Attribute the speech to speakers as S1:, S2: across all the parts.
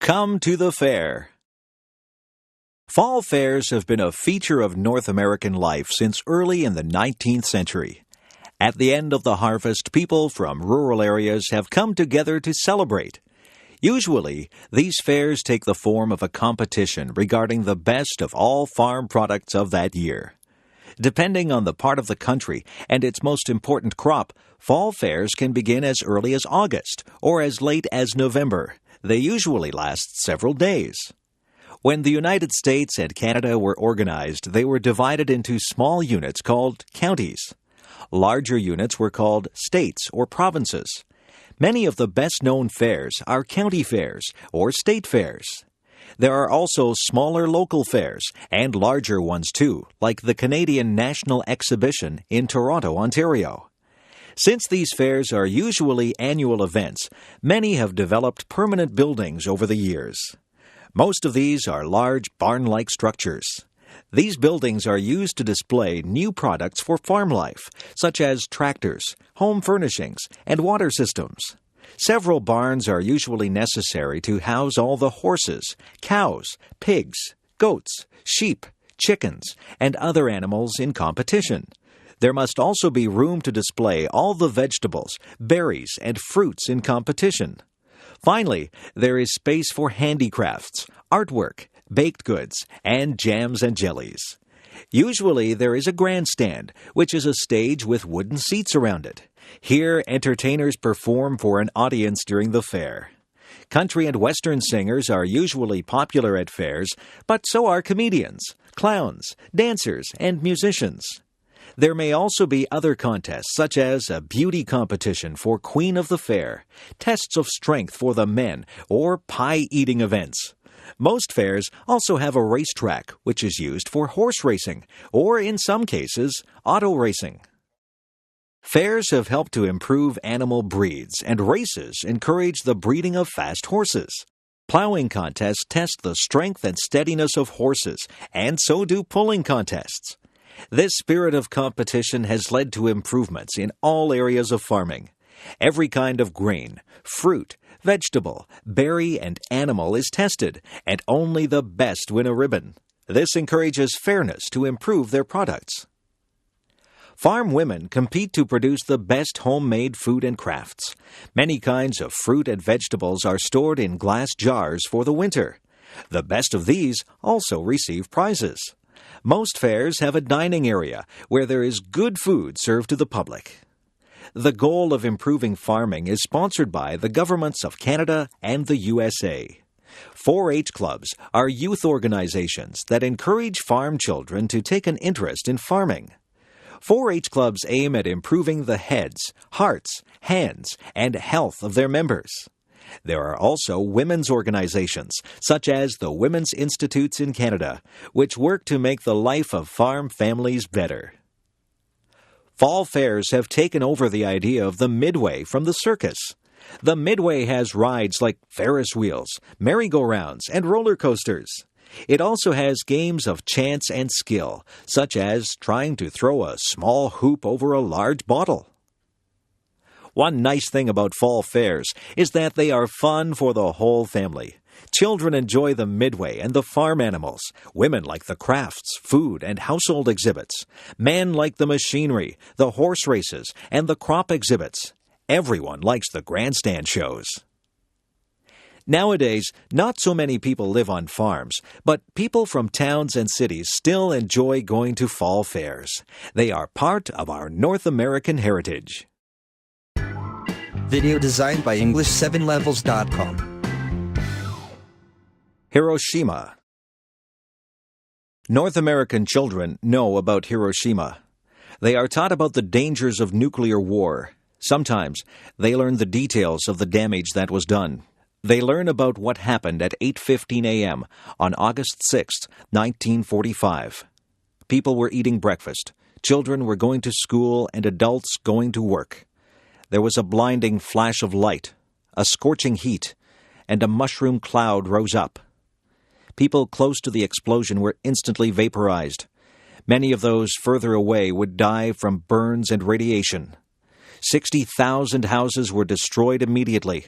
S1: Come to the fair. Fall fairs have been a feature of North American life since early in the 19th century. At the end of the harvest, people from rural areas have come together to celebrate. Usually, these fairs take the form of a competition regarding the best of all farm products of that year. Depending on the part of the country and its most important crop, fall fairs can begin as early as August or as late as November. They usually last several days. When the United States and Canada were organized, they were divided into small units called counties. Larger units were called states or provinces. Many of the best-known fairs are county fairs or state fairs. There are also smaller local fairs and larger ones too, like the Canadian National Exhibition in Toronto, Ontario. Since these fairs are usually annual events, many have developed permanent buildings over the years. Most of these are large barn-like structures. These buildings are used to display new products for farm life, such as tractors, home furnishings, and water systems. Several barns are usually necessary to house all the horses, cows, pigs, goats, sheep, chickens, and other animals in competition. There must also be room to display all the vegetables, berries, and fruits in competition. Finally, there is space for handicrafts, artwork, baked goods, and jams and jellies. Usually there is a grandstand, which is a stage with wooden seats around it. Here, entertainers perform for an audience during the fair. Country and Western singers are usually popular at fairs, but so are comedians, clowns, dancers, and musicians. There may also be other contests, such as a beauty competition for Queen of the Fair, tests of strength for the men, or pie-eating events. Most fairs also have a racetrack, which is used for horse racing, or in some cases, auto racing. Fairs have helped to improve animal breeds, and races encourage the breeding of fast horses. Plowing contests test the strength and steadiness of horses, and so do pulling contests. This spirit of competition has led to improvements in all areas of farming. Every kind of grain, fruit, vegetable, berry, and animal is tested, and only the best win a ribbon. This encourages fairness to improve their products. Farm women compete to produce the best homemade food and crafts. Many kinds of fruit and vegetables are stored in glass jars for the winter. The best of these also receive prizes. Most fairs have a dining area where there is good food served to the public. The goal of improving farming is sponsored by the governments of Canada and the USA. 4-H clubs are youth organizations that encourage farm children to take an interest in farming. 4-H clubs aim at improving the heads, hearts, hands, and health of their members. There are also women's organizations, such as the Women's Institutes in Canada, which work to make the life of farm families better. Fall fairs have taken over the idea of the Midway from the circus. The Midway has rides like Ferris wheels, merry-go-rounds, and roller coasters. It also has games of chance and skill, such as trying to throw a small hoop over a large bottle. One nice thing about fall fairs is that they are fun for the whole family. Children enjoy the Midway and the farm animals. Women like the crafts, food, and household exhibits. Men like the machinery, the horse races, and the crop exhibits. Everyone likes the grandstand shows. Nowadays, not so many people live on farms, but people from towns and cities still enjoy going to fall fairs. They are part of our North American heritage.
S2: Video designed by English7levels.com.
S1: Hiroshima. North American children know about Hiroshima. They are taught about the dangers of nuclear war. Sometimes they learn the details of the damage that was done. They learn about what happened at 8:15 a.m. on August 6, 1945. People were eating breakfast. Children were going to school and adults going to work. There was a blinding flash of light, a scorching heat, and a mushroom cloud rose up. People close to the explosion were instantly vaporized. Many of those further away would die from burns and radiation. 60,000 houses were destroyed immediately.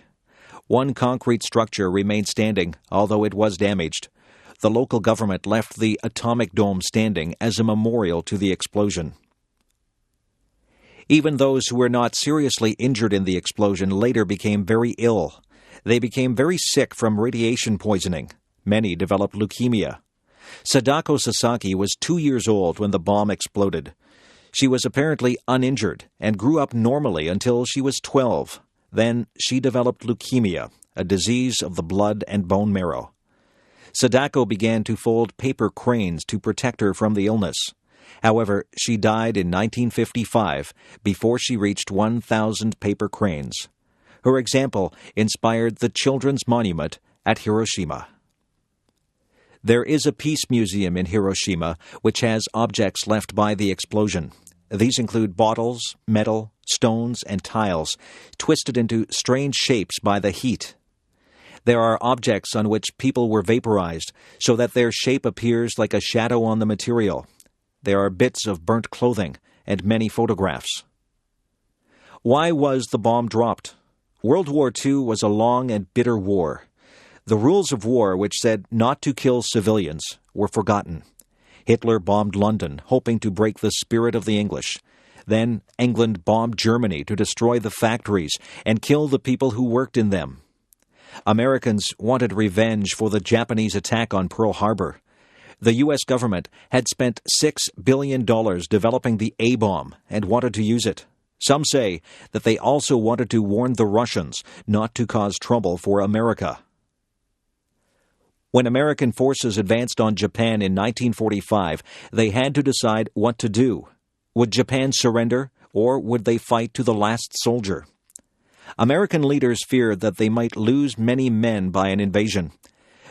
S1: One concrete structure remained standing, although it was damaged. The local government left the atomic dome standing as a memorial to the explosion. Even those who were not seriously injured in the explosion later became very ill. They became very sick from radiation poisoning. Many developed leukemia. Sadako Sasaki was 2 years old when the bomb exploded. She was apparently uninjured and grew up normally until she was 12. Then she developed leukemia, a disease of the blood and bone marrow. Sadako began to fold paper cranes to protect her from the illness. However, she died in 1955 before she reached 1,000 paper cranes. Her example inspired the Children's Monument at Hiroshima. There is a peace museum in Hiroshima which has objects left by the explosion. These include bottles, metal, stones, and tiles, twisted into strange shapes by the heat. There are objects on which people were vaporized, so that their shape appears like a shadow on the material. There are bits of burnt clothing and many photographs. Why was the bomb dropped? World War II was a long and bitter war. The rules of war, which said not to kill civilians, were forgotten. Hitler bombed London, hoping to break the spirit of the English. Then England bombed Germany to destroy the factories and kill the people who worked in them. Americans wanted revenge for the Japanese attack on Pearl Harbor. The U.S. government had spent $6 billion developing the A-bomb and wanted to use it. Some say that they also wanted to warn the Russians not to cause trouble for America. When American forces advanced on Japan in 1945, they had to decide what to do. Would Japan surrender, or would they fight to the last soldier? American leaders feared that they might lose many men by an invasion.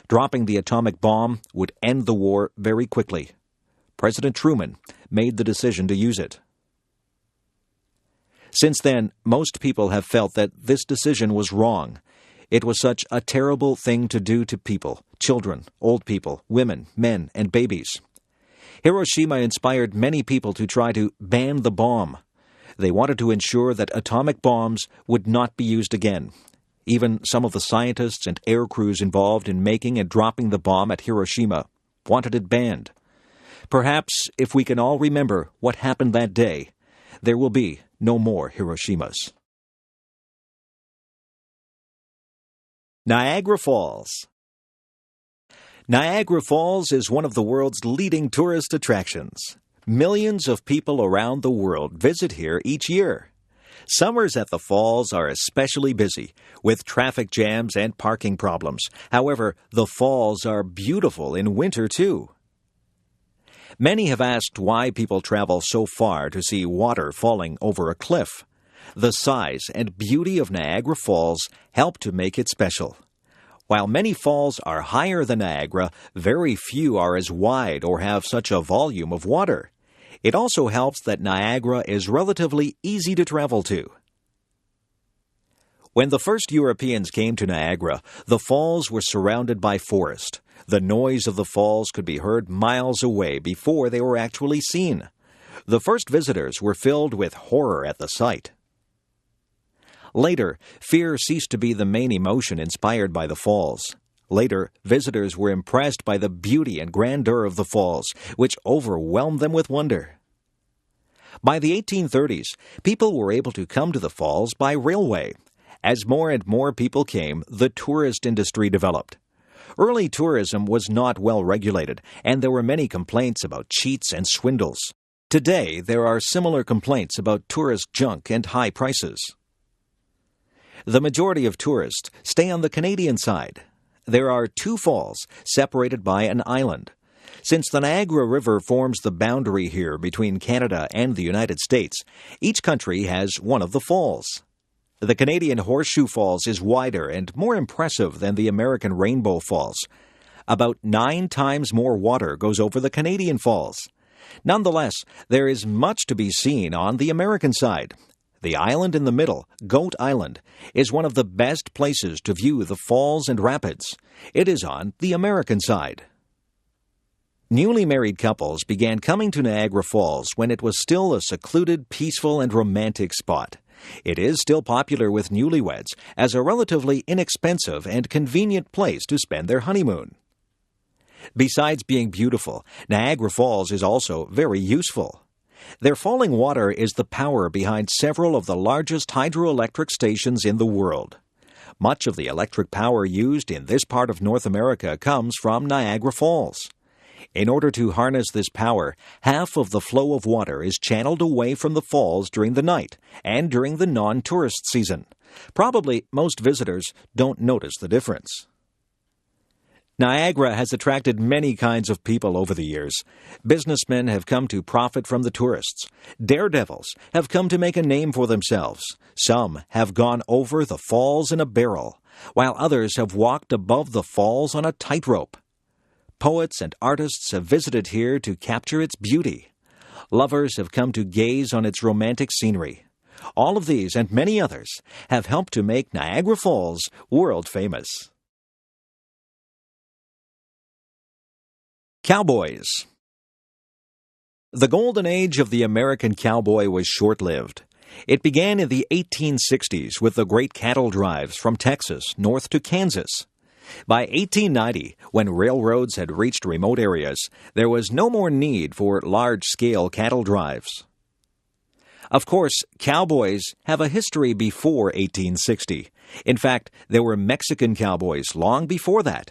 S1: Dropping the atomic bomb would end the war very quickly. President Truman made the decision to use it. Since then, most people have felt that this decision was wrong. It was such a terrible thing to do to people, children, old people, women, men, and babies. Hiroshima inspired many people to try to ban the bomb. They wanted to ensure that atomic bombs would not be used again. Even some of the scientists and air crews involved in making and dropping the bomb at Hiroshima wanted it banned. Perhaps if we can all remember what happened that day, there will be no more Hiroshimas. Niagara Falls. Niagara Falls is one of the world's leading tourist attractions. Millions of people around the world visit here each year. Summers at the falls are especially busy, with traffic jams and parking problems. However, the falls are beautiful in winter, too. Many have asked why people travel so far to see water falling over a cliff. The size and beauty of Niagara Falls help to make it special. While many falls are higher than Niagara, very few are as wide or have such a volume of water. It also helps that Niagara is relatively easy to travel to. When the first Europeans came to Niagara, the falls were surrounded by forest. The noise of the falls could be heard miles away before they were actually seen. The first visitors were filled with horror at the sight. Later, fear ceased to be the main emotion inspired by the falls. Later, visitors were impressed by the beauty and grandeur of the falls, which overwhelmed them with wonder. By the 1830s, people were able to come to the falls by railway. As more and more people came, the tourist industry developed. Early tourism was not well regulated, and there were many complaints about cheats and swindles. Today, there are similar complaints about tourist junk and high prices. The majority of tourists stay on the Canadian side. There are 2 falls separated by an island. Since the Niagara River forms the boundary here between Canada and the United States, each country has one of the falls. The Canadian Horseshoe Falls is wider and more impressive than the American Rainbow Falls. About 9 times more water goes over the Canadian falls. Nonetheless, there is much to be seen on the American side. The island in the middle, Goat Island, is one of the best places to view the falls and rapids. It is on the American side. Newly married couples began coming to Niagara Falls when it was still a secluded, peaceful, and romantic spot. It is still popular with newlyweds as a relatively inexpensive and convenient place to spend their honeymoon. Besides being beautiful, Niagara Falls is also very useful. Their falling water is the power behind several of the largest hydroelectric stations in the world. Much of the electric power used in this part of North America comes from Niagara Falls. In order to harness this power, half of the flow of water is channeled away from the falls during the night and during the non-tourist season. Probably most visitors don't notice the difference. Niagara has attracted many kinds of people over the years. Businessmen have come to profit from the tourists. Daredevils have come to make a name for themselves. Some have gone over the falls in a barrel, while others have walked above the falls on a tightrope. Poets and artists have visited here to capture its beauty. Lovers have come to gaze on its romantic scenery. All of these and many others have helped to make Niagara Falls world famous. Cowboys. The golden age of the American cowboy was short-lived. It began in the 1860s with the great cattle drives from Texas north to Kansas. By 1890, when railroads had reached remote areas, there was no more need for large-scale cattle drives. Of course, cowboys have a history before 1860. In fact, there were Mexican cowboys long before that.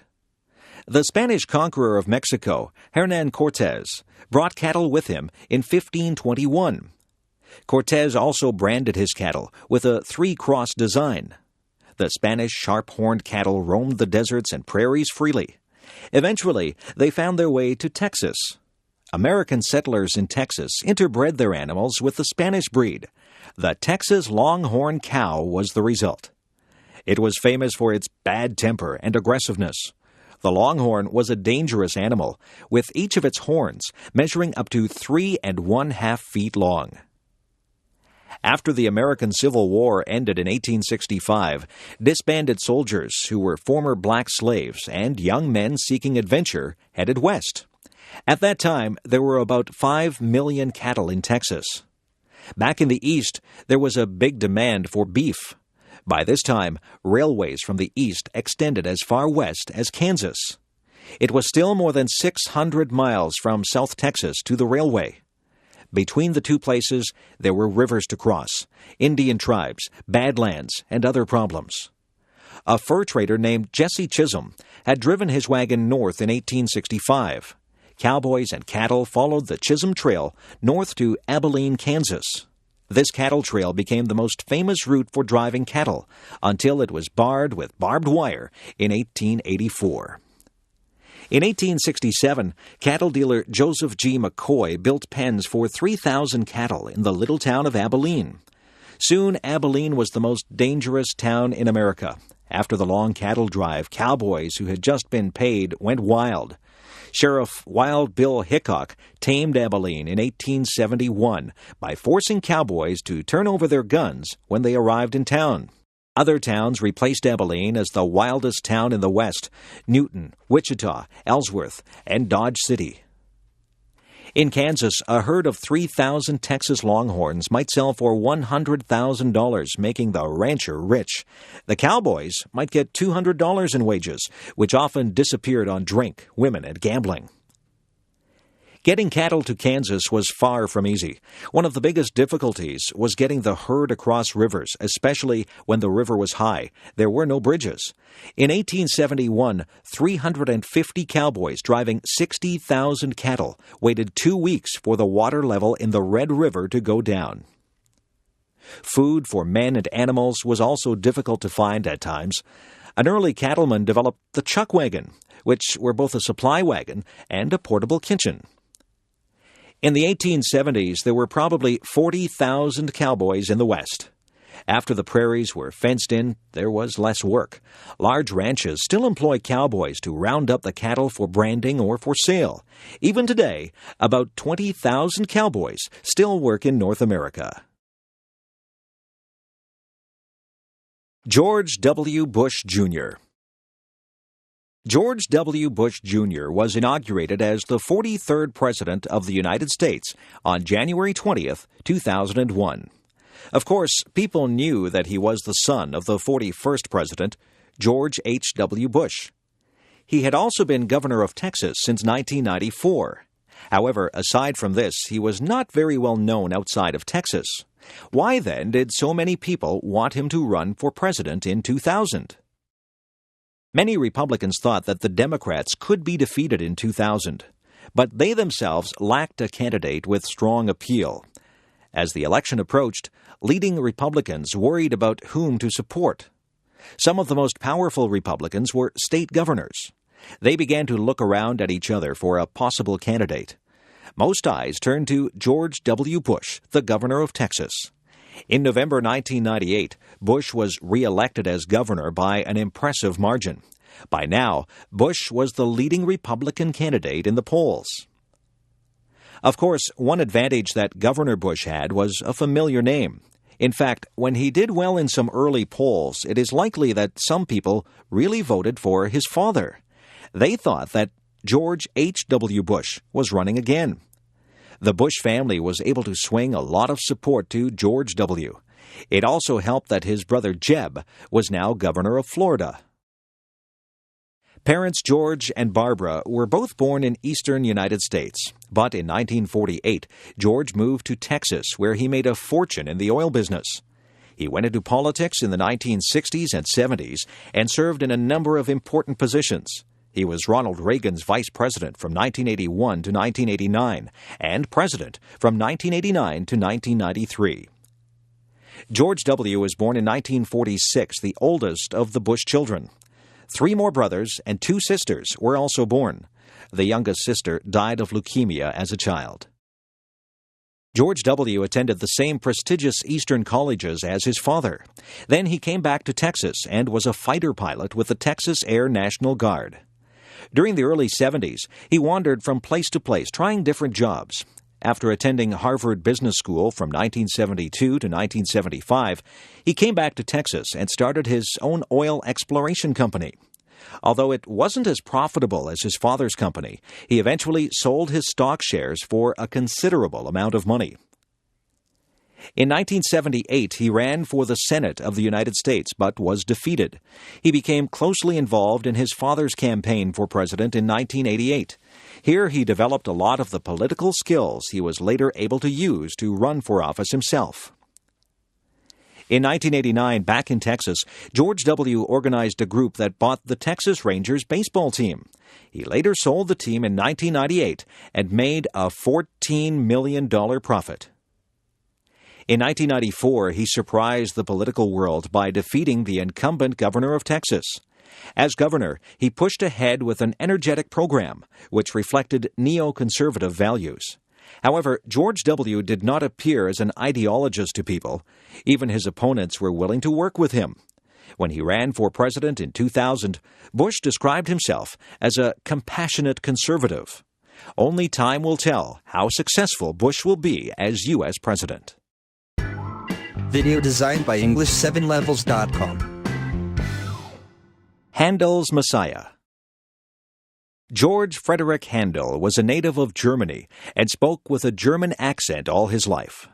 S1: The Spanish conqueror of Mexico, Hernán Cortés, brought cattle with him in 1521. Cortés also branded his cattle with a three-cross design. The Spanish sharp-horned cattle roamed the deserts and prairies freely. Eventually, they found their way to Texas. American settlers in Texas interbred their animals with the Spanish breed. The Texas Longhorn cow was the result. It was famous for its bad temper and aggressiveness. The Longhorn was a dangerous animal, with each of its horns measuring up to 3 1/2 feet long. After the American Civil War ended in 1865, disbanded soldiers who were former black slaves and young men seeking adventure headed west. At that time, there were about 5 million cattle in Texas. Back in the east, there was a big demand for beef. By this time, railways from the east extended as far west as Kansas. It was still more than 600 miles from South Texas to the railway. Between the two places, there were rivers to cross, Indian tribes, badlands, and other problems. A fur trader named Jesse Chisholm had driven his wagon north in 1865. Cowboys and cattle followed the Chisholm Trail north to Abilene, Kansas. This cattle trail became the most famous route for driving cattle until it was barred with barbed wire in 1884. In 1867, cattle dealer Joseph G. McCoy built pens for 3,000 cattle in the little town of Abilene. Soon, Abilene was the most dangerous town in America. After the long cattle drive, cowboys who had just been paid went wild. Sheriff Wild Bill Hickok tamed Abilene in 1871 by forcing cowboys to turn over their guns when they arrived in town. Other towns replaced Abilene as the wildest town in the West: Newton, Wichita, Ellsworth, and Dodge City. In Kansas, a herd of 3,000 Texas Longhorns might sell for $100,000, making the rancher rich. The cowboys might get $200 in wages, which often disappeared on drink, women, and gambling. Getting cattle to Kansas was far from easy. One of the biggest difficulties was getting the herd across rivers, especially when the river was high. There were no bridges. In 1871, 350 cowboys driving 60,000 cattle waited 2 weeks for the water level in the Red River to go down. Food for men and animals was also difficult to find at times. An early cattleman developed the chuck wagon, which were both a supply wagon and a portable kitchen. In the 1870s, there were probably 40,000 cowboys in the West. After the prairies were fenced in, there was less work. Large ranches still employ cowboys to round up the cattle for branding or for sale. Even today, about 20,000 cowboys still work in North America. George W. Bush, Jr. George W. Bush, Jr. was inaugurated as the 43rd President of the United States on January 20, 2001. Of course, people knew that he was the son of the 41st president, George H.W. Bush. He had also been governor of Texas since 1994. However, aside from this, he was not very well known outside of Texas. Why then did so many people want him to run for president in 2000? Many Republicans thought that the Democrats could be defeated in 2000, but they themselves lacked a candidate with strong appeal. As the election approached, leading Republicans worried about whom to support. Some of the most powerful Republicans were state governors. They began to look around at each other for a possible candidate. Most eyes turned to George W. Bush, the governor of Texas. In November 1998, Bush was re-elected as governor by an impressive margin. By now, Bush was the leading Republican candidate in the polls. Of course, one advantage that Governor Bush had was a familiar name. In fact, when he did well in some early polls, it is likely that some people really voted for his father. They thought that George H.W. Bush was running again. The Bush family was able to swing a lot of support to George W. It also helped that his brother Jeb was now governor of Florida. Parents George and Barbara were both born in eastern United States, but in 1948, George moved to Texas, where he made a fortune in the oil business. He went into politics in the 1960s and 70s and served in a number of important positions. He was Ronald Reagan's vice president from 1981 to 1989 and president from 1989 to 1993. George W. was born in 1946, the oldest of the Bush children. 3 more brothers and 2 sisters were also born. The youngest sister died of leukemia as a child. George W. attended the same prestigious Eastern colleges as his father. Then he came back to Texas and was a fighter pilot with the Texas Air National Guard. During the early 70s, he wandered from place to place, trying different jobs. After attending Harvard Business School from 1972 to 1975, he came back to Texas and started his own oil exploration company. Although it wasn't as profitable as his father's company, he eventually sold his stock shares for a considerable amount of money. In 1978, he ran for the Senate of the United States, but was defeated. He became closely involved in his father's campaign for president in 1988. Here he developed a lot of the political skills he was later able to use to run for office himself. In 1989, back in Texas, George W. organized a group that bought the Texas Rangers baseball team. He later sold the team in 1998 and made a $14 million profit. In 1994, he surprised the political world by defeating the incumbent governor of Texas. As governor, he pushed ahead with an energetic program, which reflected neoconservative values. However, George W. did not appear as an ideologist to people. Even his opponents were willing to work with him. When he ran for president in 2000, Bush described himself as a compassionate conservative. Only time will tell how successful Bush will be as U.S. president.
S2: Video designed by English7levels.com.
S1: Handel's Messiah. George Frederick Handel was a native of Germany and spoke with a German accent all his life.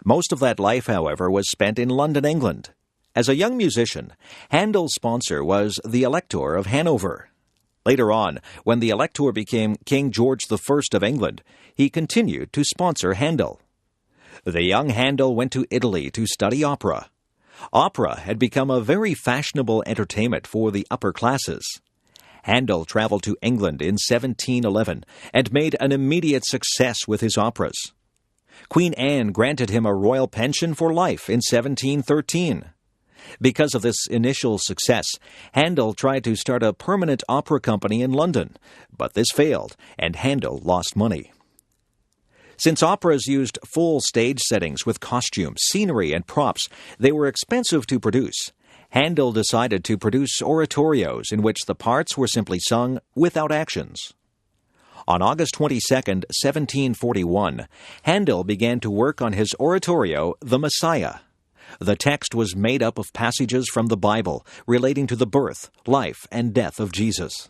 S1: Most of that life, however, was spent in London, England. As a young musician, Handel's sponsor was the Elector of Hanover. Later on, when the Elector became King George I of England, he continued to sponsor Handel. The young Handel went to Italy to study opera. Opera had become a very fashionable entertainment for the upper classes. Handel traveled to England in 1711 and made an immediate success with his operas. Queen Anne granted him a royal pension for life in 1713. Because of this initial success, Handel tried to start a permanent opera company in London, but this failed, and Handel lost money. Since operas used full stage settings with costumes, scenery, and props, they were expensive to produce. Handel decided to produce oratorios in which the parts were simply sung without actions. On August 22, 1741, Handel began to work on his oratorio, The Messiah. The text was made up of passages from the Bible relating to the birth, life, and death of Jesus.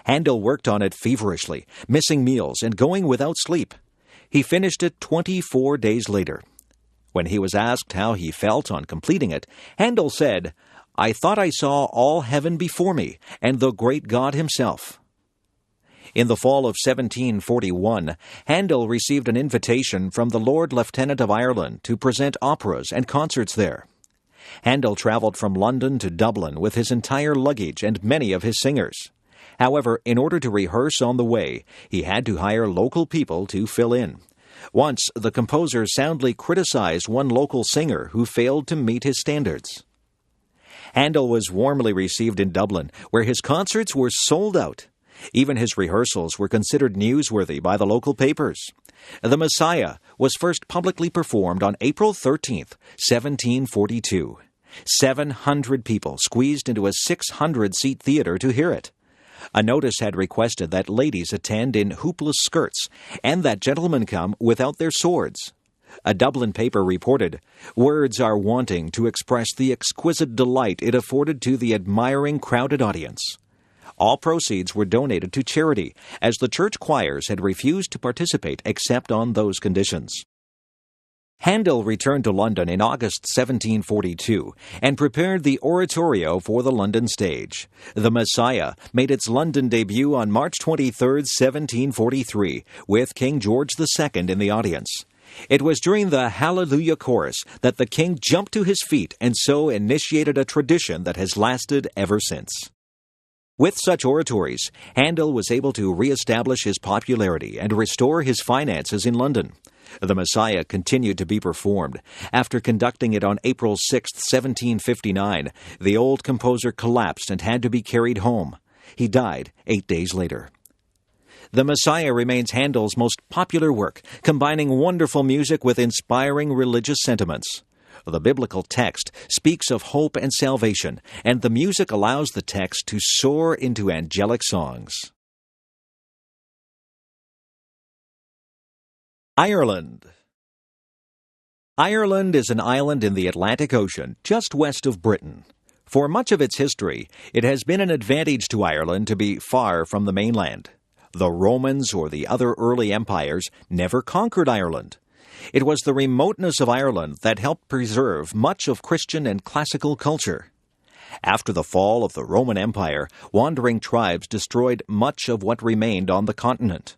S1: Handel worked on it feverishly, missing meals and going without sleep. He finished it 24 days later. When he was asked how he felt on completing it, Handel said, "I thought I saw all heaven before me, and the great God himself." In the fall of 1741, Handel received an invitation from the Lord Lieutenant of Ireland to present operas and concerts there. Handel traveled from London to Dublin with his entire luggage and many of his singers. However, in order to rehearse on the way, he had to hire local people to fill in. Once, the composer soundly criticized one local singer who failed to meet his standards. Handel was warmly received in Dublin, where his concerts were sold out. Even his rehearsals were considered newsworthy by the local papers. The Messiah was first publicly performed on April 13, 1742. 700 people squeezed into a 600-seat theater to hear it. A notice had requested that ladies attend in hoopless skirts and that gentlemen come without their swords. A Dublin paper reported, "Words are wanting to express the exquisite delight it afforded to the admiring crowded audience." All proceeds were donated to charity, as the church choirs had refused to participate except on those conditions. Handel returned to London in August 1742 and prepared the oratorio for the London stage. The Messiah made its London debut on March 23, 1743, with King George II in the audience. It was during the Hallelujah Chorus that the king jumped to his feet and so initiated a tradition that has lasted ever since. With such oratories, Handel was able to re-establish his popularity and restore his finances in London. The Messiah continued to be performed. After conducting it on April 6, 1759, the old composer collapsed and had to be carried home. He died 8 days later. The Messiah remains Handel's most popular work, combining wonderful music with inspiring religious sentiments. The biblical text speaks of hope and salvation, and the music allows the text to soar into angelic songs. Ireland. Ireland is an island in the Atlantic Ocean, just west of Britain. For much of its history, it has been an advantage to Ireland to be far from the mainland. The Romans or the other early empires never conquered Ireland. It was the remoteness of Ireland that helped preserve much of Christian and classical culture. After the fall of the Roman Empire, wandering tribes destroyed much of what remained on the continent.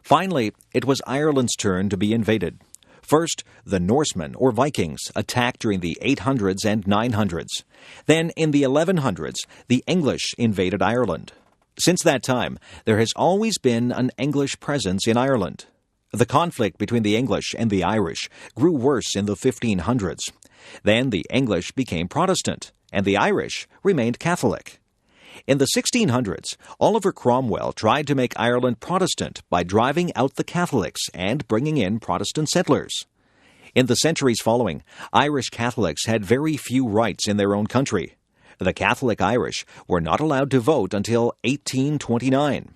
S1: Finally, it was Ireland's turn to be invaded. First, the Norsemen, or Vikings, attacked during the 800s and 900s. Then, in the 1100s, the English invaded Ireland. Since that time, there has always been an English presence in Ireland. The conflict between the English and the Irish grew worse in the 1500s. Then the English became Protestant, and the Irish remained Catholic. In the 1600s, Oliver Cromwell tried to make Ireland Protestant by driving out the Catholics and bringing in Protestant settlers. In the centuries following, Irish Catholics had very few rights in their own country. The Catholic Irish were not allowed to vote until 1829.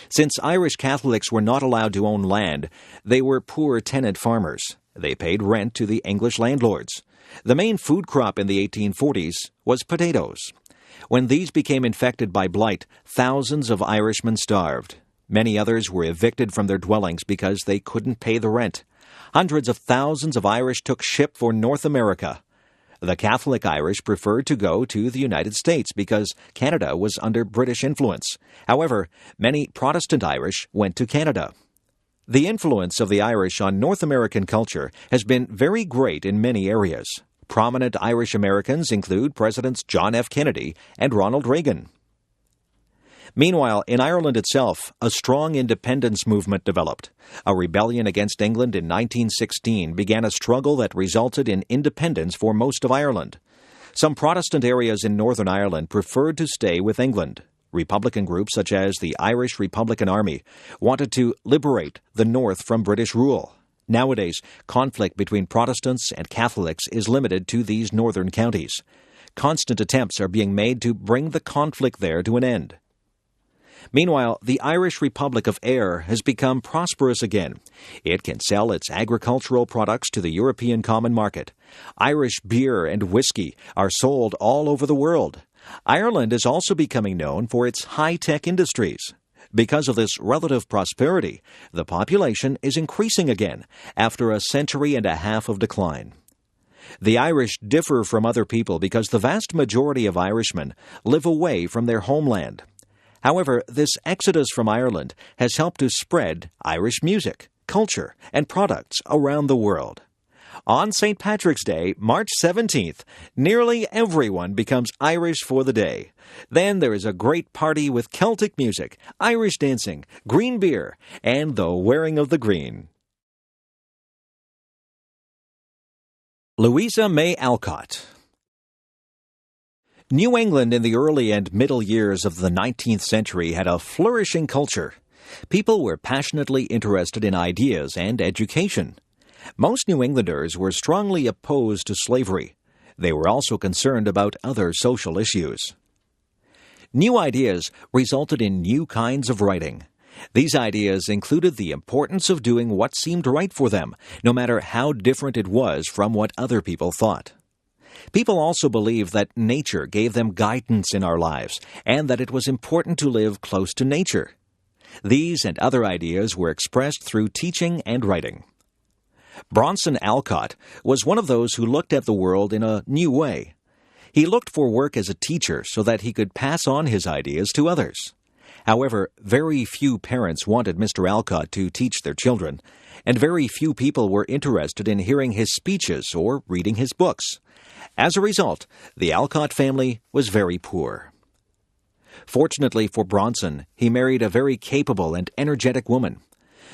S1: Since Irish Catholics were not allowed to own land, they were poor tenant farmers. They paid rent to the English landlords. The main food crop in the 1840s was potatoes. When these became infected by blight, thousands of Irishmen starved. Many others were evicted from their dwellings because they couldn't pay the rent. Hundreds of thousands of Irish took ship for North America. The Catholic Irish preferred to go to the United States because Canada was under British influence. However, many Protestant Irish went to Canada. The influence of the Irish on North American culture has been very great in many areas. Prominent Irish Americans include Presidents John F. Kennedy and Ronald Reagan. Meanwhile, in Ireland itself, a strong independence movement developed. A rebellion against England in 1916 began a struggle that resulted in independence for most of Ireland. Some Protestant areas in Northern Ireland preferred to stay with England. Republican groups such as the Irish Republican Army wanted to liberate the North from British rule. Nowadays, conflict between Protestants and Catholics is limited to these northern counties. Constant attempts are being made to bring the conflict there to an end. Meanwhile, the Irish Republic of Ayr has become prosperous again. It can sell its agricultural products to the European common market. Irish beer and whiskey are sold all over the world. Ireland is also becoming known for its high-tech industries. Because of this relative prosperity, the population is increasing again after a century and a half of decline. The Irish differ from other people because the vast majority of Irishmen live away from their homeland. However, this exodus from Ireland has helped to spread Irish music, culture, and products around the world. On St. Patrick's Day, March 17th, nearly everyone becomes Irish for the day. Then there is a great party with Celtic music, Irish dancing, green beer, and the wearing of the green. Louisa May Alcott. New England in the early and middle years of the 19th century had a flourishing culture. People were passionately interested in ideas and education. Most New Englanders were strongly opposed to slavery. They were also concerned about other social issues. New ideas resulted in new kinds of writing. These ideas included the importance of doing what seemed right for them, no matter how different it was from what other people thought. People also believed that nature gave them guidance in our lives, and that it was important to live close to nature. These and other ideas were expressed through teaching and writing. Bronson Alcott was one of those who looked at the world in a new way. He looked for work as a teacher so that he could pass on his ideas to others. However, very few parents wanted Mr. Alcott to teach their children, and very few people were interested in hearing his speeches or reading his books. As a result, the Alcott family was very poor. Fortunately for Bronson, he married a very capable and energetic woman.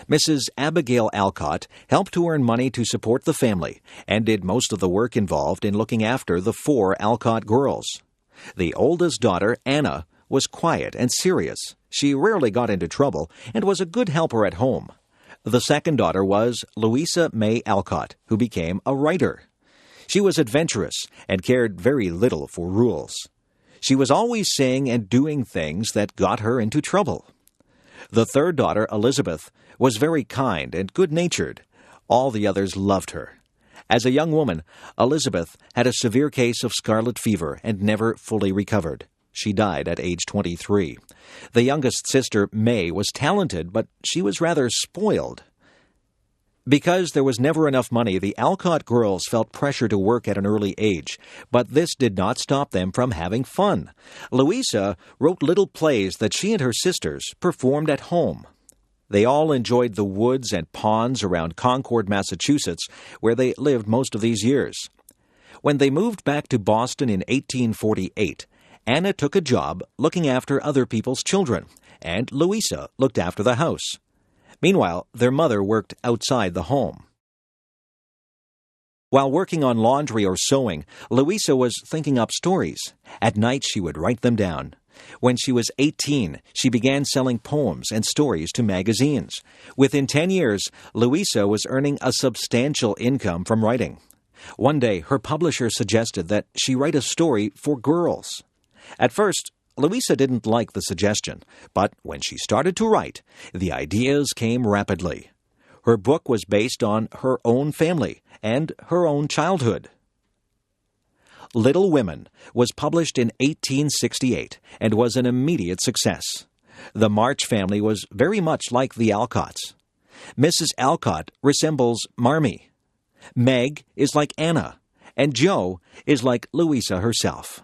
S1: Mrs. Abigail Alcott helped to earn money to support the family and did most of the work involved in looking after the 4 Alcott girls. The oldest daughter, Anna, was quiet and serious. She rarely got into trouble and was a good helper at home. The second daughter was Louisa May Alcott, who became a writer. She was adventurous and cared very little for rules. She was always saying and doing things that got her into trouble. The third daughter, Elizabeth, was very kind and good-natured. All the others loved her. As a young woman, Elizabeth had a severe case of scarlet fever and never fully recovered. She died at age 23. The youngest sister, May, was talented, but she was rather spoiled. Because there was never enough money, the Alcott girls felt pressure to work at an early age, but this did not stop them from having fun. Louisa wrote little plays that she and her sisters performed at home. They all enjoyed the woods and ponds around Concord, Massachusetts, where they lived most of these years. When they moved back to Boston in 1848, Anna took a job looking after other people's children, and Louisa looked after the house. Meanwhile, their mother worked outside the home. While working on laundry or sewing, Louisa was thinking up stories. At night, she would write them down. When she was 18, she began selling poems and stories to magazines. Within 10 years, Louisa was earning a substantial income from writing. One day, her publisher suggested that she write a story for girls. At first, Louisa didn't like the suggestion, but when she started to write, the ideas came rapidly. Her book was based on her own family and her own childhood. Little Women was published in 1868 and was an immediate success. The March family was very much like the Alcotts. Mrs. Alcott resembles Marmee. Meg is like Anna, and Jo is like Louisa herself.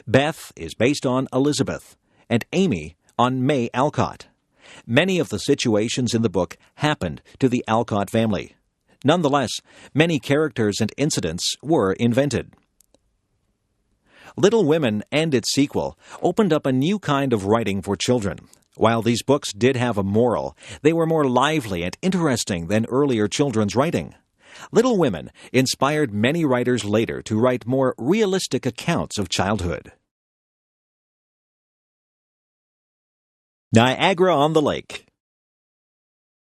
S1: Beth is based on Elizabeth, and Amy on May Alcott. Many of the situations in the book happened to the Alcott family. Nonetheless, many characters and incidents were invented. Little Women and its sequel opened up a new kind of writing for children. While these books did have a moral, they were more lively and interesting than earlier children's writing. Little Women inspired many writers later to write more realistic accounts of childhood. Niagara-on-the-Lake.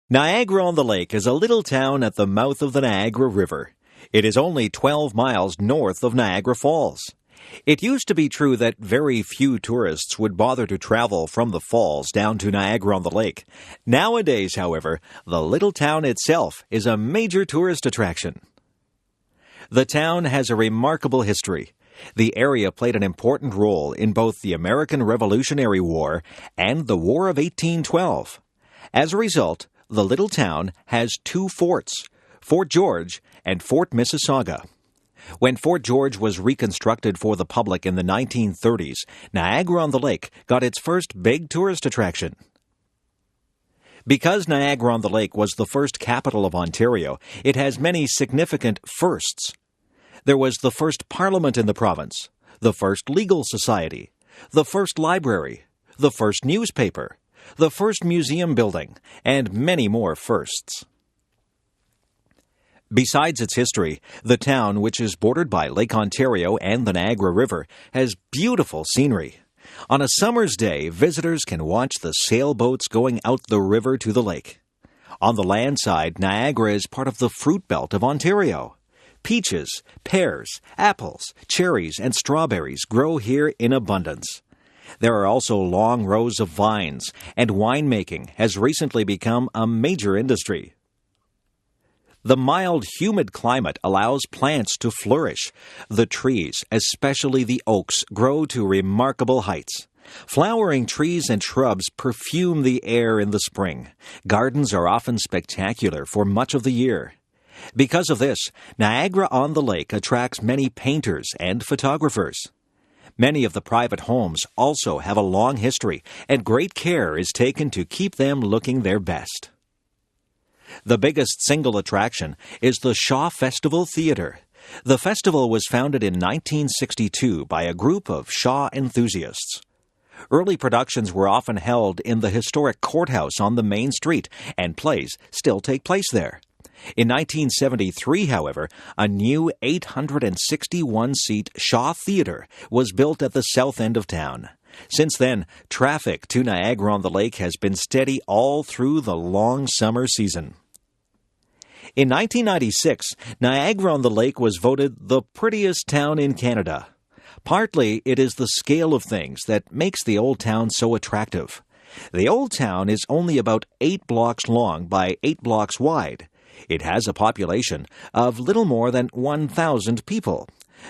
S1: Niagara-on-the-Lake is a little town at the mouth of the Niagara River. It is only 12 miles north of Niagara Falls. It used to be true that very few tourists would bother to travel from the falls down to Niagara-on-the-Lake. Nowadays, however, the little town itself is a major tourist attraction. The town has a remarkable history. The area played an important role in both the American Revolutionary War and the War of 1812. As a result, the little town has two forts, Fort George and Fort Mississauga. When Fort George was reconstructed for the public in the 1930s, Niagara-on-the-Lake got its first big tourist attraction. Because Niagara-on-the-Lake was the first capital of Ontario, it has many significant firsts. There was the first parliament in the province, the first legal society, the first library, the first newspaper, the first museum building, and many more firsts. Besides its history, the town, which is bordered by Lake Ontario and the Niagara River, has beautiful scenery. On a summer's day, visitors can watch the sailboats going out the river to the lake. On the land side, Niagara is part of the fruit belt of Ontario. Peaches, pears, apples, cherries, and strawberries grow here in abundance. There are also long rows of vines, and winemaking has recently become a major industry. The mild, humid climate allows plants to flourish. The trees, especially the oaks, grow to remarkable heights. Flowering trees and shrubs perfume the air in the spring. Gardens are often spectacular for much of the year. Because of this, Niagara-on-the-Lake attracts many painters and photographers. Many of the private homes also have a long history, and great care is taken to keep them looking their best. The biggest single attraction is the Shaw Festival Theatre. The festival was founded in 1962 by a group of Shaw enthusiasts. Early productions were often held in the historic courthouse on the main street, and plays still take place there. In 1973, however, a new 861-seat Shaw Theatre was built at the south end of town. Since then, traffic to Niagara-on-the-Lake has been steady all through the long summer season. In 1996, Niagara-on-the-Lake was voted the prettiest town in Canada. Partly, it is the scale of things that makes the Old Town so attractive. The Old Town is only about 8 blocks long by 8 blocks wide. It has a population of little more than 1,000 people.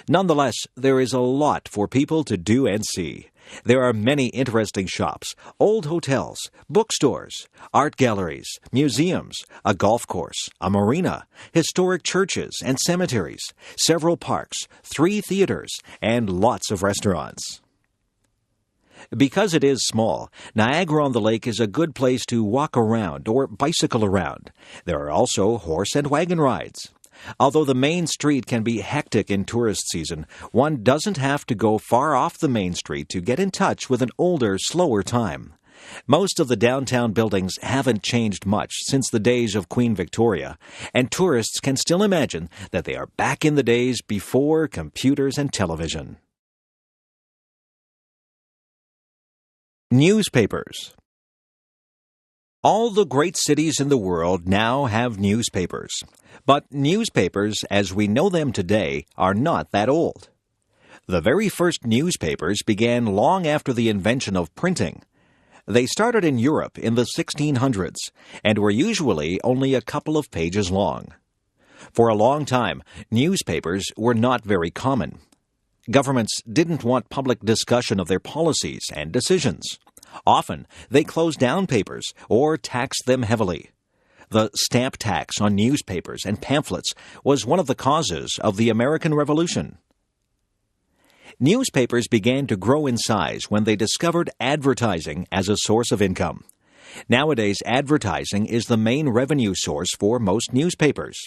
S1: Nonetheless, there is a lot for people to do and see. There are many interesting shops, old hotels, bookstores, art galleries, museums, a golf course, a marina, historic churches and cemeteries, several parks, 3 theaters, and lots of restaurants. Because it is small, Niagara-on-the-Lake is a good place to walk around or bicycle around. There are also horse and wagon rides. Although the main street can be hectic in tourist season, one doesn't have to go far off the main street to get in touch with an older, slower time. Most of the downtown buildings haven't changed much since the days of Queen Victoria, and tourists can still imagine that they are back in the days before computers and television. Newspapers. All the great cities in the world now have newspapers. But newspapers, as we know them today, are not that old. The very first newspapers began long after the invention of printing. They started in Europe in the 1600s and were usually only a couple of pages long. For a long time, newspapers were not very common. Governments didn't want public discussion of their policies and decisions. Often, they closed down papers or taxed them heavily. The stamp tax on newspapers and pamphlets was one of the causes of the American Revolution. Newspapers began to grow in size when they discovered advertising as a source of income. Nowadays, advertising is the main revenue source for most newspapers.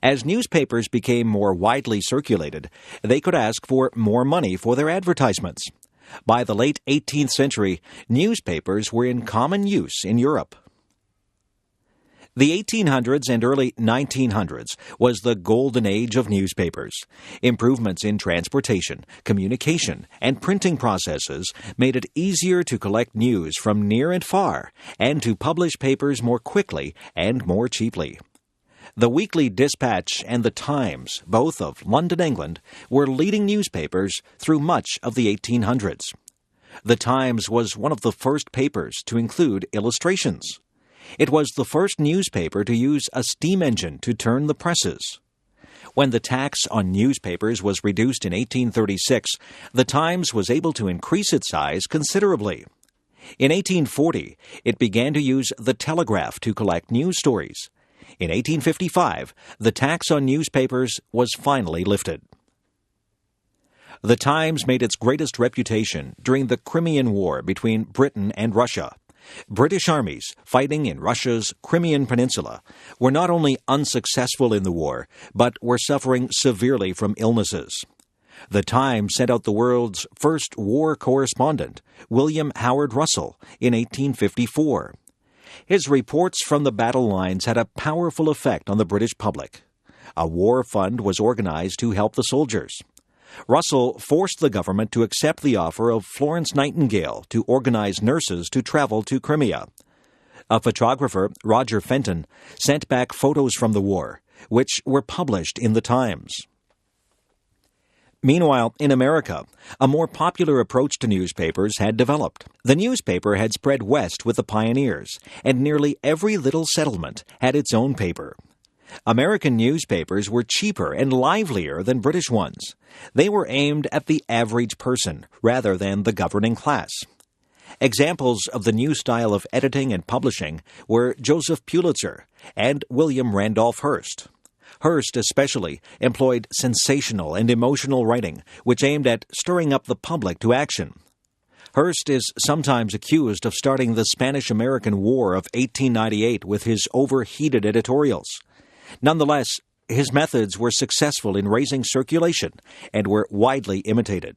S1: As newspapers became more widely circulated, they could ask for more money for their advertisements. By the late 18th century, newspapers were in common use in Europe. The 1800s and early 1900s was the golden age of newspapers. Improvements in transportation, communication, and printing processes made it easier to collect news from near and far, and to publish papers more quickly and more cheaply. The Weekly Dispatch and the Times, both of London, England, were leading newspapers through much of the 1800s. The Times was one of the first papers to include illustrations. It was the first newspaper to use a steam engine to turn the presses. When the tax on newspapers was reduced in 1836, the Times was able to increase its size considerably. In 1840, it began to use the telegraph to collect news stories. In 1855, the tax on newspapers was finally lifted. The Times made its greatest reputation during the Crimean War between Britain and Russia. British armies fighting in Russia's Crimean Peninsula were not only unsuccessful in the war, but were suffering severely from illnesses. The Times sent out the world's first war correspondent, William Howard Russell, in 1854. His reports from the battle lines had a powerful effect on the British public. A war fund was organized to help the soldiers. Russell forced the government to accept the offer of Florence Nightingale to organize nurses to travel to Crimea. A photographer, Roger Fenton, sent back photos from the war, which were published in the Times. Meanwhile, in America, a more popular approach to newspapers had developed. The newspaper had spread west with the pioneers, and nearly every little settlement had its own paper. American newspapers were cheaper and livelier than British ones. They were aimed at the average person rather than the governing class. Examples of the new style of editing and publishing were Joseph Pulitzer and William Randolph Hearst. Hearst especially employed sensational and emotional writing, which aimed at stirring up the public to action. Hearst is sometimes accused of starting the Spanish-American War of 1898 with his overheated editorials. Nonetheless, his methods were successful in raising circulation and were widely imitated.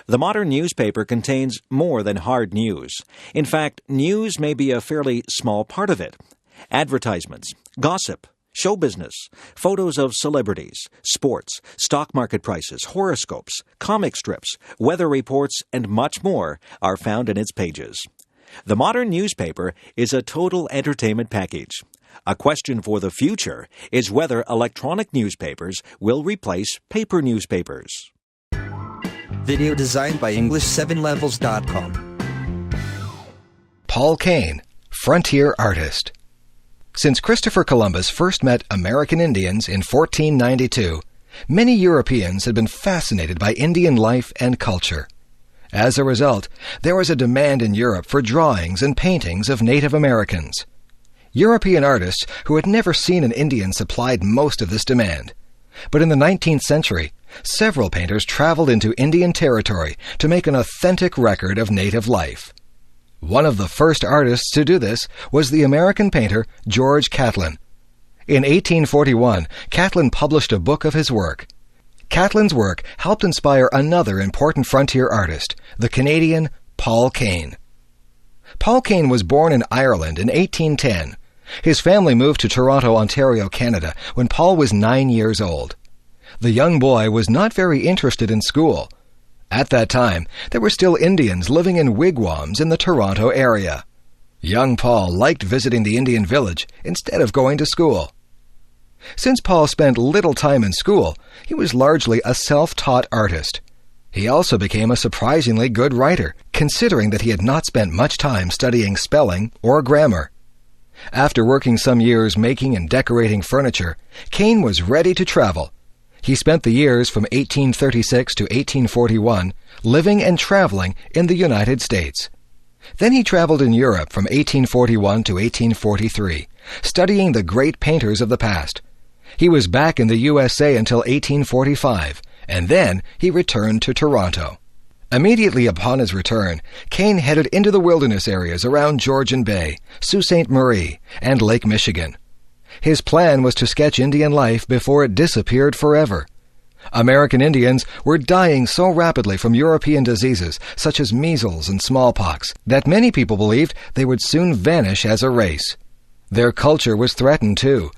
S1: The modern newspaper contains more than hard news. In fact, news may be a fairly small part of it. Advertisements, gossip, show business, photos of celebrities, sports, stock market prices, horoscopes, comic strips, weather reports, and much more are found in its pages. The modern newspaper is a total entertainment package. A question for the future is whether electronic newspapers will replace paper newspapers.
S2: Video designed by English7levels.com.
S3: Paul Kane, Frontier Artist. Since Christopher Columbus first met American Indians in 1492, many Europeans had been fascinated by Indian life and culture. As a result, there was a demand in Europe for drawings and paintings of Native Americans. European artists who had never seen an Indian supplied most of this demand. But in the 19th century, several painters traveled into Indian territory to make an authentic record of native life. One of the first artists to do this was the American painter George Catlin. In 1841, Catlin published a book of his work. Catlin's work helped inspire another important frontier artist, the Canadian Paul Kane. Paul Kane was born in Ireland in 1810. His family moved to Toronto, Ontario, Canada, when Paul was 9 years old. The young boy was not very interested in school. At that time, there were still Indians living in wigwams in the Toronto area. Young Paul liked visiting the Indian village instead of going to school. Since Paul spent little time in school, he was largely a self-taught artist. He also became a surprisingly good writer, considering that he had not spent much time studying spelling or grammar. After working some years making and decorating furniture, Kane was ready to travel. He spent the years from 1836 to 1841 living and traveling in the United States. Then he traveled in Europe from 1841 to 1843, studying the great painters of the past. He was back in the USA until 1845, and then he returned to Toronto. Immediately upon his return, Kane headed into the wilderness areas around Georgian Bay, Sault Ste. Marie, and Lake Michigan. His plan was to sketch Indian life before it disappeared forever. American Indians were dying so rapidly from European diseases such as measles and smallpox that many people believed they would soon vanish as a race. Their culture was threatened too.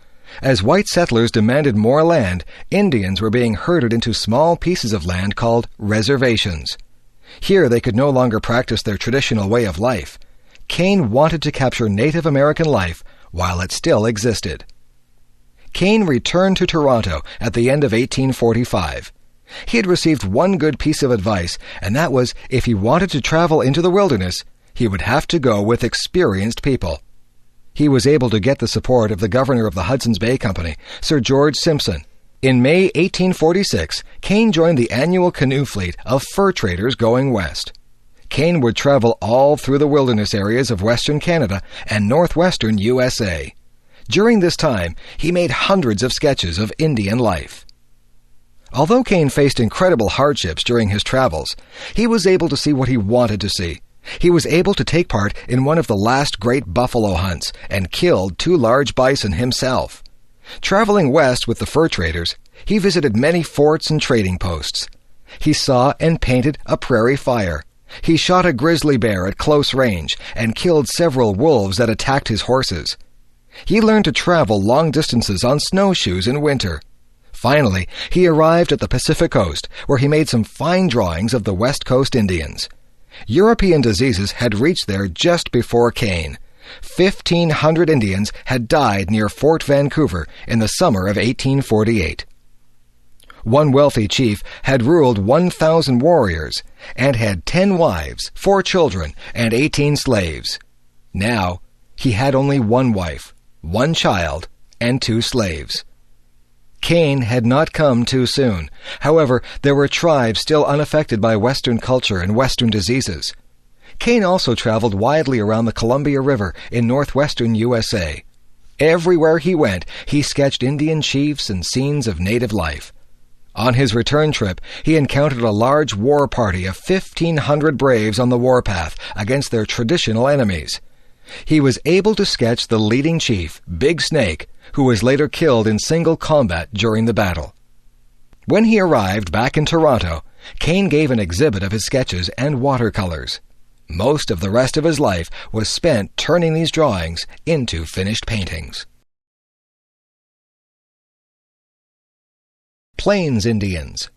S3: As white settlers demanded more land, Indians were being herded into small pieces of land called reservations. Here they could no longer practice their traditional way of life. Kane wanted to capture Native American life while it still existed. Kane returned to Toronto at the end of 1845. He had received one good piece of advice, and that was if he wanted to travel into the wilderness, he would have to go with experienced people. He was able to get the support of the governor of the Hudson's Bay Company, Sir George Simpson. In May 1846, Kane joined the annual canoe fleet of fur traders going west. Kane would travel all through the wilderness areas of western Canada and northwestern USA. During this time, he made hundreds of sketches of Indian life. Although Kane faced incredible hardships during his travels, he was able to see what he wanted to see. He was able to take part in one of the last great buffalo hunts and killed 2 large bison himself. Traveling west with the fur traders, he visited many forts and trading posts. He saw and painted a prairie fire. He shot a grizzly bear at close range and killed several wolves that attacked his horses. He learned to travel long distances on snowshoes in winter. Finally, he arrived at the Pacific Coast, where he made some fine drawings of the West Coast Indians. European diseases had reached there just before Kane. 1,500 Indians had died near Fort Vancouver in the summer of 1848. One wealthy chief had ruled 1,000 warriors and had 10 wives, 4 children, and 18 slaves. Now, he had only 1 wife, 1 child, and 2 slaves. Kane had not come too soon. However, there were tribes still unaffected by Western culture and Western diseases. Kane also traveled widely around the Columbia River in northwestern USA. Everywhere he went, he sketched Indian chiefs and scenes of native life. On his return trip, he encountered a large war party of 1,500 braves on the warpath against their traditional enemies. He was able to sketch the leading chief, Big Snake, who was later killed in single combat during the battle. When he arrived back in Toronto, Kane gave an exhibit of his sketches and watercolors. Most of the rest of his life was spent turning these drawings into finished paintings. Plains Indians.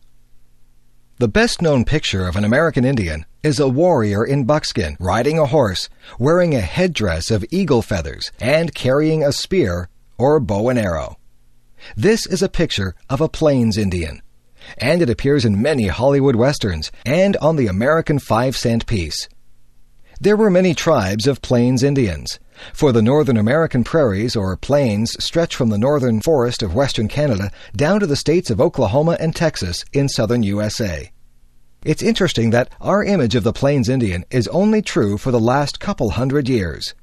S3: The best-known picture of an American Indian is a warrior in buckskin riding a horse, wearing a headdress of eagle feathers, and carrying a spear or bow and arrow. This is a picture of a Plains Indian, and it appears in many Hollywood westerns and on the American 5-cent piece. There were many tribes of Plains Indians, for the Northern American prairies or plains stretch from the northern forest of western Canada down to the states of Oklahoma and Texas in southern USA. It's interesting that our image of the Plains Indian is only true for the last couple hundred years.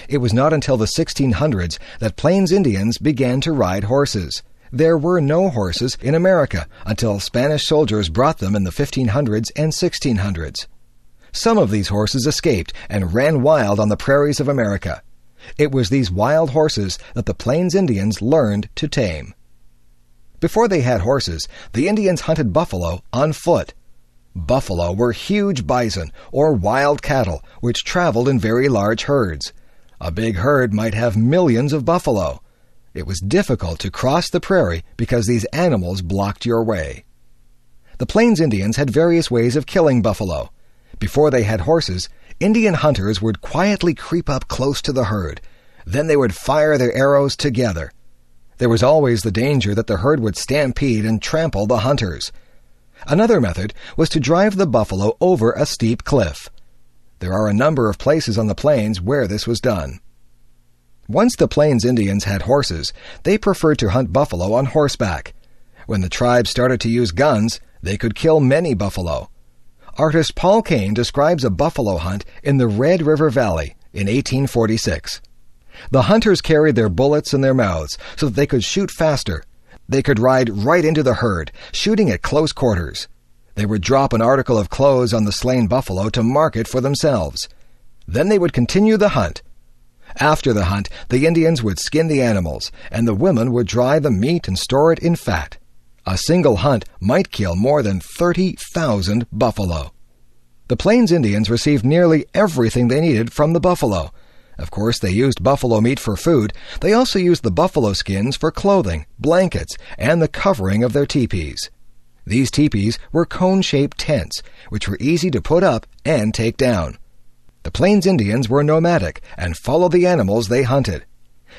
S3: It was not until the 1600s that Plains Indians began to ride horses. There were no horses in America until Spanish soldiers brought them in the 1500s and 1600s. Some of these horses escaped and ran wild on the prairies of America. It was these wild horses that the Plains Indians learned to tame. Before they had horses, the Indians hunted buffalo on foot. Buffalo were huge bison or wild cattle which traveled in very large herds. A big herd might have millions of buffalo. It was difficult to cross the prairie because these animals blocked your way. The Plains Indians had various ways of killing buffalo. Before they had horses, Indian hunters would quietly creep up close to the herd. Then they would fire their arrows together. There was always the danger that the herd would stampede and trample the hunters. Another method was to drive the buffalo over a steep cliff. There are a number of places on the plains where this was done. Once the Plains Indians had horses, they preferred to hunt buffalo on horseback. When the tribe started to use guns, they could kill many buffalo. Artist Paul Kane describes a buffalo hunt in the Red River Valley in 1846. The hunters carried their bullets in their mouths so that they could shoot faster. They could ride right into the herd, shooting at close quarters. They would drop an article of clothes on the slain buffalo to mark it for themselves. Then they would continue the hunt. After the hunt, the Indians would skin the animals, and the women would dry the meat and store it in fat. A single hunt might kill more than 30,000 buffalo. The Plains Indians received nearly everything they needed from the buffalo. Of course, they used buffalo meat for food. They also used the buffalo skins for clothing, blankets, and the covering of their teepees. These teepees were cone-shaped tents, which were easy to put up and take down. The Plains Indians were nomadic and followed the animals they hunted.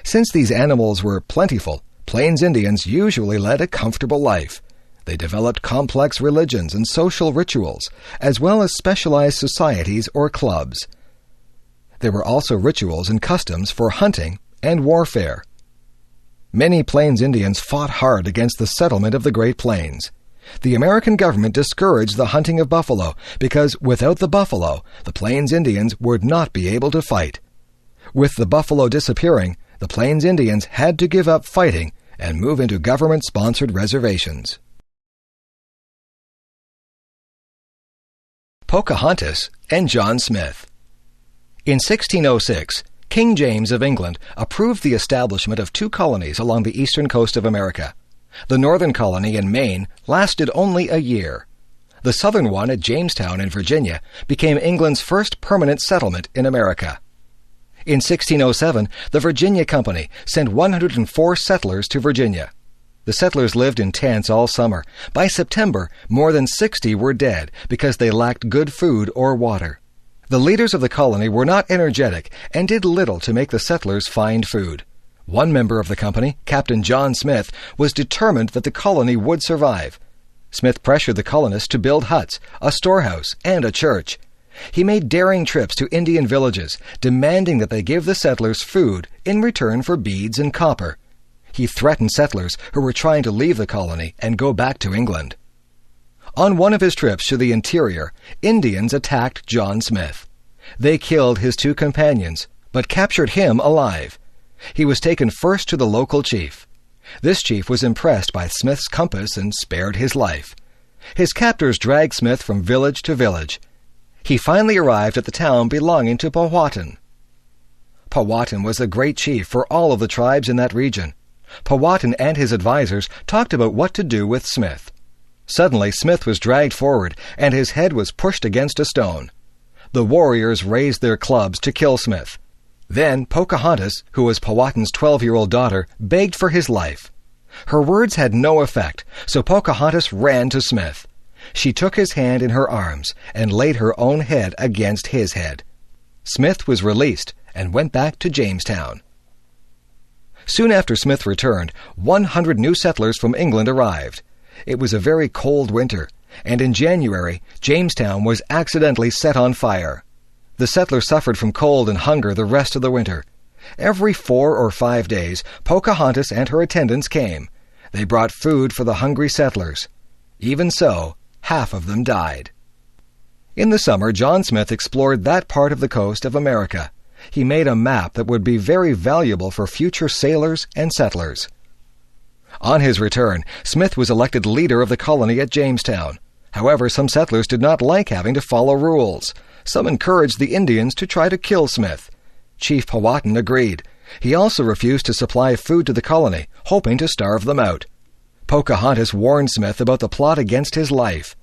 S3: Since these animals were plentiful, Plains Indians usually led a comfortable life. They developed complex religions and social rituals, as well as specialized societies or clubs. There were also rituals and customs for hunting and warfare. Many Plains Indians fought hard against the settlement of the Great Plains. The American government discouraged the hunting of buffalo because without the buffalo, the Plains Indians would not be able to fight. With the buffalo disappearing, the Plains Indians had to give up fighting and move into government-sponsored reservations. Pocahontas and John Smith. In 1606, King James of England approved the establishment of 2 colonies along the eastern coast of America. The northern colony in Maine lasted only a year. The southern one at Jamestown in Virginia became England's first permanent settlement in America. In 1607, the Virginia Company sent 104 settlers to Virginia. The settlers lived in tents all summer. By September, more than 60 were dead because they lacked good food or water. The leaders of the colony were not energetic and did little to make the settlers find food. One member of the company, Captain John Smith, was determined that the colony would survive. Smith pressured the colonists to build huts, a storehouse, and a church. He made daring trips to Indian villages, demanding that they give the settlers food in return for beads and copper. He threatened settlers who were trying to leave the colony and go back to England. On one of his trips to the interior, Indians attacked John Smith. They killed his 2 companions, but captured him alive. He was taken first to the local chief. This chief was impressed by Smith's compass and spared his life. His captors dragged Smith from village to village. He finally arrived at the town belonging to Powhatan. Powhatan was a great chief for all of the tribes in that region. Powhatan and his advisers talked about what to do with Smith. Suddenly, Smith was dragged forward, and his head was pushed against a stone. The warriors raised their clubs to kill Smith. Then Pocahontas, who was Powhatan's 12-year-old daughter, begged for his life. Her words had no effect, so Pocahontas ran to Smith. She took his hand in her arms and laid her own head against his head. Smith was released and went back to Jamestown. Soon after Smith returned, 100 new settlers from England arrived. It was a very cold winter, and in January, Jamestown was accidentally set on fire. The settlers suffered from cold and hunger the rest of the winter. Every 4 or 5 days, Pocahontas and her attendants came. They brought food for the hungry settlers. Even so, half of them died. In the summer, John Smith explored that part of the coast of America. He made a map that would be very valuable for future sailors and settlers. On his return, Smith was elected leader of the colony at Jamestown. However, some settlers did not like having to follow rules. Some encouraged the Indians to try to kill Smith. Chief Powhatan agreed. He also refused to supply food to the colony, hoping to starve them out. Pocahontas warned Smith about the plot against his life.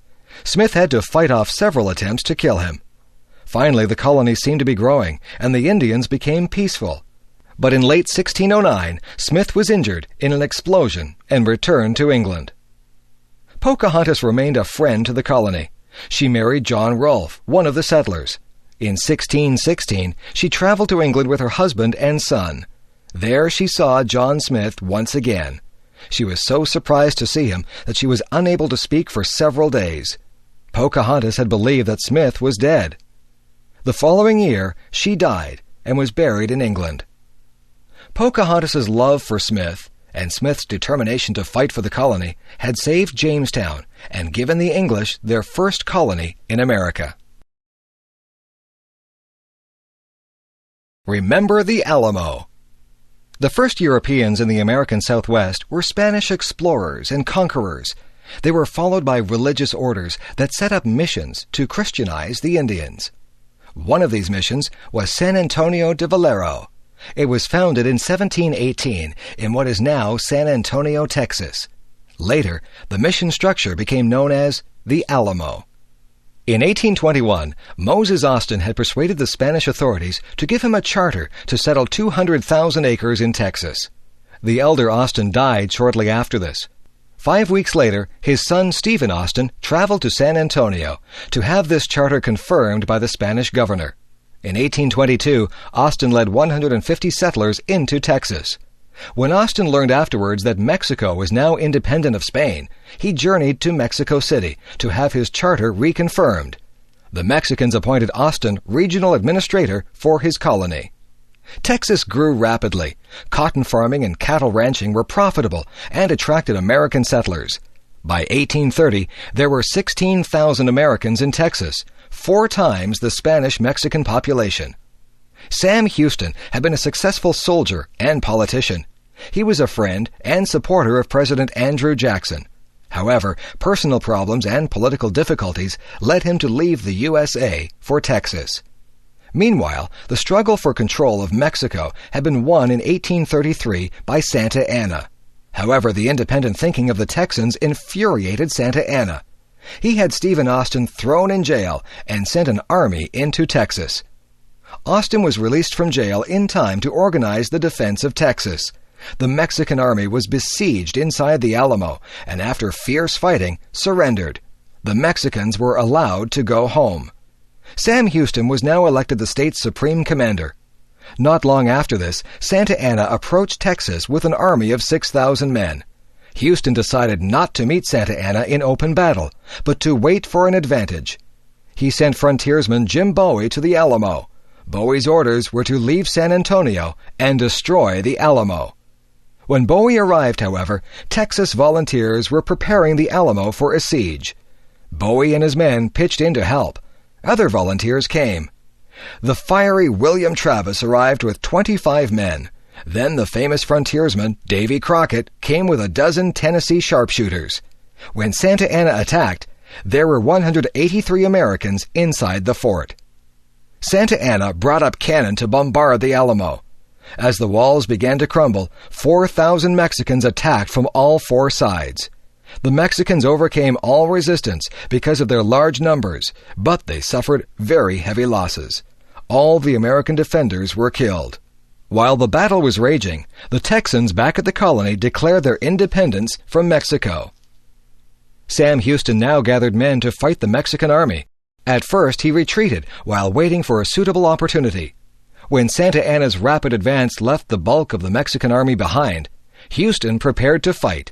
S3: Smith had to fight off several attempts to kill him. Finally, the colony seemed to be growing, and the Indians became peaceful. But in late 1609, Smith was injured in an explosion and returned to England. Pocahontas remained a friend to the colony. She married John Rolfe, one of the settlers. In 1616, she traveled to England with her husband and son. There she saw John Smith once again. She was so surprised to see him that she was unable to speak for several days. Pocahontas had believed that Smith was dead. The following year, she died and was buried in England. Pocahontas's love for Smith and Smith's determination to fight for the colony had saved Jamestown and given the English their first colony in America. Remember the Alamo. The first Europeans in the American Southwest were Spanish explorers and conquerors. They were followed by religious orders that set up missions to Christianize the Indians. One of these missions was San Antonio de Valero. It was founded in 1718 in what is now San Antonio, Texas. Later, the mission structure became known as the Alamo. In 1821, Moses Austin had persuaded the Spanish authorities to give him a charter to settle 200,000 acres in Texas. The elder Austin died shortly after this. 5 weeks later, his son Stephen Austin traveled to San Antonio to have this charter confirmed by the Spanish governor. In 1822, Austin led 150 settlers into Texas. When Austin learned afterwards that Mexico was now independent of Spain, he journeyed to Mexico City to have his charter reconfirmed. The Mexicans appointed Austin regional administrator for his colony. Texas grew rapidly. Cotton farming and cattle ranching were profitable and attracted American settlers. By 1830, there were 16,000 Americans in Texas, 4 times the Spanish-Mexican population. Sam Houston had been a successful soldier and politician. He was a friend and supporter of President Andrew Jackson. However, personal problems and political difficulties led him to leave the USA for Texas. Meanwhile, the struggle for control of Mexico had been won in 1833 by Santa Anna. However, the independent thinking of the Texans infuriated Santa Anna. He had Stephen Austin thrown in jail and sent an army into Texas. Austin was released from jail in time to organize the defense of Texas. The Mexican army was besieged inside the Alamo, and after fierce fighting, surrendered. The Mexicans were allowed to go home. Sam Houston was now elected the state's supreme commander. Not long after this, Santa Anna approached Texas with an army of 6,000 men. Houston decided not to meet Santa Anna in open battle, but to wait for an advantage. He sent frontiersman Jim Bowie to the Alamo. Bowie's orders were to leave San Antonio and destroy the Alamo. When Bowie arrived, however, Texas volunteers were preparing the Alamo for a siege. Bowie and his men pitched in to help. Other volunteers came. The fiery William Travis arrived with 25 men. Then the famous frontiersman, Davy Crockett, came with a dozen Tennessee sharpshooters. When Santa Anna attacked, there were 183 Americans inside the fort. Santa Anna brought up cannon to bombard the Alamo. As the walls began to crumble, 4,000 Mexicans attacked from all 4 sides. The Mexicans overcame all resistance because of their large numbers, but they suffered very heavy losses. All the American defenders were killed. While the battle was raging, the Texans back at the colony declared their independence from Mexico. Sam Houston now gathered men to fight the Mexican army. At first, he retreated while waiting for a suitable opportunity. When Santa Anna's rapid advance left the bulk of the Mexican army behind, Houston prepared to fight.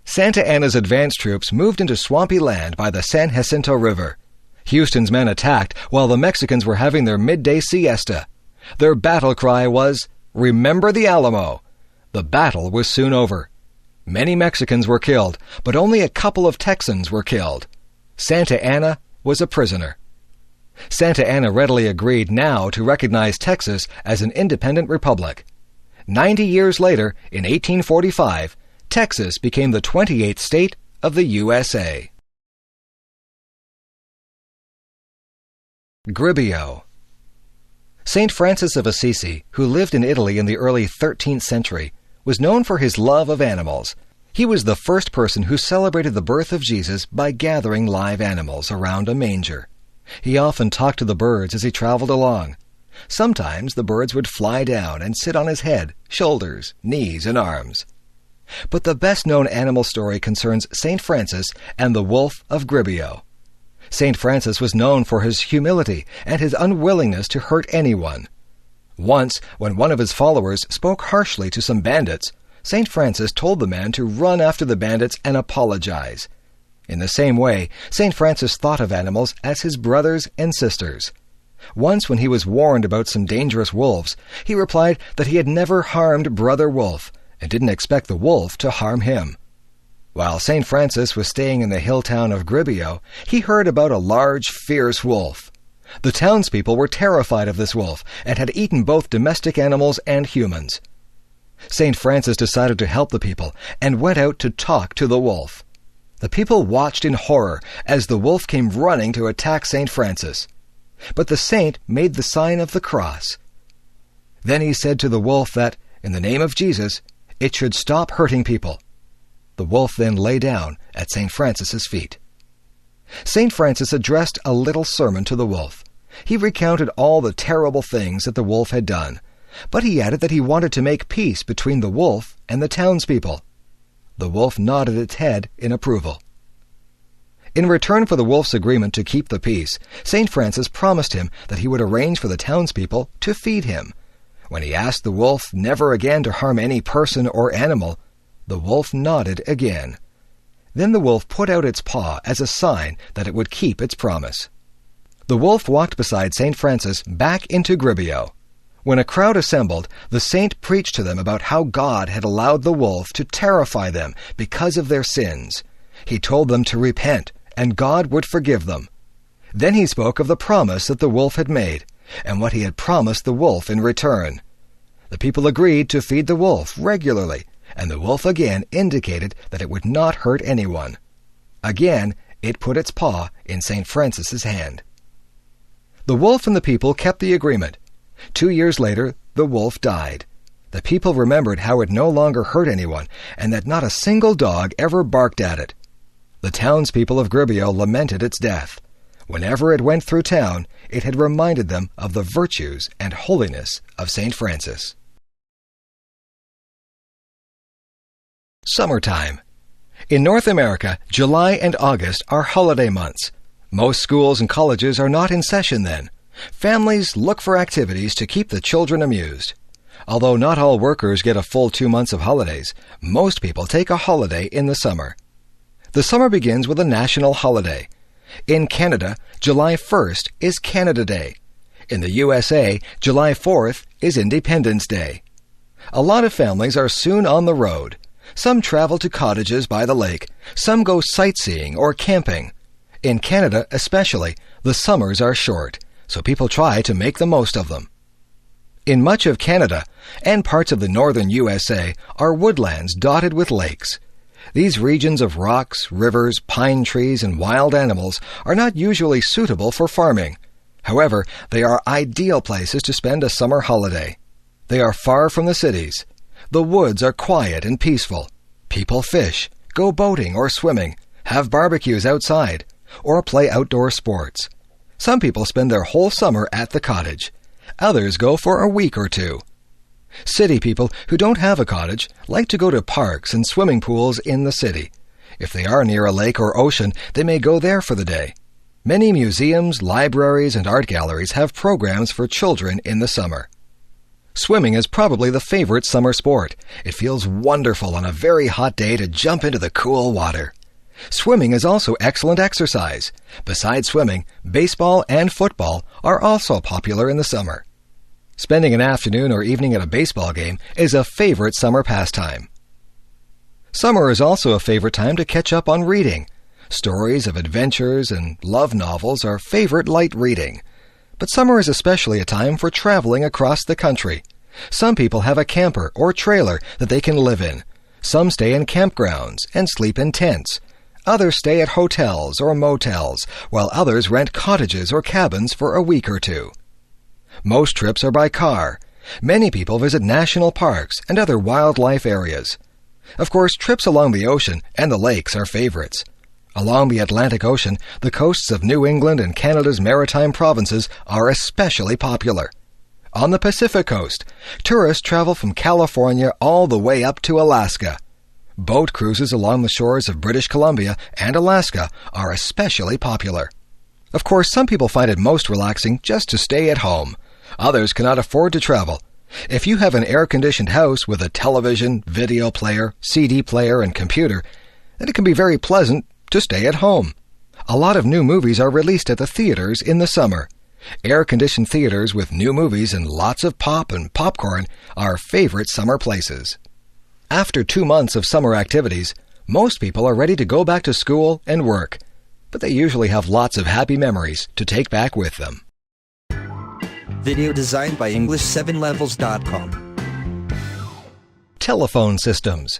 S3: Santa Anna's advance troops moved into swampy land by the San Jacinto River. Houston's men attacked while the Mexicans were having their midday siesta. Their battle cry was, "Remember the Alamo!" The battle was soon over. Many Mexicans were killed, but only a couple of Texans were killed. Santa Anna was a prisoner. Santa Anna readily agreed now to recognize Texas as an independent republic. 90 years later, in 1845, Texas became the 28th state of the USA. Gribio. Saint Francis of Assisi, who lived in Italy in the early 13th century, was known for his love of animals. He was the first person who celebrated the birth of Jesus by gathering live animals around a manger. He often talked to the birds as he traveled along. Sometimes the birds would fly down and sit on his head, shoulders, knees, and arms. But the best-known animal story concerns Saint Francis and the wolf of Gribio. Saint Francis was known for his humility and his unwillingness to hurt anyone. Once, when one of his followers spoke harshly to some bandits, Saint Francis told the man to run after the bandits and apologize. In the same way, Saint Francis thought of animals as his brothers and sisters. Once when he was warned about some dangerous wolves, he replied that he had never harmed Brother Wolf, and didn't expect the wolf to harm him. While St. Francis was staying in the hill town of Gribio, he heard about a large, fierce wolf. The townspeople were terrified of this wolf and had eaten both domestic animals and humans. St. Francis decided to help the people and went out to talk to the wolf. The people watched in horror as the wolf came running to attack St. Francis. But the saint made the sign of the cross. Then he said to the wolf that, in the name of Jesus, it should stop hurting people. The wolf then lay down at St. Francis's feet. St. Francis addressed a little sermon to the wolf. He recounted all the terrible things that the wolf had done, but he added that he wanted to make peace between the wolf and the townspeople. The wolf nodded its head in approval. In return for the wolf's agreement to keep the peace, St. Francis promised him that he would arrange for the townspeople to feed him. When he asked the wolf never again to harm any person or animal, the wolf nodded again. Then the wolf put out its paw as a sign that it would keep its promise. The wolf walked beside St. Francis back into Gribio. When a crowd assembled, the saint preached to them about how God had allowed the wolf to terrify them because of their sins. He told them to repent, and God would forgive them. Then he spoke of the promise that the wolf had made, and what he had promised the wolf in return. The people agreed to feed the wolf regularly, and the wolf again indicated that it would not hurt anyone. Again, it put its paw in St. Francis's hand. The wolf and the people kept the agreement. 2 years later, the wolf died. The people remembered how it no longer hurt anyone, and that not a single dog ever barked at it. The townspeople of Gubbio lamented its death. Whenever it went through town, it had reminded them of the virtues and holiness of St. Francis. Summertime. In North America, July and August are holiday months. Most schools and colleges are not in session then. Families look for activities to keep the children amused. Although not all workers get a full 2 months of holidays, most people take a holiday in the summer. The summer begins with a national holiday. In Canada, July 1st is Canada Day. In the USA, July 4th is Independence Day. A lot of families are soon on the road. Some travel to cottages by the lake. Some go sightseeing or camping. In Canada especially, the summers are short, so people try to make the most of them. In much of Canada and parts of the northern USA are woodlands dotted with lakes. These regions of rocks, rivers, pine trees, and wild animals are not usually suitable for farming. However, they are ideal places to spend a summer holiday. They are far from the cities. The woods are quiet and peaceful. People fish, go boating or swimming, have barbecues outside, or play outdoor sports. Some people spend their whole summer at the cottage. Others go for a week or two. City people who don't have a cottage like to go to parks and swimming pools in the city. If they are near a lake or ocean, they may go there for the day. Many museums, libraries, and art galleries have programs for children in the summer. Swimming is probably the favorite summer sport. It feels wonderful on a very hot day to jump into the cool water. Swimming is also excellent exercise. Besides swimming, baseball and football are also popular in the summer. Spending an afternoon or evening at a baseball game is a favorite summer pastime. Summer is also a favorite time to catch up on reading. Stories of adventures and love novels are favorite light reading. But summer is especially a time for traveling across the country. Some people have a camper or trailer that they can live in. Some stay in campgrounds and sleep in tents. Others stay at hotels or motels, while others rent cottages or cabins for a week or two. Most trips are by car. Many people visit national parks and other wildlife areas. Of course, trips along the ocean and the lakes are favorites. Along the Atlantic Ocean, the coasts of New England and Canada's maritime provinces are especially popular. On the Pacific coast, tourists travel from California all the way up to Alaska. Boat cruises along the shores of British Columbia and Alaska are especially popular. Of course, some people find it most relaxing just to stay at home. Others cannot afford to travel. If you have an air-conditioned house with a television, video player, CD player, and computer, then it can be very pleasant to stay at home. A lot of new movies are released at the theaters in the summer. Air-conditioned theaters with new movies and lots of pop and popcorn are favorite summer places. After 2 months of summer activities, most people are ready to go back to school and work, but they usually have lots of happy memories to take back with them.
S2: Video designed by English7levels.com.
S3: Telephone systems.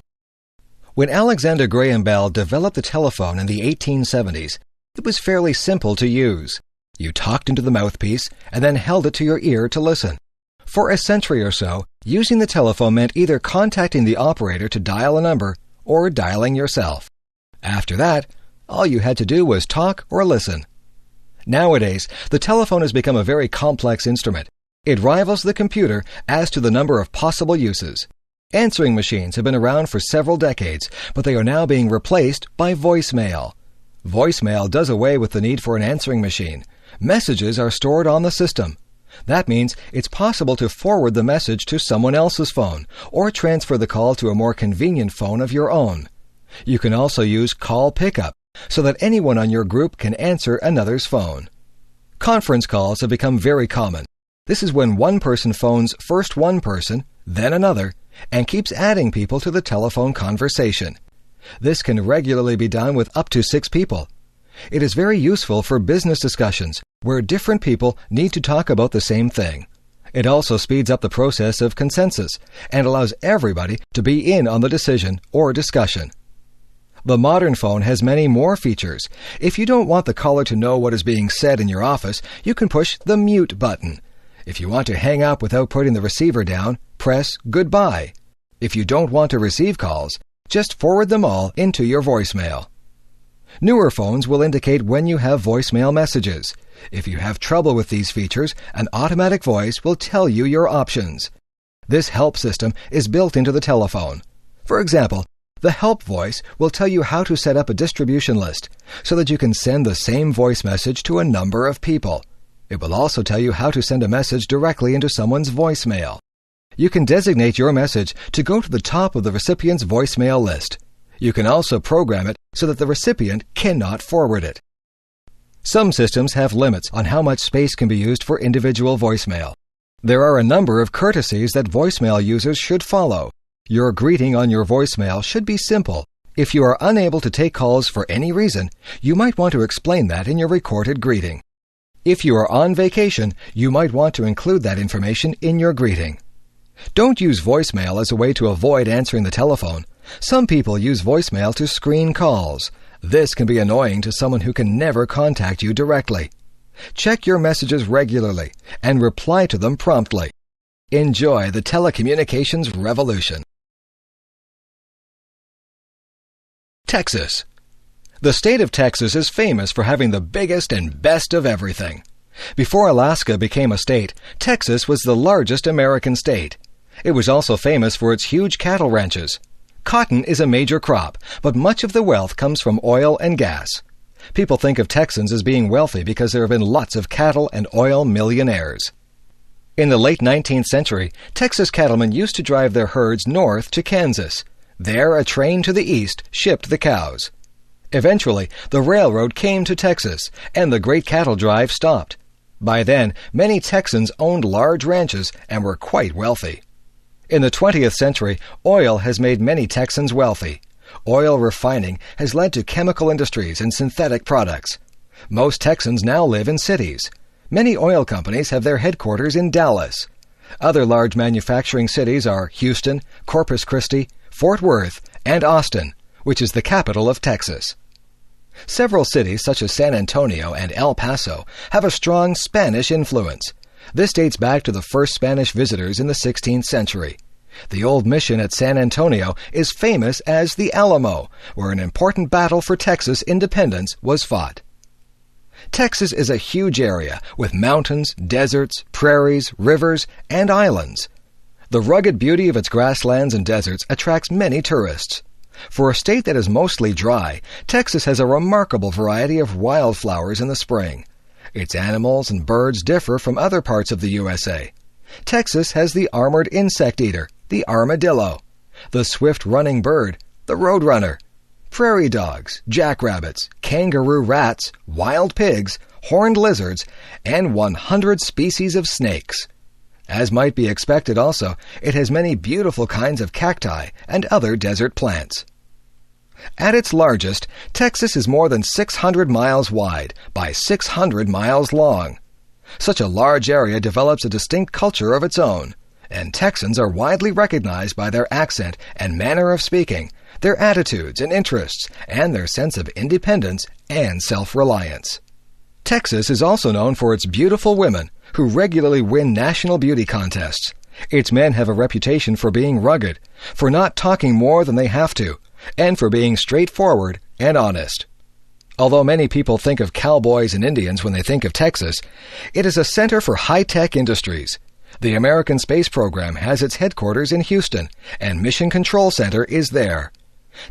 S3: When Alexander Graham Bell developed the telephone in the 1870s, it was fairly simple to use. You talked into the mouthpiece and then held it to your ear to listen. For a century or so, using the telephone meant either contacting the operator to dial a number or dialing yourself. After that, all you had to do was talk or listen. Nowadays, the telephone has become a very complex instrument. It rivals the computer as to the number of possible uses. Answering machines have been around for several decades, but they are now being replaced by voicemail. Voicemail does away with the need for an answering machine. Messages are stored on the system. That means it's possible to forward the message to someone else's phone or transfer the call to a more convenient phone of your own. You can also use call pickup so that anyone on your group can answer another's phone. Conference calls have become very common. This is when one person phones first one person, then another, and keeps adding people to the telephone conversation. This can regularly be done with up to 6 people. It is very useful for business discussions where different people need to talk about the same thing. It also speeds up the process of consensus and allows everybody to be in on the decision or discussion. The modern phone has many more features. If you don't want the caller to know what is being said in your office, you can push the mute button. If you want to hang up without putting the receiver down, press goodbye. If you don't want to receive calls, just forward them all into your voicemail. Newer phones will indicate when you have voicemail messages. If you have trouble with these features, an automatic voice will tell you your options. This help system is built into the telephone. For example, the help voice will tell you how to set up a distribution list so that you can send the same voice message to a number of people. It will also tell you how to send a message directly into someone's voicemail. You can designate your message to go to the top of the recipient's voicemail list. You can also program it so that the recipient cannot forward it. Some systems have limits on how much space can be used for individual voicemail. There are a number of courtesies that voicemail users should follow. Your greeting on your voicemail should be simple. If you are unable to take calls for any reason, you might want to explain that in your recorded greeting. If you are on vacation, you might want to include that information in your greeting. Don't use voicemail as a way to avoid answering the telephone. Some people use voicemail to screen calls. This can be annoying to someone who can never contact you directly. Check your messages regularly and reply to them promptly. Enjoy the telecommunications revolution. Texas. The state of Texas is famous for having the biggest and best of everything. Before Alaska became a state, Texas was the largest American state. It was also famous for its huge cattle ranches. Cotton is a major crop, but much of the wealth comes from oil and gas. People think of Texans as being wealthy because there have been lots of cattle and oil millionaires. In the late 19th century, Texas cattlemen used to drive their herds north to Kansas. There, a train to the east shipped the cows. Eventually, the railroad came to Texas, and the great cattle drive stopped. By then, many Texans owned large ranches and were quite wealthy. In the 20th century, oil has made many Texans wealthy. Oil refining has led to chemical industries and synthetic products. Most Texans now live in cities. Many oil companies have their headquarters in Dallas. Other large manufacturing cities are Houston, Corpus Christi, Fort Worth, and Austin, which is the capital of Texas. Several cities, such as San Antonio and El Paso, have a strong Spanish influence. This dates back to the first Spanish visitors in the 16th century. The old mission at San Antonio is famous as the Alamo, where an important battle for Texas independence was fought. Texas is a huge area with mountains, deserts, prairies, rivers, and islands. The rugged beauty of its grasslands and deserts attracts many tourists. For a state that is mostly dry, Texas has a remarkable variety of wildflowers in the spring. Its animals and birds differ from other parts of the USA. Texas has the armored insect eater, the armadillo, the swift-running bird, the roadrunner, prairie dogs, jackrabbits, kangaroo rats, wild pigs, horned lizards, and 100 species of snakes. As might be expected also, it has many beautiful kinds of cacti and other desert plants. At its largest, Texas is more than 600 miles wide by 600 miles long. Such a large area develops a distinct culture of its own, and Texans are widely recognized by their accent and manner of speaking, their attitudes and interests, and their sense of independence and self-reliance. Texas is also known for its beautiful women, who regularly win national beauty contests. Its men have a reputation for being rugged, for not talking more than they have to, and for being straightforward and honest. Although many people think of cowboys and Indians when they think of Texas, it is a center for high-tech industries. The American Space Program has its headquarters in Houston, and Mission Control Center is there.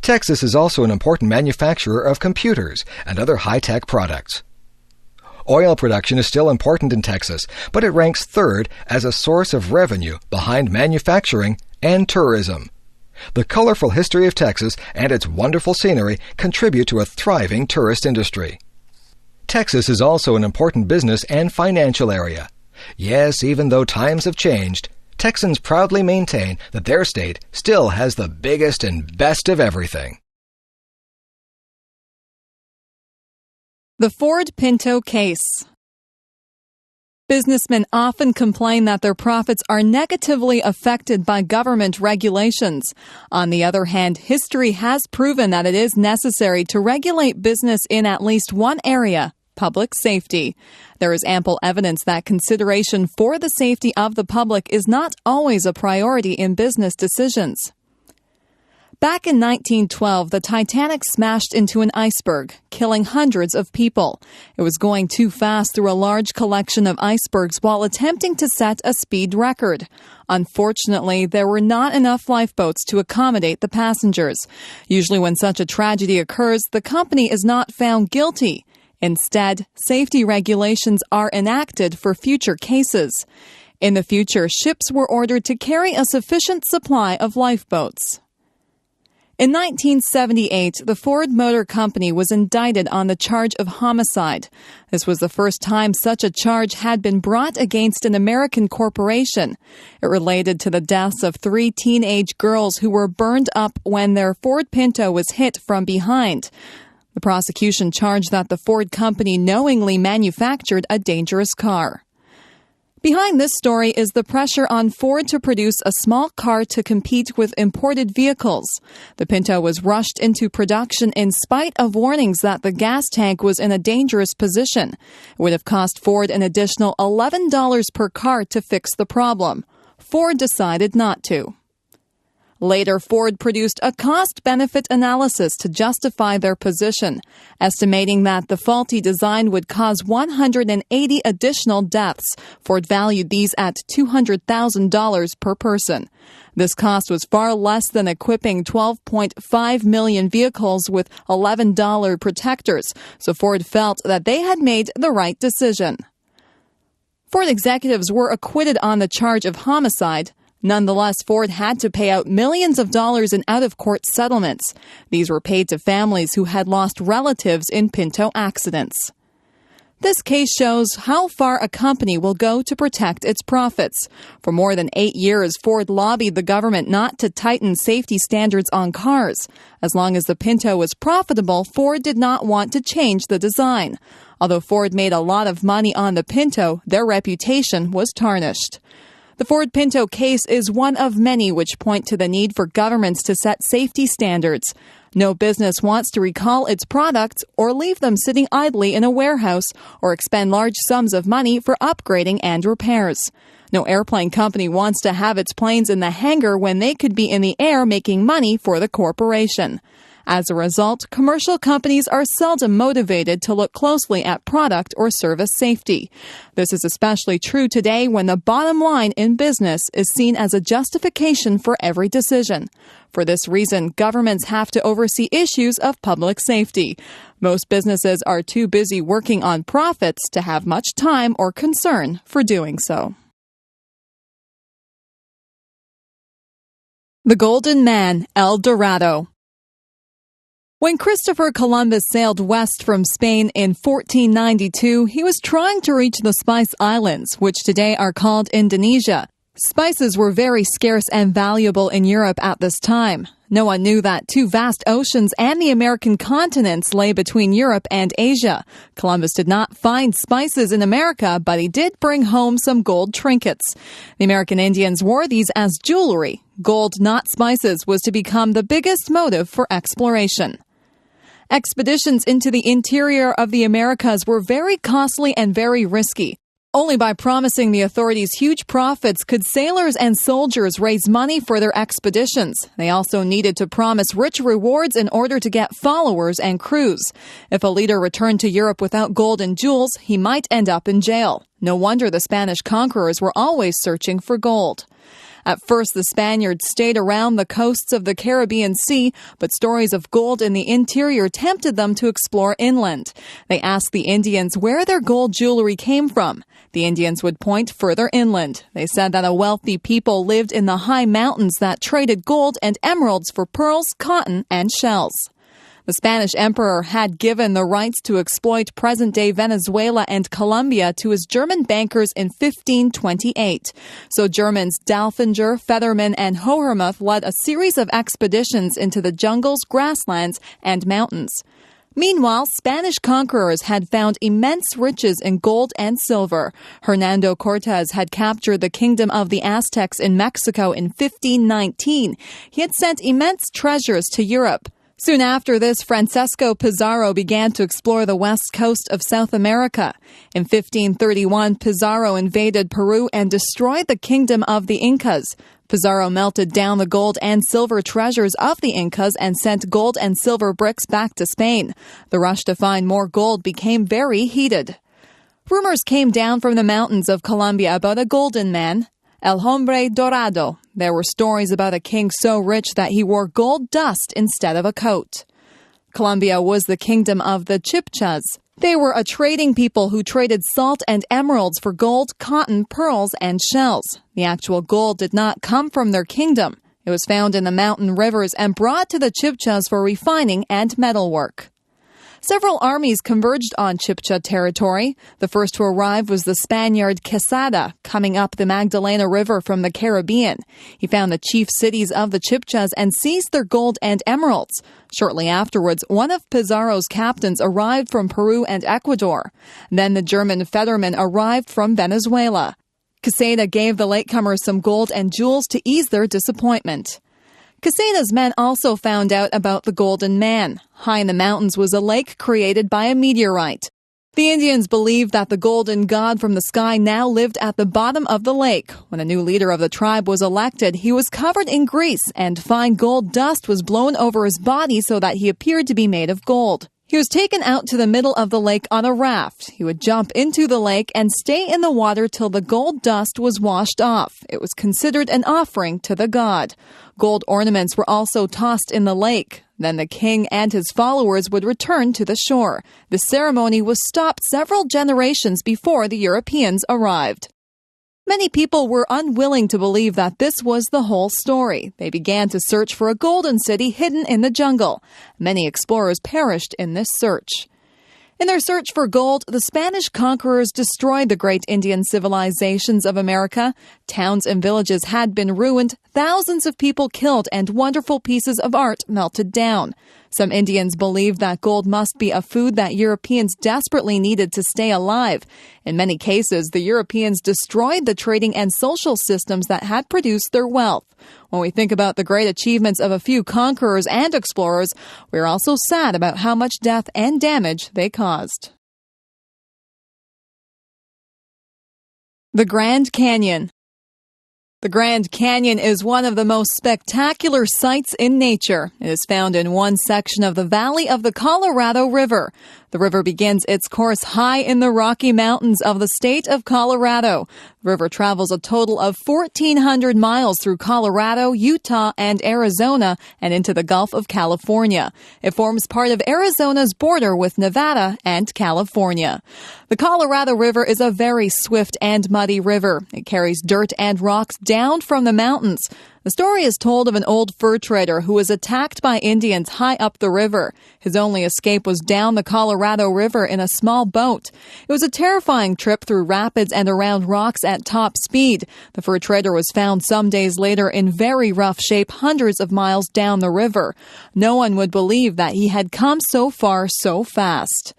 S3: Texas is also an important manufacturer of computers and other high-tech products. Oil production is still important in Texas, but it ranks third as a source of revenue behind manufacturing and tourism. The colorful history of Texas and its wonderful scenery contribute to a thriving tourist industry. Texas is also an important business and financial area. Yes, even though times have changed, Texans proudly maintain that their state still has the biggest and best of everything.
S4: The Ford Pinto case. Businessmen often complain that their profits are negatively affected by government regulations. On the other hand, history has proven that it is necessary to regulate business in at least one area: public safety. There is ample evidence that consideration for the safety of the public is not always a priority in business decisions. Back in 1912, the Titanic smashed into an iceberg, killing hundreds of people. It was going too fast through a large collection of icebergs while attempting to set a speed record. Unfortunately, there were not enough lifeboats to accommodate the passengers. Usually when such a tragedy occurs, the company is not found guilty. Instead, safety regulations are enacted for future cases. In the future, ships were ordered to carry a sufficient supply of lifeboats. In 1978, the Ford Motor Company was indicted on the charge of homicide. This was the first time such a charge had been brought against an American corporation. It related to the deaths of 3 teenage girls who were burned up when their Ford Pinto was hit from behind. The prosecution charged that the Ford Company knowingly manufactured a dangerous car. Behind this story is the pressure on Ford to produce a small car to compete with imported vehicles. The Pinto was rushed into production in spite of warnings that the gas tank was in a dangerous position. It would have cost Ford an additional $11 per car to fix the problem. Ford decided not to. Later, Ford produced a cost-benefit analysis to justify their position, estimating that the faulty design would cause 180 additional deaths. Ford valued these at $200,000 per person. This cost was far less than equipping 12.5 million vehicles with $11 protectors, so Ford felt that they had made the right decision. Ford executives were acquitted on the charge of homicide. Nonetheless, Ford had to pay out millions of dollars in out-of-court settlements. These were paid to families who had lost relatives in Pinto accidents. This case shows how far a company will go to protect its profits. For more than 8 years, Ford lobbied the government not to tighten safety standards on cars. As long as the Pinto was profitable, Ford did not want to change the design. Although Ford made a lot of money on the Pinto, their reputation was tarnished. The Ford Pinto case is one of many which point to the need for governments to set safety standards. No business wants to recall its products or leave them sitting idly in a warehouse or expend large sums of money for upgrading and repairs. No airplane company wants to have its planes in the hangar when they could be in the air making money for the corporation. As a result, commercial companies are seldom motivated to look closely at product or service safety. This is especially true today when the bottom line in business is seen as a justification for every decision. For this reason, governments have to oversee issues of public safety. Most businesses are too busy working on profits to have much time or concern for doing so. The Golden Man, El Dorado. When Christopher Columbus sailed west from Spain in 1492, he was trying to reach the Spice Islands, which today are called Indonesia. Spices were very scarce and valuable in Europe at this time. No one knew that 2 vast oceans and the American continents lay between Europe and Asia. Columbus did not find spices in America, but he did bring home some gold trinkets. The American Indians wore these as jewelry. Gold, not spices, was to become the biggest motive for exploration. Expeditions into the interior of the Americas were very costly and very risky. Only by promising the authorities huge profits could sailors and soldiers raise money for their expeditions. They also needed to promise rich rewards in order to get followers and crews. If a leader returned to Europe without gold and jewels, he might end up in jail. No wonder the Spanish conquerors were always searching for gold. At first, the Spaniards stayed around the coasts of the Caribbean Sea, but stories of gold in the interior tempted them to explore inland. They asked the Indians where their gold jewelry came from. The Indians would point further inland. They said that a wealthy people lived in the high mountains that traded gold and emeralds for pearls, cotton, and shells. The Spanish emperor had given the rights to exploit present-day Venezuela and Colombia to his German bankers in 1528. So Germans Dalfinger, Fetherman, and Hohermuth led a series of expeditions into the jungles, grasslands, and mountains. Meanwhile, Spanish conquerors had found immense riches in gold and silver. Hernando Cortez had captured the kingdom of the Aztecs in Mexico in 1519. He had sent immense treasures to Europe. Soon after this, Francisco Pizarro began to explore the west coast of South America. In 1531, Pizarro invaded Peru and destroyed the kingdom of the Incas. Pizarro melted down the gold and silver treasures of the Incas and sent gold and silver bricks back to Spain. The rush to find more gold became very heated. Rumors came down from the mountains of Colombia about a golden man, El Hombre Dorado. There were stories about a king so rich that he wore gold dust instead of a coat. Colombia was the kingdom of the Chibchas. They were a trading people who traded salt and emeralds for gold, cotton, pearls, and shells. The actual gold did not come from their kingdom. It was found in the mountain rivers and brought to the Chibchas for refining and metalwork. Several armies converged on Chibcha territory. The first to arrive was the Spaniard Quesada, coming up the Magdalena River from the Caribbean. He found the chief cities of the Chibchas and seized their gold and emeralds. Shortly afterwards, one of Pizarro's captains arrived from Peru and Ecuador. Then the German Fetherman arrived from Venezuela. Quesada gave the latecomers some gold and jewels to ease their disappointment. Quesada's men also found out about the Golden Man. High in the mountains was a lake created by a meteorite. The Indians believed that the golden god from the sky now lived at the bottom of the lake. When a new leader of the tribe was elected, he was covered in grease and fine gold dust was blown over his body so that he appeared to be made of gold. He was taken out to the middle of the lake on a raft. He would jump into the lake and stay in the water till the gold dust was washed off. It was considered an offering to the god. Gold ornaments were also tossed in the lake. Then the king and his followers would return to the shore. The ceremony was stopped several generations before the Europeans arrived. Many people were unwilling to believe that this was the whole story. They began to search for a golden city hidden in the jungle. Many explorers perished in this search. In their search for gold, the Spanish conquerors destroyed the great Indian civilizations of America. Towns and villages had been ruined, thousands of people killed, and wonderful pieces of art melted down. Some Indians believed that gold must be a food that Europeans desperately needed to stay alive. In many cases, the Europeans destroyed the trading and social systems that had produced their wealth. When we think about the great achievements of a few conquerors and explorers, we're also sad about how much death and damage they caused. The Grand Canyon. The Grand Canyon is one of the most spectacular sights in nature. It is found in one section of the valley of the Colorado River. The river begins its course high in the Rocky Mountains of the state of Colorado. The river travels a total of 1,400 miles through Colorado, Utah, and Arizona, and into the Gulf of California. It forms part of Arizona's border with Nevada and California. The Colorado River is a very swift and muddy river. It carries dirt and rocks down from the mountains. The story is told of an old fur trader who was attacked by Indians high up the river. His only escape was down the Colorado River in a small boat. It was a terrifying trip through rapids and around rocks at top speed. The fur trader was found some days later in very rough shape hundreds of miles down the river. No one would believe that he had come so far so fast.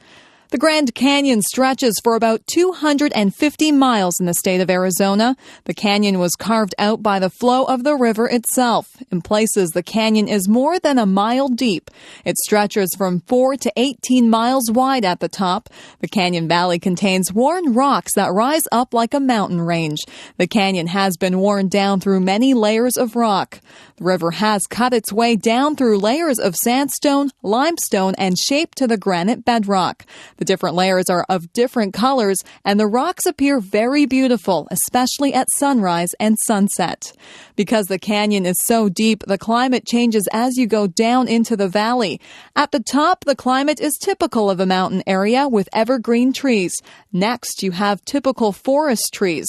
S4: The Grand Canyon stretches for about 250 miles in the state of Arizona. The canyon was carved out by the flow of the river itself. In places, the canyon is more than a mile deep. It stretches from 4 to 18 miles wide at the top. The canyon valley contains worn rocks that rise up like a mountain range. The canyon has been worn down through many layers of rock. The river has cut its way down through layers of sandstone, limestone, and shaped to the granite bedrock. The different layers are of different colors, and the rocks appear very beautiful, especially at sunrise and sunset. Because the canyon is so deep, the climate changes as you go down into the valley. At the top, the climate is typical of a mountain area with evergreen trees. Next, you have typical forest trees.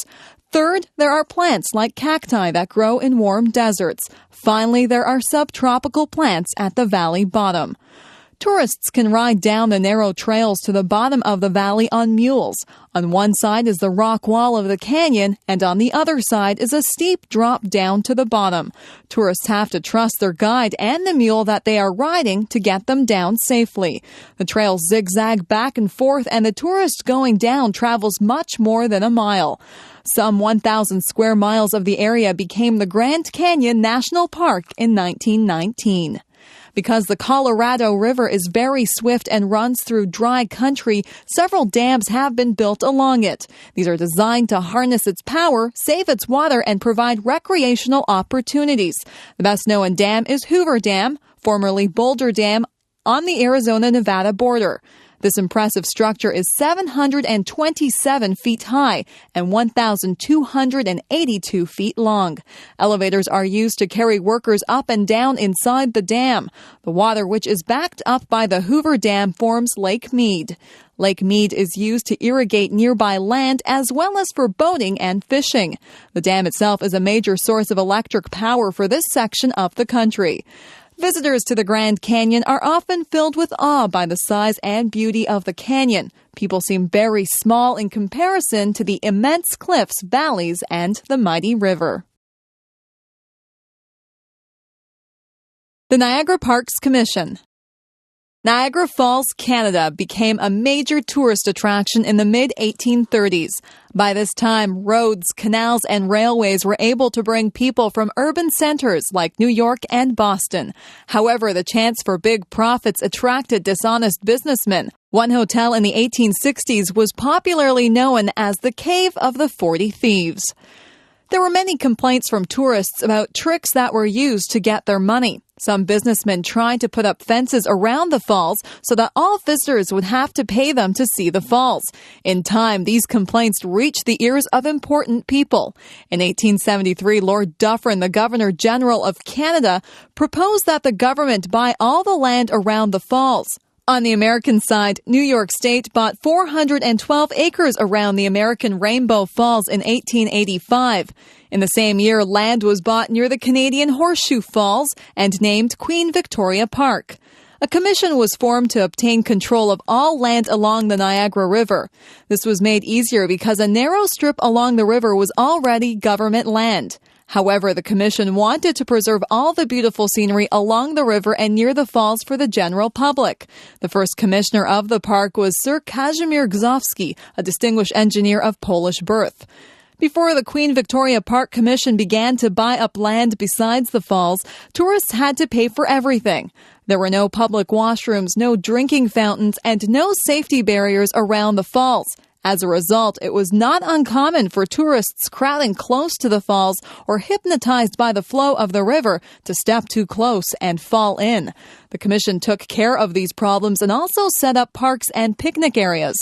S4: Third, there are plants like cacti that grow in warm deserts. Finally, there are subtropical plants at the valley bottom. Tourists can ride down the narrow trails to the bottom of the valley on mules. On one side is the rock wall of the canyon, and on the other side is a steep drop down to the bottom. Tourists have to trust their guide and the mule that they are riding to get them down safely. The trails zigzag back and forth, and the tourist going down travels much more than a mile. Some 1,000 square miles of the area became the Grand Canyon National Park in 1919. Because the Colorado River is very swift and runs through dry country, several dams have been built along it. These are designed to harness its power, save its water, and provide recreational opportunities. The best-known dam is Hoover Dam, formerly Boulder Dam, on the Arizona-Nevada border. This impressive structure is 727 feet high and 1,282 feet long. Elevators are used to carry workers up and down inside the dam. The water, which is backed up by the Hoover Dam, forms Lake Mead. Lake Mead is used to irrigate nearby land as well as for boating and fishing. The dam itself is a major source of electric power for this section of the country. Visitors to the Grand Canyon are often filled with awe by the size and beauty of the canyon. People seem very small in comparison to the immense cliffs, valleys, and the mighty river. The Niagara Parks Commission. Niagara Falls, Canada became a major tourist attraction in the mid-1830s. By this time, roads, canals, and railways were able to bring people from urban centers like New York and Boston. However, the chance for big profits attracted dishonest businessmen. One hotel in the 1860s was popularly known as the Cave of the 40 Thieves. There were many complaints from tourists about tricks that were used to get their money. Some businessmen tried to put up fences around the falls so that all visitors would have to pay them to see the falls. In time, these complaints reached the ears of important people. In 1873, Lord Dufferin, the Governor-General of Canada, proposed that the government buy all the land around the falls. On the American side, New York State bought 412 acres around the American Rainbow Falls in 1885. In the same year, land was bought near the Canadian Horseshoe Falls and named Queen Victoria Park. A commission was formed to obtain control of all land along the Niagara River. This was made easier because a narrow strip along the river was already government land. However, the commission wanted to preserve all the beautiful scenery along the river and near the falls for the general public. The first commissioner of the park was Sir Kazimierz Gzowski, a distinguished engineer of Polish birth. Before the Queen Victoria Park Commission began to buy up land besides the falls, tourists had to pay for everything. There were no public washrooms, no drinking fountains, and no safety barriers around the falls. As a result, it was not uncommon for tourists crowding close to the falls or hypnotized by the flow of the river to step too close and fall in. The commission took care of these problems and also set up parks and picnic areas.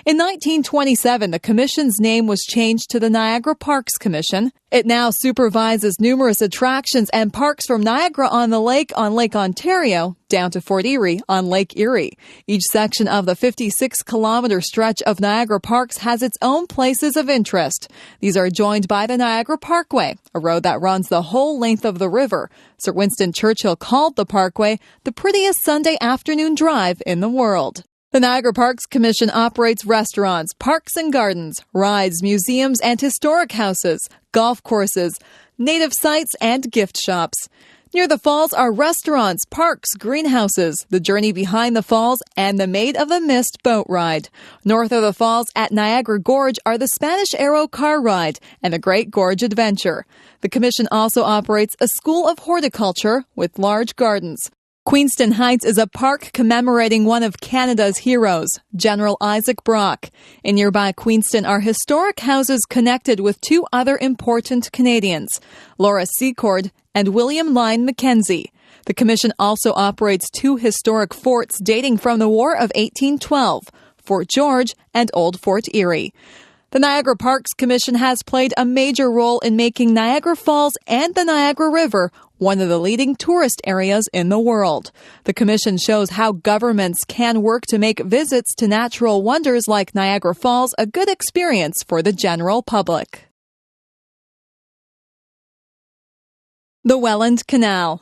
S4: In 1927, the commission's name was changed to the Niagara Parks Commission. It now supervises numerous attractions and parks from Niagara-on-the-Lake on Lake Ontario down to Fort Erie on Lake Erie. Each section of the 56-kilometer stretch of Niagara Parks has its own places of interest. These are joined by the Niagara Parkway, a road that runs the whole length of the river. Sir Winston Churchill called the Parkway the prettiest Sunday afternoon drive in the world. The Niagara Parks Commission operates restaurants, parks and gardens, rides, museums and historic houses, golf courses, native sites and gift shops. Near the falls are restaurants, parks, greenhouses, the journey behind the falls, and the Maid of the Mist boat ride. North of the falls at Niagara Gorge are the Spanish Arrow car ride and the Great Gorge Adventure. The Commission also operates a school of horticulture with large gardens. Queenston Heights is a park commemorating one of Canada's heroes, General Isaac Brock. In nearby Queenston are historic houses connected with two other important Canadians, Laura Secord and William Lyon Mackenzie. The Commission also operates two historic forts dating from the War of 1812, Fort George and Old Fort Erie. The Niagara Parks Commission has played a major role in making Niagara Falls and the Niagara River one of the leading tourist areas in the world. The Commission shows how governments can work to make visits to natural wonders like Niagara Falls a good experience for the general public. The Welland Canal.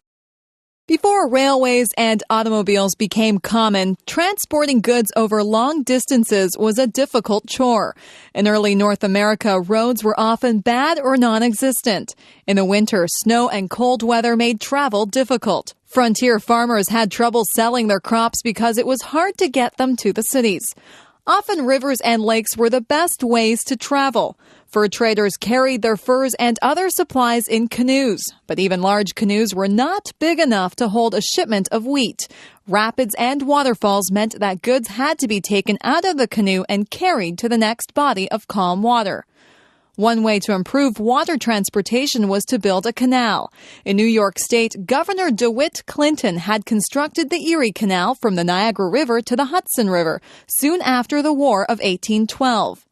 S4: Before railways and automobiles became common, transporting goods over long distances was a difficult chore. In early North America, roads were often bad or non-existent. In the winter, snow and cold weather made travel difficult. Frontier farmers had trouble selling their crops because it was hard to get them to the cities. Often rivers and lakes were the best ways to travel. Fur traders carried their furs and other supplies in canoes, but even large canoes were not big enough to hold a shipment of wheat. Rapids and waterfalls meant that goods had to be taken out of the canoe and carried to the next body of calm water. One way to improve water transportation was to build a canal. In New York State, Governor DeWitt Clinton had constructed the Erie Canal from the Niagara River to the Hudson River soon after the War of 1812.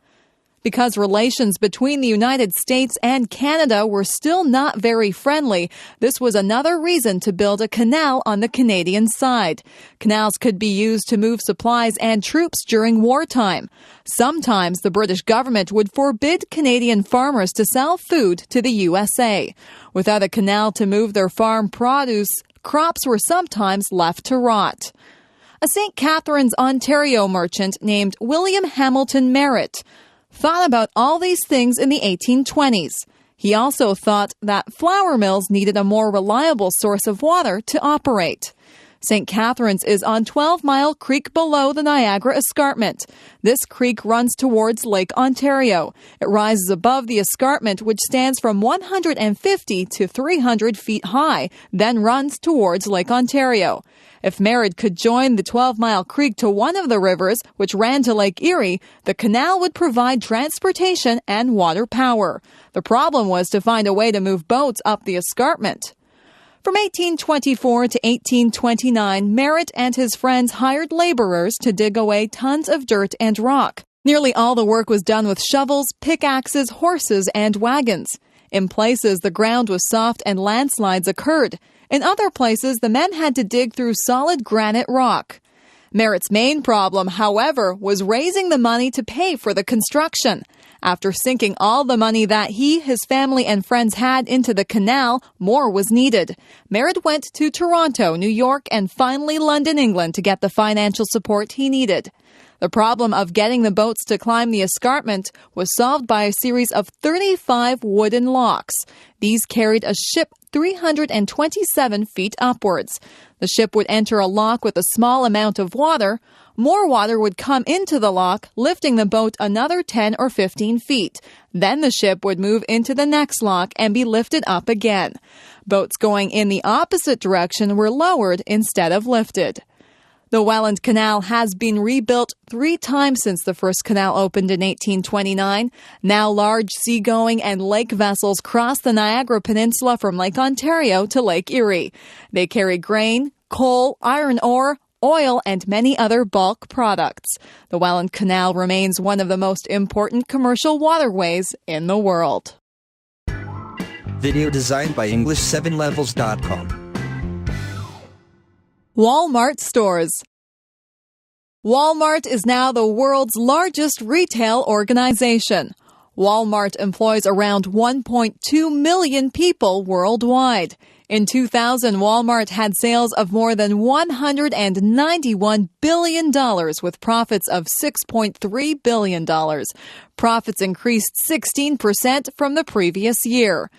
S4: Because relations between the United States and Canada were still not very friendly, this was another reason to build a canal on the Canadian side. Canals could be used to move supplies and troops during wartime. Sometimes the British government would forbid Canadian farmers to sell food to the USA. Without a canal to move their farm produce, crops were sometimes left to rot. A St. Catharines, Ontario merchant named William Hamilton Merritt thought about all these things in the 1820s. He also thought that flour mills needed a more reliable source of water to operate. St. Catharines is on 12 Mile Creek below the Niagara Escarpment. This creek runs towards Lake Ontario. It rises above the escarpment, which stands from 150 to 300 feet high, then runs towards Lake Ontario. If Merritt could join the 12 Mile Creek to one of the rivers, which ran to Lake Erie, the canal would provide transportation and water power. The problem was to find a way to move boats up the escarpment. From 1824 to 1829, Merritt and his friends hired laborers to dig away tons of dirt and rock. Nearly all the work was done with shovels, pickaxes, horses, and wagons. In places, the ground was soft and landslides occurred. In other places, the men had to dig through solid granite rock. Merritt's main problem, however, was raising the money to pay for the construction. After sinking all the money that he, his family, and friends had into the canal, more was needed. Merritt went to Toronto, New York, and finally London, England, to get the financial support he needed. The problem of getting the boats to climb the escarpment was solved by a series of 35 wooden locks. These carried a ship 327 feet upwards. The ship would enter a lock with a small amount of water. More water would come into the lock, lifting the boat another 10 or 15 feet. Then the ship would move into the next lock and be lifted up again. Boats going in the opposite direction were lowered instead of lifted. The Welland Canal has been rebuilt 3 times since the first canal opened in 1829. Now large seagoing and lake vessels cross the Niagara Peninsula from Lake Ontario to Lake Erie. They carry grain, coal, iron ore, oil, and many other bulk products. The Welland Canal remains one of the most important commercial waterways in the world.
S2: Video designed by English7levels.com.
S4: Walmart stores. Walmart is now the world's largest retail organization. Walmart employs around 1.2 million people worldwide. In 2000, Walmart had sales of more than $191 billion with profits of $6.3 billion. Profits increased 16% from the previous year.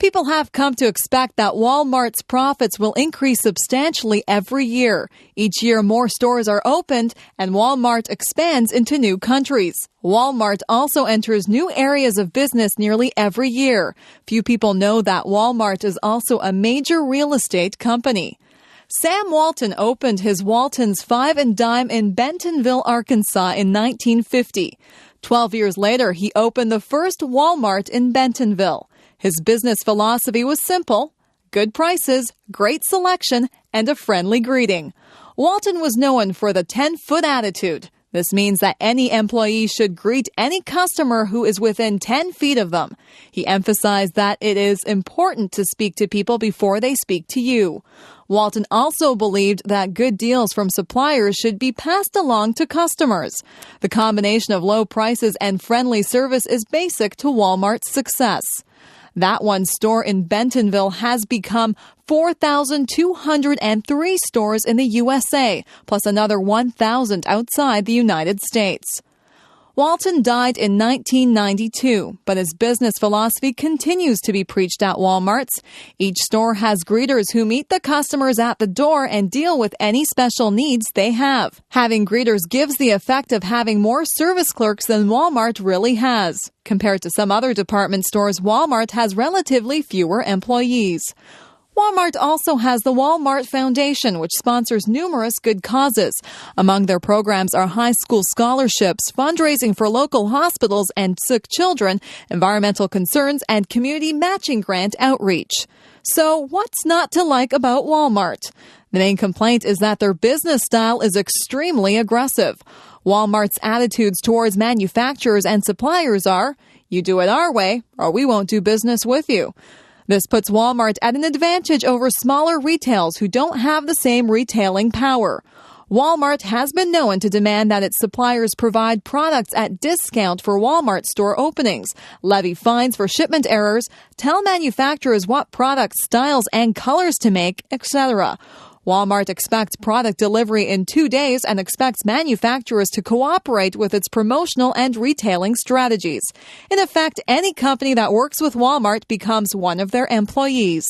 S4: People have come to expect that Walmart's profits will increase substantially every year. Each year, more stores are opened, and Walmart expands into new countries. Walmart also enters new areas of business nearly every year. Few people know that Walmart is also a major real estate company. Sam Walton opened his Walton's Five and Dime in Bentonville, Arkansas in 1950. 12 years later, he opened the first Walmart in Bentonville. His business philosophy was simple: good prices, great selection, and a friendly greeting. Walton was known for the 10-foot attitude. This means that any employee should greet any customer who is within 10 feet of them. He emphasized that it is important to speak to people before they speak to you. Walton also believed that good deals from suppliers should be passed along to customers. The combination of low prices and friendly service is basic to Walmart's success. That one store in Bentonville has become 4,203 stores in the USA, plus another 1,000 outside the United States. Walton died in 1992, but his business philosophy continues to be preached at Walmart's. Each store has greeters who meet the customers at the door and deal with any special needs they have. Having greeters gives the effect of having more service clerks than Walmart really has. Compared to some other department stores, Walmart has relatively fewer employees. Walmart also has the Walmart Foundation, which sponsors numerous good causes. Among their programs are high school scholarships, fundraising for local hospitals and sick children, environmental concerns, and community matching grant outreach. So, what's not to like about Walmart? The main complaint is that their business style is extremely aggressive. Walmart's attitudes towards manufacturers and suppliers are, you do it our way, or we won't do business with you. This puts Walmart at an advantage over smaller retailers who don't have the same retailing power. Walmart has been known to demand that its suppliers provide products at discount for Walmart store openings, levy fines for shipment errors, tell manufacturers what products, styles, and colors to make, etc. Walmart expects product delivery in 2 days and expects manufacturers to cooperate with its promotional and retailing strategies. In effect, any company that works with Walmart becomes one of their employees.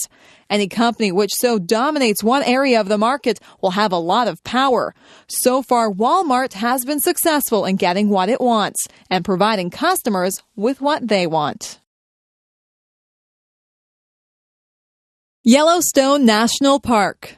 S4: Any company which so dominates one area of the market will have a lot of power. So far, Walmart has been successful in getting what it wants and providing customers with what they want. Yellowstone National Park.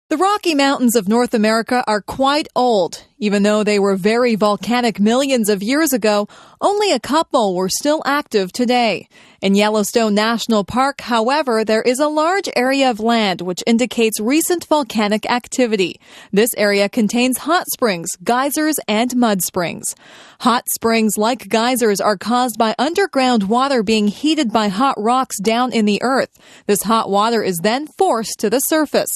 S4: The Rocky Mountains of North America are quite old. Even though they were very volcanic millions of years ago, only a couple were still active today. In Yellowstone National Park, however, there is a large area of land which indicates recent volcanic activity. This area contains hot springs, geysers, and mud springs. Hot springs, like geysers, are caused by underground water being heated by hot rocks down in the earth. This hot water is then forced to the surface.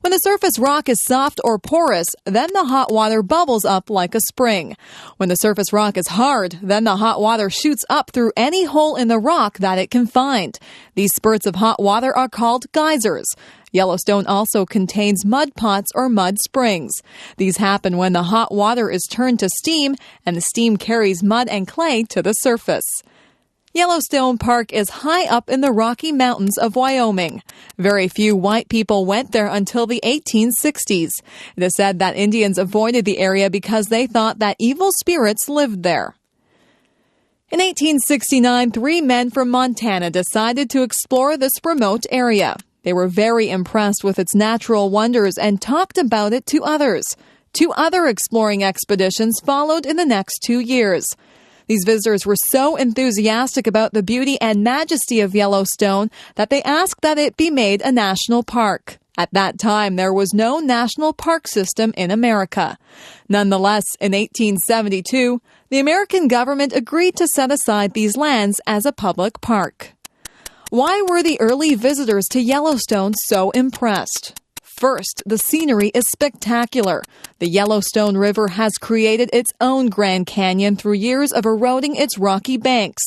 S4: When the surface rock is soft or porous, then the hot water bubbles up like a spring. When the surface rock is hard, then the hot water shoots up through any hole in the rock that it can find. These spurts of hot water are called geysers. Yellowstone also contains mud pots or mud springs. These happen when the hot water is turned to steam and the steam carries mud and clay to the surface. Yellowstone Park is high up in the Rocky Mountains of Wyoming. Very few white people went there until the 1860s. It is said that Indians avoided the area because they thought that evil spirits lived there. In 1869, 3 men from Montana decided to explore this remote area. They were very impressed with its natural wonders and talked about it to others. 2 other exploring expeditions followed in the next 2 years. These visitors were so enthusiastic about the beauty and majesty of Yellowstone that they asked that it be made a national park. At that time, there was no national park system in America. Nonetheless, in 1872, the American government agreed to set aside these lands as a public park. Why were the early visitors to Yellowstone so impressed? First, the scenery is spectacular. The Yellowstone River has created its own Grand Canyon through years of eroding its rocky banks.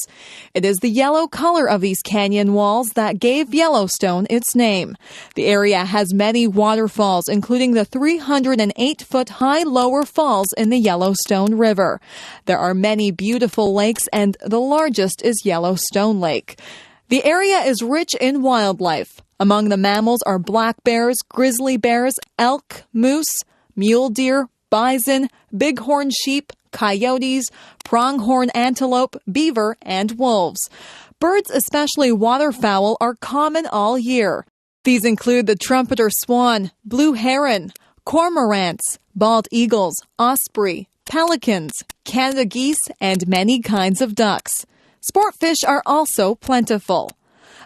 S4: It is the yellow color of these canyon walls that gave Yellowstone its name. The area has many waterfalls, including the 308-foot-high lower falls in the Yellowstone River. There are many beautiful lakes, and the largest is Yellowstone Lake. The area is rich in wildlife. Among the mammals are black bears, grizzly bears, elk, moose, mule deer, bison, bighorn sheep, coyotes, pronghorn antelope, beaver, and wolves. Birds, especially waterfowl, are common all year. These include the trumpeter swan, blue heron, cormorants, bald eagles, osprey, pelicans, Canada geese, and many kinds of ducks. Sport fish are also plentiful.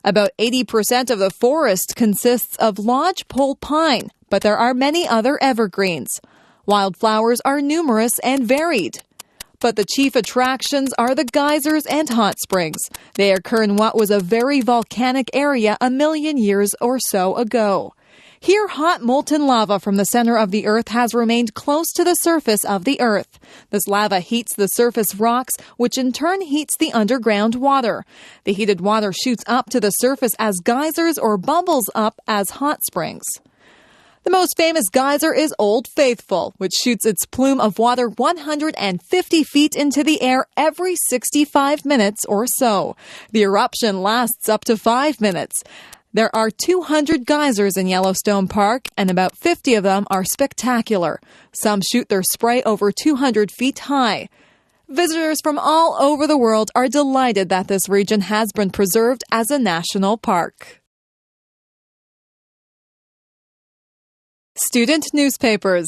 S4: About 80% of the forest consists of lodgepole pine, but there are many other evergreens. Wildflowers are numerous and varied. But the chief attractions are the geysers and hot springs. They occur in what was a very volcanic area a million years or so ago. Here, hot molten lava from the center of the Earth has remained close to the surface of the Earth. This lava heats the surface rocks, which in turn heats the underground water. The heated water shoots up to the surface as geysers or bubbles up as hot springs. The most famous geyser is Old Faithful, which shoots its plume of water 150 feet into the air every 65 minutes or so. The eruption lasts up to 5 minutes. There are 200 geysers in Yellowstone Park, and about 50 of them are spectacular. Some shoot their spray over 200 feet high. Visitors from all over the world are delighted that this region has been preserved as a national park. Student newspapers.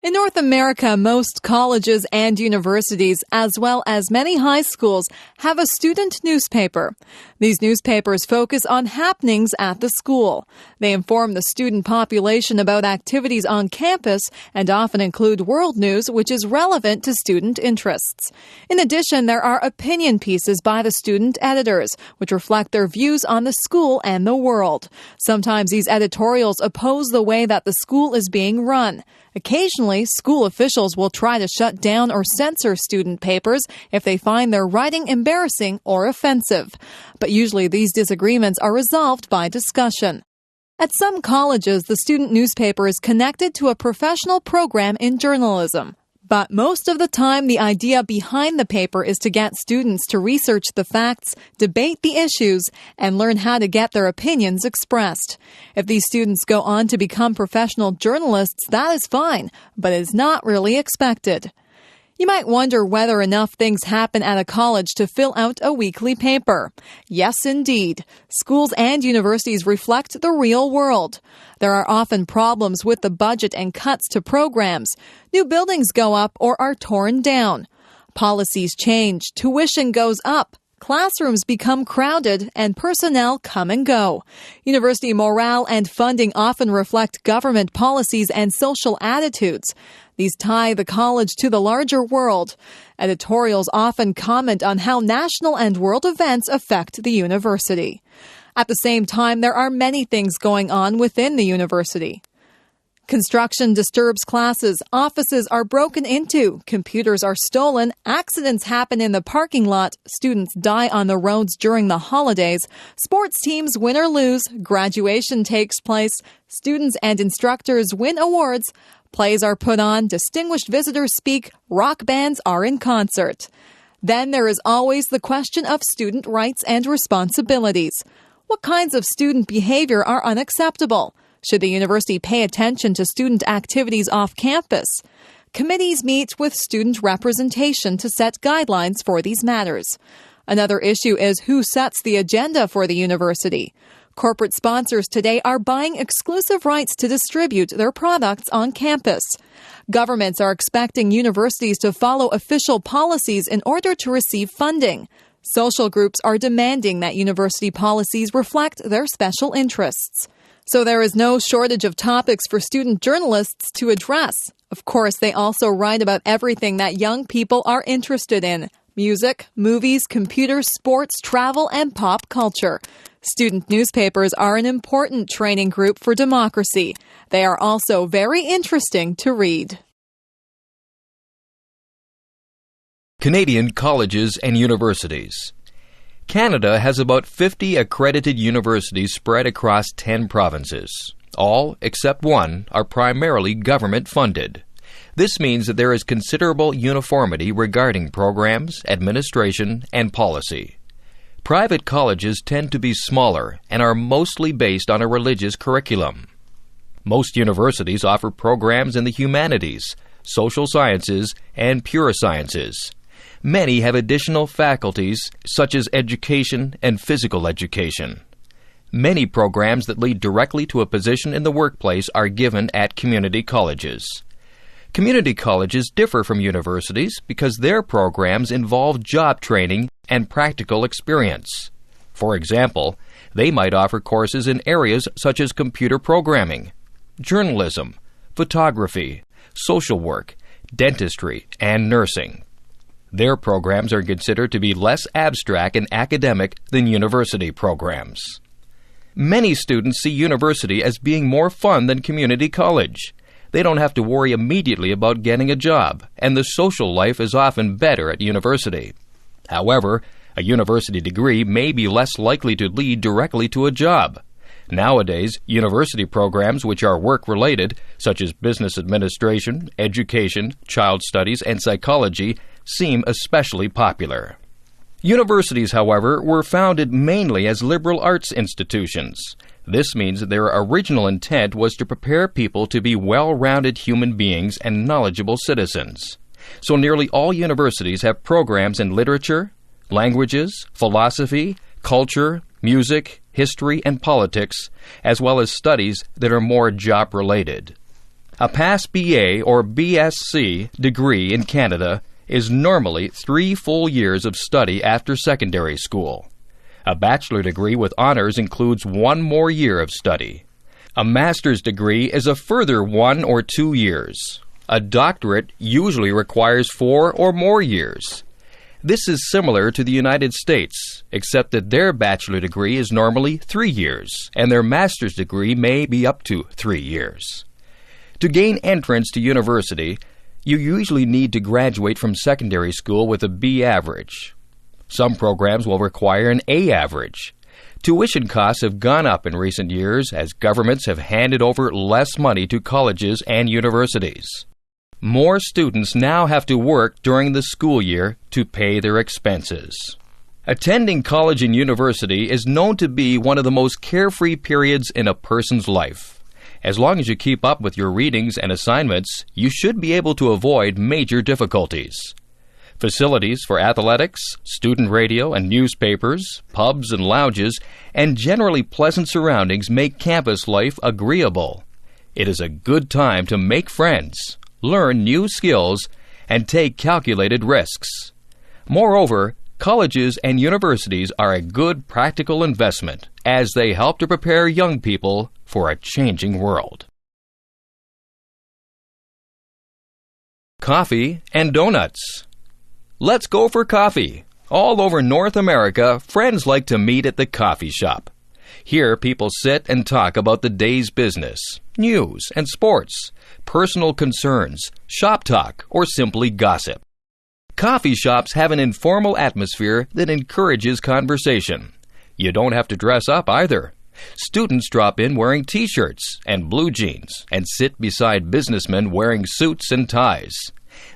S4: In North America, most colleges and universities, as well as many high schools, have a student newspaper. These newspapers focus on happenings at the school. They inform the student population about activities on campus and often include world news, which is relevant to student interests. In addition, there are opinion pieces by the student editors, which reflect their views on the school and the world. Sometimes these editorials oppose the way that the school is being run. Occasionally, school officials will try to shut down or censor student papers if they find their writing embarrassing or offensive. But usually these disagreements are resolved by discussion. At some colleges, the student newspaper is connected to a professional program in journalism. But most of the time, the idea behind the paper is to get students to research the facts, debate the issues, and learn how to get their opinions expressed. If these students go on to become professional journalists, that is fine, but it is not really expected. You might wonder whether enough things happen at a college to fill out a weekly paper. Yes, indeed. Schools and universities reflect the real world. There are often problems with the budget and cuts to programs. New buildings go up or are torn down. Policies change, tuition goes up. Classrooms become crowded and personnel come and go. University morale and funding often reflect government policies and social attitudes. These tie the college to the larger world. Editorials often comment on how national and world events affect the university. At the same time, there are many things going on within the university. Construction disturbs classes, offices are broken into, computers are stolen, accidents happen in the parking lot, students die on the roads during the holidays, sports teams win or lose, graduation takes place, students and instructors win awards, plays are put on, distinguished visitors speak, rock bands are in concert. Then there is always the question of student rights and responsibilities. What kinds of student behavior are unacceptable? Should the university pay attention to student activities off campus? Committees meet with student representation to set guidelines for these matters. Another issue is who sets the agenda for the university. Corporate sponsors today are buying exclusive rights to distribute their products on campus. Governments are expecting universities to follow official policies in order to receive funding. Social groups are demanding that university policies reflect their special interests. So there is no shortage of topics for student journalists to address. Of course, they also write about everything that young people are interested in: music, movies, computers, sports, travel, and pop culture. Student newspapers are an important training group for democracy. They are also very interesting to read.
S5: Canadian colleges and universities. Canada has about 50 accredited universities spread across 10 provinces. All, except one, are primarily government-funded. This means that there is considerable uniformity regarding programs, administration, and policy. Private colleges tend to be smaller and are mostly based on a religious curriculum. Most universities offer programs in the humanities, social sciences, and pure sciences. Many have additional faculties such as education and physical education. Many programs that lead directly to a position in the workplace are given at community colleges. Community colleges differ from universities because their programs involve job training and practical experience. For example, they might offer courses in areas such as computer programming, journalism, photography, social work, dentistry, and nursing. Their programs are considered to be less abstract and academic than university programs. Many students see university as being more fun than community college. They don't have to worry immediately about getting a job, and the social life is often better at university. However, a university degree may be less likely to lead directly to a job. Nowadays, university programs which are work-related, such as business administration, education, child studies, and psychology, seem especially popular. Universities, however, were founded mainly as liberal arts institutions. This means that their original intent was to prepare people to be well-rounded human beings and knowledgeable citizens. So nearly all universities have programs in literature, languages, philosophy, culture, music, history, and politics, as well as studies that are more job-related. A pass BA or BSc degree in Canada is normally 3 full years of study after secondary school. A bachelor degree with honors includes 1 more year of study. A master's degree is a further 1 or 2 years. A doctorate usually requires 4 or more years. This is similar to the United States, except that their bachelor degree is normally 3 years, and their master's degree may be up to 3 years. To gain entrance to university, you usually need to graduate from secondary school with a B average. Some programs will require an A average. Tuition costs have gone up in recent years as governments have handed over less money to colleges and universities. More students now have to work during the school year to pay their expenses. Attending college and university is known to be one of the most carefree periods in a person's life. As long as you keep up with your readings and assignments, you should be able to avoid major difficulties. Facilities for athletics, student radio and newspapers, pubs and lounges, and generally pleasant surroundings make campus life agreeable. It is a good time to make friends, learn new skills, and take calculated risks. Moreover, colleges and universities are a good practical investment as they help to prepare young people for a changing world. Coffee and donuts. Let's go for coffee. All over North America, friends like to meet at the coffee shop. Here, people sit and talk about the day's business, news and sports, personal concerns, shop talk, or simply gossip. Coffee shops have an informal atmosphere that encourages conversation. You don't have to dress up either. Students drop in wearing t-shirts and blue jeans and sit beside businessmen wearing suits and ties.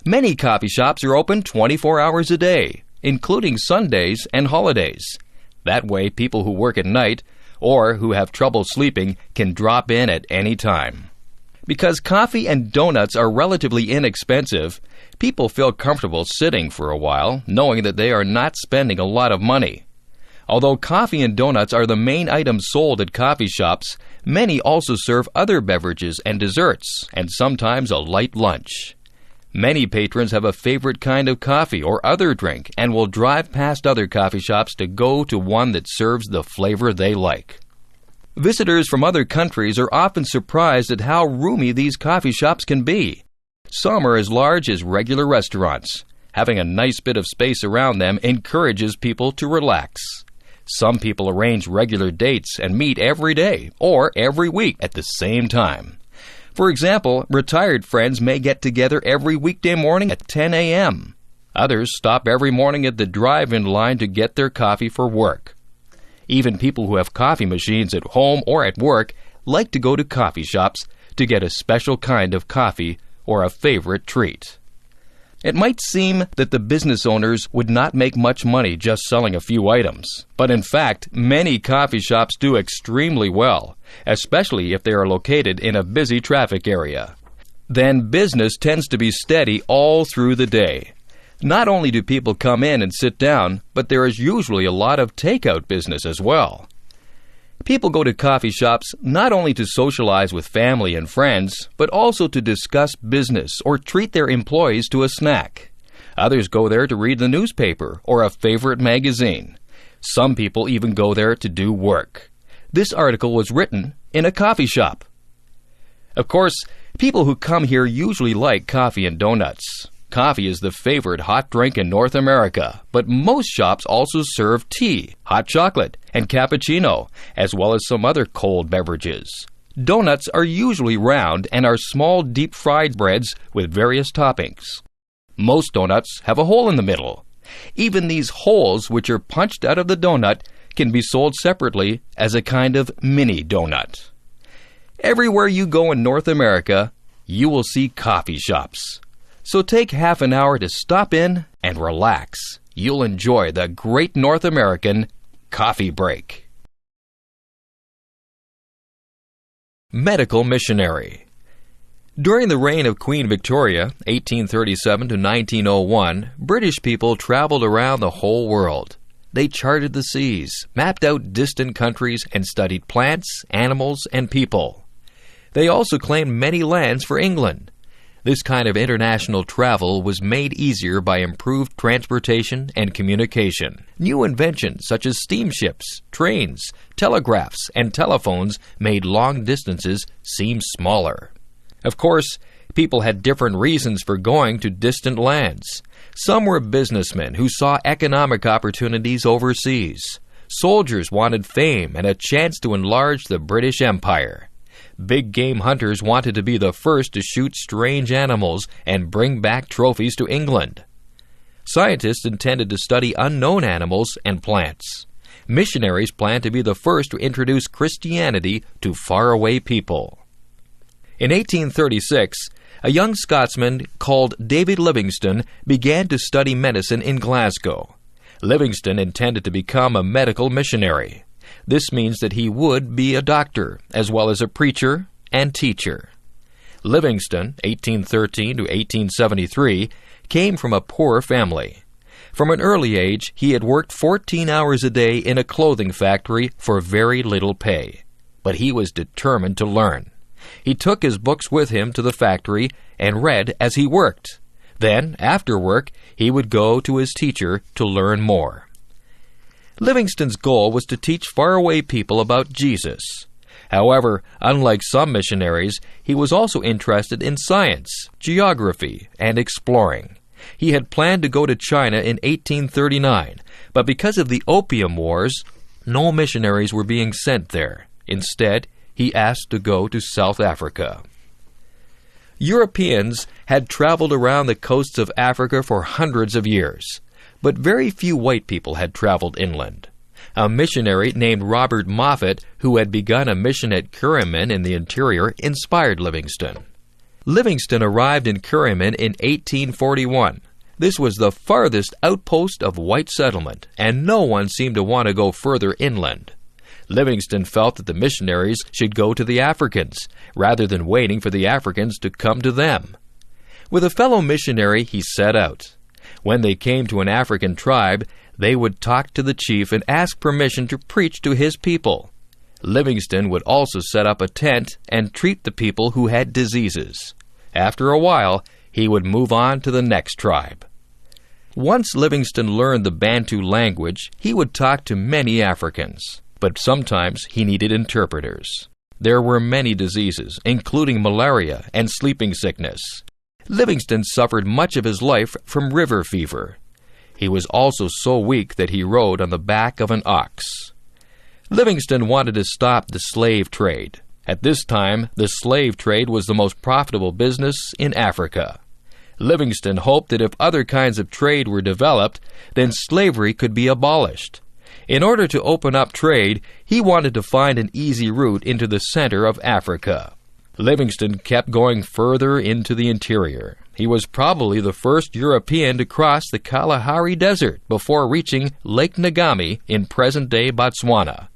S5: Many coffee shops are open 24 hours a day, including Sundays and holidays. That way, people who work at night or who have trouble sleeping can drop in at any time. Because coffee and donuts are relatively inexpensive, people feel comfortable sitting for a while, knowing that they are not spending a lot of money. Although coffee and donuts are the main items sold at coffee shops, many also serve other beverages and desserts, and sometimes a light lunch. Many patrons have a favorite kind of coffee or other drink and will drive past other coffee shops to go to one that serves the flavor they like. Visitors from other countries are often surprised at how roomy these coffee shops can be. Some are as large as regular restaurants. Having a nice bit of space around them encourages people to relax. Some people arrange regular dates and meet every day or every week at the same time. For example, retired friends may get together every weekday morning at 10 a.m. Others stop every morning at the drive-in line to get their coffee for work. Even people who have coffee machines at home or at work like to go to coffee shops to get a special kind of coffee or a favorite treat. It might seem that the business owners would not make much money just selling a few items, but in fact, many coffee shops do extremely well, especially if they are located in a busy traffic area. Then business tends to be steady all through the day. Not only do people come in and sit down, but there is usually a lot of takeout business as well. People go to coffee shops not only to socialize with family and friends, but also to discuss business or treat their employees to a snack. Others go there to read the newspaper or a favorite magazine. Some people even go there to do work. This article was written in a coffee shop. Of course, people who come here usually like coffee and donuts. Coffee is the favorite hot drink in North America, but most shops also serve tea, hot chocolate, and cappuccino, as well as some other cold beverages. Donuts are usually round and are small deep-fried breads with various toppings. Most donuts have a hole in the middle. Even these holes, which are punched out of the donut, can be sold separately as a kind of mini donut. Everywhere you go in North America, you will see coffee shops. So take half an hour to stop in and relax. You'll enjoy the great North American coffee break. Medical missionary. During the reign of Queen Victoria, 1837 to 1901, British people traveled around the whole world. They charted the seas, mapped out distant countries, and studied plants, animals, and people. They also claimed many lands for England. This kind of international travel was made easier by improved transportation and communication. New inventions such as steamships, trains, telegraphs, and telephones made long distances seem smaller. Of course, people had different reasons for going to distant lands. Some were businessmen who saw economic opportunities overseas. Soldiers wanted fame and a chance to enlarge the British Empire. Big game hunters wanted to be the first to shoot strange animals and bring back trophies to England. Scientists intended to study unknown animals and plants. Missionaries planned to be the first to introduce Christianity to faraway people. In 1836, a young Scotsman called David Livingstone began to study medicine in Glasgow. Livingstone intended to become a medical missionary. This means that he would be a doctor, as well as a preacher and teacher. Livingstone, 1813 to 1873, came from a poor family. From an early age, he had worked 14 hours a day in a clothing factory for very little pay. But he was determined to learn. He took his books with him to the factory and read as he worked. Then, after work, he would go to his teacher to learn more. Livingstone's goal was to teach faraway people about Jesus. However, unlike some missionaries, he was also interested in science, geography, and exploring. He had planned to go to China in 1839, but because of the Opium Wars, no missionaries were being sent there. Instead, he asked to go to South Africa. Europeans had traveled around the coasts of Africa for hundreds of years, but very few white people had traveled inland. A missionary named Robert Moffat, who had begun a mission at Kuruman in the interior, inspired Livingstone. Livingstone arrived in Kuruman in 1841. This was the farthest outpost of white settlement, and no one seemed to want to go further inland. Livingstone felt that the missionaries should go to the Africans, rather than waiting for the Africans to come to them. With a fellow missionary, he set out. When they came to an African tribe, they would talk to the chief and ask permission to preach to his people. Livingstone would also set up a tent and treat the people who had diseases. After a while, he would move on to the next tribe. Once Livingstone learned the Bantu language, he would talk to many Africans. But sometimes he needed interpreters. There were many diseases, including malaria and sleeping sickness. Livingstone suffered much of his life from river fever. He was also so weak that he rode on the back of an ox. Livingstone wanted to stop the slave trade. At this time, the slave trade was the most profitable business in Africa. Livingstone hoped that if other kinds of trade were developed, then slavery could be abolished. In order to open up trade, he wanted to find an easy route into the center of Africa. Livingstone kept going further into the interior. He was probably the first European to cross the Kalahari Desert before reaching Lake Ngami in present-day Botswana.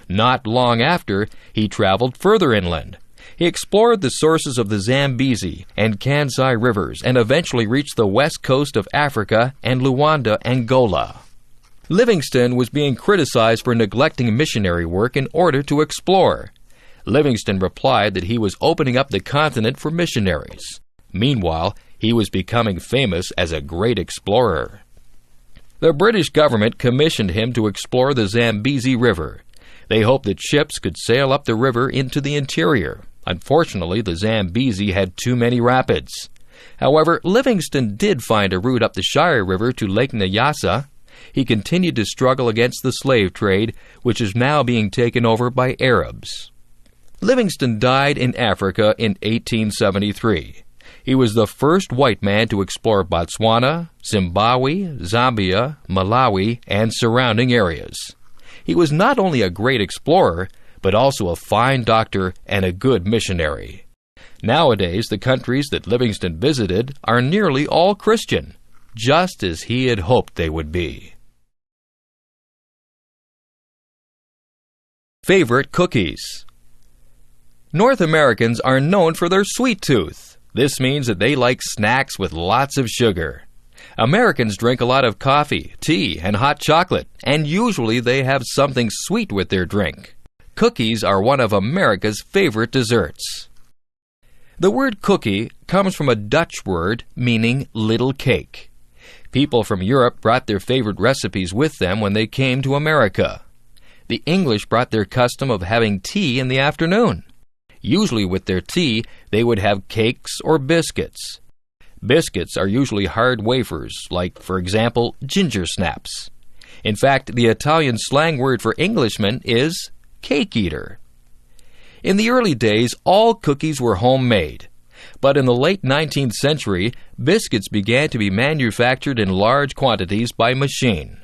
S5: Not long after, he traveled further inland. He explored the sources of the Zambezi and Kansai rivers and eventually reached the west coast of Africa and Luanda, Angola. Livingstone was being criticized for neglecting missionary work in order to explore. Livingstone replied that he was opening up the continent for missionaries. Meanwhile, he was becoming famous as a great explorer. The British government commissioned him to explore the Zambezi River. They hoped that ships could sail up the river into the interior. Unfortunately, the Zambezi had too many rapids. However, Livingston did find a route up the Shire River to Lake Nyassa. He continued to struggle against the slave trade, which is now being taken over by Arabs. Livingston died in Africa in 1873. He was the first white man to explore Botswana, Zimbabwe, Zambia, Malawi, and surrounding areas. He was not only a great explorer, but also a fine doctor and a good missionary. Nowadays, the countries that Livingston visited are nearly all Christian, just as he had hoped they would be. Favorite cookies. North Americans are known for their sweet tooth. This means that they like snacks with lots of sugar. Americans drink a lot of coffee, tea, and hot chocolate, and usually they have something sweet with their drink. Cookies are one of America's favorite desserts. The word cookie comes from a Dutch word meaning little cake. People from Europe brought their favorite recipes with them when they came to America. The English brought their custom of having tea in the afternoon. Usually with their tea, they would have cakes or biscuits. Biscuits are usually hard wafers, like, for example, ginger snaps. In fact, the Italian slang word for Englishman is cake eater. In the early days, all cookies were homemade. But in the late 19th century, biscuits began to be manufactured in large quantities by machine.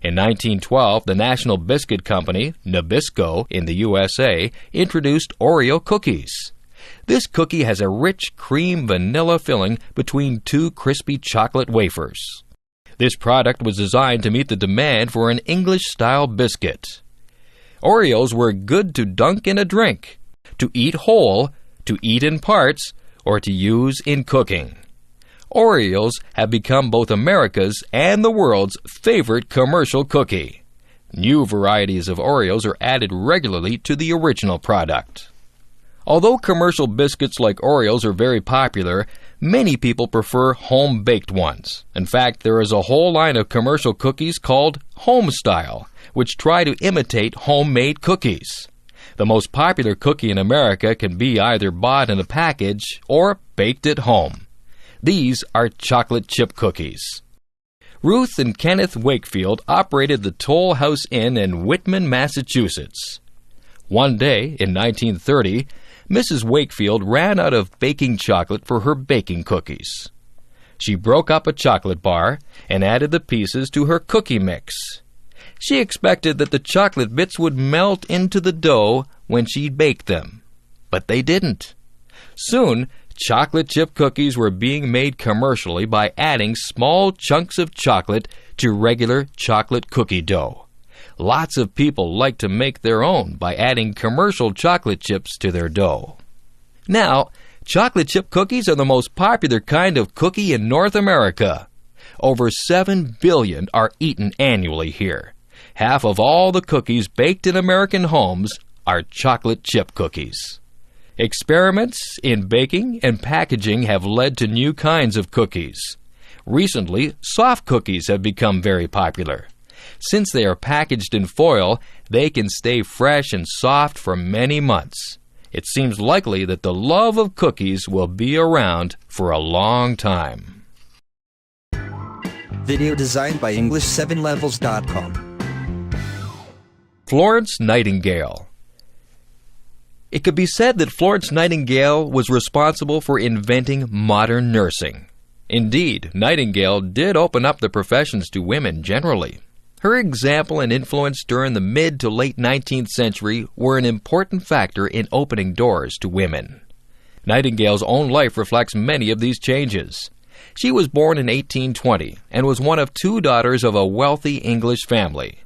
S5: In 1912, the National Biscuit Company, Nabisco, in the USA, introduced Oreo cookies. This cookie has a rich cream vanilla filling between two crispy chocolate wafers. This product was designed to meet the demand for an English-style biscuit. Oreos were good to dunk in a drink, to eat whole, to eat in parts, or to use in cooking. Oreos have become both America's and the world's favorite commercial cookie. New varieties of Oreos are added regularly to the original product. Although commercial biscuits like Oreos are very popular, many people prefer home-baked ones. In fact, there is a whole line of commercial cookies called home-style, which try to imitate homemade cookies. The most popular cookie in America can be either bought in a package or baked at home. These are chocolate chip cookies. Ruth and Kenneth Wakefield operated the Toll House Inn in Whitman, Massachusetts. One day, in 1930, Mrs. Wakefield ran out of baking chocolate for her baking cookies. She broke up a chocolate bar and added the pieces to her cookie mix. She expected that the chocolate bits would melt into the dough when she baked them, but they didn't. Soon, chocolate chip cookies were being made commercially by adding small chunks of chocolate to regular chocolate cookie dough. Lots of people like to make their own by adding commercial chocolate chips to their dough. Now, chocolate chip cookies are the most popular kind of cookie in North America. Over 7 billion are eaten annually here. Half of all the cookies baked in American homes are chocolate chip cookies. Experiments in baking and packaging have led to new kinds of cookies. Recently, soft cookies have become very popular. Since they are packaged in foil, they can stay fresh and soft for many months. It seems likely that the love of cookies will be around for a long time.
S2: Video designed by English7levels.com.
S5: Florence Nightingale. It could be said that Florence Nightingale was responsible for inventing modern nursing. Indeed, Nightingale did open up the professions to women generally. Her example and influence during the mid to late 19th century were an important factor in opening doors to women. Nightingale's own life reflects many of these changes. She was born in 1820 and was one of 2 daughters of a wealthy English family.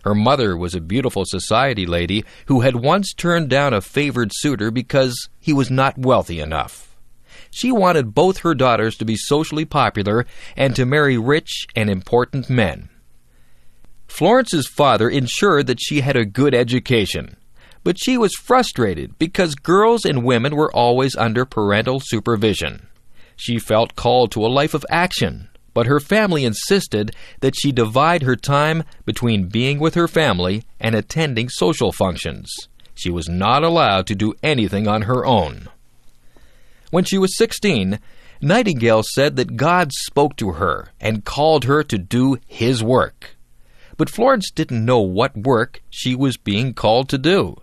S5: Her mother was a beautiful society lady who had once turned down a favored suitor because he was not wealthy enough. She wanted both her daughters to be socially popular and to marry rich and important men. Florence's father ensured that she had a good education, but she was frustrated because girls and women were always under parental supervision. She felt called to a life of action, but her family insisted that she divide her time between being with her family and attending social functions. She was not allowed to do anything on her own. When she was 16, Nightingale said that God spoke to her and called her to do His work. But Florence didn't know what work she was being called to do.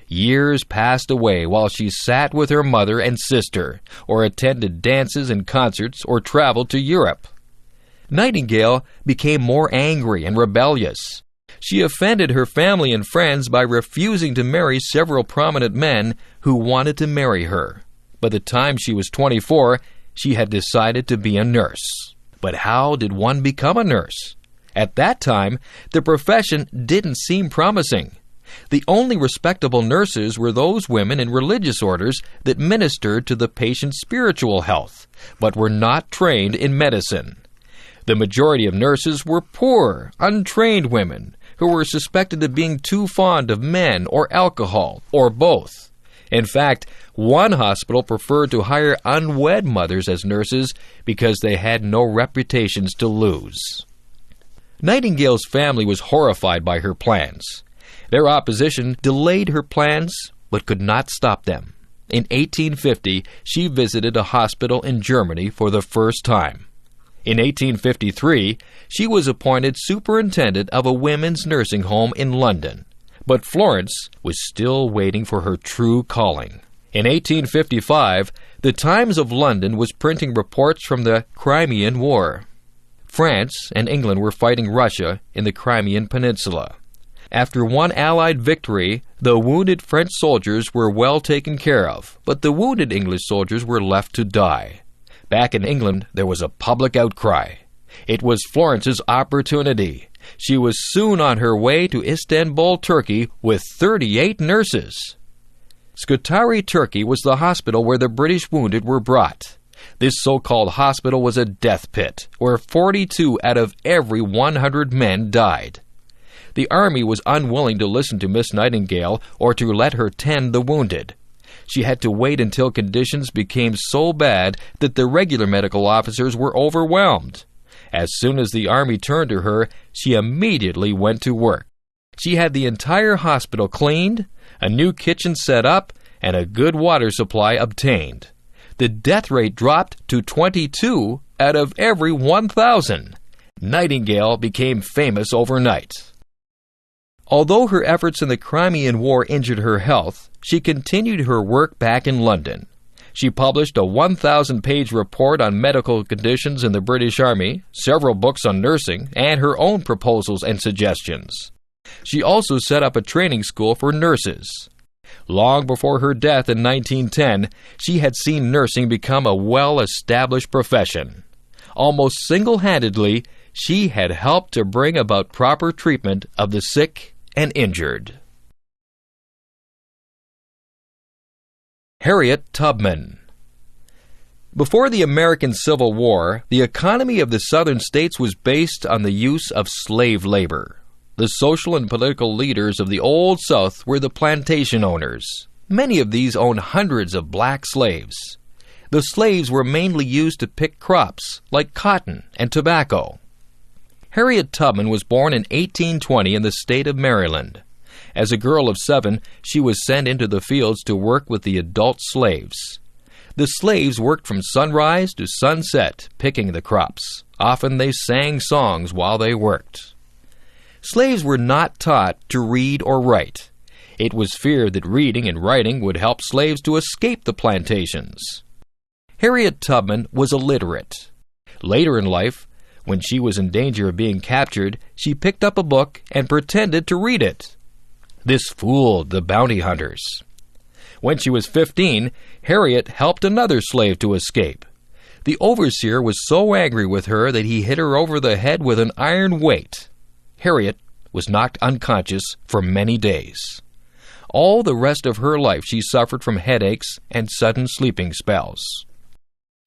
S5: Years passed away while she sat with her mother and sister, or attended dances and concerts, or traveled to Europe. Nightingale became more angry and rebellious. She offended her family and friends by refusing to marry several prominent men who wanted to marry her. By the time she was 24, she had decided to be a nurse. But how did one become a nurse? At that time, the profession didn't seem promising. The only respectable nurses were those women in religious orders that ministered to the patient's spiritual health, but were not trained in medicine. The majority of nurses were poor, untrained women who were suspected of being too fond of men or alcohol, or both. In fact, one hospital preferred to hire unwed mothers as nurses because they had no reputations to lose. Nightingale's family was horrified by her plans. Their opposition delayed her plans, but could not stop them. In 1850, she visited a hospital in Germany for the first time. In 1853, she was appointed superintendent of a women's nursing home in London. But Florence was still waiting for her true calling. In 1855, the Times of London was printing reports from the Crimean War. France and England were fighting Russia in the Crimean Peninsula. After one Allied victory, the wounded French soldiers were well taken care of, but the wounded English soldiers were left to die. Back in England, there was a public outcry. It was Florence's opportunity. She was soon on her way to Istanbul, Turkey, with 38 nurses. Scutari, Turkey was the hospital where the British wounded were brought. This so-called hospital was a death pit, where 42 out of every 100 men died. The army was unwilling to listen to Miss Nightingale or to let her tend the wounded. She had to wait until conditions became so bad that the regular medical officers were overwhelmed. As soon as the army turned to her, she immediately went to work. She had the entire hospital cleaned, a new kitchen set up, and a good water supply obtained. The death rate dropped to 22 out of every 1,000. Nightingale became famous overnight. Although her efforts in the Crimean War injured her health, she continued her work back in London. She published a 1,000-page report on medical conditions in the British Army, several books on nursing, and her own proposals and suggestions. She also set up a training school for nurses. Long before her death in 1910, she had seen nursing become a well-established profession. Almost single-handedly, she had helped to bring about proper treatment of the sick and injured. Harriet Tubman. Before the American Civil War, the economy of the southern states was based on the use of slave labor. The social and political leaders of the Old South were the plantation owners. Many of these owned hundreds of black slaves. The slaves were mainly used to pick crops like cotton and tobacco. Harriet Tubman was born in 1820 in the state of Maryland. As a girl of 7, she was sent into the fields to work with the adult slaves. The slaves worked from sunrise to sunset, picking the crops. Often they sang songs while they worked. Slaves were not taught to read or write. It was feared that reading and writing would help slaves to escape the plantations. Harriet Tubman was illiterate. Later in life, when she was in danger of being captured, she picked up a book and pretended to read it. This fooled the bounty hunters. When she was 15, Harriet helped another slave to escape. The overseer was so angry with her that he hit her over the head with an iron weight. Harriet was knocked unconscious for many days. All the rest of her life she suffered from headaches and sudden sleeping spells.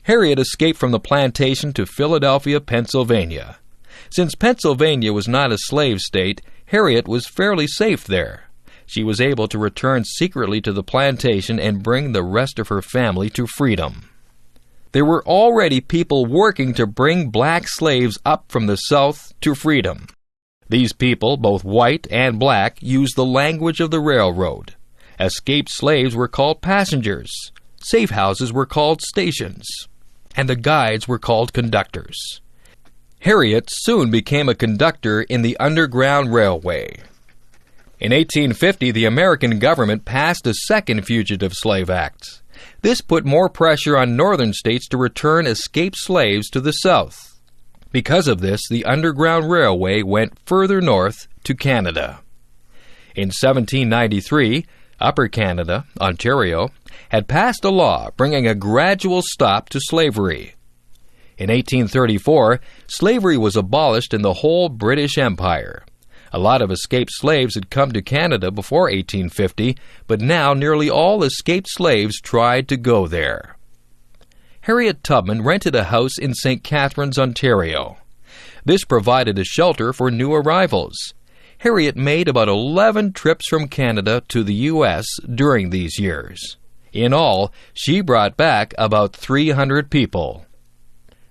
S5: Harriet escaped from the plantation to Philadelphia, Pennsylvania. Since Pennsylvania was not a slave state, Harriet was fairly safe there. She was able to return secretly to the plantation and bring the rest of her family to freedom. There were already people working to bring black slaves up from the South to freedom. These people, both white and black, used the language of the railroad. Escaped slaves were called passengers. Safe houses were called stations. and the guides were called conductors. Harriet soon became a conductor in the Underground Railway. In 1850, the American government passed a second Fugitive Slave Act. This put more pressure on northern states to return escaped slaves to the South. Because of this, the Underground Railway went further north to Canada. In 1793, Upper Canada, Ontario, had passed a law bringing a gradual stop to slavery. In 1834, slavery was abolished in the whole British Empire. A lot of escaped slaves had come to Canada before 1850, but now nearly all escaped slaves tried to go there. Harriet Tubman rented a house in St. Catharines, Ontario. This provided a shelter for new arrivals. Harriet made about 11 trips from Canada to the U.S. during these years. In all, she brought back about 300 people.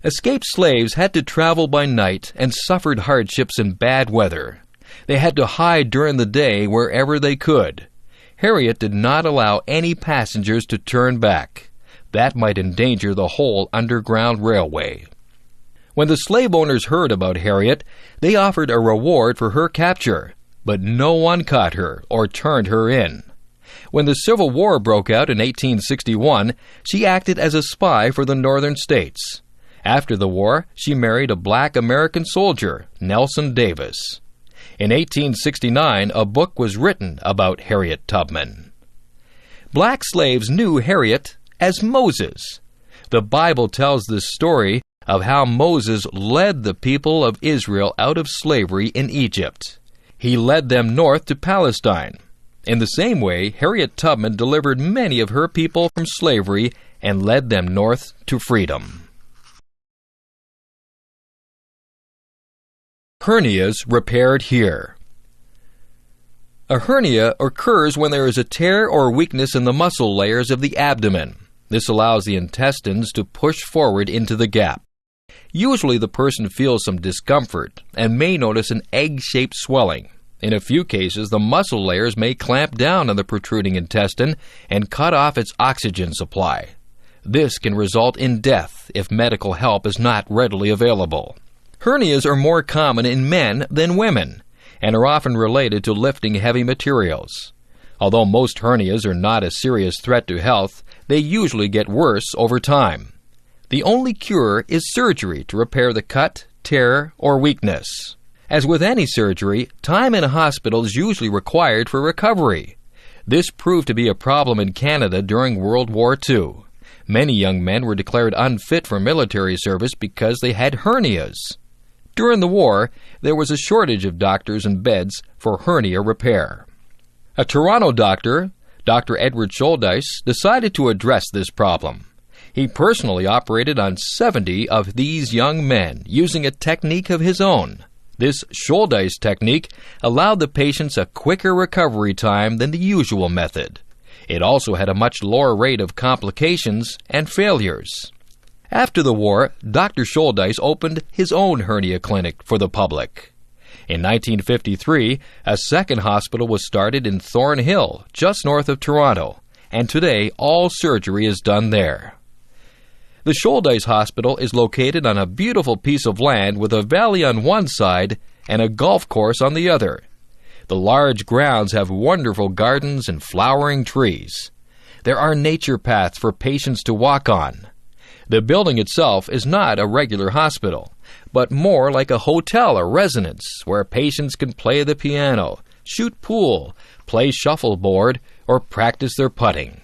S5: Escaped slaves had to travel by night and suffered hardships in bad weather. They had to hide during the day wherever they could. Harriet did not allow any passengers to turn back. That might endanger the whole Underground Railway. When the slave owners heard about Harriet, they offered a reward for her capture, but no one caught her or turned her in. When the Civil War broke out in 1861, she acted as a spy for the northern states. After the war, she married a black American soldier, Nelson Davis. In 1869, a book was written about Harriet Tubman. Black slaves knew Harriet as Moses. The Bible tells this story of how Moses led the people of Israel out of slavery in Egypt. He led them north to Palestine. In the same way, Harriet Tubman delivered many of her people from slavery and led them north to freedom. Hernias repaired here. A hernia occurs when there is a tear or weakness in the muscle layers of the abdomen. This allows the intestines to push forward into the gap. Usually the person feels some discomfort and may notice an egg-shaped swelling. In a few cases, the muscle layers may clamp down on the protruding intestine and cut off its oxygen supply. This can result in death if medical help is not readily available. Hernias are more common in men than women and are often related to lifting heavy materials. Although most hernias are not a serious threat to health, they usually get worse over time. The only cure is surgery to repair the cut, tear, or weakness. As with any surgery, time in a hospital is usually required for recovery. This proved to be a problem in Canada during World War II. Many young men were declared unfit for military service because they had hernias. During the war, there was a shortage of doctors and beds for hernia repair. A Toronto doctor, Dr. Edward Shouldice, decided to address this problem. He personally operated on 70 of these young men using a technique of his own. This Shouldice technique allowed the patients a quicker recovery time than the usual method. It also had a much lower rate of complications and failures. After the war, Dr. Shouldice opened his own hernia clinic for the public. In 1953, a second hospital was started in Thornhill, just north of Toronto, and today all surgery is done there. The Shouldice Hospital is located on a beautiful piece of land with a valley on one side and a golf course on the other. The large grounds have wonderful gardens and flowering trees. There are nature paths for patients to walk on. The building itself is not a regular hospital, but more like a hotel or residence where patients can play the piano, shoot pool, play shuffleboard, or practice their putting.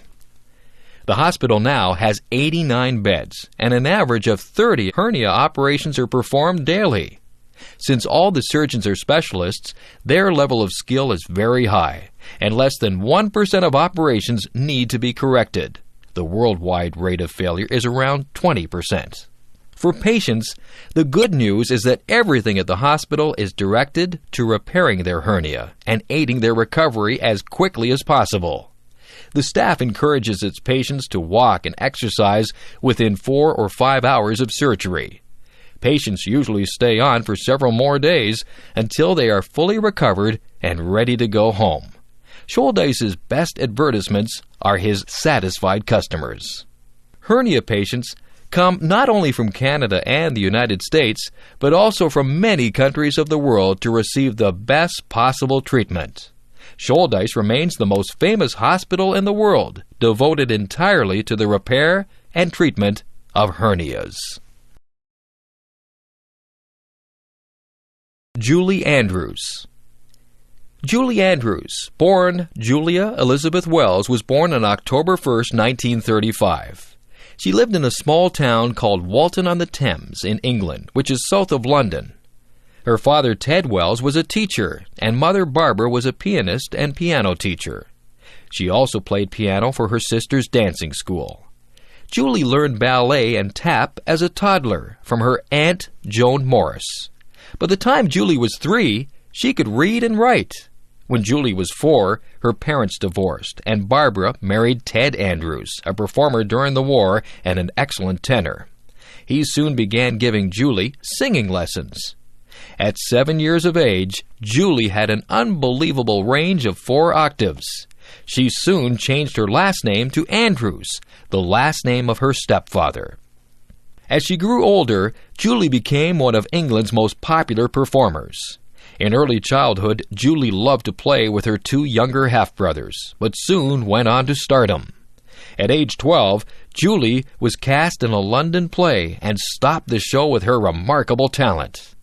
S5: The hospital now has 89 beds, and an average of 30 hernia operations are performed daily. Since all the surgeons are specialists, their level of skill is very high, and less than 1% of operations need to be corrected. The worldwide rate of failure is around 20%. For patients, the good news is that everything at the hospital is directed to repairing their hernia and aiding their recovery as quickly as possible. The staff encourages its patients to walk and exercise within 4 or 5 hours of surgery. Patients usually stay on for several more days until they are fully recovered and ready to go home. Shouldice's best advertisements are his satisfied customers. Hernia patients come not only from Canada and the United States, but also from many countries of the world to receive the best possible treatment. Shouldice remains the most famous hospital in the world, devoted entirely to the repair and treatment of hernias. Julie Andrews. Julie Andrews, born Julia Elizabeth Wells, was born on October 1, 1935. She lived in a small town called Walton-on-the-Thames in England, which is south of London. Her father, Ted Wells, was a teacher, and mother, Barbara, was a pianist and piano teacher. She also played piano for her sister's dancing school. Julie learned ballet and tap as a toddler from her aunt, Joan Morris. By the time Julie was 3, she could read and write. When Julie was 4, her parents divorced, and Barbara married Ted Andrews, a performer during the war and an excellent tenor. He soon began giving Julie singing lessons. At 7 years of age, Julie had an unbelievable range of 4 octaves. She soon changed her last name to Andrews, the last name of her stepfather. As she grew older, Julie became one of England's most popular performers. In early childhood, Julie loved to play with her 2 younger half-brothers, but soon went on to stardom. At age 12, Julie was cast in a London play and stopped the show with her remarkable talent.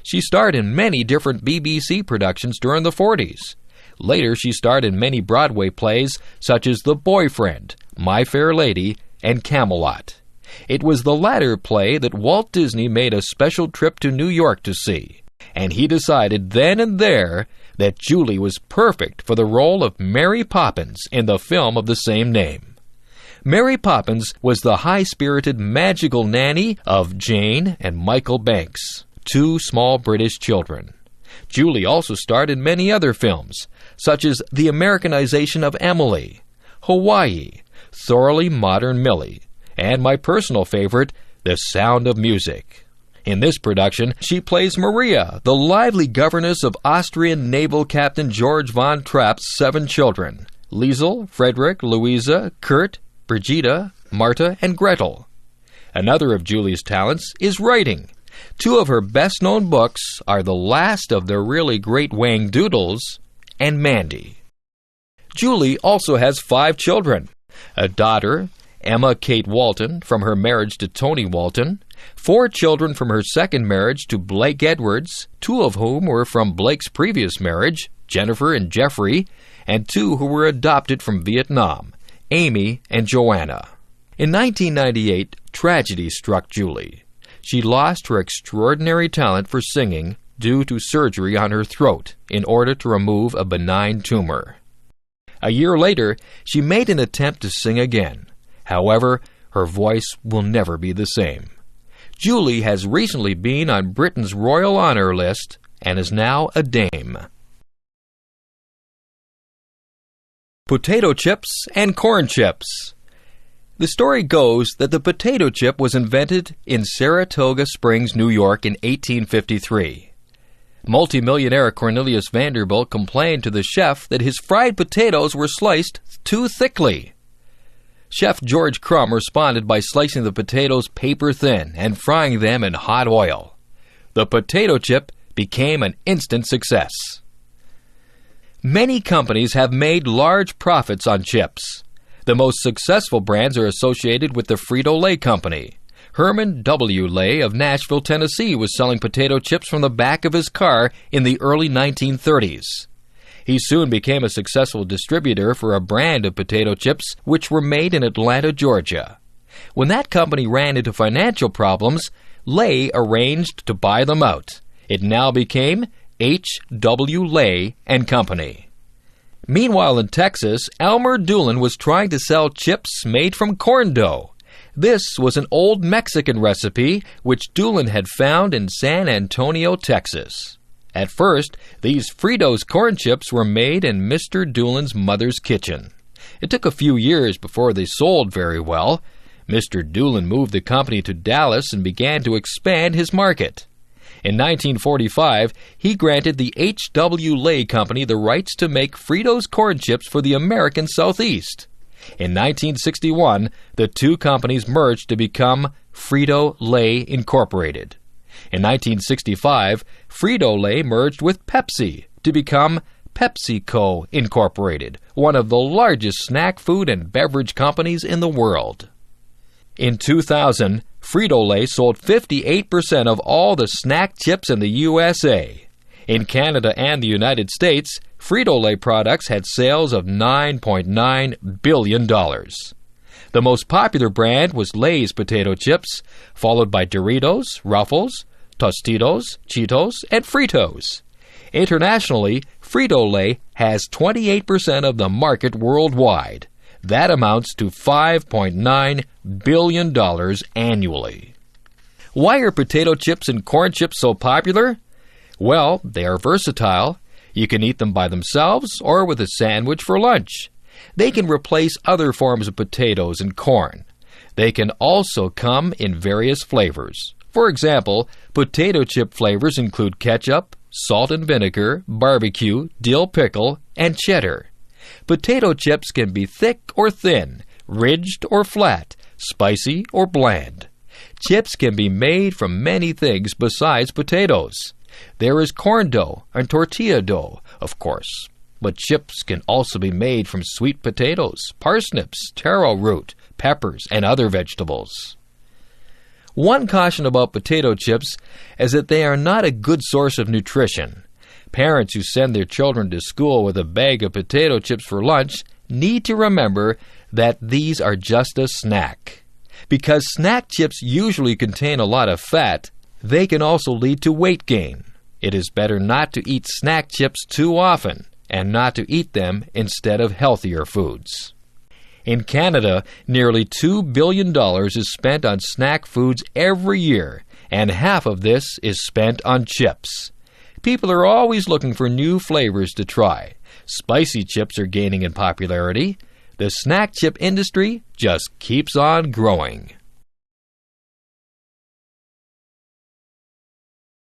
S5: She starred in many different BBC productions during the 40s. Later, she starred in many Broadway plays such as The Boyfriend, My Fair Lady, and Camelot. It was the latter play that Walt Disney made a special trip to New York to see, and he decided then and there that Julie was perfect for the role of Mary Poppins in the film of the same name. Mary Poppins was the high-spirited magical nanny of Jane and Michael Banks, 2 small British children. Julie also starred in many other films, such as the Americanization of Emily, Hawaii, Thoroughly Modern Millie, and my personal favorite, The Sound of Music. In this production, she plays Maria, the lively governess of Austrian naval captain George von Trapp's 7 children, Liesel, Frederick, Louisa, Kurt, Brigitta, Marta, and Gretel. Another of Julie's talents is writing. 2 of her best-known books are The Last of the Really Great Whangdoodles and Mandy. Julie also has 5 children, a daughter, Emma Kate Walton, from her marriage to Tony Walton, 4 children from her second marriage to Blake Edwards, 2 of whom were from Blake's previous marriage, Jennifer and Jeffrey, and 2 who were adopted from Vietnam, Amy and Joanna. In 1998, tragedy struck Julie. She lost her extraordinary talent for singing due to surgery on her throat in order to remove a benign tumor. A year later, she made an attempt to sing again. However, her voice will never be the same. Julie has recently been on Britain's Royal Honour List and is now a dame. Potato chips and corn chips. The story goes that the potato chip was invented in Saratoga Springs, New York in 1853. Multimillionaire Cornelius Vanderbilt complained to the chef that his fried potatoes were sliced too thickly. Chef George Crumb responded by slicing the potatoes paper thin and frying them in hot oil. The potato chip became an instant success. Many companies have made large profits on chips. The most successful brands are associated with the Frito-Lay Company. Herman W. Lay of Nashville, Tennessee was selling potato chips from the back of his car in the early 1930s. He soon became a successful distributor for a brand of potato chips which were made in Atlanta, Georgia. When that company ran into financial problems, Lay arranged to buy them out. It now became H.W. Lay and Company. Meanwhile in Texas, Elmer Doolin was trying to sell chips made from corn dough. This was an old Mexican recipe which Doolin had found in San Antonio, Texas. At first, these Fritos corn chips were made in Mr. Doolin's mother's kitchen. It took a few years before they sold very well. Mr. Doolin moved the company to Dallas and began to expand his market. In 1945, he granted the H.W. Lay Company the rights to make Fritos corn chips for the American Southeast. In 1961, the two companies merged to become Frito-Lay Incorporated. In 1965, Frito-Lay merged with Pepsi to become PepsiCo Incorporated, one of the largest snack food and beverage companies in the world. In 2000, Frito-Lay sold 58% of all the snack chips in the USA. In Canada and the United States, Frito-Lay products had sales of $9.9 billion. The most popular brand was Lay's potato chips, followed by Doritos, Ruffles, Tostitos, Cheetos, and Fritos. Internationally, Frito-Lay has 28% of the market worldwide. That amounts to $5.9 billion annually. Why are potato chips and corn chips so popular? Well, they are versatile. You can eat them by themselves or with a sandwich for lunch. They can replace other forms of potatoes and corn. They can also come in various flavors. For example, potato chip flavors include ketchup, salt and vinegar, barbecue, dill pickle, and cheddar. Potato chips can be thick or thin, ridged or flat, spicy or bland. Chips can be made from many things besides potatoes. There is corn dough and tortilla dough, of course. But chips can also be made from sweet potatoes, parsnips, taro root, peppers, and other vegetables. One caution about potato chips is that they are not a good source of nutrition. Parents who send their children to school with a bag of potato chips for lunch need to remember that these are just a snack. Because snack chips usually contain a lot of fat, they can also lead to weight gain. It is better not to eat snack chips too often and not to eat them instead of healthier foods. In Canada, nearly $2 billion is spent on snack foods every year, and half of this is spent on chips. People are always looking for new flavors to try. Spicy chips are gaining in popularity. The snack chip industry just keeps on growing.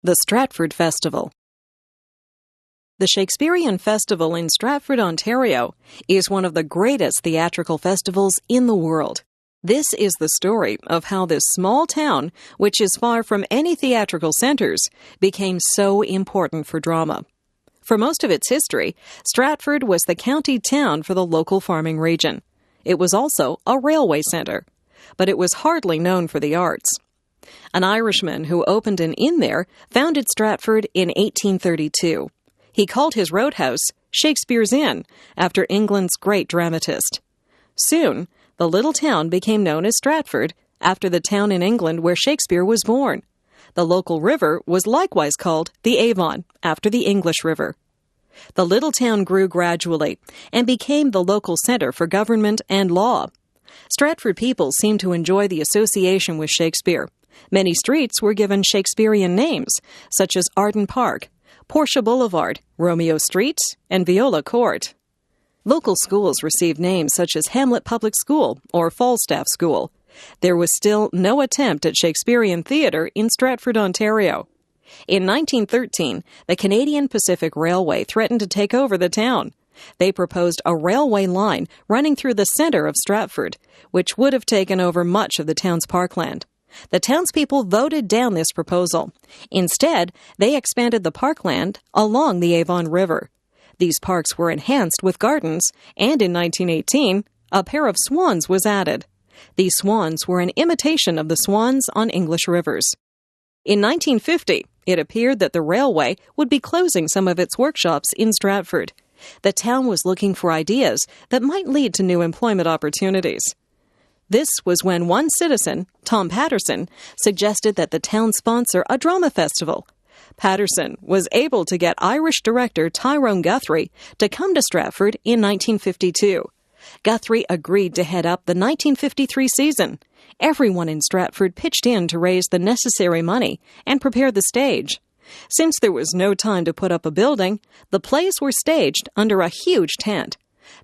S6: The Stratford Festival. The Shakespearean Festival in Stratford, Ontario, is one of the greatest theatrical festivals in the world. This is the story of how this small town, which is far from any theatrical centers, became so important for drama. For most of its history, Stratford was the county town for the local farming region. It was also a railway centre, but it was hardly known for the arts. An Irishman who opened an inn there founded Stratford in 1832. He called his roadhouse Shakespeare's Inn, after England's great dramatist. Soon, the little town became known as Stratford, after the town in England where Shakespeare was born. The local river was likewise called the Avon, after the English River. The little town grew gradually and became the local center for government and law. Stratford people seemed to enjoy the association with Shakespeare. Many streets were given Shakespearean names, such as Arden Park, Portia Boulevard, Romeo Street, and Viola Court. Local schools received names such as Hamlet Public School or Falstaff School. There was still no attempt at Shakespearean theatre in Stratford, Ontario. In 1913, the Canadian Pacific Railway threatened to take over the town. They proposed a railway line running through the center of Stratford, which would have taken over much of the town's parkland. The townspeople voted down this proposal. Instead, they expanded the parkland along the Avon River. These parks were enhanced with gardens, and in 1918, a pair of swans was added. These swans were an imitation of the swans on English rivers. In 1950, it appeared that the railway would be closing some of its workshops in Stratford. The town was looking for ideas that might lead to new employment opportunities. This was when one citizen, Tom Patterson, suggested that the town sponsor a drama festival. Patterson was able to get Irish director Tyrone Guthrie to come to Stratford in 1952. Guthrie agreed to head up the 1953 season. Everyone in Stratford pitched in to raise the necessary money and prepare the stage. Since there was no time to put up a building, the plays were staged under a huge tent.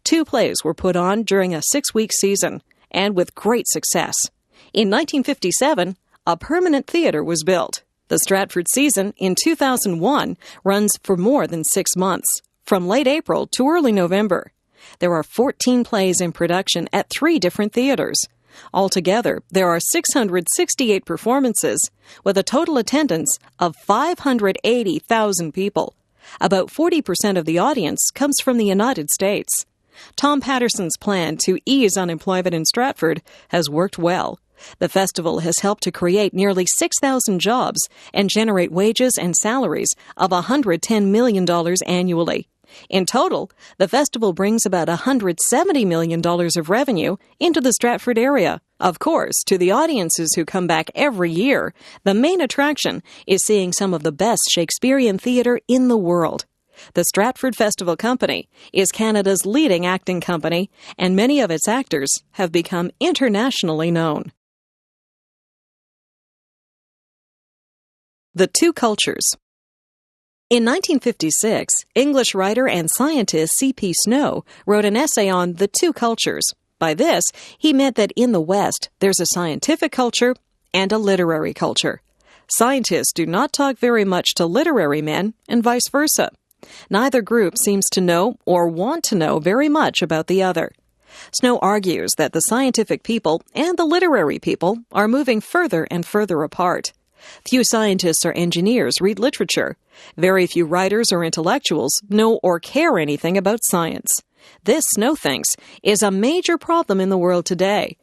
S6: 2 plays were put on during a 6-week season, and with great success. In 1957, a permanent theater was built. The Stratford season in 2001 runs for more than 6 months, from late April to early November. There are 14 plays in production at 3 different theaters. Altogether, there are 668 performances, with a total attendance of 580,000 people. About 40% of the audience comes from the United States. Tom Patterson's plan to ease unemployment in Stratford has worked well. The festival has helped to create nearly 6,000 jobs and generate wages and salaries of $110 million annually. In total, the festival brings about $170 million of revenue into the Stratford area. Of course, to the audiences who come back every year, the main attraction is seeing some of the best Shakespearean theatre in the world. The Stratford Festival Company is Canada's leading acting company, and many of its actors have become internationally known. The Two Cultures. In 1956, English writer and scientist C.P. Snow wrote an essay on the two cultures. By this, he meant that in the West, there's a scientific culture and a literary culture. Scientists do not talk very much to literary men, and vice versa. Neither group seems to know or want to know very much about the other. Snow argues that the scientific people and the literary people are moving further and further apart. Few scientists or engineers read literature. Very few writers or intellectuals know or care anything about science. This, Snow thinks, is a major problem in the world today.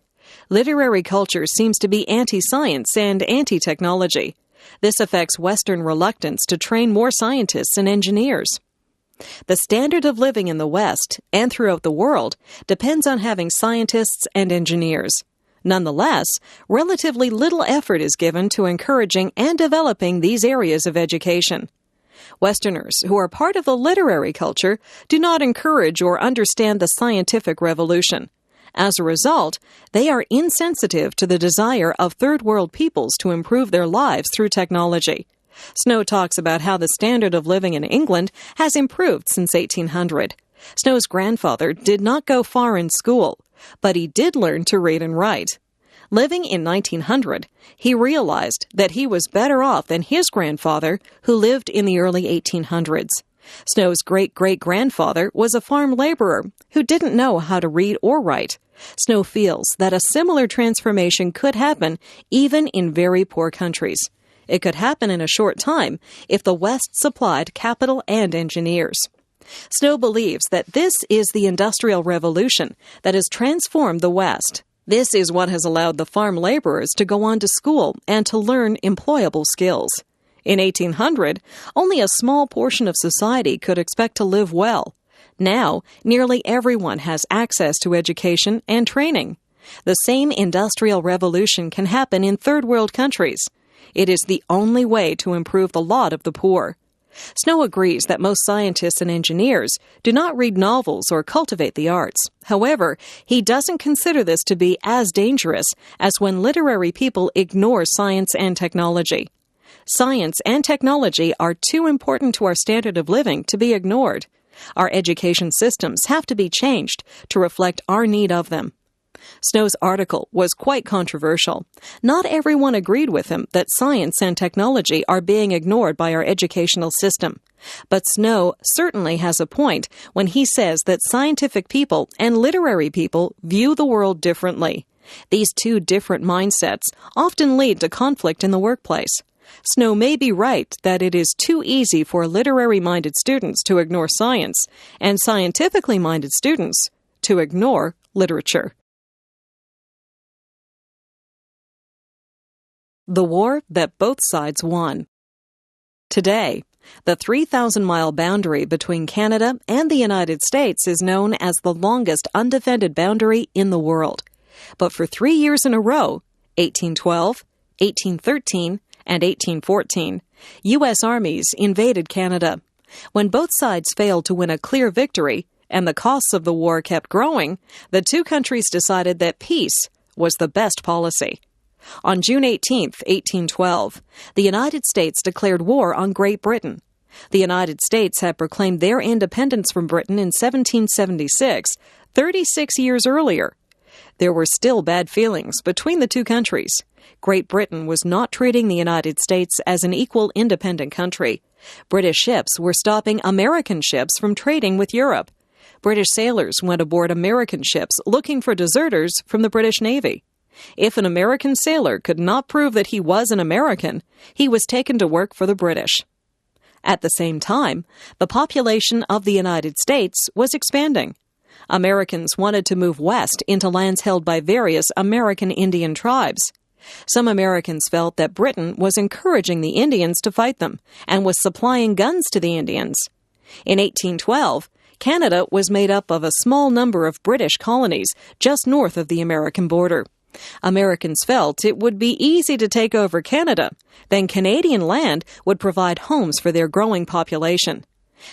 S6: Literary culture seems to be anti-science and anti-technology. This affects Western reluctance to train more scientists and engineers. The standard of living in the West and throughout the world depends on having scientists and engineers. Nonetheless, relatively little effort is given to encouraging and developing these areas of education. Westerners who are part of the literary culture do not encourage or understand the scientific revolution. As a result, they are insensitive to the desire of third world peoples to improve their lives through technology. Snow talks about how the standard of living in England has improved since 1800. Snow's grandfather did not go far in school, but he did learn to read and write. Living in 1900, he realized that he was better off than his grandfather, who lived in the early 1800s. Snow's great-great-grandfather was a farm laborer who didn't know how to read or write. Snow feels that a similar transformation could happen even in very poor countries. It could happen in a short time if the West supplied capital and engineers. Snow believes that this is the Industrial Revolution that has transformed the West. This is what has allowed the farm laborers to go on to school and to learn employable skills. In 1800, only a small portion of society could expect to live well. Now, nearly everyone has access to education and training. The same Industrial Revolution can happen in third world countries. It is the only way to improve the lot of the poor. Snow agrees that most scientists and engineers do not read novels or cultivate the arts. However, he doesn't consider this to be as dangerous as when literary people ignore science and technology. Science and technology are too important to our standard of living to be ignored. Our education systems have to be changed to reflect our need of them. Snow's article was quite controversial. Not everyone agreed with him that science and technology are being ignored by our educational system. But Snow certainly has a point when he says that scientific people and literary people view the world differently. These two different mindsets often lead to conflict in the workplace. Snow may be right that it is too easy for literary-minded students to ignore science and scientifically-minded students to ignore literature. The war that both sides won. Today, the 3,000-mile boundary between Canada and the United States is known as the longest undefended boundary in the world. But for 3 years in a row, 1812, 1813, and 1814, U.S. armies invaded Canada. When both sides failed to win a clear victory and the costs of the war kept growing, the two countries decided that peace was the best policy. On June 18, 1812, the United States declared war on Great Britain. The United States had proclaimed their independence from Britain in 1776, 36 years earlier. There were still bad feelings between the two countries. Great Britain was not treating the United States as an equal independent country. British ships were stopping American ships from trading with Europe. British sailors went aboard American ships looking for deserters from the British Navy. If an American sailor could not prove that he was an American, he was taken to work for the British. At the same time, the population of the United States was expanding. Americans wanted to move west into lands held by various American Indian tribes. Some Americans felt that Britain was encouraging the Indians to fight them and was supplying guns to the Indians. In 1812, Canada was made up of a small number of British colonies just north of the American border. Americans felt it would be easy to take over Canada. Then Canadian land would provide homes for their growing population.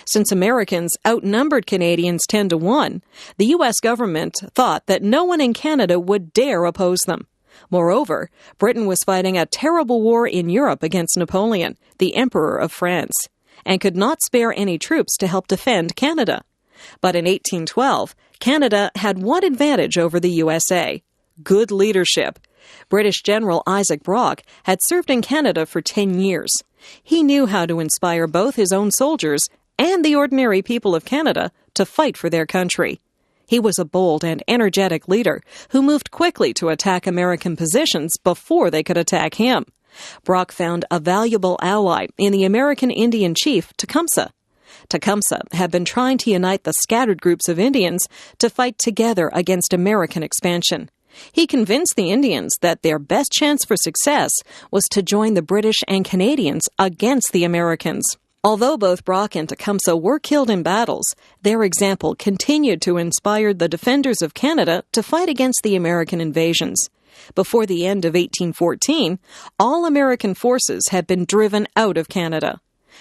S6: Since Americans outnumbered Canadians 10-1, the U.S. government thought that no one in Canada would dare oppose them. Moreover, Britain was fighting a terrible war in Europe against Napoleon, the Emperor of France, and could not spare any troops to help defend Canada. But in 1812, Canada had one advantage over the USA: good leadership. British General Isaac Brock had served in Canada for 10 years. He knew how to inspire both his own soldiers and the ordinary people of Canada to fight for their country. He was a bold and energetic leader who moved quickly to attack American positions before they could attack him. Brock found a valuable ally in the American Indian chief Tecumseh. Tecumseh had been trying to unite the scattered groups of Indians to fight together against American expansion. He convinced the Indians that their best chance for success was to join the British and Canadians against the Americans. Although both Brock and Tecumseh were killed in battles, their example continued to inspire the defenders of Canada to fight against the American invasions. Before the end of 1814, all American forces had been driven out of Canada.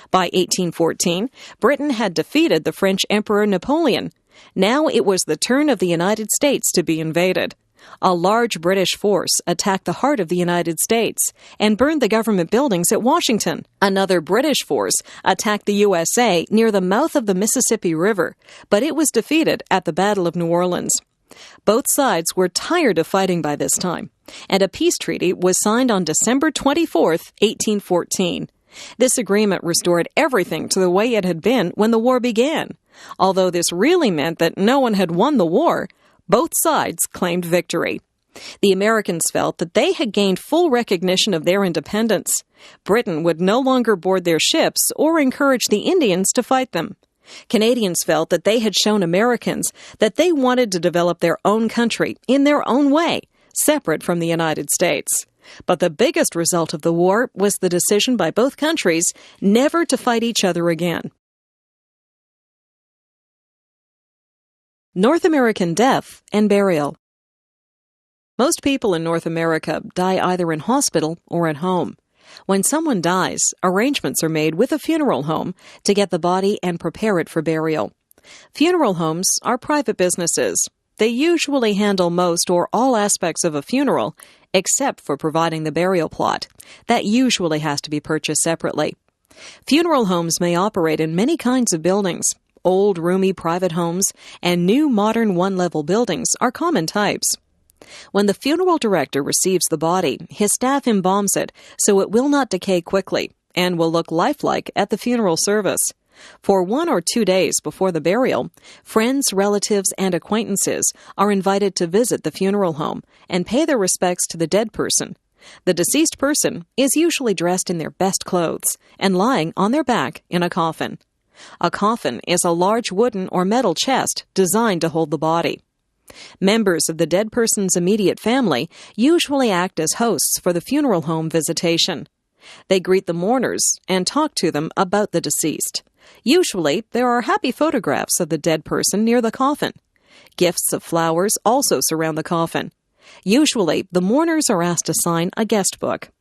S6: By 1814, Britain had defeated the French Emperor Napoleon. Now it was the turn of the United States to be invaded. A large British force attacked the heart of the United States and burned the government buildings at Washington. Another British force attacked the USA near the mouth of the Mississippi River, but it was defeated at the Battle of New Orleans. Both sides were tired of fighting by this time, and a peace treaty was signed on December 24, 1814. This agreement restored everything to the way it had been when the war began. Although this really meant that no one had won the war, both sides claimed victory. The Americans felt that they had gained full recognition of their independence. Britain would no longer board their ships or encourage the Indians to fight them. Canadians felt that they had shown Americans that they wanted to develop their own country in their own way, separate from the United States. But the biggest result of the war was the decision by both countries never to fight each other again. North American death and burial. Most people in North America die either in hospital or at home. When someone dies, arrangements are made with a funeral home to get the body and prepare it for burial. Funeral homes are private businesses. They usually handle most or all aspects of a funeral, except for providing the burial plot. That usually has to be purchased separately. Funeral homes may operate in many kinds of buildings. Old, roomy private homes and new, modern one-level buildings are common types. When the funeral director receives the body, his staff embalms it so it will not decay quickly and will look lifelike at the funeral service. For 1 or 2 days before the burial, friends, relatives, and acquaintances are invited to visit the funeral home and pay their respects to the dead person. The deceased person is usually dressed in their best clothes and lying on their back in a coffin. A coffin is a large wooden or metal chest designed to hold the body. Members of the dead person's immediate family usually act as hosts for the funeral home visitation. They greet the mourners and talk to them about the deceased. Usually, there are happy photographs of the dead person near the coffin. Gifts of flowers also surround the coffin. Usually, the mourners are asked to sign a guest book.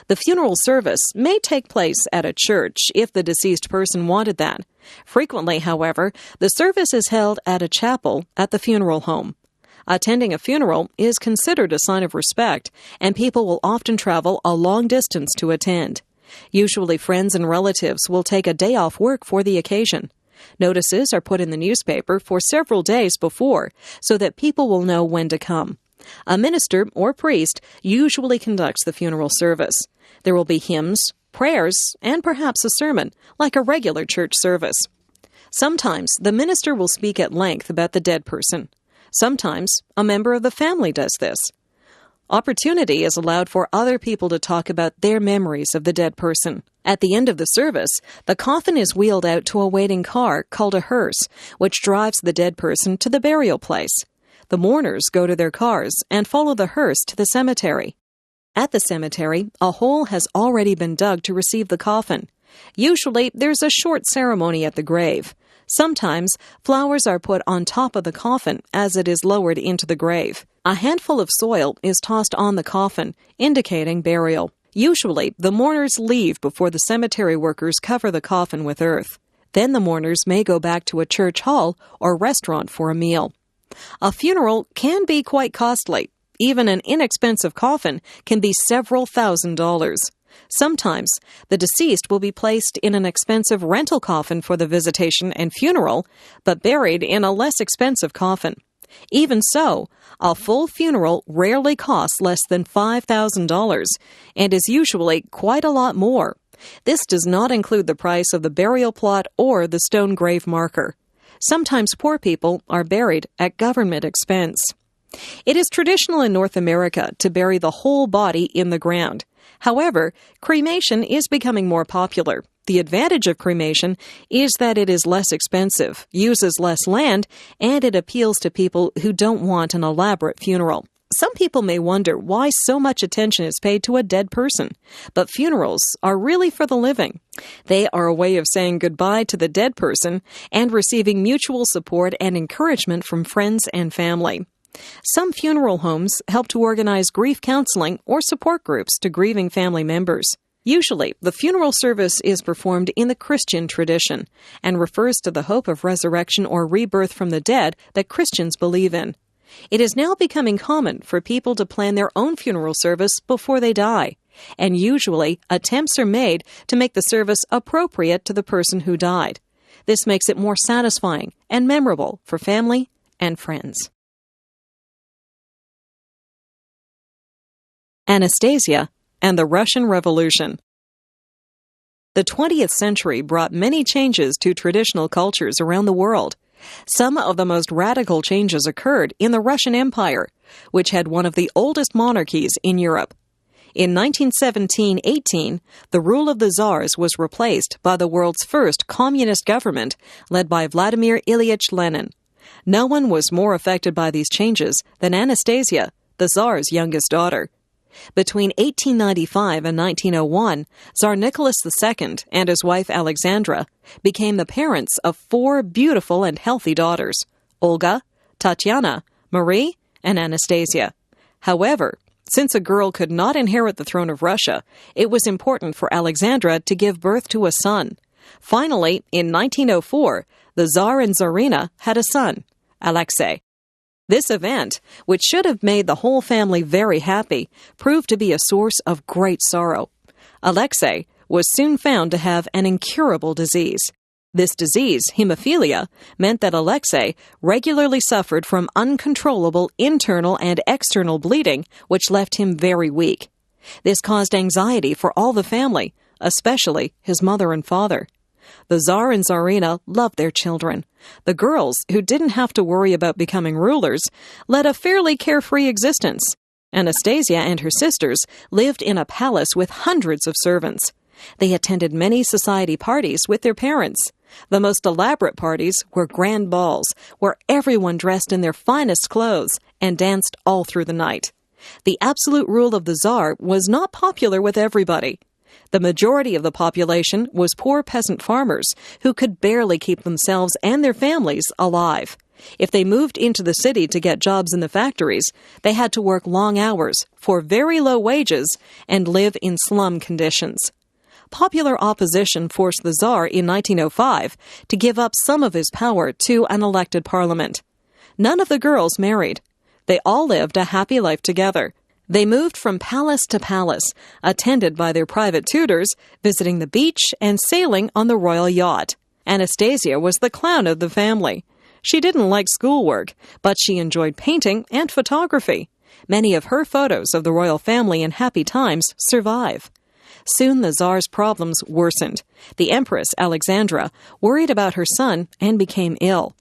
S6: The funeral service may take place at a church if the deceased person wanted that. Frequently, however, the service is held at a chapel at the funeral home. Attending a funeral is considered a sign of respect, and people will often travel a long distance to attend. Usually, friends and relatives will take a day off work for the occasion. Notices are put in the newspaper for several days before, so that people will know when to come. A minister or priest usually conducts the funeral service. There will be hymns, prayers, and perhaps a sermon, like a regular church service. Sometimes the minister will speak at length about the dead person. Sometimes a member of the family does this. Opportunity is allowed for other people to talk about their memories of the dead person. At the end of the service, the coffin is wheeled out to a waiting car called a hearse, which drives the dead person to the burial place. The mourners go to their cars and follow the hearse to the cemetery. At the cemetery, a hole has already been dug to receive the coffin. Usually, there's a short ceremony at the grave. Sometimes, flowers are put on top of the coffin as it is lowered into the grave. A handful of soil is tossed on the coffin, indicating burial. Usually, the mourners leave before the cemetery workers cover the coffin with earth. Then the mourners may go back to a church hall or restaurant for a meal. A funeral can be quite costly. Even an inexpensive coffin can be several $1,000s. Sometimes, the deceased will be placed in an expensive rental coffin for the visitation and funeral, but buried in a less expensive coffin. Even so, a full funeral rarely costs less than $5,000 and is usually quite a lot more. This does not include the price of the burial plot or the stone grave marker. Sometimes poor people are buried at government expense. It is traditional in North America to bury the whole body in the ground. However, cremation is becoming more popular. The advantage of cremation is that it is less expensive, uses less land, and it appeals to people who don't want an elaborate funeral. Some people may wonder why so much attention is paid to a dead person, but funerals are really for the living. They are a way of saying goodbye to the dead person and receiving mutual support and encouragement from friends and family. Some funeral homes help to organize grief counseling or support groups to grieving family members. Usually, the funeral service is performed in the Christian tradition and refers to the hope of resurrection or rebirth from the dead that Christians believe in. It is now becoming common for people to plan their own funeral service before they die, and usually attempts are made to make the service appropriate to the person who died. This makes it more satisfying and memorable for family and friends. Anastasia and the Russian Revolution. The 20th century brought many changes to traditional cultures around the world. Some of the most radical changes occurred in the Russian Empire, which had one of the oldest monarchies in Europe. In 1917-18, the rule of the Tsars was replaced by the world's first communist government led by Vladimir Ilyich Lenin. No one was more affected by these changes than Anastasia, the Tsar's youngest daughter. Between 1895 and 1901, Tsar Nicholas II and his wife Alexandra became the parents of 4 beautiful and healthy daughters, Olga, Tatiana, Marie, and Anastasia. However, since a girl could not inherit the throne of Russia, it was important for Alexandra to give birth to a son. Finally, in 1904, the Tsar and Tsarina had a son, Alexei. This event, which should have made the whole family very happy, proved to be a source of great sorrow. Alexei was soon found to have an incurable disease. This disease, hemophilia, meant that Alexei regularly suffered from uncontrollable internal and external bleeding, which left him very weak. This caused anxiety for all the family, especially his mother and father. The Tsar and Tsarina loved their children. The girls, who didn't have to worry about becoming rulers, led a fairly carefree existence. Anastasia and her sisters lived in a palace with hundreds of servants. They attended many society parties with their parents. The most elaborate parties were grand balls, where everyone dressed in their finest clothes and danced all through the night. The absolute rule of the Tsar was not popular with everybody. The majority of the population was poor peasant farmers who could barely keep themselves and their families alive. If they moved into the city to get jobs in the factories, they had to work long hours for very low wages and live in slum conditions. Popular opposition forced the Tsar in 1905 to give up some of his power to an elected parliament. None of the girls married. They all lived a happy life together. They moved from palace to palace, attended by their private tutors, visiting the beach and sailing on the royal yacht. Anastasia was the clown of the family. She didn't like schoolwork, but she enjoyed painting and photography. Many of her photos of the royal family in happy times survive. Soon the Tsar's problems worsened. The Empress, Alexandra, worried about her son and became ill.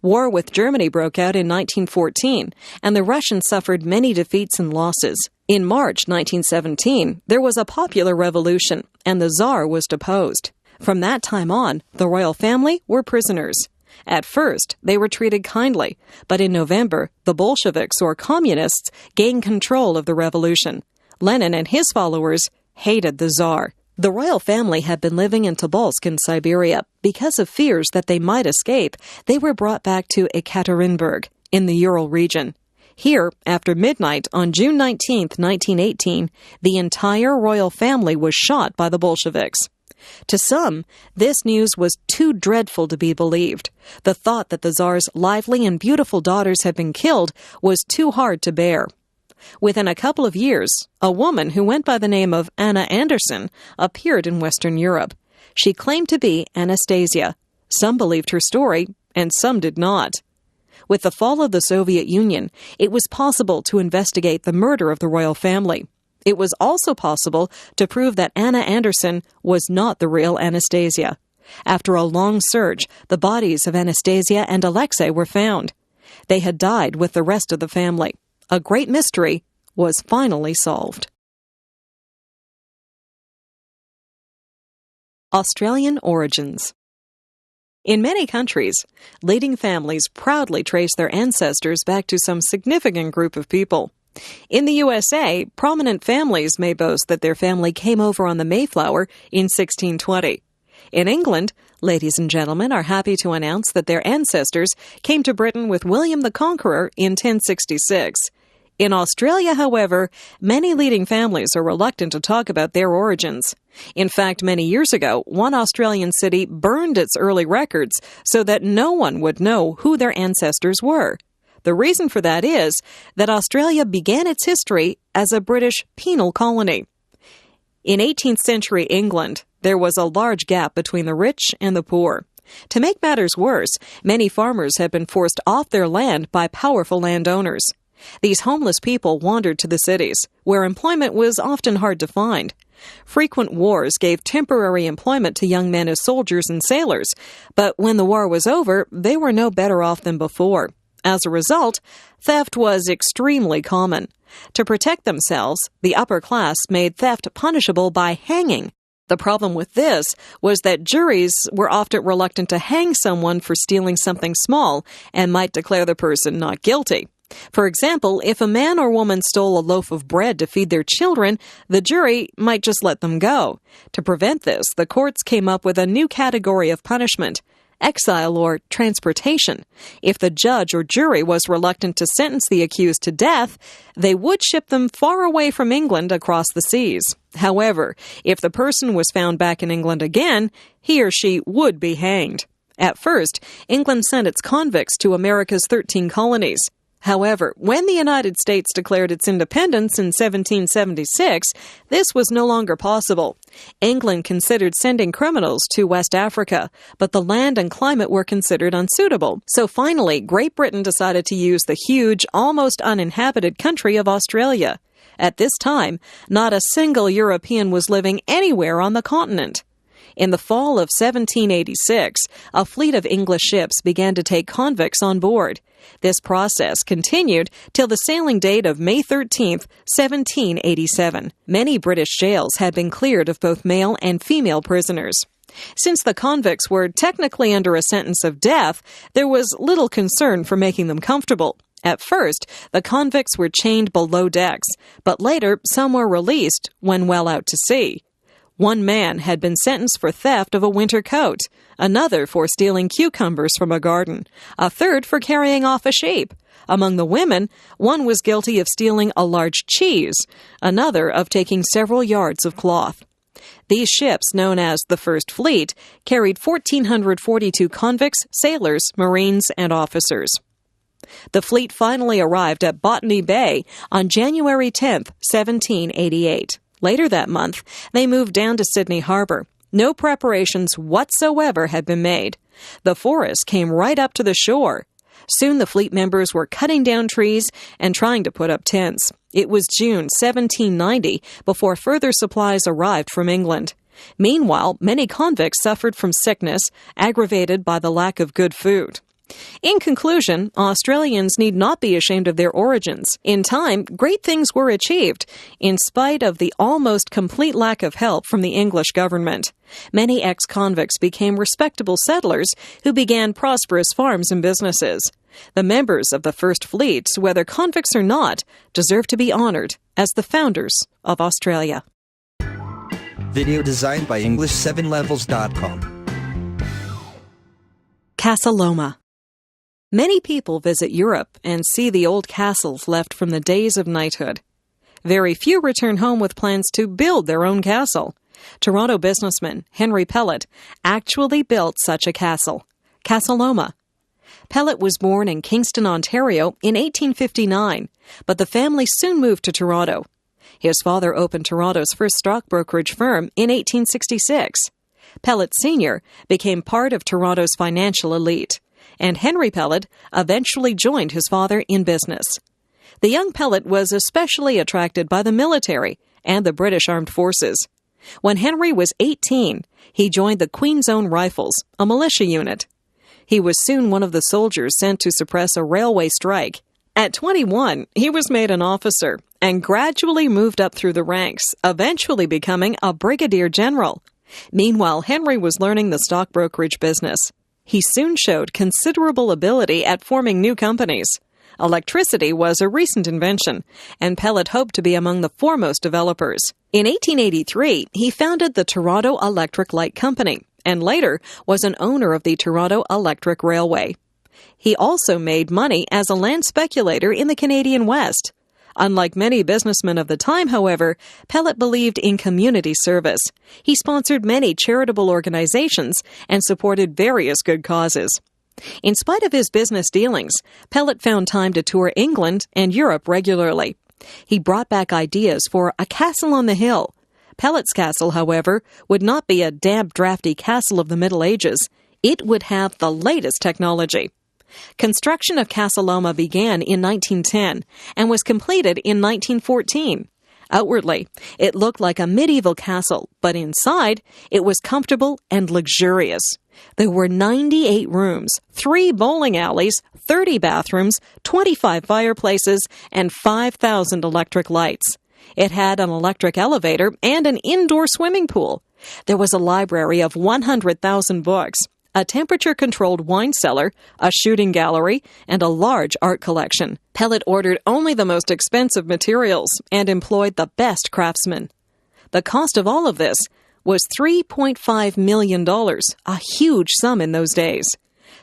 S6: War with Germany broke out in 1914, and the Russians suffered many defeats and losses. In March 1917, there was a popular revolution, and the Tsar was deposed. From that time on, the royal family were prisoners. At first, they were treated kindly, but in November, the Bolsheviks, or communists, gained control of the revolution. Lenin and his followers hated the Tsar. The royal family had been living in Tobolsk in Siberia. Because of fears that they might escape, they were brought back to Ekaterinburg in the Ural region. Here, after midnight on June 19, 1918, the entire royal family was shot by the Bolsheviks. To some, this news was too dreadful to be believed. The thought that the Tsar's lively and beautiful daughters had been killed was too hard to bear. Within a couple of years, a woman who went by the name of Anna Anderson appeared in Western Europe. She claimed to be Anastasia. Some believed her story, and some did not. With the fall of the Soviet Union, it was possible to investigate the murder of the royal family. It was also possible to prove that Anna Anderson was not the real Anastasia. After a long search, the bodies of Anastasia and Alexei were found. They had died with the rest of the family. A great mystery was finally solved. Australian origins. In many countries, leading families proudly trace their ancestors back to some significant group of people. In the USA, prominent families may boast that their family came over on the Mayflower in 1620. In England, ladies and gentlemen are happy to announce that their ancestors came to Britain with William the Conqueror in 1066. In Australia, however, many leading families are reluctant to talk about their origins. In fact, many years ago, one Australian city burned its early records so that no one would know who their ancestors were. The reason for that is that Australia began its history as a British penal colony. In 18th century England, there was a large gap between the rich and the poor. To make matters worse, many farmers had been forced off their land by powerful landowners. These homeless people wandered to the cities, where employment was often hard to find. Frequent wars gave temporary employment to young men as soldiers and sailors, but when the war was over, they were no better off than before. As a result, theft was extremely common. To protect themselves, the upper class made theft punishable by hanging. The problem with this was that juries were often reluctant to hang someone for stealing something small and might declare the person not guilty. For example, if a man or woman stole a loaf of bread to feed their children, the jury might just let them go. To prevent this, the courts came up with a new category of punishment: exile or transportation. If the judge or jury was reluctant to sentence the accused to death, they would ship them far away from England across the seas. However, if the person was found back in England again, he or she would be hanged. At first, England sent its convicts to America's 13 colonies. However, when the United States declared its independence in 1776, this was no longer possible. England considered sending criminals to West Africa, but the land and climate were considered unsuitable. So finally, Great Britain decided to use the huge, almost uninhabited country of Australia. At this time, not a single European was living anywhere on the continent. In the fall of 1786, a fleet of English ships began to take convicts on board. This process continued till the sailing date of May 13, 1787. Many British jails had been cleared of both male and female prisoners. Since the convicts were technically under a sentence of death, there was little concern for making them comfortable. At first, the convicts were chained below decks, but later some were released when well out to sea. One man had been sentenced for theft of a winter coat, another for stealing cucumbers from a garden, a third for carrying off a sheep. Among the women, one was guilty of stealing a large cheese, another of taking several yards of cloth. These ships, known as the First Fleet, carried 1,442 convicts, sailors, marines, and officers. The fleet finally arrived at Botany Bay on January 10, 1788. Later that month, they moved down to Sydney Harbour. No preparations whatsoever had been made. The forest came right up to the shore. Soon the fleet members were cutting down trees and trying to put up tents. It was June 1790 before further supplies arrived from England. Meanwhile, many convicts suffered from sickness, aggravated by the lack of good food. In conclusion, Australians need not be ashamed of their origins. In time, great things were achieved, in spite of the almost complete lack of help from the English government. Many ex-convicts became respectable settlers who began prosperous farms and businesses. The members of the First Fleet, whether convicts or not, deserve to be honored as the founders of Australia.
S2: Video designed by English7levels.com.
S6: Casa Loma. Many people visit Europe and see the old castles left from the days of knighthood. Very few return home with plans to build their own castle. Toronto businessman Henry Pellet actually built such a castle, Casa Loma. Pellet was born in Kingston, Ontario in 1859, but the family soon moved to Toronto. His father opened Toronto's first stock brokerage firm in 1866. Pellet Sr. became part of Toronto's financial elite, and Henry Pellet eventually joined his father in business. The young Pellet was especially attracted by the military and the British Armed Forces. When Henry was 18, he joined the Queen's Own Rifles, a militia unit. He was soon one of the soldiers sent to suppress a railway strike. At 21, he was made an officer and gradually moved up through the ranks, eventually becoming a brigadier general. Meanwhile, Henry was learning the stock brokerage business. He soon showed considerable ability at forming new companies. Electricity was a recent invention, and Pellet hoped to be among the foremost developers. In 1883, he founded the Toronto Electric Light Company, and later was an owner of the Toronto Electric Railway. He also made money as a land speculator in the Canadian West. Unlike many businessmen of the time, however, Pellet believed in community service. He sponsored many charitable organizations and supported various good causes. In spite of his business dealings, Pellet found time to tour England and Europe regularly. He brought back ideas for a castle on the hill. Pellet's castle, however, would not be a damp, drafty castle of the Middle Ages. It would have the latest technology. Construction of Casa Loma began in 1910 and was completed in 1914. Outwardly, it looked like a medieval castle, but inside, it was comfortable and luxurious. There were 98 rooms, 3 bowling alleys, 30 bathrooms, 25 fireplaces, and 5,000 electric lights. It had an electric elevator and an indoor swimming pool. There was a library of 100,000 books, a temperature-controlled wine cellar, a shooting gallery, and a large art collection. Pellet ordered only the most expensive materials and employed the best craftsmen. The cost of all of this was $3.5 million, a huge sum in those days.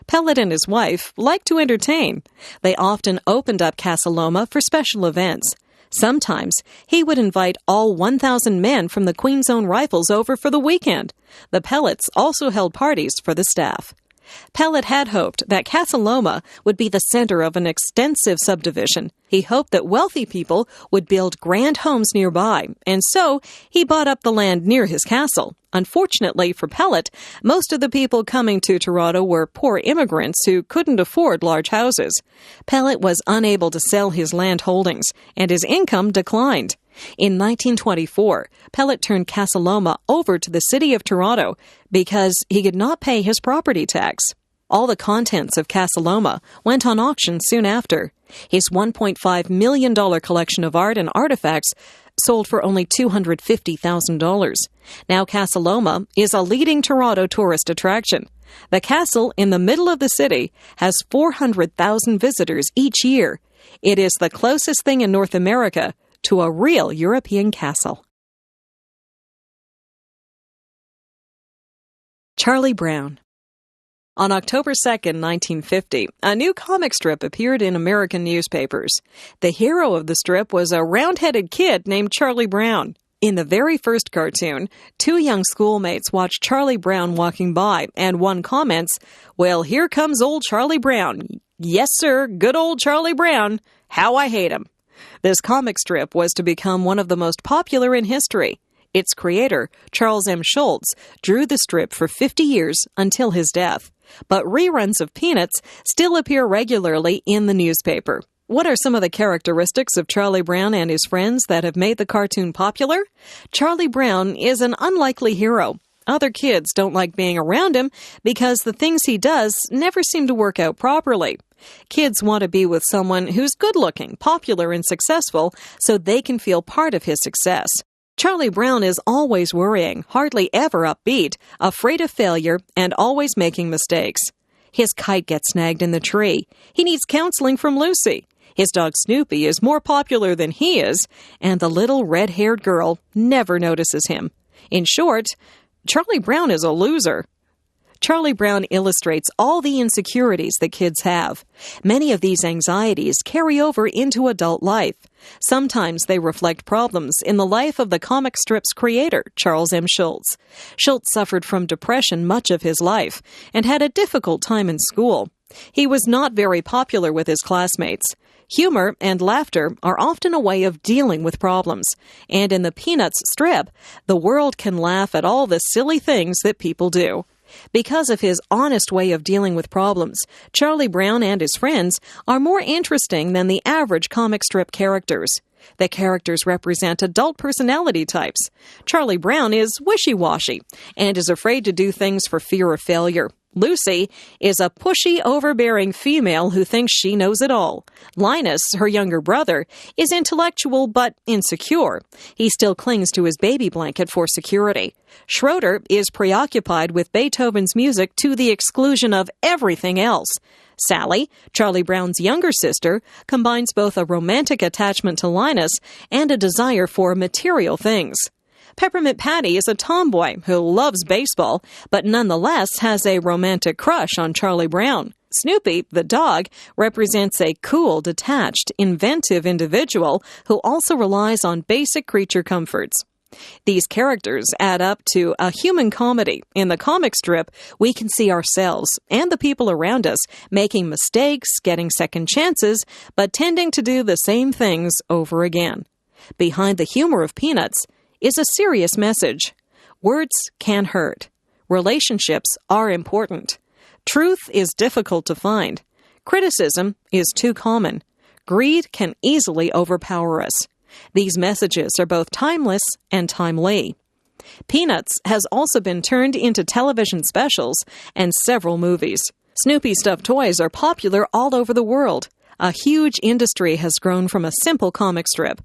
S6: Pellet and his wife liked to entertain. They often opened up Casa Loma for special events. Sometimes he would invite all 1,000 men from the Queen's Own Rifles over for the weekend. The Pellets also held parties for the staff. Pellet had hoped that Casa Loma would be the center of an extensive subdivision. He hoped that wealthy people would build grand homes nearby, and so he bought up the land near his castle. Unfortunately for Pellet, most of the people coming to Toronto were poor immigrants who couldn't afford large houses. Pellet was unable to sell his land holdings, and his income declined. In 1924, Pellet turned Casa Loma over to the City of Toronto because he could not pay his property tax. All the contents of Casa Loma went on auction soon after. His $1.5 million collection of art and artifacts sold for only $250,000. Now Casa Loma is a leading Toronto tourist attraction. The castle in the middle of the city has 400,000 visitors each year. It is the closest thing in North America to a real European castle. Charlie Brown. On October 2, 1950, a new comic strip appeared in American newspapers. The hero of the strip was a round-headed kid named Charlie Brown. In the very first cartoon, 2 young schoolmates watch Charlie Brown walking by, and one comments, "Well, here comes old Charlie Brown. Yes, sir, good old Charlie Brown. How I hate him." This comic strip was to become one of the most popular in history. Its creator, Charles M. Schulz, drew the strip for 50 years until his death. but reruns of Peanuts still appear regularly in the newspaper. What are some of the characteristics of Charlie Brown and his friends that have made the cartoon popular? Charlie Brown is an unlikely hero. Other kids don't like being around him because the things he does never seem to work out properly. Kids want to be with someone who's good-looking, popular, and successful so they can feel part of his success. Charlie Brown is always worrying, hardly ever upbeat, afraid of failure, and always making mistakes. His kite gets snagged in the tree. He needs counseling from Lucy. His dog Snoopy is more popular than he is, and the little red-haired girl never notices him. In short, Charlie Brown is a loser. Charlie Brown illustrates all the insecurities that kids have. Many of these anxieties carry over into adult life. Sometimes they reflect problems in the life of the comic strip's creator, Charles M. Schulz. Schulz suffered from depression much of his life and had a difficult time in school. He was not very popular with his classmates. Humor and laughter are often a way of dealing with problems. And in the Peanuts strip, the world can laugh at all the silly things that people do. Because of his honest way of dealing with problems, Charlie Brown and his friends are more interesting than the average comic strip characters. The characters represent adult personality types. Charlie Brown is wishy-washy and is afraid to do things for fear of failure. Lucy is a pushy, overbearing female who thinks she knows it all. Linus, her younger brother, is intellectual but insecure. He still clings to his baby blanket for security. Schroeder is preoccupied with Beethoven's music to the exclusion of everything else. Sally, Charlie Brown's younger sister, combines both a romantic attachment to Linus and a desire for material things. Peppermint Patty is a tomboy who loves baseball, but nonetheless has a romantic crush on Charlie Brown. Snoopy, the dog, represents a cool, detached, inventive individual who also relies on basic creature comforts. These characters add up to a human comedy. In the comic strip, we can see ourselves and the people around us making mistakes, getting second chances, but tending to do the same things over again. Behind the humor of Peanuts is a serious message. Words can hurt. Relationships are important. Truth is difficult to find. Criticism is too common. Greed can easily overpower us. These messages are both timeless and timely. Peanuts has also been turned into television specials and several movies. Snoopy stuffed toys are popular all over the world. A huge industry has grown from a simple comic strip.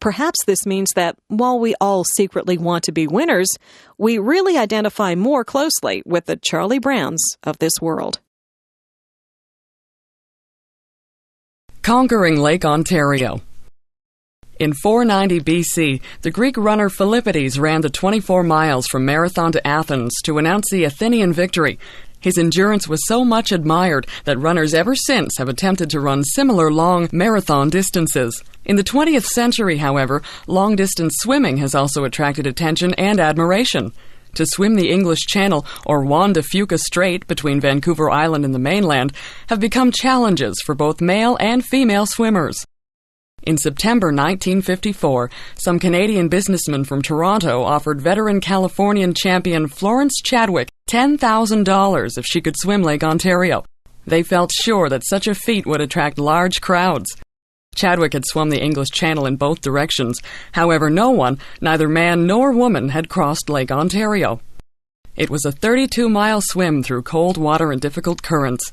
S6: Perhaps this means that while we all secretly want to be winners, we really identify more closely with the Charlie Browns of this world.
S7: Conquering Lake Ontario. In 490 BC, the Greek runner Philippides ran the 24 miles from Marathon to Athens to announce the Athenian victory. His endurance was so much admired that runners ever since have attempted to run similar long marathon distances. In the 20th century, however, long-distance swimming has also attracted attention and admiration. To swim the English Channel or Juan de Fuca Strait between Vancouver Island and the mainland have become challenges for both male and female swimmers. In September 1954, some Canadian businessmen from Toronto offered veteran Californian champion Florence Chadwick $10,000 if she could swim Lake Ontario. They felt sure that such a feat would attract large crowds. Chadwick had swum the English Channel in both directions. However, no one, neither man nor woman, had crossed Lake Ontario. It was a 32-mile swim through cold water and difficult currents.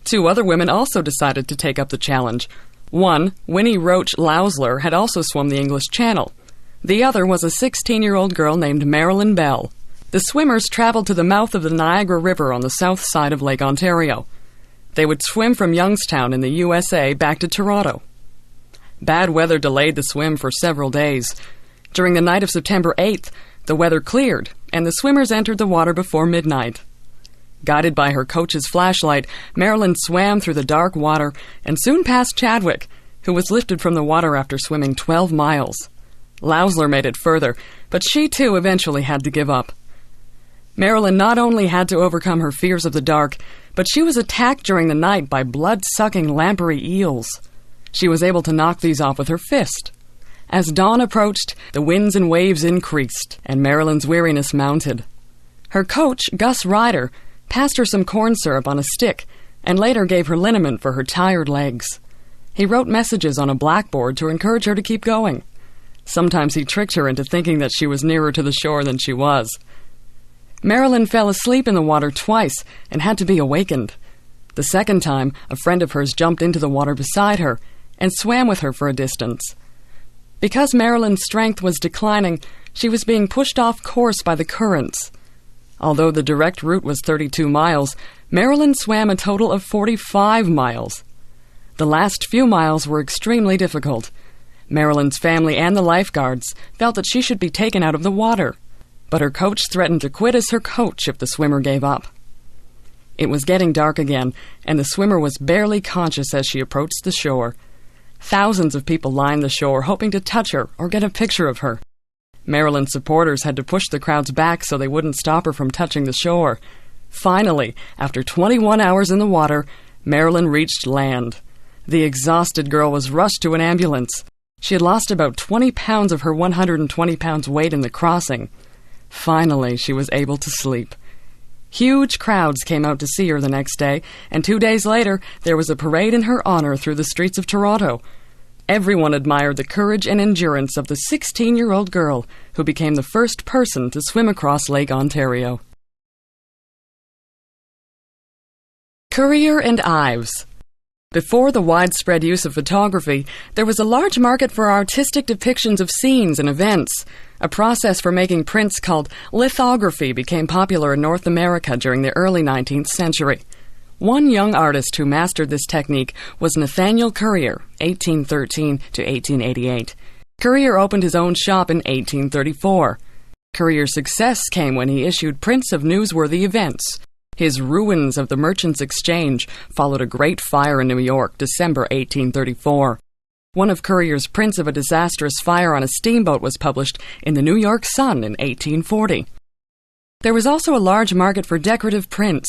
S7: Two other women also decided to take up the challenge. One, Winnie Roach Lausler, had also swum the English Channel. The other was a 16-year-old girl named Marilyn Bell. The swimmers traveled to the mouth of the Niagara River on the south side of Lake Ontario. They would swim from Youngstown in the USA back to Toronto. Bad weather delayed the swim for several days. During the night of September 8th, the weather cleared, and the swimmers entered the water before midnight. Guided by her coach's flashlight, Marilyn swam through the dark water and soon passed Chadwick, who was lifted from the water after swimming 12 miles. Lausler made it further, but she too eventually had to give up. Marilyn not only had to overcome her fears of the dark, but she was attacked during the night by blood-sucking lamprey eels. She was able to knock these off with her fist. As dawn approached, the winds and waves increased, and Marilyn's weariness mounted. Her coach, Gus Ryder, passed her some corn syrup on a stick, and later gave her liniment for her tired legs. He wrote messages on a blackboard to encourage her to keep going. Sometimes he tricked her into thinking that she was nearer to the shore than she was. Marilyn fell asleep in the water twice and had to be awakened. The second time, a friend of hers jumped into the water beside her and swam with her for a distance. Because Marilyn's strength was declining, she was being pushed off course by the currents. Although the direct route was 32 miles, Marilyn swam a total of 45 miles. The last few miles were extremely difficult. Marilyn's family and the lifeguards felt that she should be taken out of the water, but her coach threatened to quit as her coach if the swimmer gave up. It was getting dark again, and the swimmer was barely conscious as she approached the shore. Thousands of people lined the shore, hoping to touch her or get a picture of her. Marilyn's supporters had to push the crowds back so they wouldn't stop her from touching the shore. Finally, after 21 hours in the water, Marilyn reached land. The exhausted girl was rushed to an ambulance. She had lost about 20 pounds of her 120 pounds weight in the crossing. Finally, she was able to sleep. Huge crowds came out to see her the next day, and 2 days later, there was a parade in her honor through the streets of Toronto. Everyone admired the courage and endurance of the 16-year-old girl who became the first person to swim across Lake Ontario. Currier and Ives. Before the widespread use of photography, there was a large market for artistic depictions of scenes and events. A process for making prints called lithography became popular in North America during the early 19th century. One young artist who mastered this technique was Nathaniel Currier, 1813 to 1888. Currier opened his own shop in 1834. Currier's success came when he issued prints of newsworthy events. His Ruins of the Merchants' Exchange followed a great fire in New York, December 1834. One of Currier's prints of a disastrous fire on a steamboat was published in the New York Sun in 1840. There was also a large market for decorative prints.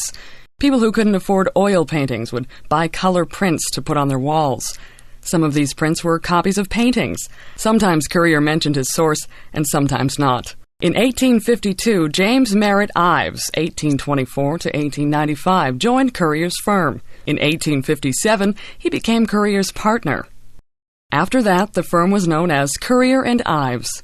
S7: People who couldn't afford oil paintings would buy color prints to put on their walls. Some of these prints were copies of paintings. Sometimes Currier mentioned his source, and sometimes not. In 1852, James Merritt Ives, 1824 to 1895, joined Currier's firm. In 1857, he became Currier's partner. After that, the firm was known as Currier and Ives.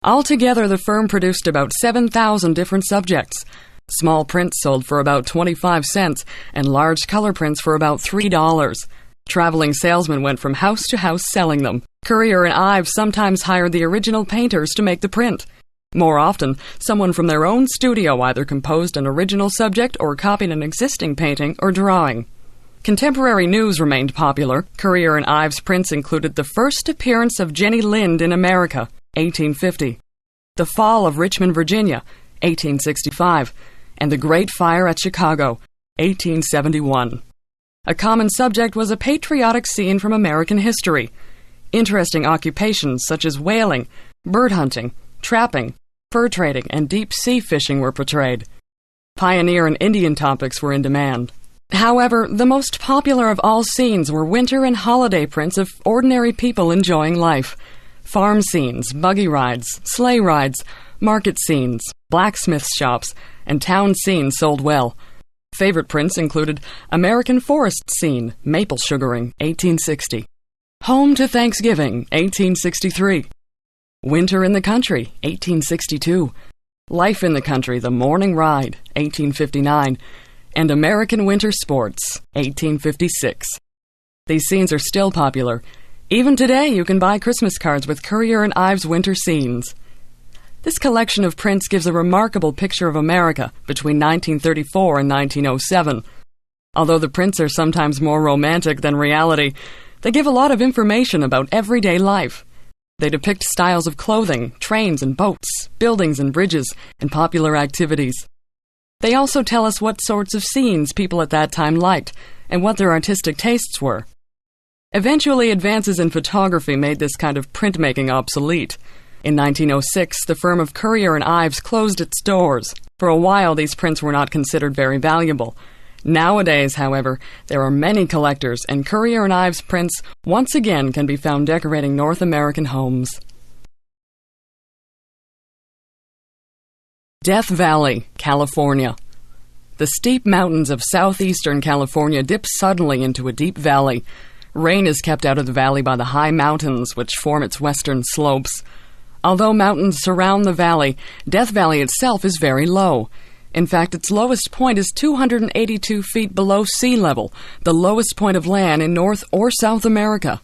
S7: Altogether, the firm produced about 7,000 different subjects. Small prints sold for about 25 cents, and large color prints for about $3. Traveling salesmen went from house to house selling them. Currier and Ives sometimes hired the original painters to make the print. More often, someone from their own studio either composed an original subject or copied an existing painting or drawing. Contemporary news remained popular. Currier and Ives' prints included the first appearance of Jenny Lind in America, 1850, the fall of Richmond, Virginia, 1865, and the Great Fire at Chicago, 1871. A common subject was a patriotic scene from American history. Interesting occupations such as whaling, bird hunting, trapping, fur trading, and deep-sea fishing were portrayed. Pioneer and Indian topics were in demand. However, the most popular of all scenes were winter and holiday prints of ordinary people enjoying life. Farm scenes, buggy rides, sleigh rides, market scenes, blacksmith shops, and town scenes sold well. Favorite prints included American Forest Scene, Maple Sugaring, 1860. Home to Thanksgiving, 1863. Winter in the Country, 1862. Life in the Country, The Morning Ride, 1859. And American Winter Sports, 1856. These scenes are still popular. Even today, you can buy Christmas cards with Currier and Ives winter scenes. This collection of prints gives a remarkable picture of America between 1934 and 1907. Although the prints are sometimes more romantic than reality, they give a lot of information about everyday life. They depict styles of clothing, trains and boats, buildings and bridges, and popular activities. They also tell us what sorts of scenes people at that time liked and what their artistic tastes were. Eventually, advances in photography made this kind of printmaking obsolete. In 1906, the firm of Currier and Ives closed its doors. For a while, these prints were not considered very valuable. Nowadays, however, there are many collectors, and Currier and Ives prints once again can be found decorating North American homes. Death Valley, California. The steep mountains of southeastern California dip suddenly into a deep valley. Rain is kept out of the valley by the high mountains which form its western slopes. Although mountains surround the valley, Death Valley itself is very low. In fact, its lowest point is 282 feet below sea level, the lowest point of land in North or South America.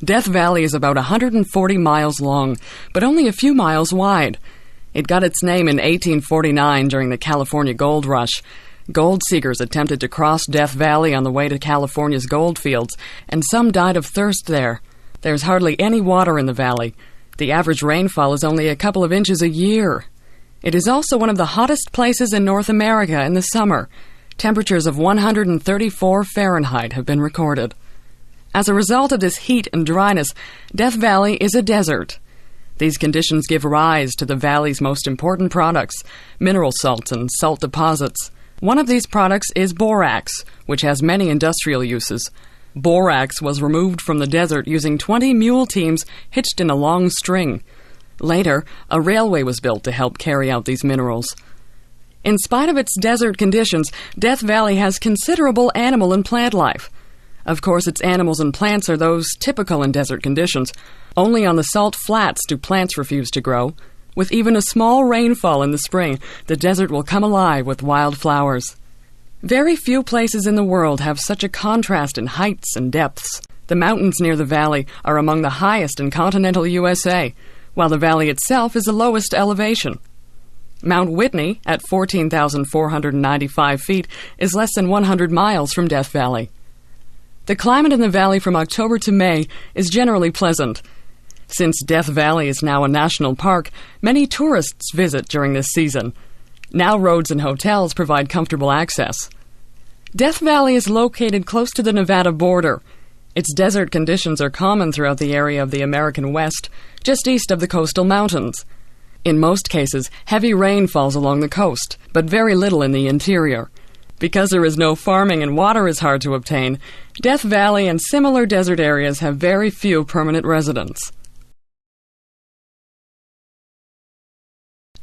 S7: Death Valley is about 140 miles long, but only a few miles wide. It got its name in 1849 during the California Gold Rush. Gold seekers attempted to cross Death Valley on the way to California's gold fields, and some died of thirst there. There's hardly any water in the valley. The average rainfall is only a couple of inches a year. It is also one of the hottest places in North America in the summer. Temperatures of 134 Fahrenheit have been recorded. As a result of this heat and dryness, Death Valley is a desert. These conditions give rise to the valley's most important products, mineral salts and salt deposits. One of these products is borax, which has many industrial uses. Borax was removed from the desert using 20 mule teams hitched in a long string. Later, a railway was built to help carry out these minerals. In spite of its desert conditions, Death Valley has considerable animal and plant life. Of course, its animals and plants are those typical in desert conditions. Only on the salt flats do plants refuse to grow. With even a small rainfall in the spring, the desert will come alive with wild flowers. Very few places in the world have such a contrast in heights and depths. The mountains near the valley are among the highest in continental USA, while the valley itself is the lowest elevation. Mount Whitney, at 14,495 feet, is less than 100 miles from Death Valley. The climate in the valley from October to May is generally pleasant. Since Death Valley is now a national park, many tourists visit during this season. Now roads and hotels provide comfortable access. Death Valley is located close to the Nevada border. Its desert conditions are common throughout the area of the American West, just east of the coastal mountains. In most cases, heavy rain falls along the coast, but very little in the interior. Because there is no farming and water is hard to obtain, Death Valley and similar desert areas have very few permanent residents.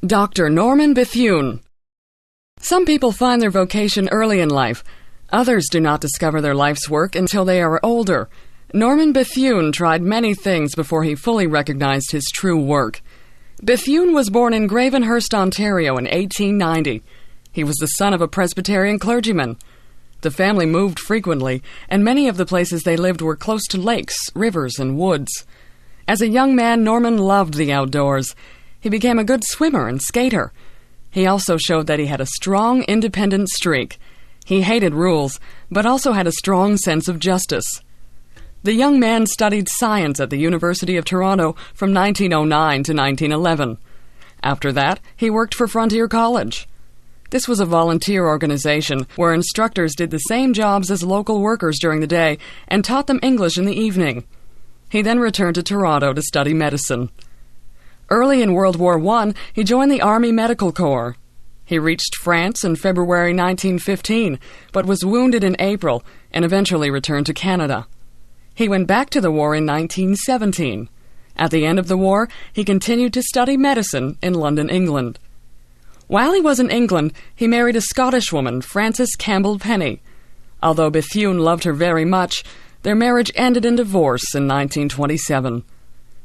S7: Dr. Norman Bethune. Some people find their vocation early in life. Others do not discover their life's work until they are older. Norman Bethune tried many things before he fully recognized his true work. Bethune was born in Gravenhurst, Ontario in 1890. He was the son of a Presbyterian clergyman. The family moved frequently, and many of the places they lived were close to lakes, rivers, and woods. As a young man, Norman loved the outdoors. He became a good swimmer and skater. He also showed that he had a strong, independent streak. He hated rules, but also had a strong sense of justice. The young man studied science at the University of Toronto from 1909 to 1911. After that, he worked for Frontier College. This was a volunteer organization where instructors did the same jobs as local workers during the day and taught them English in the evening. He then returned to Toronto to study medicine. Early in World War I, he joined the Army Medical Corps. He reached France in February 1915, but was wounded in April and eventually returned to Canada. He went back to the war in 1917. At the end of the war, he continued to study medicine in London, England. While he was in England, he married a Scottish woman, Frances Campbell Penny. Although Bethune loved her very much, their marriage ended in divorce in 1927.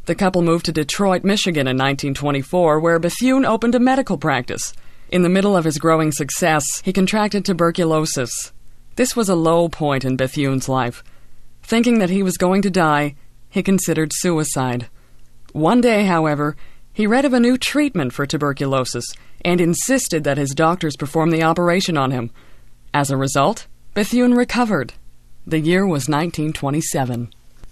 S7: The couple moved to Detroit, Michigan in 1924, where Bethune opened a medical practice. In the middle of his growing success, he contracted tuberculosis. This was a low point in Bethune's life. Thinking that he was going to die, he considered suicide. One day, however, he read of a new treatment for tuberculosis and insisted that his doctors perform the operation on him. As a result, Bethune recovered. The year was 1927.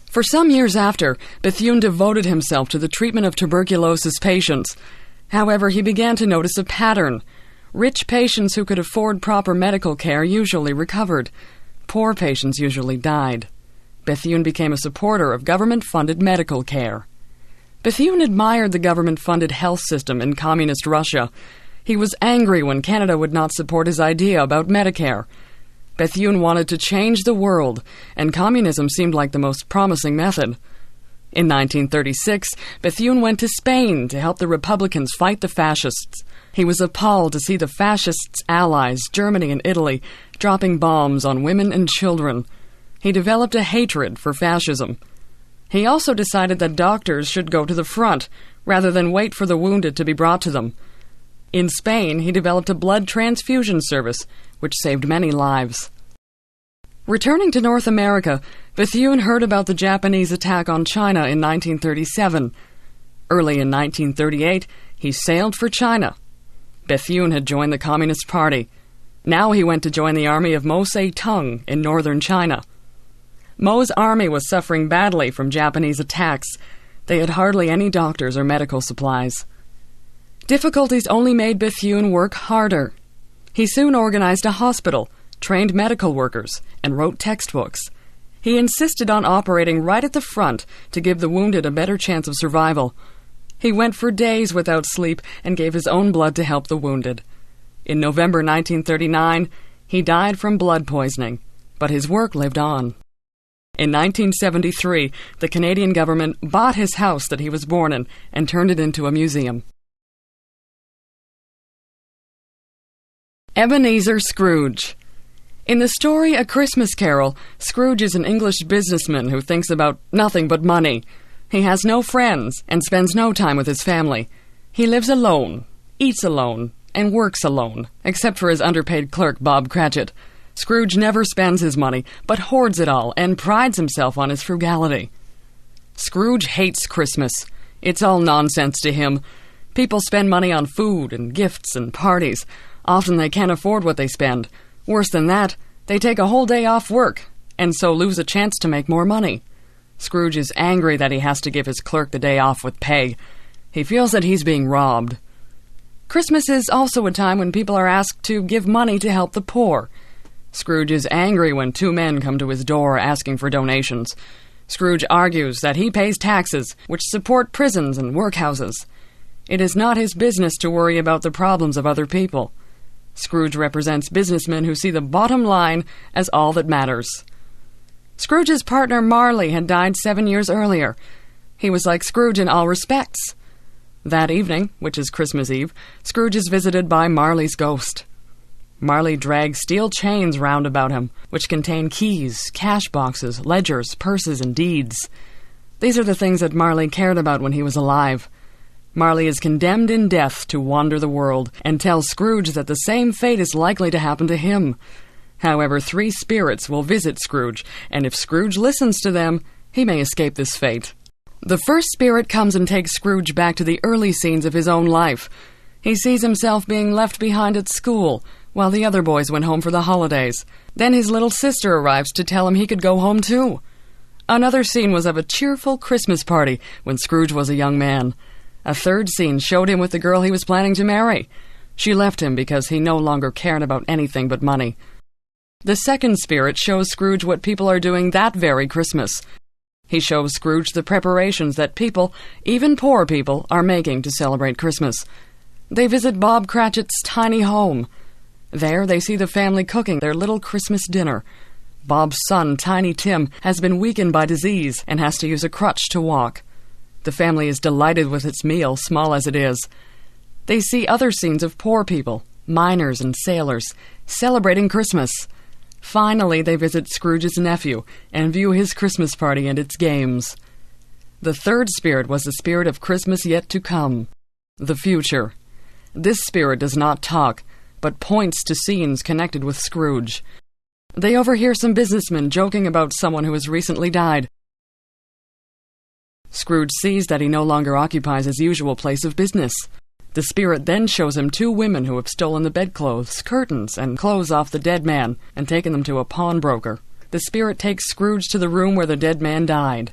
S7: For some years after, Bethune devoted himself to the treatment of tuberculosis patients. However, he began to notice a pattern. Rich patients who could afford proper medical care usually recovered. Poor patients usually died. Bethune became a supporter of government-funded medical care. Bethune admired the government-funded health system in communist Russia. He was angry when Canada would not support his idea about Medicare. Bethune wanted to change the world, and communism seemed like the most promising method. In 1936, Bethune went to Spain to help the Republicans fight the fascists. He was appalled to see the fascists' allies, Germany and Italy, dropping bombs on women and children. He developed a hatred for fascism. He also decided that doctors should go to the front, rather than wait for the wounded to be brought to them. In Spain, he developed a blood transfusion service, which saved many lives. Returning to North America, Bethune heard about the Japanese attack on China in 1937. Early in 1938, he sailed for China. Bethune had joined the Communist Party. Now he went to join the army of Mao Zedong in northern China. Mao's army was suffering badly from Japanese attacks. They had hardly any doctors or medical supplies. Difficulties only made Bethune work harder. He soon organized a hospital, trained medical workers, and wrote textbooks. He insisted on operating right at the front to give the wounded a better chance of survival. He went for days without sleep and gave his own blood to help the wounded. In November 1939, he died from blood poisoning, but his work lived on. In 1973, the Canadian government bought his house that he was born in and turned it into a museum. Ebenezer Scrooge. In the story A Christmas Carol, Scrooge is an English businessman who thinks about nothing but money. He has no friends and spends no time with his family. He lives alone, eats alone, and works alone, except for his underpaid clerk, Bob Cratchit. Scrooge never spends his money, but hoards it all and prides himself on his frugality. Scrooge hates Christmas. It's all nonsense to him. People spend money on food and gifts and parties. Often they can't afford what they spend. Worse than that, they take a whole day off work, and so lose a chance to make more money. Scrooge is angry that he has to give his clerk the day off with pay. He feels that he's being robbed. Christmas is also a time when people are asked to give money to help the poor. Scrooge is angry when two men come to his door asking for donations. Scrooge argues that he pays taxes, which support prisons and workhouses. It is not his business to worry about the problems of other people. Scrooge represents businessmen who see the bottom line as all that matters. Scrooge's partner Marley had died 7 years earlier. He was like Scrooge in all respects. That evening, which is Christmas Eve, Scrooge is visited by Marley's ghost. Marley drags steel chains round about him, which contain keys, cash boxes, ledgers, purses, and deeds. These are the things that Marley cared about when he was alive. Marley is condemned in death to wander the world, and tells Scrooge that the same fate is likely to happen to him. However, 3 spirits will visit Scrooge, and if Scrooge listens to them, he may escape this fate. The first spirit comes and takes Scrooge back to the early scenes of his own life. He sees himself being left behind at school, while the other boys went home for the holidays. Then his little sister arrives to tell him he could go home too. Another scene was of a cheerful Christmas party when Scrooge was a young man. A third scene showed him with the girl he was planning to marry. She left him because he no longer cared about anything but money. The second spirit shows Scrooge what people are doing that very Christmas. He shows Scrooge the preparations that people, even poor people, are making to celebrate Christmas. They visit Bob Cratchit's tiny home. There they see the family cooking their little Christmas dinner. Bob's son, Tiny Tim, has been weakened by disease and has to use a crutch to walk. The family is delighted with its meal, small as it is. They see other scenes of poor people, miners and sailors, celebrating Christmas. Finally, they visit Scrooge's nephew and view his Christmas party and its games. The third spirit was the spirit of Christmas yet to come, the future. This spirit does not talk, but points to scenes connected with Scrooge. They overhear some businessmen joking about someone who has recently died. Scrooge sees that he no longer occupies his usual place of business. The spirit then shows him 2 women who have stolen the bedclothes, curtains, and clothes off the dead man and taken them to a pawnbroker. The spirit takes Scrooge to the room where the dead man died.